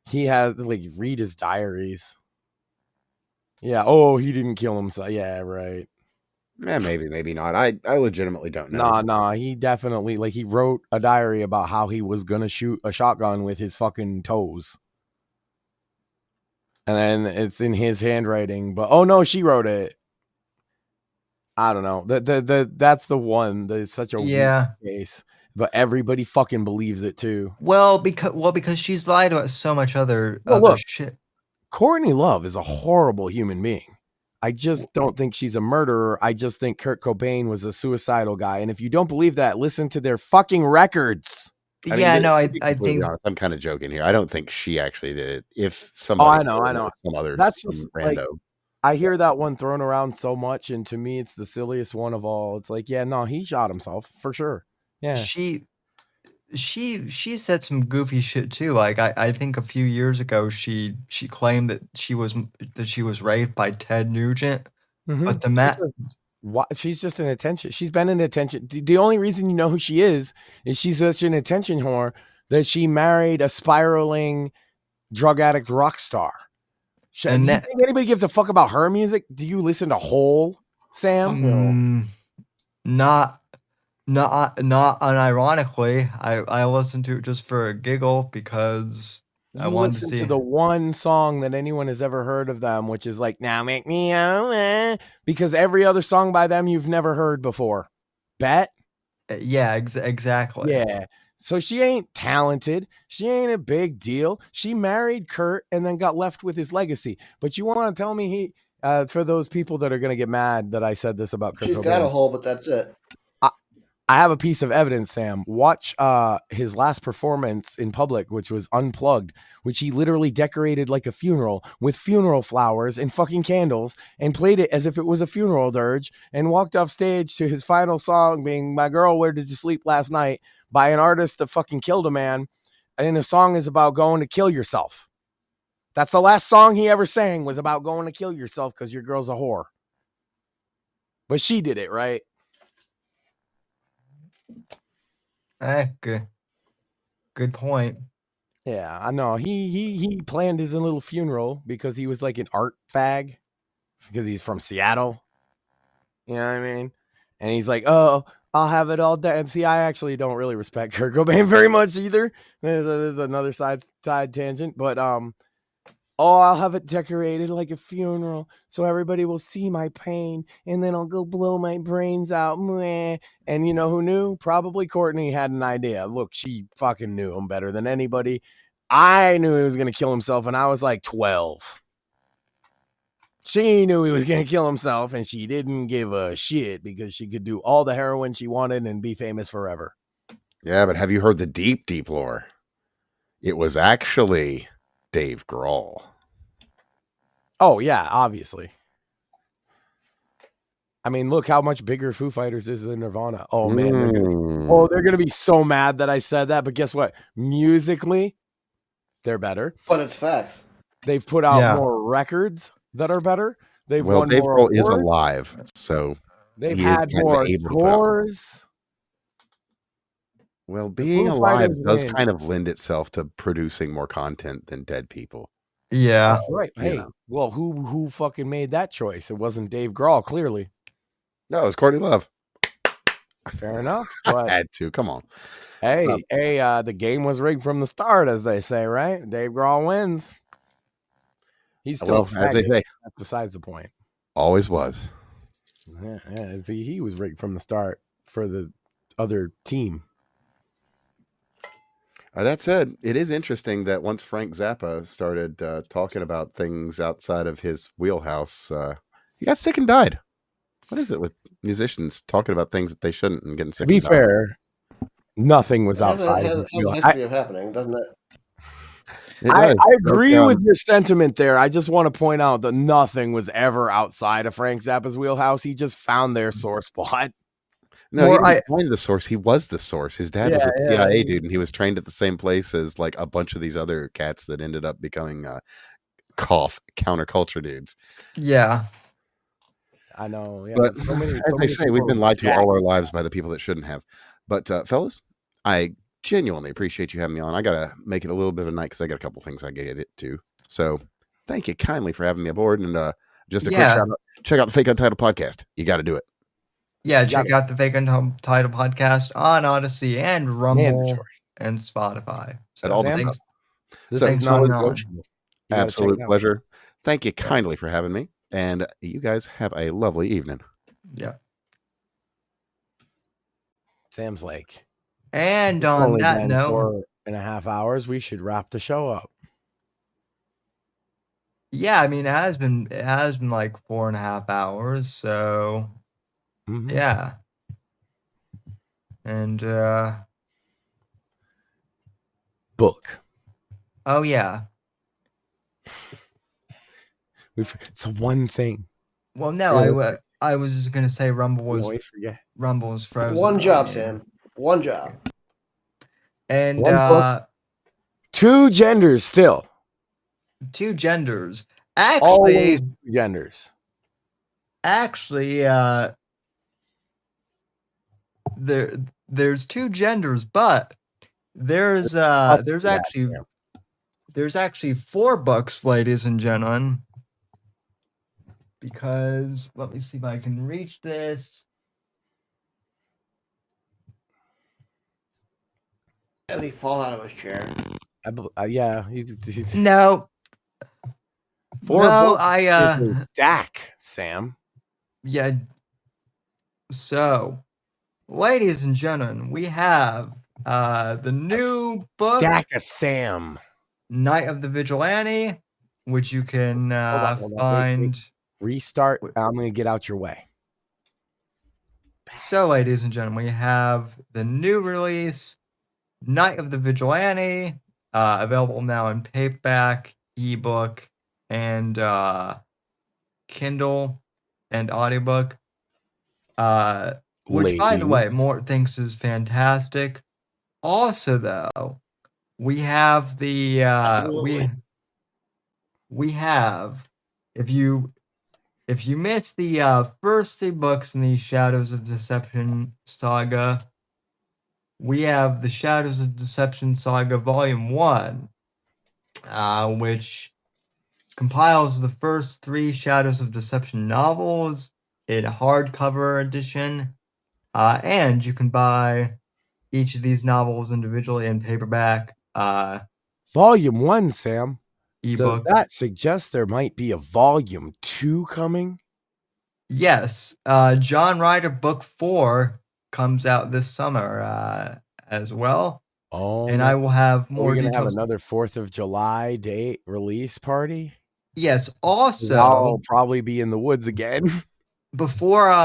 he has, like, read his diaries. Yeah. Oh, he didn't kill himself. Yeah, right. Yeah, maybe not. I legitimately don't know. Nah. He definitely, like, he wrote a diary about how he was going to shoot a shotgun with his fucking toes. And then it's in his handwriting, but oh no, she wrote it. I don't know. That's the one that is such a weak case, but everybody fucking believes it too. Well, because she's lied about so much other shit. Courtney Love is a horrible human being. I just don't think she's a murderer. I just think Kurt Cobain was a suicidal guy. And if you don't believe that, listen to their fucking records. I think honest, I'm kind of joking here. I don't think she actually did it. If somebody, I know, some other, that's some just rando. like, I hear that one thrown around so much, and to me, it's the silliest one of all. It's like, yeah, no, he shot himself for sure. Yeah, she said some goofy shit too. Like I think a few years ago, she claimed that she was raped by Ted Nugent, but she's just an attention. She's been an attention. The only reason you know who she is she's such an attention whore that she married a spiraling drug addict rock star. Do you think anybody gives a fuck about her music? Do you listen to Hole, Sam? Not unironically. I listened to it just for a giggle because I wanted to see the one song that anyone has ever heard of them, which is like "Now Make Me Out," because every other song by them you've never heard before. Bet? Yeah, exactly. Yeah. So she ain't talented. She ain't a big deal. She married Kurt and then got left with his legacy. But you want to tell me for those people that are going to get mad that I said this about Kurt Cobain. She's got a hole, but that's it. I have a piece of evidence, Sam. Watch his last performance in public, which was Unplugged, which he literally decorated like a funeral with funeral flowers and fucking candles and played it as if it was a funeral dirge and walked off stage to his final song being "My Girl, Where Did You Sleep Last Night" by an artist that fucking killed a man. And the song is about going to kill yourself. That's the last song he ever sang, was about going to kill yourself because your girl's a whore. But she did it, right? Good point. Yeah, I know. He planned his own little funeral because he was like an art fag because he's from Seattle. You know what I mean? And he's like, oh, I'll have it all done. And see, I actually don't really respect Kurt Cobain very much either. There's another side tangent, but I'll have it decorated like a funeral so everybody will see my pain, and then I'll go blow my brains out. And you know who knew? Probably Courtney had an idea. Look, she fucking knew him better than anybody. I knew he was going to kill himself, and I was like 12. She knew he was going to kill himself, and she didn't give a shit because she could do all the heroin she wanted and be famous forever. Yeah, but have you heard the deep lore? It was actually Dave Grohl. Oh, yeah, obviously. I mean, look how much bigger Foo Fighters is than Nirvana. Oh, man. They're going to be so mad that I said that. But guess what? Musically, they're better. But it's facts. They've put out more records that are better. They've won Dave more Grohl awards. is alive, so they've had more tours. Well, being alive does kind of lend itself to producing more content than dead people. Yeah. Right. Hey, well, who fucking made that choice? It wasn't Dave Grohl, clearly. No, it was Courtney Love. Fair enough. But I had to. Come on. Hey, the game was rigged from the start, as they say, right? Dave Grohl wins. He's still as they say. That's besides the point. Always was. Yeah. See, he was rigged from the start for the other team. That said, it is interesting that once Frank Zappa started talking about things outside of his wheelhouse, he got sick and died. What is it with musicians talking about things that they shouldn't and getting sick? To be fair, nothing was outside. It has a history of happening, doesn't it? I agree with your sentiment there. I just want to point out that nothing was ever outside of Frank Zappa's wheelhouse. He just found their sore spot. No, he didn't find the source. He was the source. His dad was a CIA dude, and he was trained at the same place as like a bunch of these other cats that ended up becoming counterculture dudes. Yeah. I know. Yeah, but as they say, we've been lied to all our lives by the people that shouldn't have. But fellas, I genuinely appreciate you having me on. I gotta make it a little bit of a night because I got a couple things I get it to. So thank you kindly for having me aboard. And just a quick shout out, check out the Fake Untitled podcast. You got to do it. Yeah, check out the Fake Untitled podcast on Odyssey and Rumble and Spotify. So at all the things. This is not negotiable. Absolute pleasure. Thank you kindly for having me. And you guys have a lovely evening. Yeah. Sam's like, and it's on only that been note, 4.5 hours. We should wrap the show up. yeah, I mean, it has been like 4.5 hours, so yeah. And book. Oh yeah. It's the one thing. Well, no, I was just gonna say Rumble was frozen. One job, Sam. One job. And One book. 2 genders still. 2 genders. Actually, always 2 genders. Actually, there's 2 genders, but there's actually 4 books, ladies and gentlemen. Because let me see if I can reach this. As he fall out of his chair. Yeah, he's no. 4 no, books stack, Sam. Yeah. So, ladies and gentlemen, we have the new book, Stack of Sam, Night of the Vigilante, which you can find. Wait. Restart. I'm going to get out your way. So, ladies and gentlemen, we have the new release, Night of the Vigilante, available now in paperback, ebook, and Kindle and audiobook. Which, by the way, Mort thinks is fantastic. Also, though, we have the we have if you missed the first 3 books in the Shadows of Deception saga, we have the Shadows of Deception saga Volume 1, which compiles the first 3 Shadows of Deception novels in a hardcover edition, and you can buy each of these novels individually in paperback. Volume 1, Sam. Ebook. Does that suggest there might be a Volume 2 coming? Yes. John Ryder Book 4 comes out this summer as well. Oh, and I will have more details. Are we gonna have another 4th of July date release party? Yes. Also, I'll probably be in the woods again. Before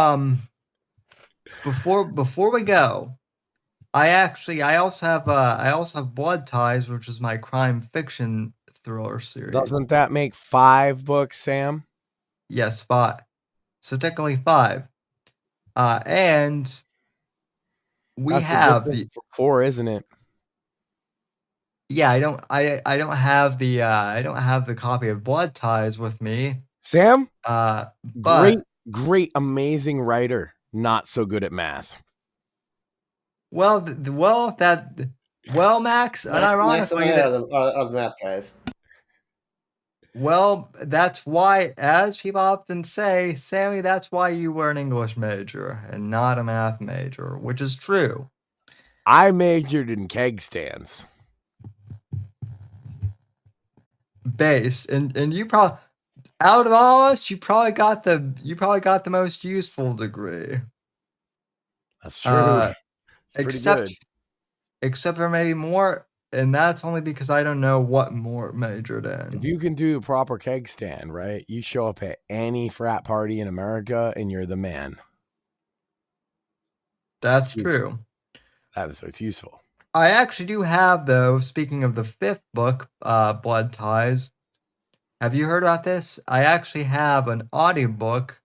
we go, I also have Blood Ties, which is my crime fiction thriller series. Doesn't that make 5 books, Sam? Yes, 5. So technically 5. And we That's have the 4, isn't it? Yeah, I don't have the copy of Blood Ties with me. Sam? But great, amazing writer. Not so good at math. Well, Max, unironically, of the math guys. Well, that's why, as people often say, Sammy, that's why you were an English major and not a math major, which is true. I majored in keg stands. Based, and you probably, out of all of us, you probably got the most useful degree. That's true. Except for maybe more, and that's only because I don't know what more majored in. If you can do the proper keg stand, right, you show up at any frat party in America and you're the man. That's true. So it's useful. I actually do have, though, speaking of the 5th book, Blood Ties. Have you heard about this? I actually have an audiobook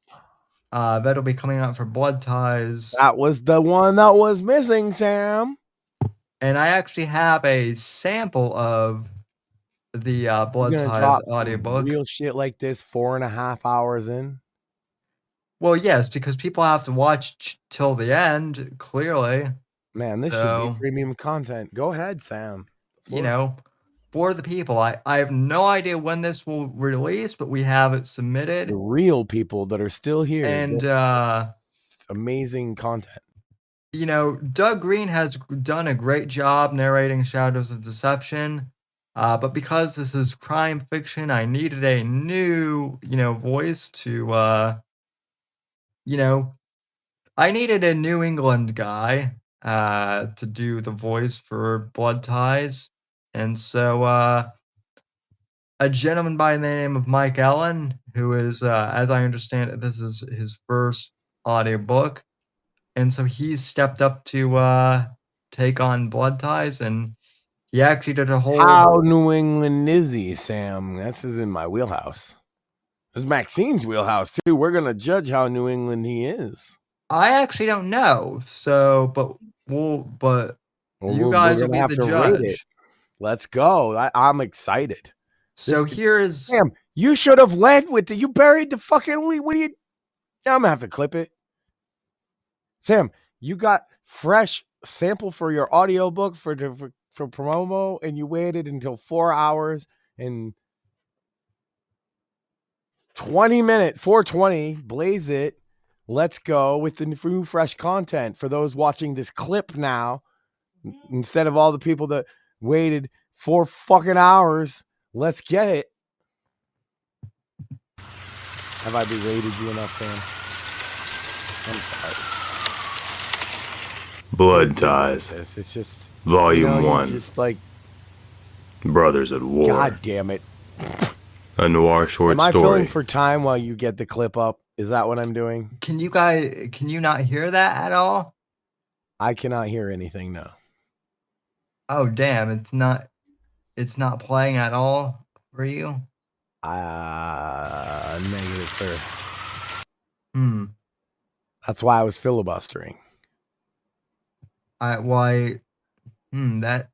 that'll be coming out for Blood Ties. That was the one that was missing, Sam. And I actually have a sample of the Blood Ties audiobook. Real shit like this 4.5 hours in? Well, yes, because people have to watch till the end, clearly. Man, this should be premium content. Go ahead, Sam. You know, for the people. I have no idea when this will release, but we have it submitted. The real people that are still here. And amazing content. You know, Doug Green has done a great job narrating Shadows of Deception. But because this is crime fiction, I needed a new, voice to, I needed a New England guy to do the voice for Blood Ties. And so a gentleman by the name of Mike Allen, who is, as I understand it, this is his first audiobook. And so he stepped up to take on Blood Ties, and he actually did a whole. How New England is he, Sam? This is in my wheelhouse. This is Maxine's wheelhouse too. We're gonna judge how New England he is. I actually don't know. So, but you guys will be the judge. Let's go. I'm excited. So here's Sam. You should have led with it. You buried the fucking lead. What do you? I'm gonna have to clip it. Sam, you got fresh sample for your audiobook for promo, and you waited until 4 hours and 20 minutes, 420, blaze it. Let's go with the new fresh content for those watching this clip now. Instead of all the people that waited 4 fucking hours, let's get it. Have I berated you enough, Sam? I'm sorry. Blood Ties. It's just Volume 1. Just like Brothers at War. God damn it. A noir short Am I story. filling for time while you get the clip up? Is that what I'm doing? Can you not hear that at all? I cannot hear anything, no. Oh damn, it's not playing at all for you? Negative, sir. That's why I was filibustering.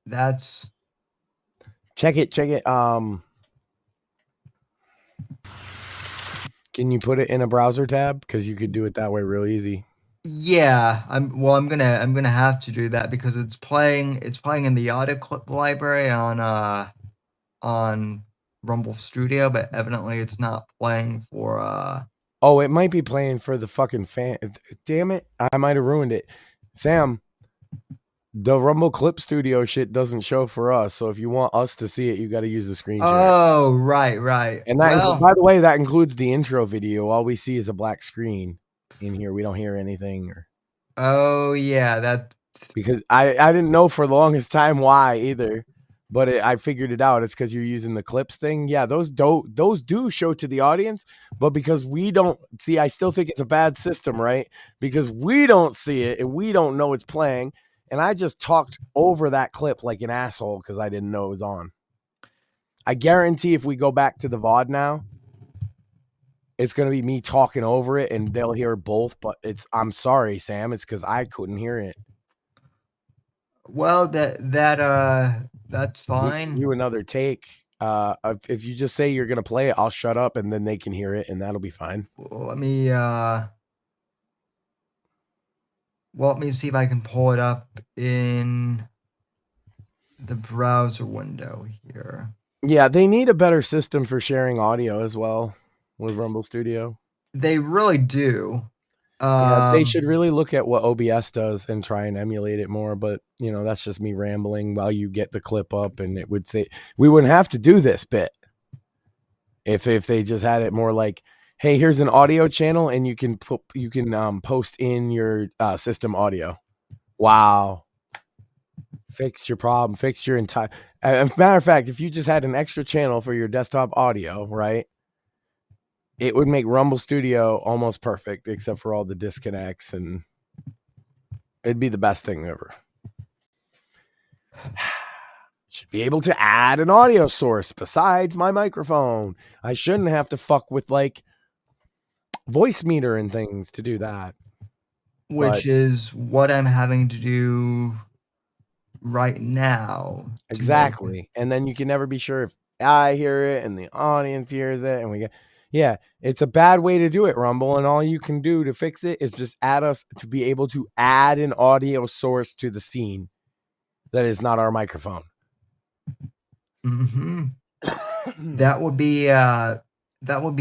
That's check it. Can you put it in a browser tab? Because you could do it that way real easy. Yeah, I'm gonna have to do that because it's playing in the audio clip library on Rumble Studio, but evidently it's not playing for Oh, it might be playing for the fucking fan. Damn it, I might have ruined it. Sam, the Rumble Clip Studio shit doesn't show for us, so if you want us to see it, you got to use the screen share. Oh, right. And that by the way, that includes the intro video. All we see is a black screen in here. We don't hear anything. Oh yeah, that because I didn't know for the longest time why either, but I figured it out. It's because you're using the clips thing. Yeah, those do show to the audience, but because we don't see, I still think it's a bad system, right? Because we don't see it and we don't know it's playing. And I just talked over that clip like an asshole because I didn't know it was on. I guarantee if we go back to the VOD now, it's going to be me talking over it and they'll hear both. But I'm sorry, Sam. It's because I couldn't hear it. Well, that's fine. Do another take. If you just say you're going to play it, I'll shut up and then they can hear it and that'll be fine. Let me see if I can pull it up in the browser window here. Yeah, they need a better system for sharing audio as well with Rumble Studio. They really do. Yeah, they should really look at what OBS does and try and emulate it more. But, that's just me rambling while you get the clip up. And it would say we wouldn't have to do this bit if they just had it more like, hey, here's an audio channel and you can post in your system audio. Wow. Fix your problem. Fix your entire. As a matter of fact, if you just had an extra channel for your desktop audio, right, it would make Rumble Studio almost perfect, except for all the disconnects, and it'd be the best thing ever. Should be able to add an audio source besides my microphone. I shouldn't have to fuck with like voice meter and things to do that. Which is what I'm having to do right now. Exactly. And then you can never be sure if I hear it and the audience hears it. And it's a bad way to do it, Rumble. And all you can do to fix it is just add us to be able to add an audio source to the scene that is not our microphone. Mm-hmm. That would be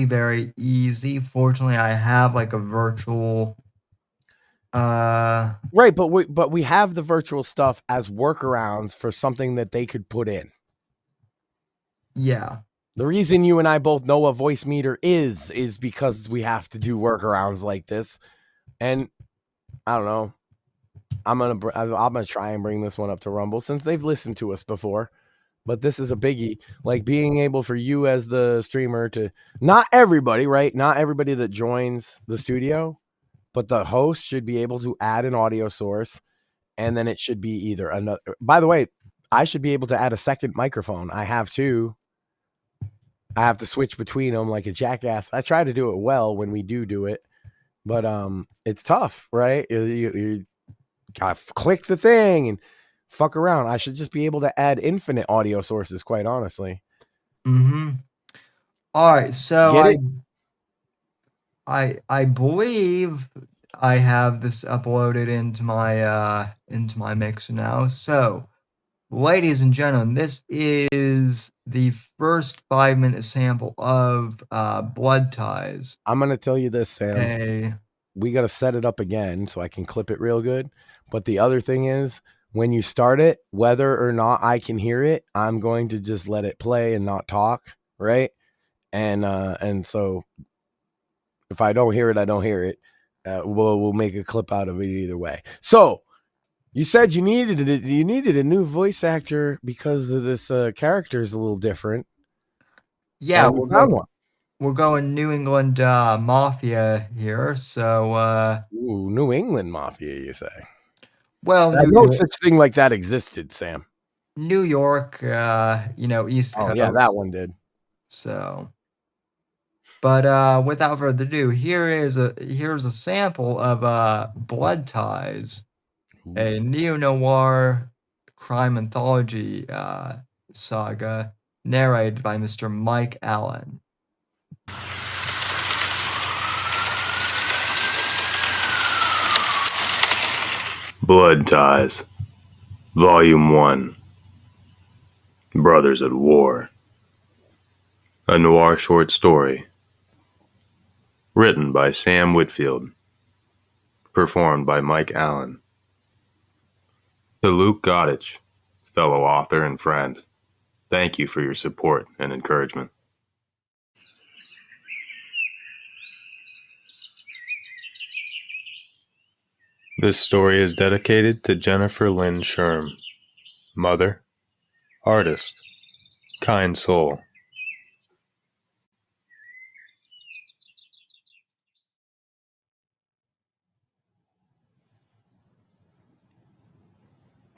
very easy. Fortunately, I have like a virtual right, but we have the virtual stuff as workarounds for something that they could put in. Yeah. The reason you and I both know what voice meter is because we have to do workarounds like this. And I don't know. I'm gonna try and bring this one up to Rumble since they've listened to us before. But this is a biggie. Like being able for you as the streamer to, not everybody, right? Not everybody that joins the studio, but the host should be able to add an audio source, and then it should be either another. By the way, I should be able to add a second microphone. I have two. I have to switch between them like a jackass. I try to do it well when we do it, but it's tough, right? You gotta click the thing and fuck around. I should just be able to add infinite audio sources, quite honestly. Mm-hmm. All right, so Get it? I believe I have this uploaded into my mixer now. So, ladies and gentlemen, this is the first 5-minute sample of Blood Ties. I'm gonna tell you this, Sam. Hey. We gotta set it up again so I can clip it real good. But the other thing is, when you start it, whether or not I can hear it, I'm going to just let it play and not talk, right? And so if I don't hear it, I don't hear it. We'll make a clip out of it either way. So you said you needed a new voice actor because of this character is a little different. Yeah, we're going New England Mafia here. So New England Mafia, you say? Well, no such thing like that existed, Sam. New York, East Coast. Yeah, that one did. So, but without further ado, here's a sample of Blood Ties, a neo-noir crime anthology saga narrated by Mr. Mike Allen. Blood Ties, Volume 1, Brothers at War. A noir short story. Written by Sam Whitfield. Performed by Mike Allen. To Luke Goddich, fellow author and friend, thank you for your support and encouragement. This story is dedicated to Jennifer Lynn Sherm, mother, artist, kind soul.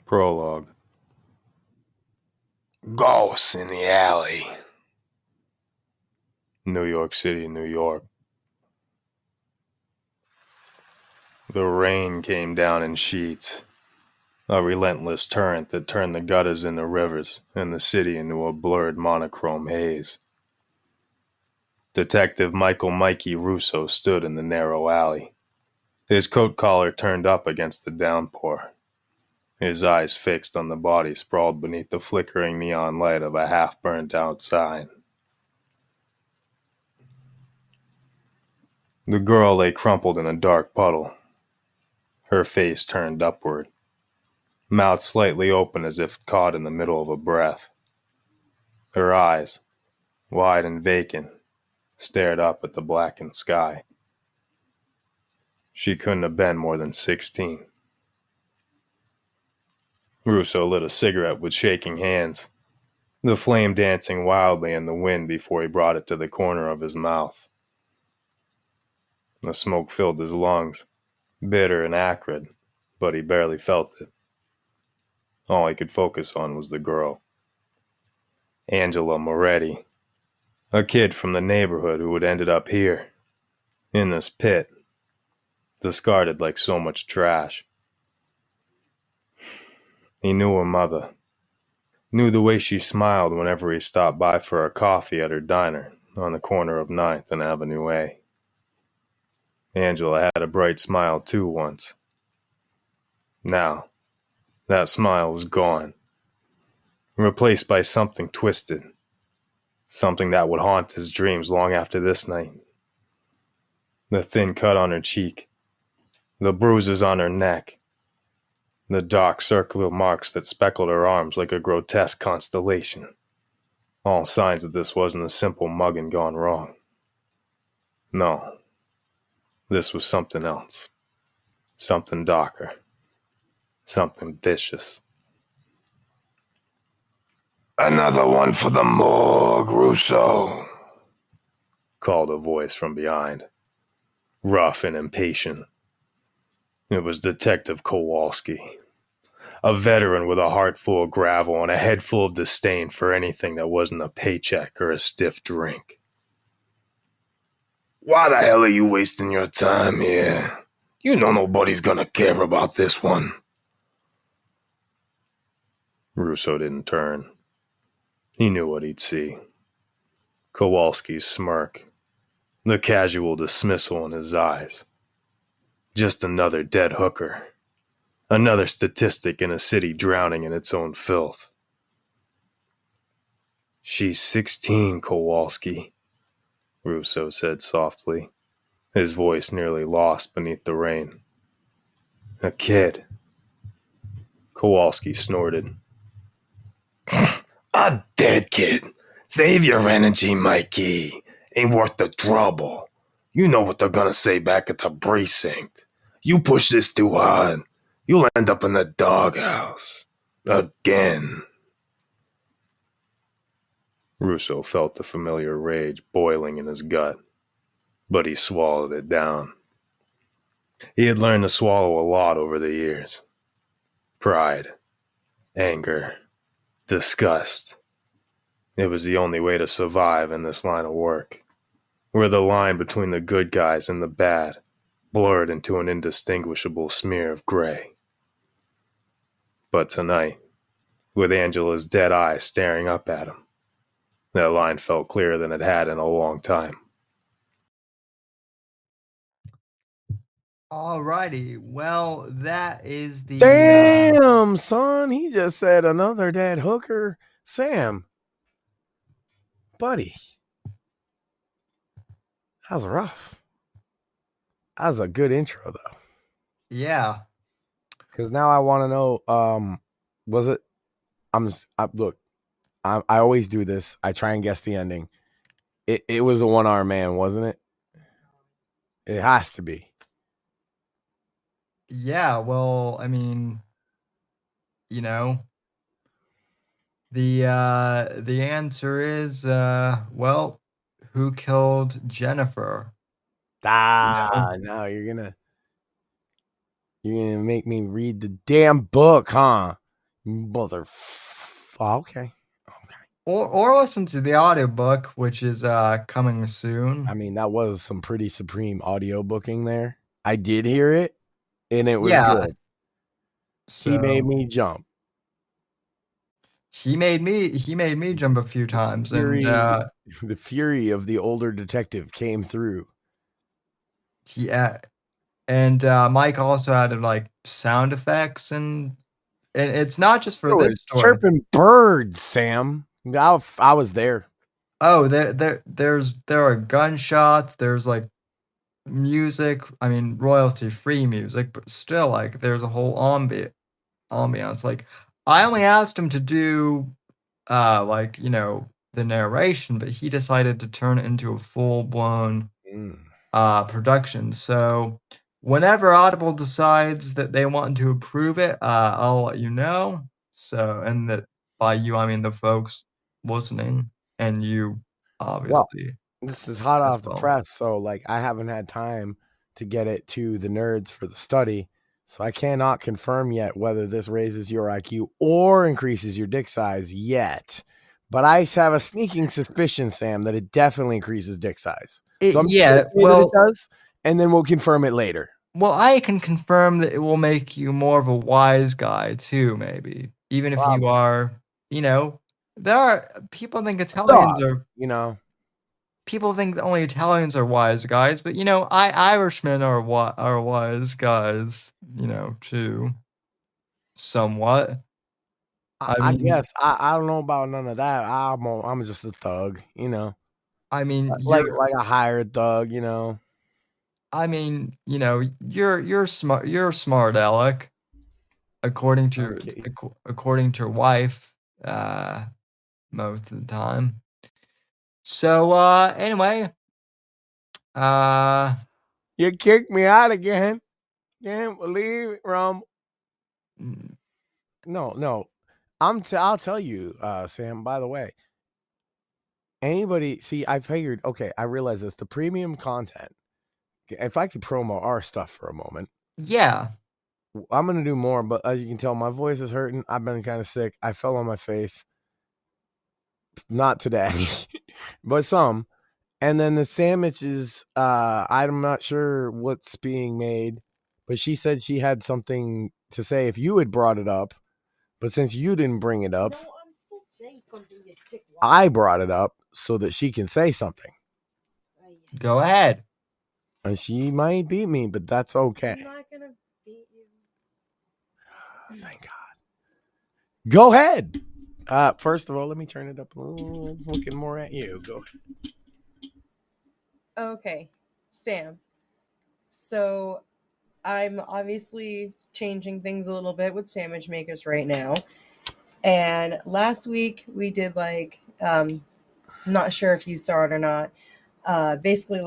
Prologue. Ghosts in the alley. New York City, New York. The rain came down in sheets, a relentless torrent that turned the gutters into rivers and the city into a blurred monochrome haze. Detective Michael Mikey Russo stood in the narrow alley, his coat collar turned up against the downpour, his eyes fixed on the body sprawled beneath the flickering neon light of a half-burned-out sign. The girl lay crumpled in a dark puddle, her face turned upward, mouth slightly open as if caught in the middle of a breath. Her eyes, wide and vacant, stared up at the blackened sky. She couldn't have been more than 16. Russo lit a cigarette with shaking hands, the flame dancing wildly in the wind before he brought it to the corner of his mouth. The smoke filled his lungs, bitter and acrid, but he barely felt it. All he could focus on was the girl. Angela Moretti, a kid from the neighborhood who had ended up here, in this pit, discarded like so much trash. He knew her mother, knew the way she smiled whenever he stopped by for a coffee at her diner on the corner of 9th and Avenue A. Angela had a bright smile too once. Now, that smile was gone, replaced by something twisted, something that would haunt his dreams long after this night. The thin cut on her cheek, the bruises on her neck, the dark circular marks that speckled her arms like a grotesque constellation. All signs that this wasn't a simple mugging gone wrong. No, this was something else. Something darker. Something vicious. Another one for the morgue, Russo, called a voice from behind, rough and impatient. It was Detective Kowalski, a veteran with a heart full of gravel and a head full of disdain for anything that wasn't a paycheck or a stiff drink. Why the hell are you wasting your time here? You know nobody's gonna care about this one. Russo didn't turn. He knew what he'd see. Kowalski's smirk, the casual dismissal in his eyes. Just another dead hooker. Another statistic in a city drowning in its own filth. She's 16, Kowalski, Russo said softly, his voice nearly lost beneath the rain. A kid. Kowalski snorted. A dead kid. Save your energy, Mikey. Ain't worth the trouble. You know what they're gonna say back at the precinct. You push this too hard, you'll end up in the doghouse. Again. Russo felt the familiar rage boiling in his gut, but he swallowed it down. He had learned to swallow a lot over the years. Pride, anger, disgust. It was the only way to survive in this line of work, where the line between the good guys and the bad blurred into an indistinguishable smear of gray. But tonight, with Angela's dead eyes staring up at him, that line felt clearer than it had in a long time. Alrighty, well, that is the... Damn, son, he just said another dead hooker. Sam, buddy, that was rough. That was a good intro, though. Yeah. Because now I want to know, was it... Look, I always do this. I try and guess the ending. It was a one-armed man, wasn't it? It has to be. Yeah, well, I mean, you know, the answer is, well, who killed Jennifer? Now you're gonna make me read the damn book, huh? Mother. Okay. Or listen to the audiobook, which is coming soon. I mean, that was some pretty supreme audio booking there. I did hear it, and it was good. So, he made me jump. He made me jump a few times. The fury of the older detective came through. Yeah. And Mike also added like sound effects, and it's not just for this story. Chirping birds, Sam. I was there. Oh, there are gunshots. There's like music. I mean, royalty-free music, but still, like, there's a whole ambiance. Like, I only asked him to do, like, you know, the narration, but he decided to turn it into a full-blown production. So, whenever Audible decides that they want to approve it, I'll let you know. So, and that by you, I mean the folks listening, and you, obviously. Well, this is hot off the press, so like I haven't had time to get it to the nerds for the study, so I cannot confirm yet whether this raises your IQ or increases your dick size yet. But I have a sneaking suspicion, Sam, that it definitely increases dick size. So it does, and then we'll confirm it later. Well, I can confirm that it will make you more of a wise guy too, maybe. Even if you are, you know, there are people think Italians are, you know, people think that only Italians are wise guys, but you know, Irishmen are wise guys, you know, too, somewhat. I guess I don't know about none of that. I'm just a thug, you know. I mean, like a hired thug, you know. I mean, you know, you're smart. You're smart, Alec. According to your wife, most of the time. So anyway, you kicked me out again. Can't believe it, Rum. No. I'll tell you, Sam, by the way. Anybody see, I figured, okay, I realize this, the premium content. If I could promo our stuff for a moment. Yeah. I'm gonna do more, but as you can tell, my voice is hurting. I've been kind of sick. I fell on my face. Not today, but some. And then the sandwiches, I'm not sure what's being made, but she said she had something to say if you had brought it up. But since you didn't bring it up, No, I'm still saying something, you dickwad. I brought it up so that she can say something. Go ahead. And she might beat me, but that's okay. I'm not gonna beat you. Thank God. Go ahead. First of all, let me turn it up a little. It's looking more at you. Go ahead. Okay, Sam. So I'm obviously changing things a little bit with sandwich makers right now. And last week we did not sure if you saw it or not. Basically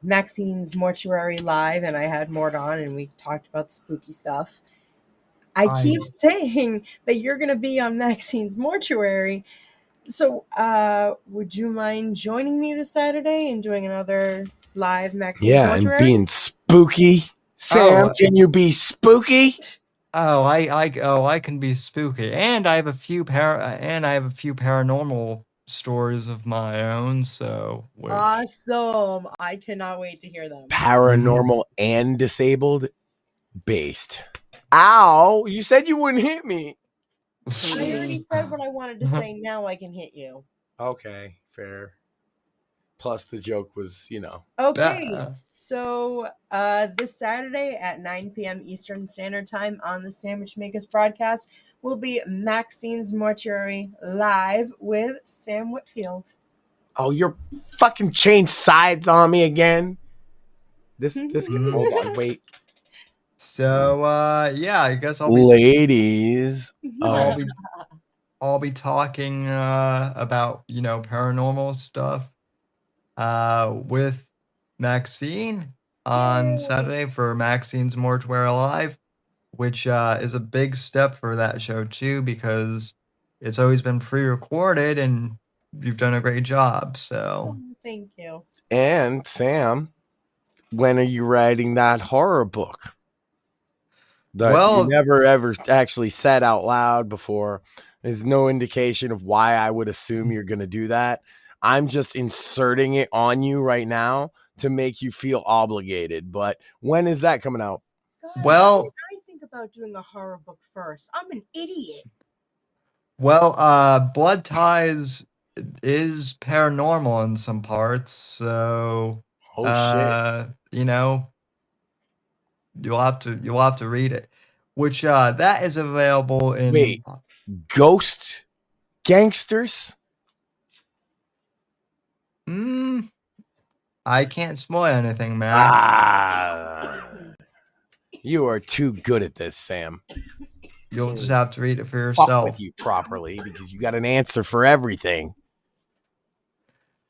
Maxine's Mortuary Live, and I had Mort on and we talked about the spooky stuff. I keep saying that you're going to be on Maxine's Mortuary. So would you mind joining me this Saturday and doing another live Maxine's Mortuary? And being spooky. Sam, can you be spooky? I can be spooky, and I have a few paranormal stories of my own. So awesome! I cannot wait to hear them. Paranormal and disabled based. Ow! You said you wouldn't hit me. I already said what I wanted to say. Now I can hit you. Okay, fair. Plus the joke was, Okay, so this Saturday at 9 p.m. Eastern Standard Time on the Sandwich Makers broadcast will be Maxine's Mortuary Live with Sam Whitfield. Oh, you're fucking changed sides on me again. This hold on, wait. So I guess ladies. I'll be talking about paranormal stuff with Maxine on Saturday for Maxine's Mortuary Live, which is a big step for that show too, because it's always been pre-recorded and you've done a great job. So thank you. And Sam, when are you writing that horror book that you never ever actually said out loud before? There's no indication of why I would assume you're going to do that. I'm just inserting it on you right now to make you feel obligated. But when is that coming out? God, why did I think about doing a horror book first? I'm an idiot. Well, Blood Ties is paranormal in some parts, so shit. You'll have to read it. Which that is available in Ghost Gangsters? I can't spoil anything, man. You are too good at this, Sam. You'll just have to read it for yourself. Fuck with you properly, because you got an answer for everything.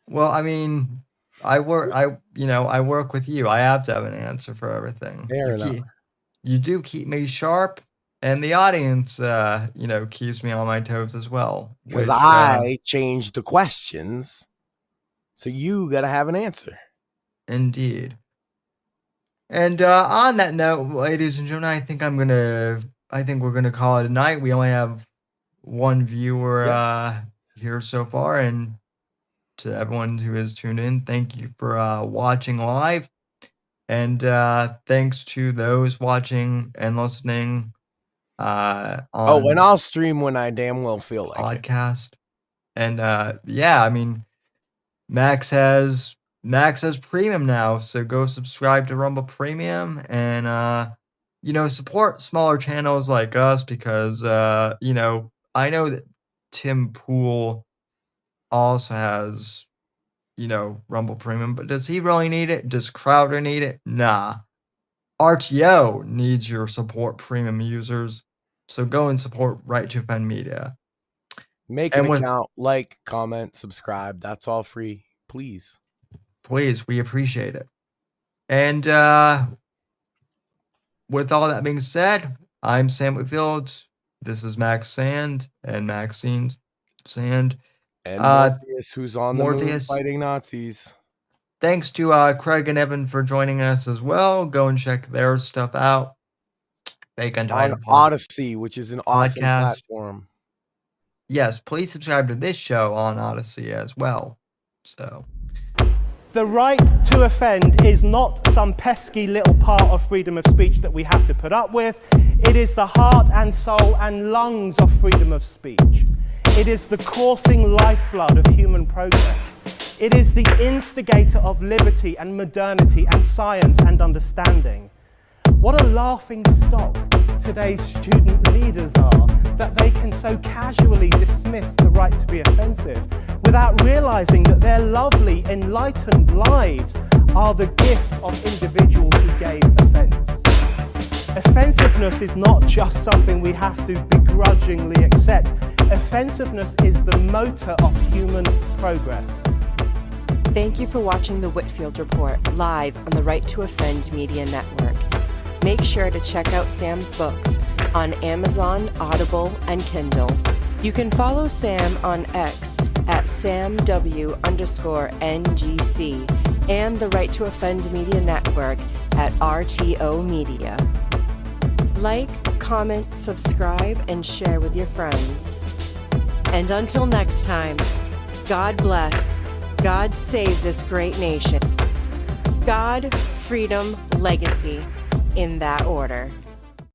Well, I mean, I work with you. I have to have an answer for everything. Fair enough. You do keep me sharp, and the audience, keeps me on my toes as well. Because I changed the questions, so you got to have an answer. Indeed. And on that note, ladies and gentlemen, I think we're gonna call it a night. We only have one viewer here so far, and to everyone who has tuned in, thank you for watching live, and thanks to those watching and listening. On and I'll stream when I damn well feel like podcast. And I mean, Max has Premium now, so go subscribe to Rumble Premium and support smaller channels like us, because I know that Tim Pool also has Rumble Premium, but does he really need it? Does Crowder need it? Nah. RTO needs your support, premium users. So go and support Right to Offend Media. Make an account, like, comment, subscribe. That's all free. Please. Please, we appreciate it. And with all that being said, I'm Sam Whitfield. This is Max Sand and Maxine Sand. And Morpheus, who's on the moon fighting Nazis. Thanks to Craig and Evan for joining us as well. Go and check their stuff out. They can on Odyssey, which is an awesome platform. Yes, please subscribe to this show on Odyssey as well. So, the right to offend is not some pesky little part of freedom of speech that we have to put up with. It is the heart and soul and lungs of freedom of speech. It is the coursing lifeblood of human progress. It is the instigator of liberty and modernity and science and understanding. What a laughing stock today's student leaders are, that they can so casually dismiss the right to be offensive without realizing that their lovely, enlightened lives are the gift of individuals who gave offense. Offensiveness is not just something we have to begrudgingly accept. Offensiveness is the motor of human progress. Thank you for watching the Whitfield Report live on the Right to Offend Media Network. Make sure to check out Sam's books on Amazon, Audible, and Kindle. You can follow Sam on X at SamW_NGC and the Right to Offend Media Network at RTO Media. Like, comment, subscribe, and share with your friends. And until next time, God bless, God save this great nation. God, freedom, legacy, in that order.